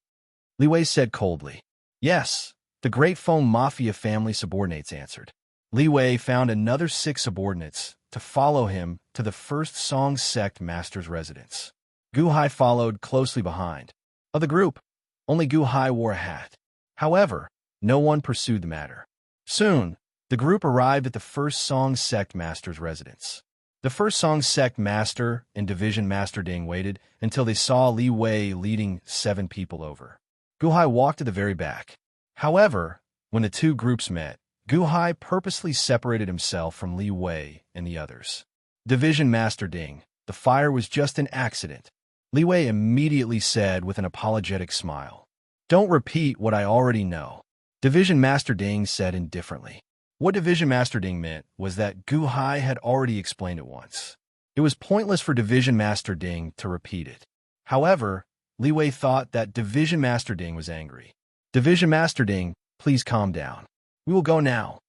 Li Wei said coldly. Yes, the Great Foam Mafia family subordinates answered. Li Wei found another 6 subordinates to follow him to the first Song Sect master's residence. Gu Hai followed closely behind. Of the group, only Gu Hai wore a hat. However, no one pursued the matter. Soon, the group arrived at the first Song Sect master's residence. The first Song Sect master and Division Master Ding waited until they saw Li Wei leading 7 people over. Gu Hai walked to the very back. However, when the 2 groups met, Gu Hai purposely separated himself from Li Wei and the others. Division Master Ding, the fire was just an accident. Li Wei immediately said with an apologetic smile. Don't repeat what I already know. Division Master Ding said indifferently. What Division Master Ding meant was that Gu Hai had already explained it once. It was pointless for Division Master Ding to repeat it. However, Li Wei thought that Division Master Ding was angry. Division Master Ding, please calm down. We will go now.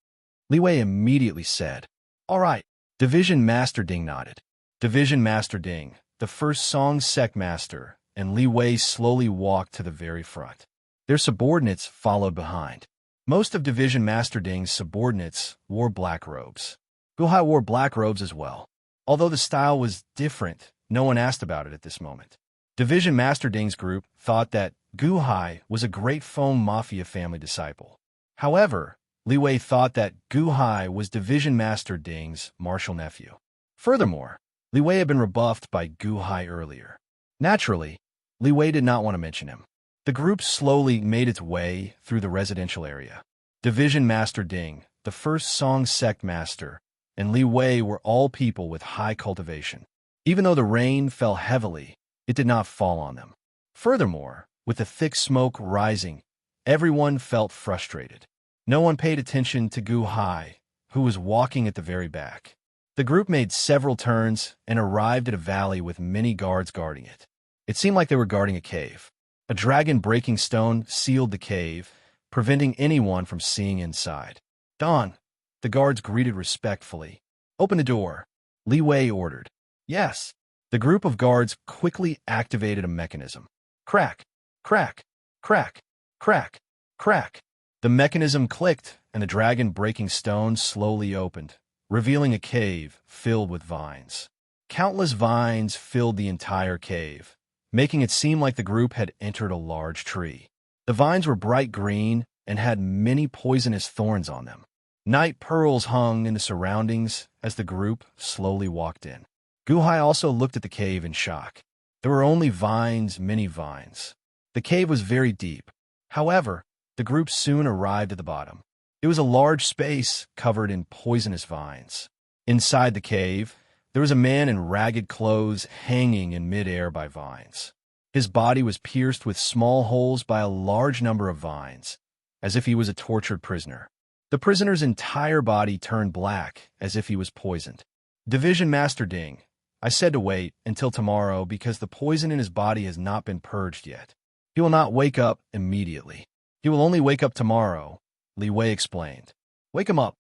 Li Wei immediately said. All right. Division Master Ding nodded. Division Master Ding, the first Song Sect master, and Li Wei slowly walked to the very front. Their subordinates followed behind. Most of Division Master Ding's subordinates wore black robes. Gu Hai wore black robes as well. Although the style was different, no one asked about it at this moment. Division Master Ding's group thought that Gu Hai was a Great Foam Mafia family disciple. However, Li Wei thought that Gu Hai was Division Master Ding's martial nephew. Furthermore, Li Wei had been rebuffed by Gu Hai earlier. Naturally, Li Wei did not want to mention him. The group slowly made its way through the residential area. Division Master Ding, the first Song Sect master, and Li Wei were all people with high cultivation. Even though the rain fell heavily, it did not fall on them. Furthermore, with the thick smoke rising, everyone felt frustrated. No one paid attention to Gu Hai, who was walking at the very back. The group made several turns and arrived at a valley with many guards guarding it. It seemed like they were guarding a cave. A dragon-breaking stone sealed the cave, preventing anyone from seeing inside. Don, the guards greeted respectfully. Open the door, Li Wei ordered. Yes. The group of guards quickly activated a mechanism. Crack, crack, crack, crack, crack. The mechanism clicked, and the dragon-breaking stone slowly opened, revealing a cave filled with vines. Countless vines filled the entire cave, making it seem like the group had entered a large tree. The vines were bright green and had many poisonous thorns on them. Night pearls hung in the surroundings as the group slowly walked in. Gu Hai also looked at the cave in shock. There were only vines, many vines. The cave was very deep. However, the group soon arrived at the bottom. It was a large space covered in poisonous vines. Inside the cave, there was a man in ragged clothes hanging in midair by vines. His body was pierced with small holes by a large number of vines, as if he was a tortured prisoner. The prisoner's entire body turned black, as if he was poisoned. Division Master Ding, I said to wait until tomorrow because the poison in his body has not been purged yet. He will not wake up immediately. He will only wake up tomorrow, Li Wei explained. Wake him up.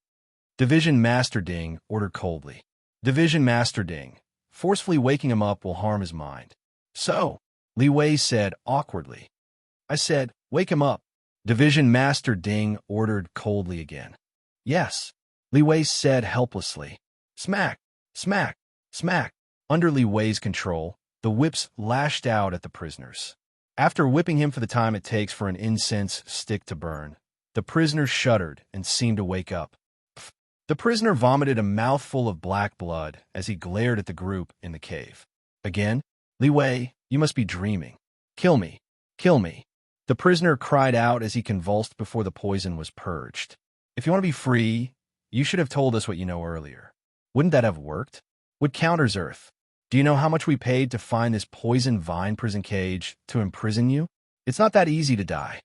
Division Master Ding ordered coldly. Division Master Ding, forcefully waking him up will harm his mind. So, Li Wei said awkwardly. I said, wake him up. Division Master Ding ordered coldly again. Yes, Li Wei said helplessly. Smack, smack, smack. Under Li Wei's control, the whips lashed out at the prisoners. After whipping him for the time it takes for an incense stick to burn, the prisoner shuddered and seemed to wake up. The prisoner vomited a mouthful of black blood as he glared at the group in the cave. Again, Li Wei, you must be dreaming. Kill me, kill me. The prisoner cried out as he convulsed before the poison was purged. If you want to be free, you should have told us what you know earlier. Wouldn't that have worked? Would counters Earth. Do you know how much we paid to find this poison vine prison cage to imprison you? It's not that easy to die.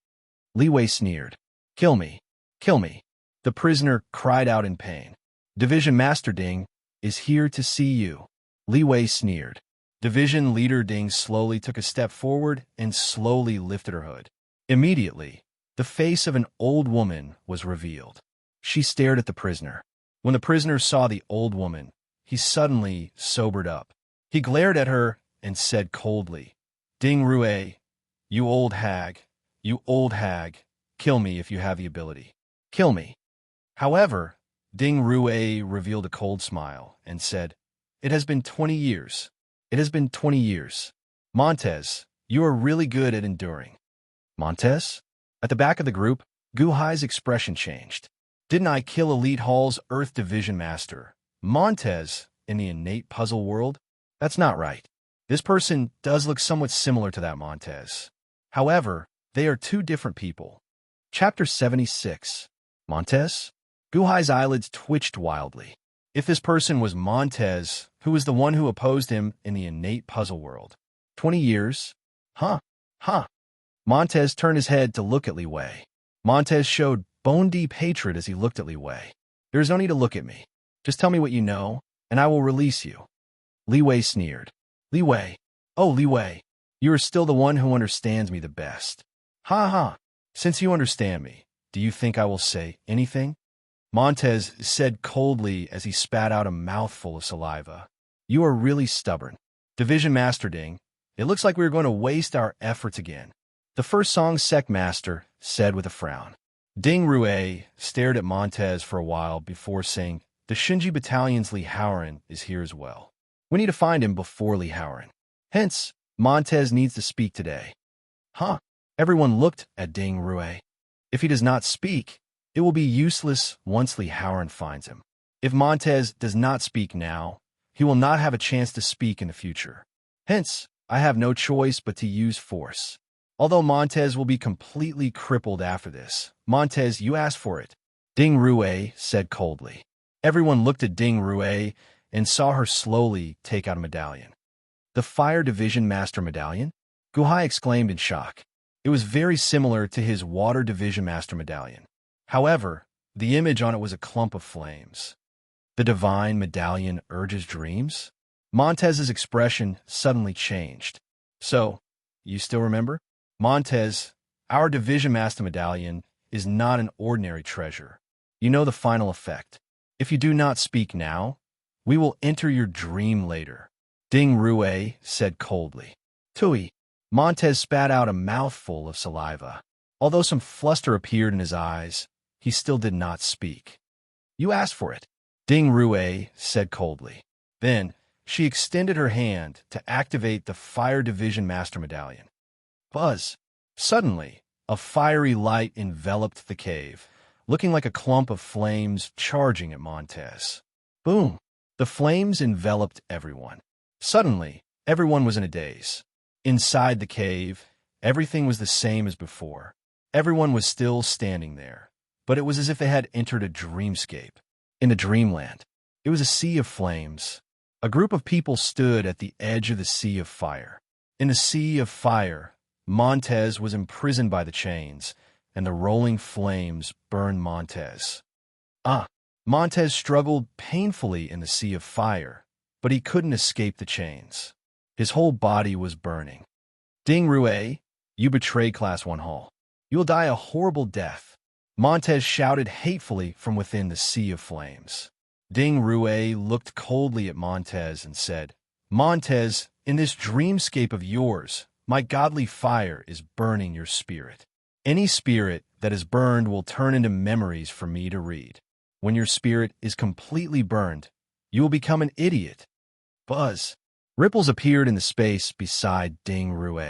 Li Wei sneered. Kill me. Kill me. The prisoner cried out in pain. Division Master Ding is here to see you. Li Wei sneered. Division Leader Ding slowly took a step forward and slowly lifted her hood. Immediately, the face of an old woman was revealed. She stared at the prisoner. When the prisoner saw the old woman, he suddenly sobered up. He glared at her and said coldly, Ding Rue, you old hag, kill me if you have the ability. Kill me. However, Ding Rue revealed a cold smile and said, It has been 20 years. It has been 20 years. Montez, you are really good at enduring. Montez? At the back of the group, Gu Hai's expression changed. Didn't I kill Elite Hall's Earth Division Master, Montez, in the innate puzzle world? That's not right. This person does look somewhat similar to that Montez. However, they are two different people. Chapter 76. Montez? Gu Hai's eyelids twitched wildly. If this person was Montez, who was the one who opposed him in the innate puzzle world. 20 years? Huh. Montez turned his head to look at Li Wei. Montez showed bone-deep hatred as he looked at Li Wei. There is no need to look at me. Just tell me what you know, and I will release you. Li Wei sneered. Li Wei. Oh, Li Wei. You are still the one who understands me the best. Ha. Since you understand me, do you think I will say anything? Montez said coldly as he spat out a mouthful of saliva. You are really stubborn. Division Master Ding, it looks like we are going to waste our efforts again. The first song sect master said with a frown. Ding Rue stared at Montez for a while before saying, The Shinji Battalion's Li Haoran is here as well. We need to find him before Li Haoran. Hence, Montez needs to speak today. Huh? Everyone looked at Ding Rue. If he does not speak, it will be useless once Li Haoran finds him. If Montez does not speak now, he will not have a chance to speak in the future. Hence, I have no choice but to use force. Although Montez will be completely crippled after this, Montez, you asked for it. Ding Rue said coldly. Everyone looked at Ding Rue and saw her slowly take out a medallion. The Fire Division Master Medallion? Gu Hai exclaimed in shock. It was very similar to his Water Division Master Medallion. However, the image on it was a clump of flames. The divine medallion urges dreams? Montez's expression suddenly changed. So, you still remember? Montez, our Division Master Medallion is not an ordinary treasure. You know the final effect. If you do not speak now, we will enter your dream later. Ding Rue said coldly. Tui. Montez spat out a mouthful of saliva. Although some fluster appeared in his eyes, he still did not speak. You asked for it. Ding Rue said coldly. Then, she extended her hand to activate the Fire Division Master Medallion. Buzz. Suddenly, a fiery light enveloped the cave, looking like a clump of flames charging at Montez. Boom! The flames enveloped everyone. Suddenly, everyone was in a daze. Inside the cave, everything was the same as before. Everyone was still standing there, but it was as if they had entered a dreamscape. In a dreamland, it was a sea of flames. A group of people stood at the edge of the sea of fire. In the sea of fire, Montez was imprisoned by the chains, and the rolling flames burned Montez. Montez struggled painfully in the sea of fire, but he couldn't escape the chains. His whole body was burning. Ding Rue, you betrayed Class 1 Hall. You will die a horrible death. Montez shouted hatefully from within the sea of flames. Ding Rue looked coldly at Montez and said, Montez, in this dreamscape of yours, my godly fire is burning your spirit. Any spirit that is burned will turn into memories for me to read. When your spirit is completely burned, you will become an idiot. Buzz. Ripples appeared in the space beside Ding Rue.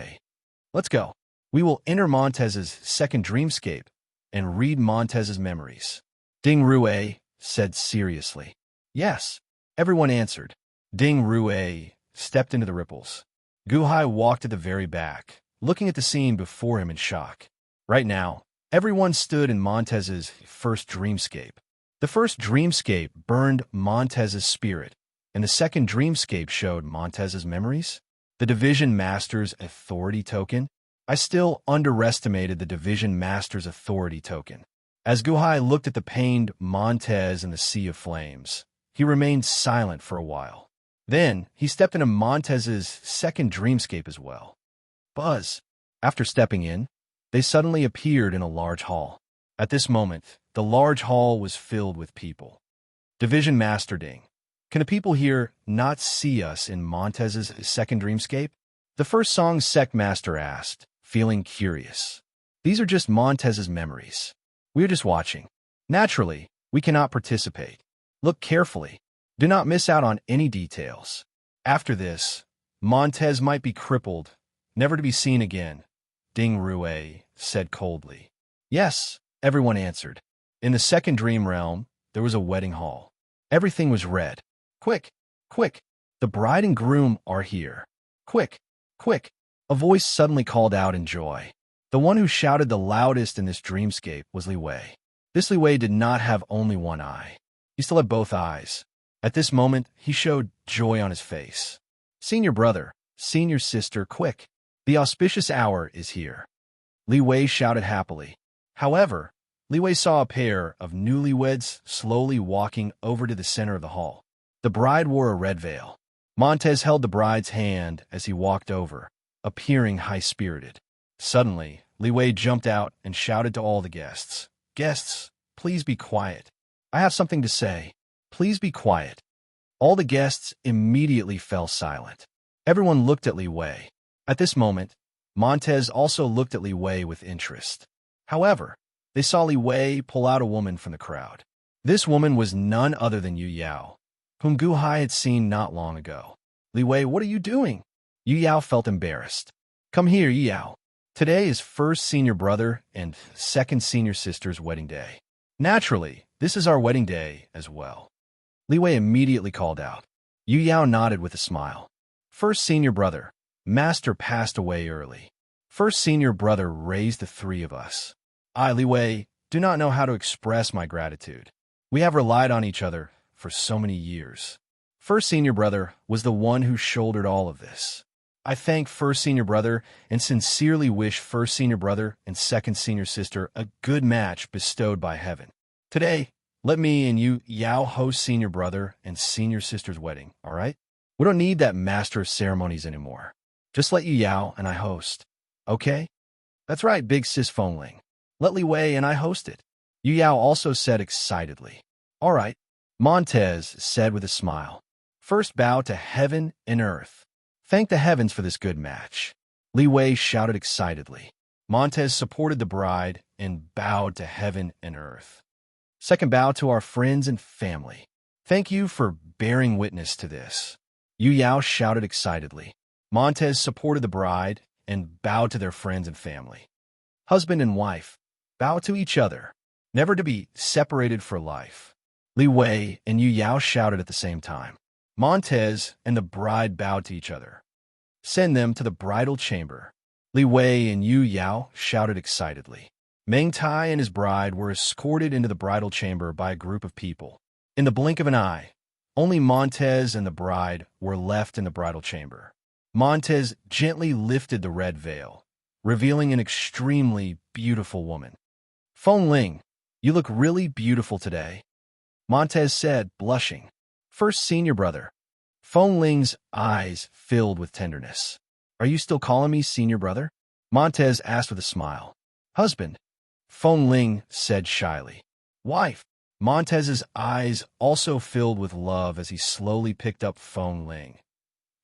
Let's go. We will enter Montez's second dreamscape and read Montez's memories. Ding Rue said seriously. Yes. Everyone answered. Ding Rue stepped into the ripples. Gu Hai walked at the very back, looking at the scene before him in shock. Right now, everyone stood in Montez's first dreamscape. The first dreamscape burned Montez's spirit, and the second dreamscape showed Montez's memories. The Division Master's authority token? I still underestimated the Division Master's authority token. As Guhai looked at the pained Montez and the sea of flames, he remained silent for a while. Then he stepped into Montez's second dreamscape as well. Buzz. After stepping in, they suddenly appeared in a large hall. At this moment, the large hall was filled with people. Division Master Ding. Can the people here not see us in Montez's second dreamscape? The first song's sect master asked, feeling curious. These are just Montez's memories. We are just watching. Naturally, we cannot participate. Look carefully. Do not miss out on any details. After this, Montez might be crippled, never to be seen again, Ding Rue said coldly. Yes, everyone answered. In the second dream realm, there was a wedding hall. Everything was red. Quick, quick, the bride and groom are here. Quick, quick, a voice suddenly called out in joy. The one who shouted the loudest in this dreamscape was Li Wei. This Li Wei did not have only one eye. He still had both eyes. At this moment, he showed joy on his face. Senior brother, senior sister, quick. The auspicious hour is here. Li Wei shouted happily. However, Li Wei saw a pair of newlyweds slowly walking over to the center of the hall. The bride wore a red veil. Montez held the bride's hand as he walked over, appearing high-spirited. Suddenly, Li Wei jumped out and shouted to all the guests. Guests, please be quiet. I have something to say. Please be quiet. All the guests immediately fell silent. Everyone looked at Li Wei. At this moment, Montez also looked at Li Wei with interest. However, they saw Li Wei pull out a woman from the crowd. This woman was none other than Yu Yao, whom Guhai had seen not long ago. Li Wei, what are you doing? Yu Yao felt embarrassed. Come here, Yu Yao. Today is first senior brother and second senior sister's wedding day. Naturally, this is our wedding day as well. Li Wei immediately called out. Yu Yao nodded with a smile. First senior brother, master passed away early. First senior brother raised the three of us. I, Li Wei, do not know how to express my gratitude. We have relied on each other for so many years. First senior brother was the one who shouldered all of this. I thank first senior brother and sincerely wish first senior brother and second senior sister a good match bestowed by heaven. Today, let me and Yu Yao host senior brother and senior sister's wedding, all right? We don't need that master of ceremonies anymore. Just let Yu Yao and I host, okay? That's right, big sis Fengling. Let Li Wei and I host it. Yu Yao also said excitedly. All right, Montez said with a smile. First bow to heaven and earth. Thank the heavens for this good match. Li Wei shouted excitedly. Montez supported the bride and bowed to heaven and earth. Second bow to our friends and family. Thank you for bearing witness to this. Yu Yao shouted excitedly. Montez supported the bride and bowed to their friends and family. Husband and wife, bow to each other, never to be separated for life. Li Wei and Yu Yao shouted at the same time. Montez and the bride bowed to each other. Send them to the bridal chamber. Li Wei and Yu Yao shouted excitedly. Meng Tai and his bride were escorted into the bridal chamber by a group of people. In the blink of an eye, only Montez and the bride were left in the bridal chamber. Montez gently lifted the red veil, revealing an extremely beautiful woman. Fengling, you look really beautiful today, Montez said, blushing. First senior brother. Fengling's eyes filled with tenderness. Are you still calling me senior brother? Montez asked with a smile. Husband, Fengling said shyly. Wife. Montez's eyes also filled with love as he slowly picked up Fengling.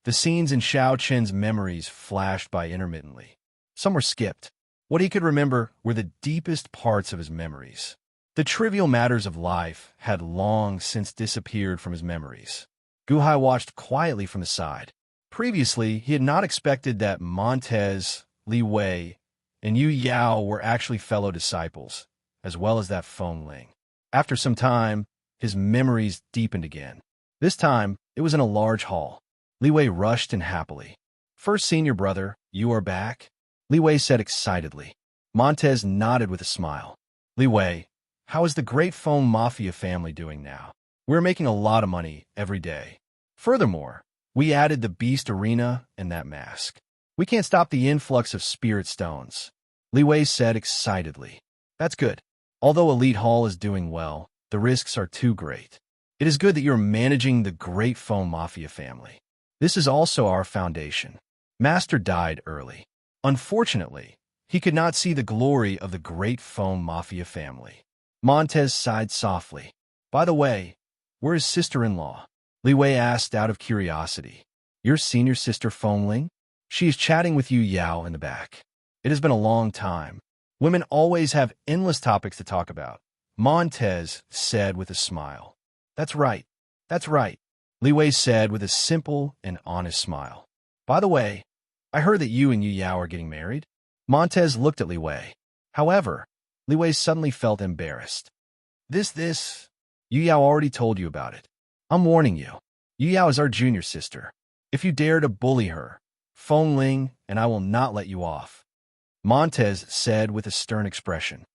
The scenes in Xiao Chen's memories flashed by intermittently. Some were skipped. What he could remember were the deepest parts of his memories. The trivial matters of life had long since disappeared from his memories. Guhai watched quietly from the side. Previously, he had not expected that Montez, Li Wei, and Yu Yao were actually fellow disciples, as well as that Fengling. After some time, his memories deepened again. This time, it was in a large hall. Li Wei rushed in happily. First senior brother, you are back? Li Wei said excitedly. Montez nodded with a smile. Li Wei, how is the Great Feng Mafia family doing now? We're making a lot of money every day. Furthermore, we added the beast arena and that mask. We can't stop the influx of spirit stones. Li Wei said excitedly. That's good. Although Elite Hall is doing well, the risks are too great. It is good that you're managing the Great Foam Mafia family. This is also our foundation. Master died early. Unfortunately, he could not see the glory of the Great Foam Mafia family. Montez sighed softly. By the way, where is sister-in-law? Li Wei asked out of curiosity. Your senior sister Fengling? She is chatting with Yu Yao in the back. It has been a long time. Women always have endless topics to talk about, Montez said with a smile. That's right. That's right, Li Wei said with a simple and honest smile. By the way, I heard that you and Yu Yao are getting married. Montez looked at Li Wei. However, Li Wei suddenly felt embarrassed. This, Yu Yao already told you about it. I'm warning you. Yu Yao is our junior sister. If you dare to bully her, Fengling and I will not let you off. Montez said with a stern expression.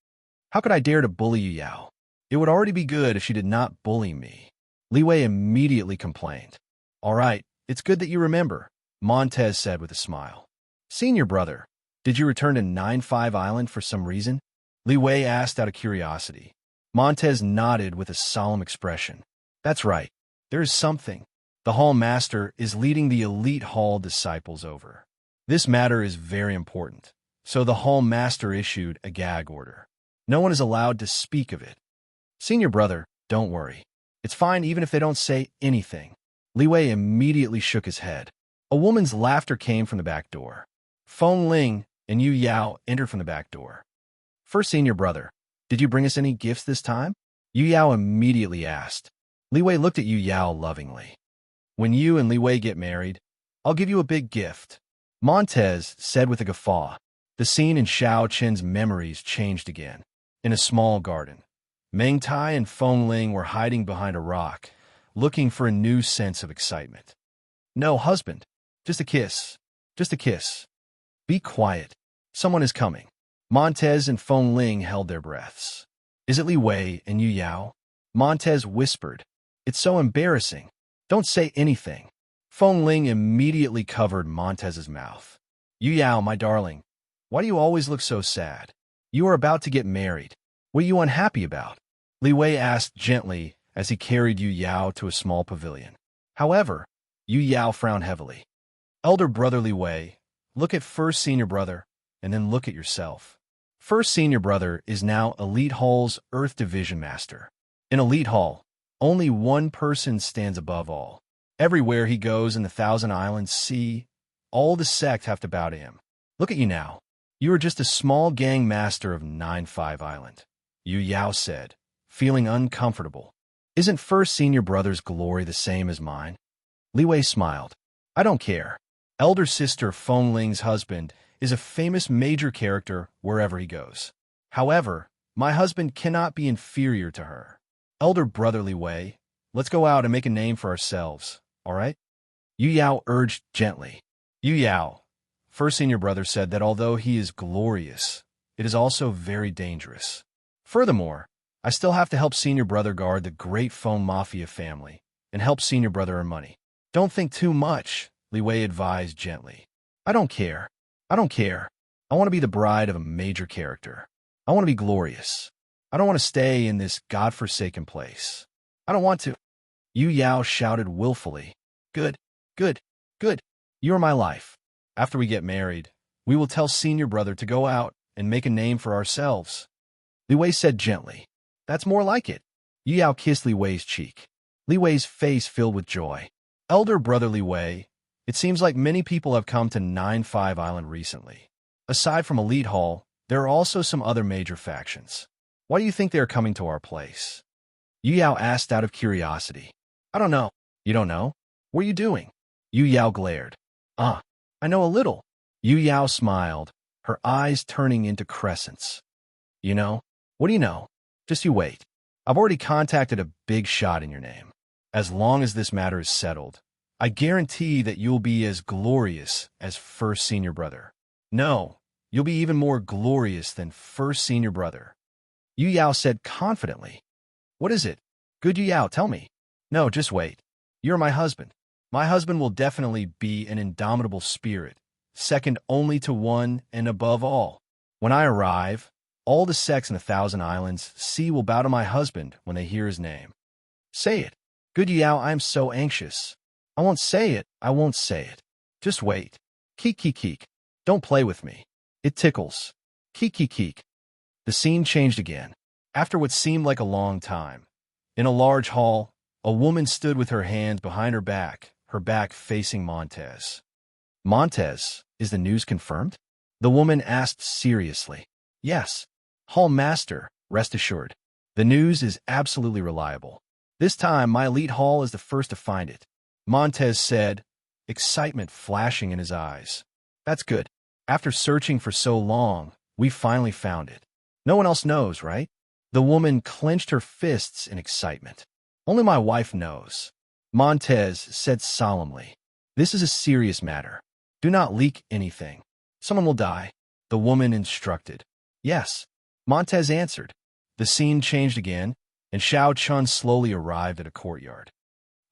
How could I dare to bully Yu Yao? It would already be good if she did not bully me. Li Wei immediately complained. All right, it's good that you remember, Montez said with a smile. Senior brother, did you return to 9-5 Island for some reason? Li Wei asked out of curiosity. Montez nodded with a solemn expression. That's right. There is something. The Hall Master is leading the Elite Hall disciples over. This matter is very important, so the Hall Master issued a gag order. No one is allowed to speak of it. Senior brother, don't worry. It's fine even if they don't say anything. Li Wei immediately shook his head. A woman's laughter came from the back door. Fengling and Yu Yao entered from the back door. First senior brother, did you bring us any gifts this time? Yu Yao immediately asked. Li Wei looked at Yu Yao lovingly. When you and Li Wei get married, I'll give you a big gift, Montez said with a guffaw. The scene in Xiao Qin's memories changed again. In a small garden, Meng Tai and Fengling were hiding behind a rock, looking for a new sense of excitement. No, husband. Just a kiss. Just a kiss. Be quiet. Someone is coming. Montez and Fengling held their breaths. Is it Li Wei and Yu Yao? Montez whispered. It's so embarrassing. Don't say anything. Fengling immediately covered Montez's mouth. Yu Yao, my darling, why do you always look so sad? You are about to get married. What are you unhappy about? Li Wei asked gently as he carried Yu Yao to a small pavilion. However, Yu Yao frowned heavily. Elder brother Li Wei, look at first senior brother, and then look at yourself. First senior brother is now Elite Hall's Earth Division Master. In Elite Hall, only one person stands above all. Everywhere he goes in the Thousand Islands Sea, all the sect have to bow to him. Look at you now. You are just a small gang master of 9-5 Island, Yu Yao said, feeling uncomfortable. Isn't first senior brother's glory the same as mine? Li Wei smiled. I don't care. Elder sister Fengling's husband is a famous major character wherever he goes. However, my husband cannot be inferior to her. Elder brother Li Wei, let's go out and make a name for ourselves, all right? Yu Yao urged gently. Yu Yao, first senior brother said that although he is glorious, it is also very dangerous. Furthermore, I still have to help senior brother guard the Great Foam Mafia family and help senior brother earn money. Don't think too much, Li Wei advised gently. I don't care. I don't care. I want to be the bride of a major character. I want to be glorious. I don't want to stay in this godforsaken place. I don't want to. Yu Yao shouted willfully. Good, good, good. You are my life. After we get married, we will tell senior brother to go out and make a name for ourselves. Li Wei said gently. That's more like it. Yu Yao kissed Li Wei's cheek. Li Wei's face filled with joy. Elder brother Li Wei, it seems like many people have come to 9-5 Island recently. Aside from Elite Hall, there are also some other major factions. Why do you think they are coming to our place? Yu Yao asked out of curiosity. I don't know. You don't know? What are you doing? Yu Yao glared. I know a little. Yu Yao smiled, her eyes turning into crescents. You know? What do you know? Just you wait. I've already contacted a big shot in your name. As long as this matter is settled, I guarantee that you'll be as glorious as first senior brother. No, you'll be even more glorious than first senior brother. Yu Yao said confidently. What is it? Good Yu Yao, tell me. No, just wait. You're my husband. My husband will definitely be an indomitable spirit, second only to one and above all. When I arrive, All the sects in 1,000 islands sea will bow to my husband when they hear his name. Say it. Good Yao, I am so anxious. I won't say it, I won't say it. Just wait. Keek, keek, keek. Don't play with me. It tickles. Keek, keek, keek. The scene changed again. After what seemed like a long time, in a large hall, a woman stood with her hand behind her back facing Montez. Montez, is the news confirmed? The woman asked seriously. Yes. Hall Master, rest assured. The news is absolutely reliable. This time, my elite hall is the first to find it. Montez said, excitement flashing in his eyes. That's good. After searching for so long, we finally found it. No one else knows, right? The woman clenched her fists in excitement. Only my wife knows. Montez said solemnly. This is a serious matter. Do not leak anything. Someone will die. The woman instructed. Yes. Montez answered. The scene changed again, and Xiao Chun slowly arrived at a courtyard.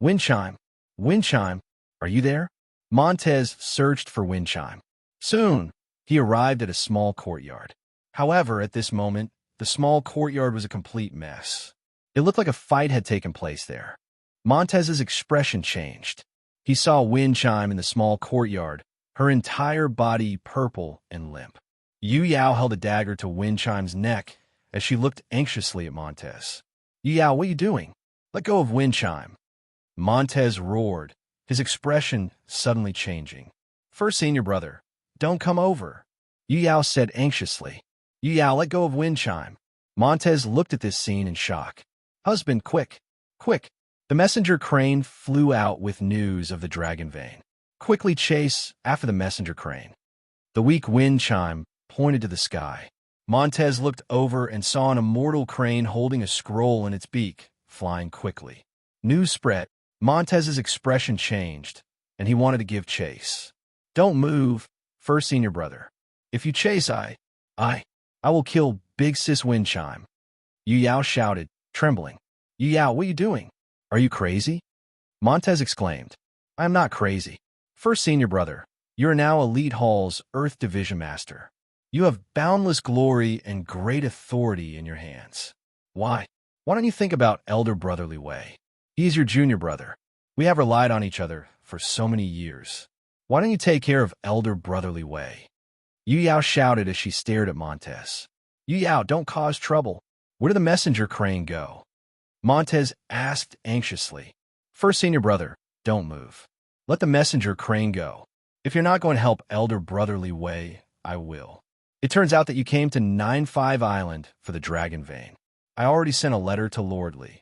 Wind chime. Wind chime. Are you there? Montez searched for wind chime. Soon, he arrived at a small courtyard. However, at this moment, the small courtyard was a complete mess. It looked like a fight had taken place there. Montez's expression changed. He saw wind chime in the small courtyard, her entire body purple and limp. Yu Yao held a dagger to Wind Chime's neck as she looked anxiously at Montez. Yu Yao, what are you doing? Let go of Wind Chime. Montez roared, his expression suddenly changing. First senior brother, don't come over. Yu Yao said anxiously. Yu Yao, let go of Wind Chime. Montez looked at this scene in shock. Husband, quick, quick. The messenger crane flew out with news of the dragon vein. Quickly chase after the messenger crane. The weak wind chime pointed to the sky. Montez looked over and saw an immortal crane holding a scroll in its beak, flying quickly. News spread. Montez's expression changed, and he wanted to give chase. Don't move, first senior brother. If you chase, I will kill Big Sis Wind Chime. Yu Yao shouted, trembling. Yu Yao, what are you doing? Are you crazy? Montez exclaimed. I am not crazy. First senior brother, you are now Elite Hall's Earth Division Master. You have boundless glory and great authority in your hands. Why? Why don't you think about Elder Brotherly Way? He's your junior brother. We have relied on each other for so many years. Why don't you take care of Elder Brotherly Way? Yu Yao shouted as she stared at Montez. Yu Yao, don't cause trouble. Where did the messenger crane go? Montez asked anxiously. First senior brother, don't move. Let the messenger crane go. If you're not going to help Elder Brotherly Way, I will. It turns out that you came to 9-5 Island for the Dragon Vein. I already sent a letter to Lordly.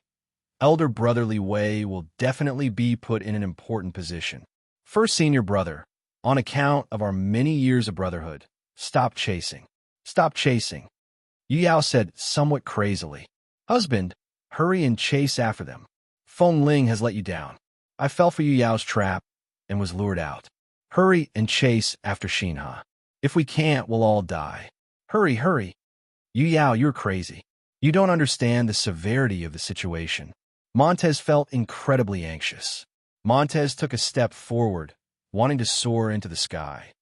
Elder Brotherly Way will definitely be put in an important position. First senior brother, on account of our many years of brotherhood, stop chasing. Stop chasing. Yu Yao said somewhat crazily. Husband, hurry and chase after them. Feng Ling has let you down. I fell for Yu Yao's trap and was lured out. Hurry and chase after Xinha. If we can't, we'll all die. Hurry, hurry. Yu Yao, you're crazy. You don't understand the severity of the situation. Montez felt incredibly anxious. Montez took a step forward, wanting to soar into the sky.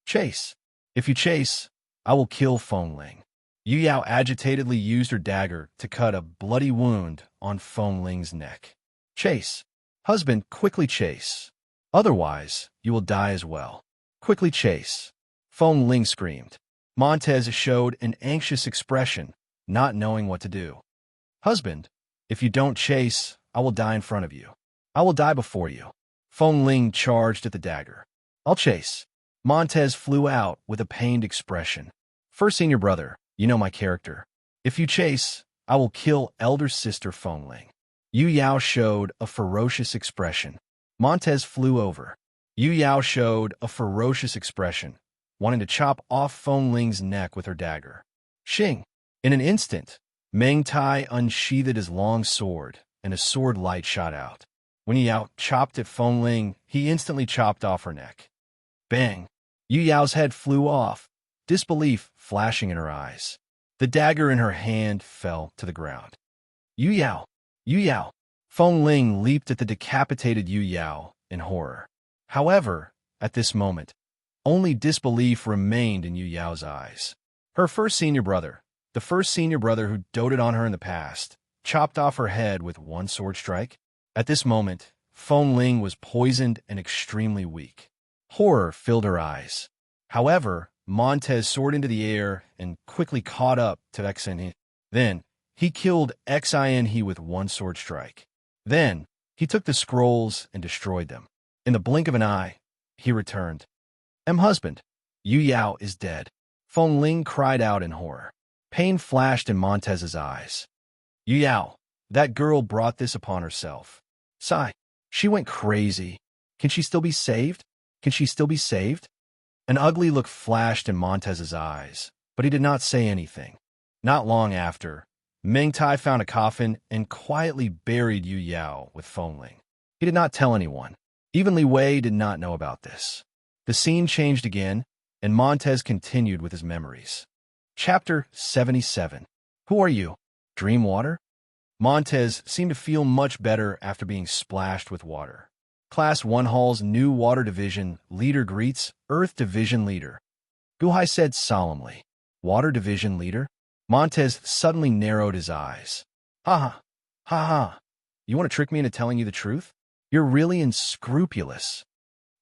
Chase. If you chase, I will kill Feng Ling. Yu Yao agitatedly used her dagger to cut a bloody wound on Feng Ling's neck. Chase. Husband, quickly chase. Otherwise, you will die as well. Quickly chase. Feng Ling screamed. Montez showed an anxious expression, not knowing what to do. Husband, if you don't chase, I will die in front of you. I will die before you. Feng Ling charged at the dagger. I'll chase. Montez flew out with a pained expression. First senior brother, you know my character. If you chase, I will kill elder sister Feng Ling. Yu Yao showed a ferocious expression. Montez flew over. Yu Yao showed a ferocious expression, wanting to chop off Feng Ling's neck with her dagger. Xing! In an instant, Meng Tai unsheathed his long sword, and a sword light shot out. When Yu Yao chopped at Feng Ling, he instantly chopped off her neck. Bang! Yu Yao's head flew off, disbelief flashing in her eyes. The dagger in her hand fell to the ground. Yu Yao! Yu Yao! Feng Ling leaped at the decapitated Yu Yao in horror. However, at this moment, only disbelief remained in Yu Yao's eyes. Her first senior brother, The first senior brother who doted on her in the past, chopped off her head with one sword strike. At this moment, Feng Ling was poisoned and extremely weak. Horror filled her eyes. However, Montez soared into the air and quickly caught up to Xin. Then, he killed Xin with one sword strike. Then, he took the scrolls and destroyed them. In the blink of an eye, he returned. Husband, Yu Yao is dead. Feng Ling cried out in horror. Pain flashed in Montez's eyes. Yu Yao, that girl brought this upon herself. Sigh, she went crazy. Can she still be saved? Can she still be saved? An ugly look flashed in Montez's eyes, but he did not say anything. Not long after, Meng Tai found a coffin and quietly buried Yu Yao with Feng Ling. He did not tell anyone. Even Li Wei did not know about this. The scene changed again, and Montez continued with his memories. Chapter 77. Who are you? Dream water? Montez seemed to feel much better after being splashed with water. Class 1 Hall's new Water Division leader greets Earth Division leader. Guhai said solemnly. Water Division leader? Montez suddenly narrowed his eyes. Ha ha. Ha ha. You want to trick me into telling you the truth? You're really unscrupulous.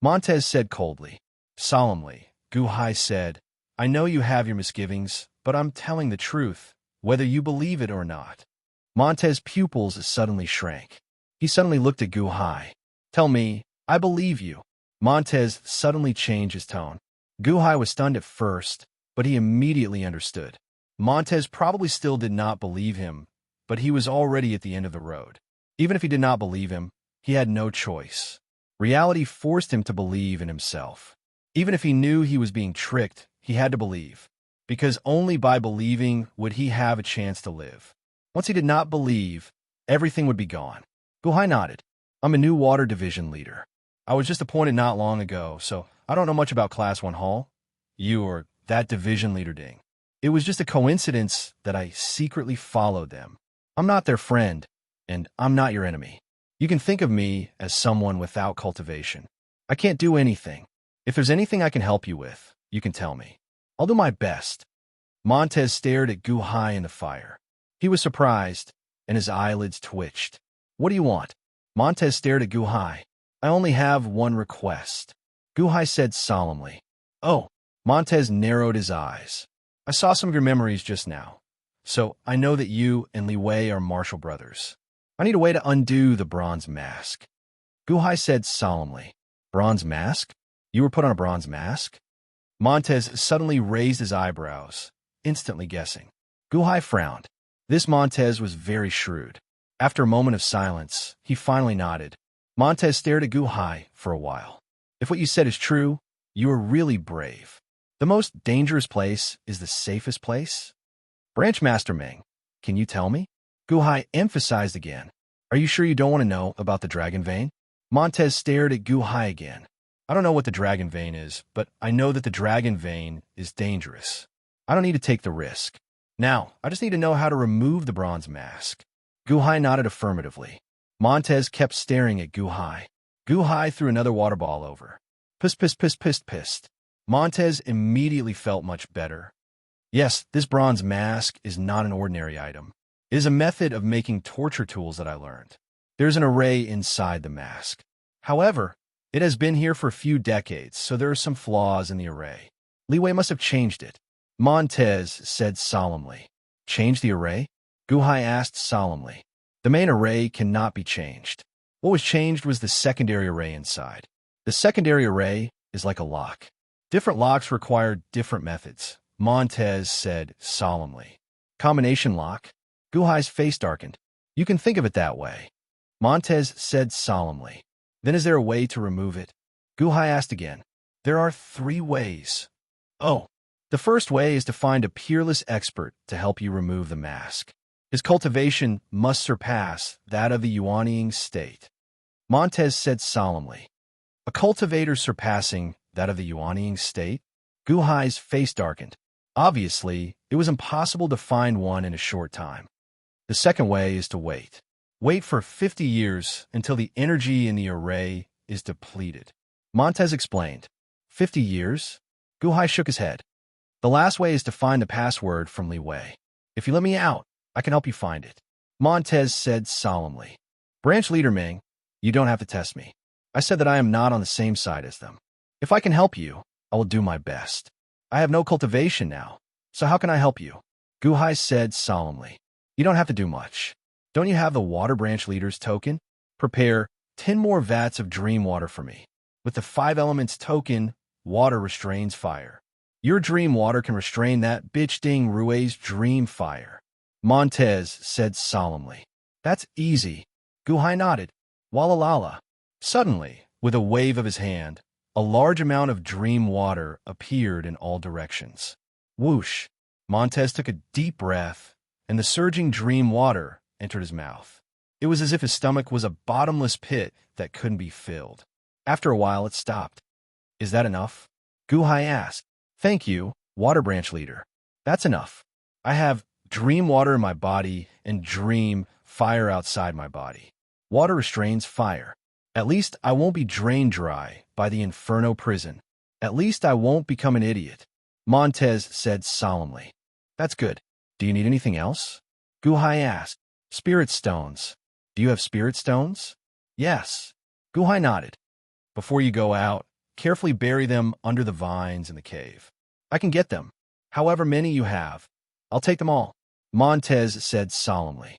Montez said coldly. Solemnly, Guhai said, I know you have your misgivings, but I'm telling the truth, whether you believe it or not. Montez's pupils suddenly shrank. He suddenly looked at Guhai. Tell me, I believe you. Montez suddenly changed his tone. Guhai was stunned at first, but he immediately understood. Montez probably still did not believe him, but he was already at the end of the road. Even if he did not believe him, he had no choice. Reality forced him to believe in himself. Even if he knew he was being tricked, he had to believe, because only by believing would he have a chance to live. Once he did not believe, everything would be gone. Guhai nodded. I'm a new Water Division leader. I was just appointed not long ago, so I don't know much about Class 1 Hall. You or that division leader ding. It was just a coincidence that I secretly followed them. I'm not their friend, and I'm not your enemy. You can think of me as someone without cultivation. I can't do anything. If there's anything I can help you with, you can tell me. I'll do my best. Montez stared at Guhai in the fire. He was surprised, and his eyelids twitched. What do you want? Montez stared at Guhai. I only have one request. Guhai said solemnly. Oh. Montez narrowed his eyes. I saw some of your memories just now, so I know that you and Li Wei are martial brothers. I need a way to undo the bronze mask. Guhai said solemnly. Bronze mask? You were put on a bronze mask? Montez suddenly raised his eyebrows, instantly guessing. Guhai frowned. This Montez was very shrewd. After a moment of silence, he finally nodded. Montez stared at Guhai for a while. If what you said is true, you are really brave. The most dangerous place is the safest place? Branch Master Meng, can you tell me? Guhai emphasized again. Are you sure you don't want to know about the dragon vein? Montez stared at Guhai again. I don't know what the dragon vein is, but I know that the dragon vein is dangerous. I don't need to take the risk. Now, I just need to know how to remove the bronze mask. Guhai nodded affirmatively. Montez kept staring at Guhai. Guhai threw another water ball over. Pissed. Montez immediately felt much better. Yes, this bronze mask is not an ordinary item. It is a method of making torture tools that I learned. There's an array inside the mask. However, it has been here for a few decades, so there are some flaws in the array. Li Wei must have changed it. Montez said solemnly. Change the array? Guhai asked solemnly. The main array cannot be changed. What was changed was the secondary array inside. The secondary array is like a lock. Different locks require different methods, Montez said solemnly. Combination lock? Guhai's face darkened. You can think of it that way. Montez said solemnly. Then is there a way to remove it? Guhai asked again. There are 3 ways. Oh. The first way is to find a peerless expert to help you remove the mask. His cultivation must surpass that of the Yuanying state. Montez said solemnly. A cultivator surpassing that of the Yuanying state? Guhai's face darkened. Obviously, it was impossible to find one in a short time. The second way is to wait. Wait for 50 years until the energy in the array is depleted. Montez explained. 50 years? Guhai shook his head. The last way is to find the password from Li Wei. If you let me out, I can help you find it, Montez said solemnly. Branch leader Ming, you don't have to test me. I said that I am not on the same side as them. If I can help you, I will do my best. I have no cultivation now, so how can I help you? Gu Hai said solemnly. You don't have to do much. Don't you have the water branch leader's token? Prepare 10 more vats of dream water for me. With the 5 elements token, water restrains fire. Your dream water can restrain that bitch Ding Rui's dream fire, Montez said solemnly. That's easy. Gu Hai nodded. Walalala. Suddenly, with a wave of his hand, a large amount of dream water appeared in all directions. Whoosh! Montez took a deep breath, and the surging dream water entered his mouth. It was as if his stomach was a bottomless pit that couldn't be filled. After a while, it stopped. Is that enough? Gu Hai asked. Thank you, Water Branch Leader. That's enough. I have dream water in my body and dream fire outside my body. Water restrains fire. At least I won't be drained dry by the Inferno prison. At least I won't become an idiot, Montez said solemnly. That's good. Do you need anything else? Gu Hai asked. Spirit stones. Do you have spirit stones? Yes. Gu Hai nodded. Before you go out, carefully bury them under the vines in the cave. I can get them. However many you have, I'll take them all, Montez said solemnly.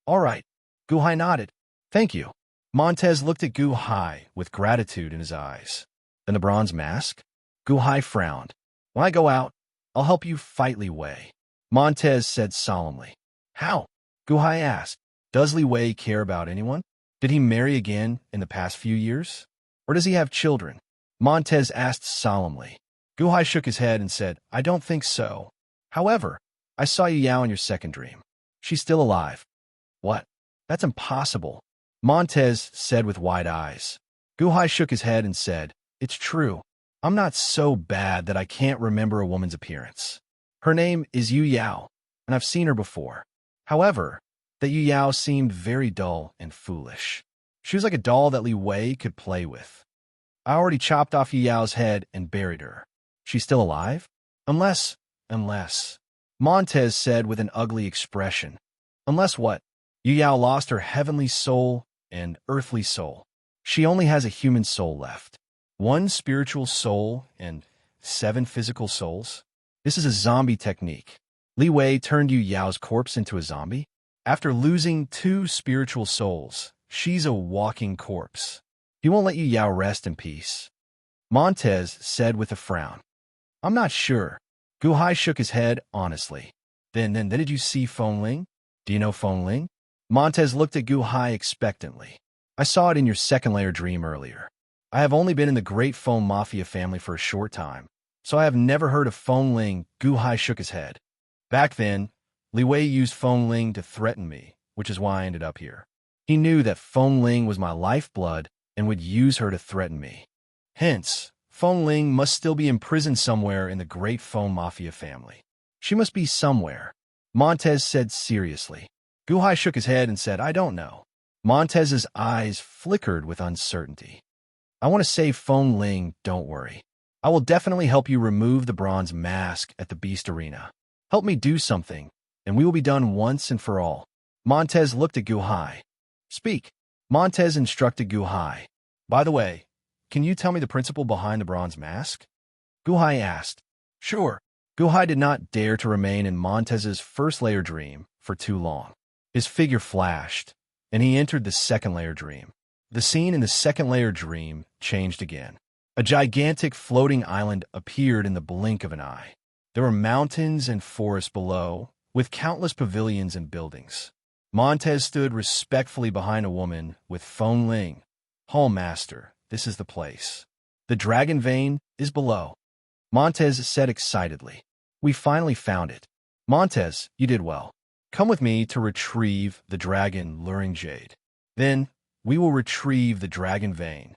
All right. Gu Hai nodded. Thank you. Montez looked at Gu Hai with gratitude in his eyes. Then the bronze mask? Gu Hai frowned. When I go out, I'll help you fight Li Wei, Montez said solemnly. How? Gu Hai asked. Does Li Wei care about anyone? Did he marry again in the past few years? Or does he have children? Montez asked solemnly. Gu Hai shook his head and said, I don't think so. However, I saw Yu Yao in your second dream. She's still alive. What? That's impossible, Montez said with wide eyes. Gu Hai shook his head and said, It's true. I'm not so bad that I can't remember a woman's appearance. Her name is Yu Yao, and I've seen her before. However, that Yu Yao seemed very dull and foolish. She was like a doll that Li Wei could play with. I already chopped off Yu Yao's head and buried her. She's still alive? Unless, Montez said with an ugly expression. Unless what? Yu Yao lost her heavenly soul and earthly soul. She only has a human soul left. 1 spiritual soul and 7 physical souls. This is a zombie technique. Li Wei turned Yu Yao's corpse into a zombie. After losing 2 spiritual souls, she's a walking corpse. He won't let Yu Yao rest in peace, Montez said with a frown. I'm not sure. Gu Hai shook his head honestly. Then did you see Feng Ling? Do you know Feng Ling? Montez looked at Gu Hai expectantly. I saw it in your second layer dream earlier. I have only been in the Great Foam Mafia family for a short time, so I have never heard of Feng Ling. Gu Hai shook his head. Back then, Li Wei used Feng Ling to threaten me, which is why I ended up here. He knew that Feng Ling was my lifeblood and would use her to threaten me. Hence, Feng Ling must still be imprisoned somewhere in the Great Foam Mafia family. She must be somewhere, Montez said seriously. Gu Hai shook his head and said, I don't know. Montez's eyes flickered with uncertainty. I want to save Feng Ling, don't worry. I will definitely help you remove the bronze mask at the Beast Arena. Help me do something, and we will be done once and for all. Montez looked at Gu Hai. Speak. Montez instructed Gu Hai. By the way, can you tell me the principle behind the bronze mask? Gu Hai asked. Sure. Gu Hai did not dare to remain in Montez's first layer dream for too long. His figure flashed, and he entered the second layer dream. The scene in the second layer dream changed again. A gigantic floating island appeared in the blink of an eye. There were mountains and forests below, with countless pavilions and buildings. Montez stood respectfully behind a woman with Feng Ling. Hallmaster, this is the place. The dragon vein is below, Montez said excitedly. We finally found it. Montez, you did well. Come with me to retrieve the dragon luring jade. Then, we will retrieve the dragon vein.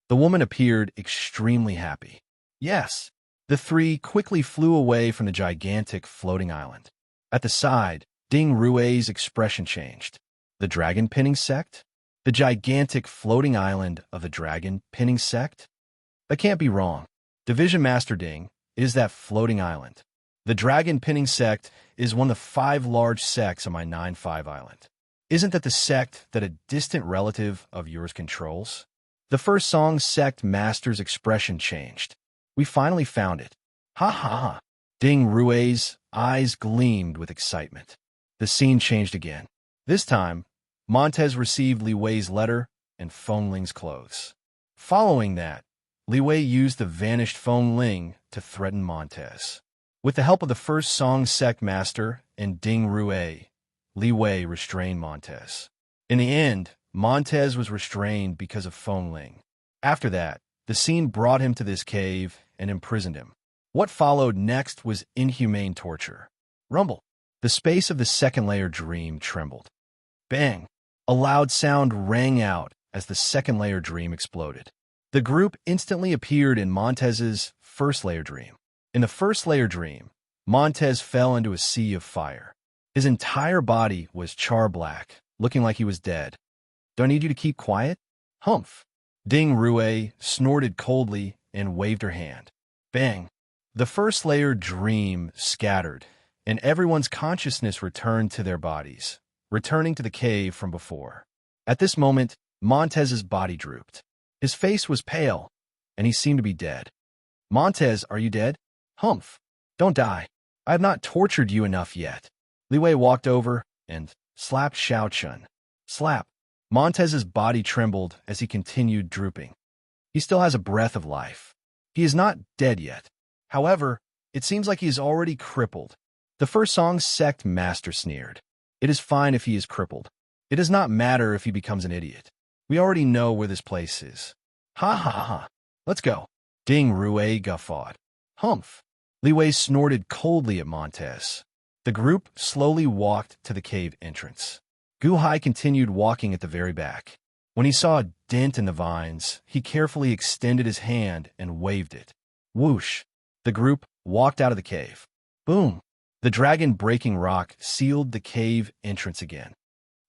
The woman appeared extremely happy. Yes. The 3 quickly flew away from the gigantic floating island. At the side, Ding Rui's expression changed. The dragon pinning sect? The gigantic floating island of the dragon pinning sect? That can't be wrong. Division Master Ding, it is that floating island. The dragon pinning sect is one of the 5 large sects on my 9-5 island. Isn't that the sect that a distant relative of yours controls? The first song's sect master's expression changed. We finally found it. Ha ha ha. Ding Rue's eyes gleamed with excitement. The scene changed again. This time, Montez received Li Wei's letter and Feng Ling's clothes. Following that, Li Wei used the vanished Feng Ling to threaten Montez. With the help of the first song sect master and Ding Rue, Li Wei restrained Montez. In the end, Montez was restrained because of Feng Ling. After that, the scene brought him to this cave and imprisoned him. What followed next was inhumane torture. Rumble. The space of the second layer dream trembled. Bang! A loud sound rang out as the second layer dream exploded. The group instantly appeared in Montez's first layer dream. In the first layer dream, Montez fell into a sea of fire. His entire body was char-black, looking like he was dead. Do I need you to keep quiet? Humph! Ding Rue snorted coldly and waved her hand. Bang! The first layer dream scattered, and everyone's consciousness returned to their bodies, returning to the cave from before. At this moment, Montez's body drooped. His face was pale, and he seemed to be dead. Montez, are you dead? Humph! Don't die. I have not tortured you enough yet. Li Wei walked over and slapped Xiao Chun. Slap! Montez's body trembled as he continued drooping. He still has a breath of life. He is not dead yet. However, it seems like he is already crippled. The first song's sect master sneered. It is fine if he is crippled. It does not matter if he becomes an idiot. We already know where this place is. Ha ha ha. Let's go. Ding Rue guffawed. Humph. Li Wei snorted coldly at Montez. The group slowly walked to the cave entrance. Gu Hai continued walking at the very back. When he saw a dent in the vines, he carefully extended his hand and waved it. Whoosh! The group walked out of the cave. Boom! The dragon breaking rock sealed the cave entrance again.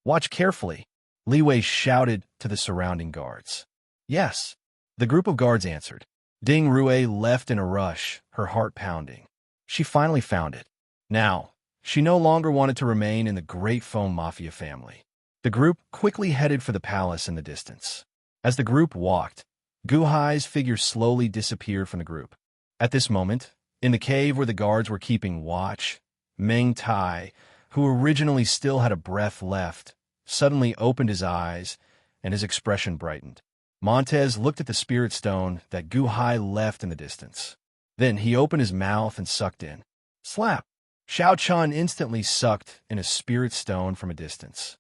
Watch carefully, Li Wei shouted to the surrounding guards. Yes, the group of guards answered. Ding Rue left in a rush, her heart pounding. She finally found it. Now, she no longer wanted to remain in the Great Foam Mafia family. The group quickly headed for the palace in the distance. As the group walked, Gu Hai's figure slowly disappeared from the group. At this moment, in the cave where the guards were keeping watch, Meng Tai, who originally still had a breath left, suddenly opened his eyes, and his expression brightened. Montez looked at the spirit stone that Gu Hai left in the distance. Then he opened his mouth and sucked in. Slap! Xiao Chun instantly sucked in a spirit stone from a distance.